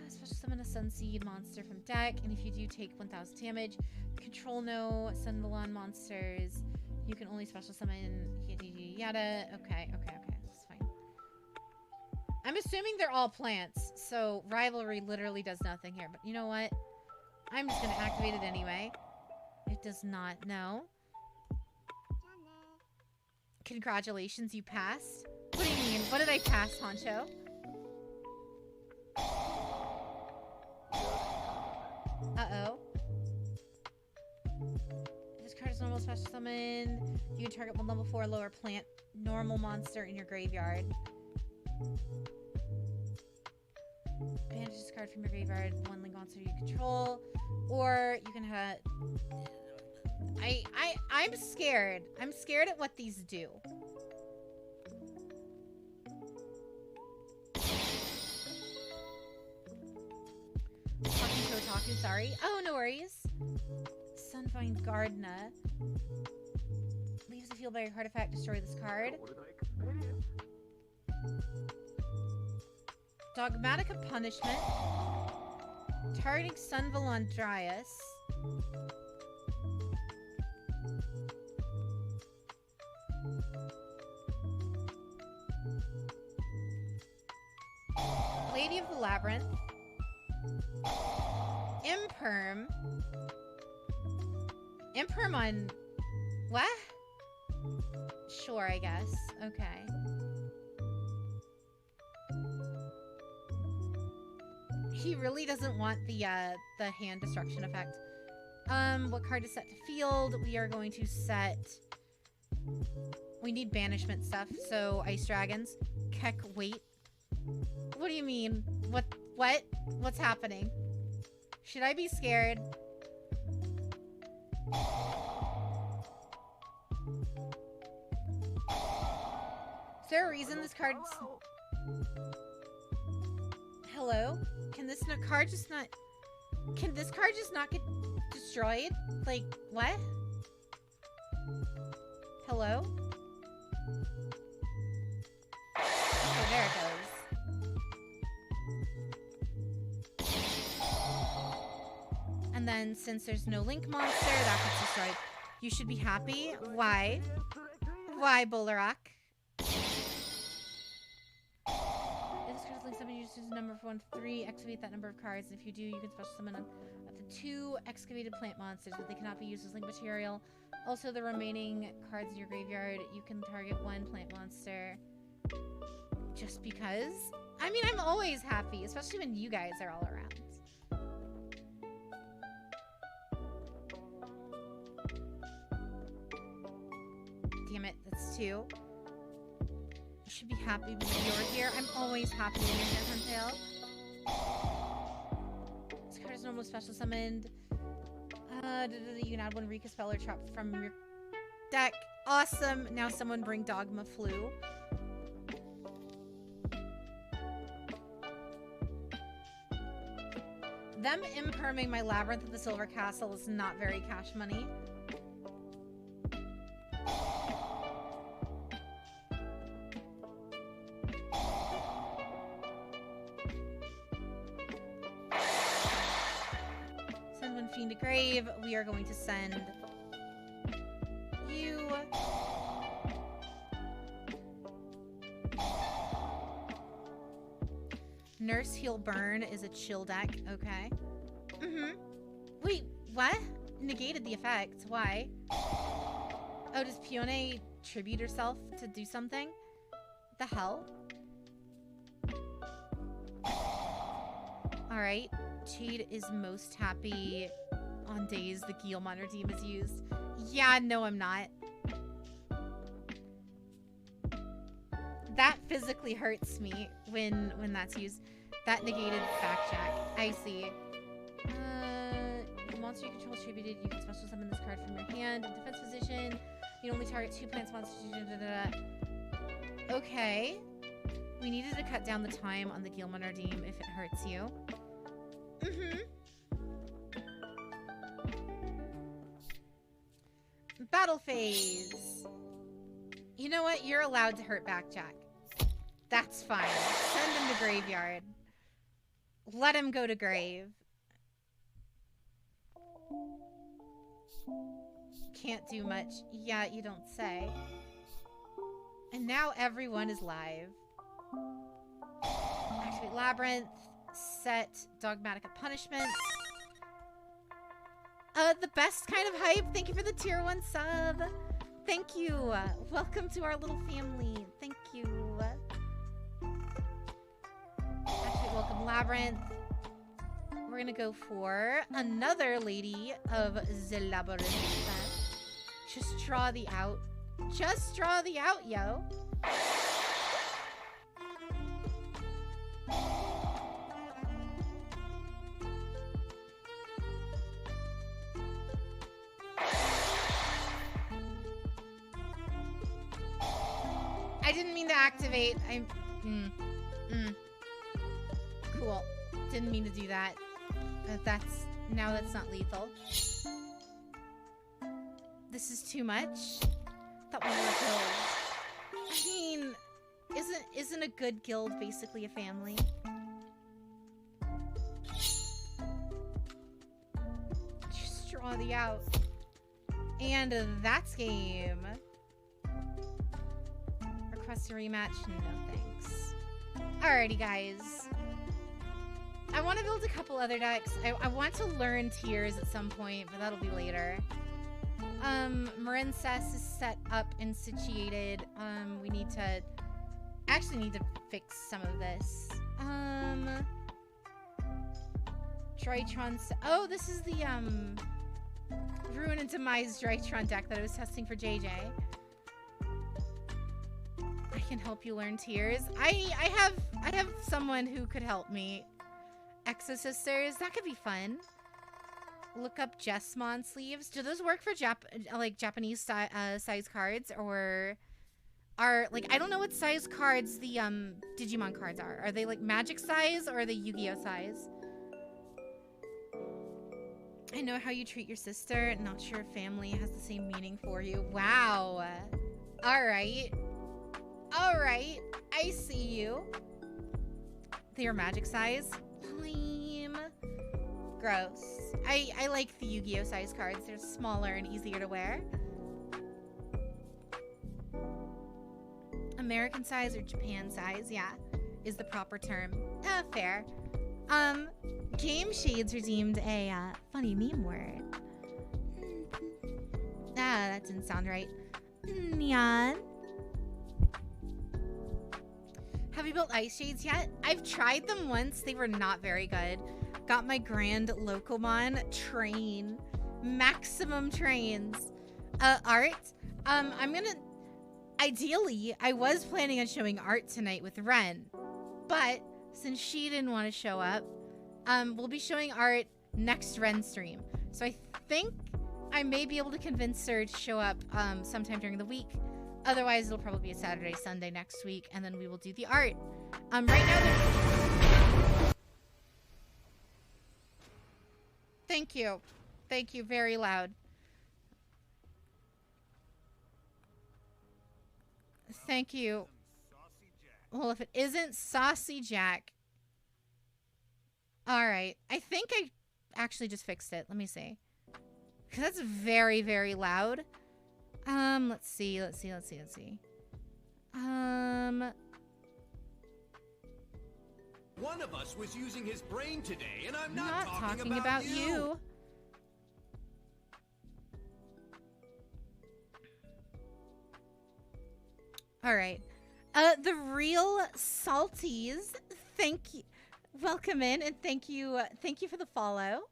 Special summon a Sunseed monster from deck, and if you do take 1000 damage, control no Sunvalon monsters. You can only special summon yada yada. Okay, that's fine. I'm assuming they're all plants, so Rivalry literally does nothing here, but you know what? I'm just gonna activate it anyway. It does not know. Congratulations, you passed. What do you mean? What did I pass, Honcho? Uh-oh. This card is normal special summoned. You can target one level 4 lower plant normal monster in your graveyard. Banish this card from your graveyard, one link monster you control. Or you can have... I'm scared. I'm scared at what these do. Talking to Otaku, sorry. Oh, no worries. Sunvine Gardna. Leaves the field by your card effect. Destroy this card. Dogmatica Punishment. Targeting Sun Volandrias. Lady of the Labyrinth. Imperm. Imperm on... What? Sure, I guess. Okay. He really doesn't want the hand destruction effect. What card is set to field? We are going to set... We need banishment stuff, so Ice Dragons. Keck, wait. What do you mean? What? What's happening? Should I be scared? Is there a reason this card's... Hello? Can this card just not... Can this card just not get destroyed? Like, what? Hello? Okay, there it goes. And then, since there's no Link monster, that gets destroyed. You should be happy. Why? Why, Bolarak? If this card is linked summon, you just use a number from 1 to 3. Activate that number of cards, and if you do, you can special summon up to 2 excavated plant monsters, but they cannot be used as Link material. Also, the remaining cards in your graveyard, you can target 1 plant monster. Just because? I mean, I'm always happy, especially when you guys are all around. Damn it, that's 2. You should be happy when you're here. I'm always happy when you're here, Huntail. This card is normal special summoned. You can add 1 Rika spell or trap from your deck. Awesome! Now someone bring Dogma Flu. Them imperming my Labyrinth of the Silver Castle is not very cash money. Send 1 Fiend to grave. We are going to send you. Nurse Heal Burn is a chill deck. Okay. Wait, what? Negated the effect. Why? Oh, does Pione tribute herself to do something? The hell? Alright. Jade is most happy on days the Guillemon Redeem is used. Yeah, no, I'm not. That physically hurts me when that's used. That negated backjack. I see. Monster you control is tributed. You can special summon this card from your hand. In defense position, you only target 2 plants monsters. Okay. We needed to cut down the time on the Guillemon Redeem if it hurts you. Battle phase. You know what? You're allowed to hurt backjack. That's fine. Send him to graveyard. Let him go to grave. Can't do much. Yeah, you don't say. And now everyone is live. Activate Labyrinth. Set Dogmatica Punishment. The best kind of hype. Thank you for the tier 1 sub. Thank you. Welcome to our little family. Thank you. Actually, welcome Labyrinth. We're gonna go for another lady of the Labyrinth. Just draw the out. Just draw the out, yo. I didn't mean to activate. Cool. Didn't mean to do that. That's not lethal. This is too much. Thought we were killed. I mean, isn't a good guild basically a family? Just draw the out. And that's game. Request a rematch? No thanks. Alrighty, guys. I want to build a couple other decks. I want to learn tiers at some point, but that'll be later. Marincess is set up and situated. We need to... actually need to fix some of this. Drytron... oh, this is the, Ruin and Demise Drytron deck that I was testing for JJ. I can help you learn tiers. I have someone who could help me. Exosisters, that could be fun. Look up Jessmon sleeves. Do those work for Japanese size cards, or are I don't know what size cards the Digimon cards are. Are they like Magic size or are they Yu-Gi-Oh size? I know how you treat your sister. Not sure if family has the same meaning for you. Wow. All right. All right. I see you. They are Magic size. Lame. Gross. I like the Yu-Gi-Oh size cards. They're smaller and easier to wear. American size or Japan size, yeah, is the proper term. Fair. Game Shades redeemed a funny meme word. That didn't sound right. Nyan. Have you built Ice Shades yet? I've tried them once. They were not very good. Got my Grand Locomon train. Maximum trains. Art. I'm gonna... ideally, I was planning on showing art tonight with Ren. But, since she didn't want to show up, we'll be showing art next Ren stream. So I think I may be able to convince her to show up sometime during the week. Otherwise, it'll probably be a Saturday, Sunday next week, and then we will do the art. Right now, thank you. Thank you, very loud. Thank you. Well, if it isn't Saucy Jack. Alright. I think I actually just fixed it. Let me see. Because that's very, very loud. Let's see. One of us was using his brain today, and I'm not talking about you. All right. The real salties, thank you. Welcome in, and thank you for the follow.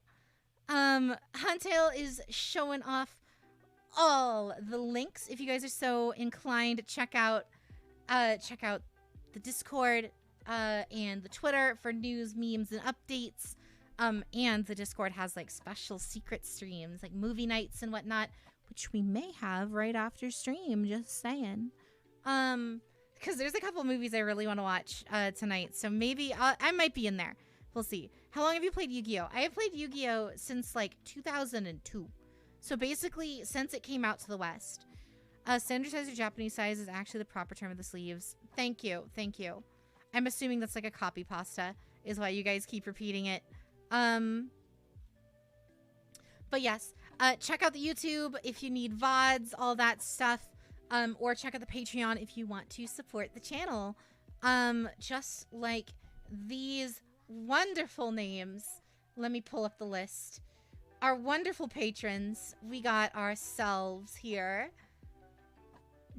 Huntail is showing off all the links. If you guys are so inclined, check out the Discord and the Twitter for news, memes, and updates. And the Discord has like special secret streams, like movie nights and whatnot, which we may have right after stream. Just saying. Because there's a couple movies I really want to watch tonight, so maybe I might be in there. We'll see. How long have you played Yu-Gi-Oh? I have played Yu-Gi-Oh since like 2002. So basically, since it came out to the West. Standard size or Japanese size is actually the proper term of the sleeves. Thank you. Thank you. I'm assuming that's like a copy pasta is why you guys keep repeating it. But yes, check out the YouTube if you need VODs, all that stuff. Or check out the Patreon if you want to support the channel. Just like these wonderful names. Let me pull up the list. Our wonderful patrons. We got ourselves here.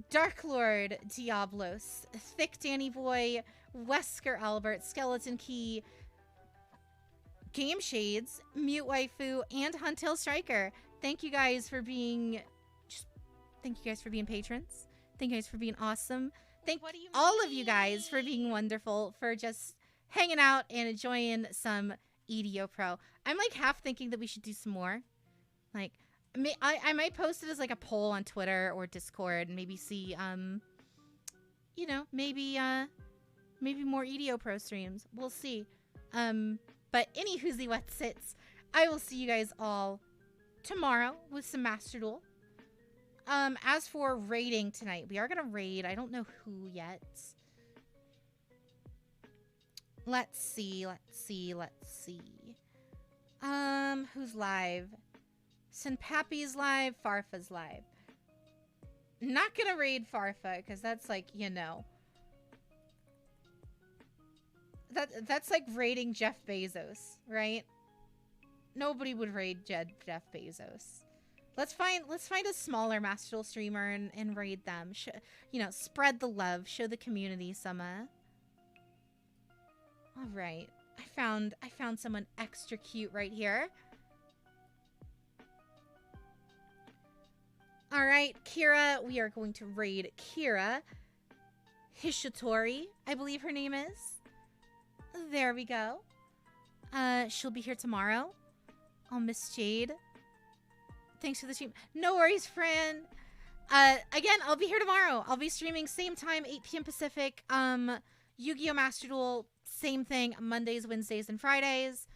Dark Lord Diablos, Thick Danny Boy, Wesker Albert, Skeleton Key, Game Shades, Mute Waifu, and Huntail Striker. Thank you guys for being patrons. Thank you guys for being awesome. Thank all of you guys for being wonderful, for just hanging out and enjoying some EDOPro. I'm like half thinking that we should do some more. Like, I might post it as like a poll on Twitter or Discord and maybe see, you know, maybe more EDOPro streams. We'll see. But anywho's the wet sits. I will see you guys all tomorrow with some Master Duel. As for raiding tonight, we are gonna raid. I don't know who yet. Let's see. Who's live? Sinpappy's live, Farfa's live. Not gonna raid Farfa, because that's like, you know. That's like raiding Jeff Bezos, right? Nobody would raid Jeff Bezos. Let's find a smaller Master Duel streamer and raid them. You know, spread the love, show the community some. All right, I found someone extra cute right here. All right, Kira, we are going to raid Kira Hishitori, I believe her name is. There we go. She'll be here tomorrow. I'll miss Jade. Thanks for the stream. No worries, Fran. Again, I'll be here tomorrow. I'll be streaming same time, 8 p.m. Pacific. Yu-Gi-Oh! Master Duel, same thing, Mondays, Wednesdays, and Fridays.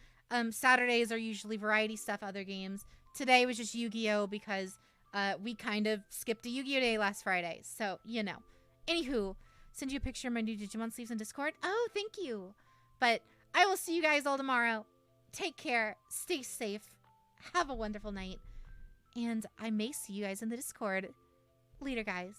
Saturdays are usually variety stuff, other games. Today was just Yu-Gi-Oh! Because we kind of skipped a Yu-Gi-Oh! Day last Friday. So, you know. Anywho, send you a picture of my new Digimon sleeves in Discord. Oh, thank you. But I will see you guys all tomorrow. Take care. Stay safe. Have a wonderful night. And I may see you guys in the Discord. Later, guys.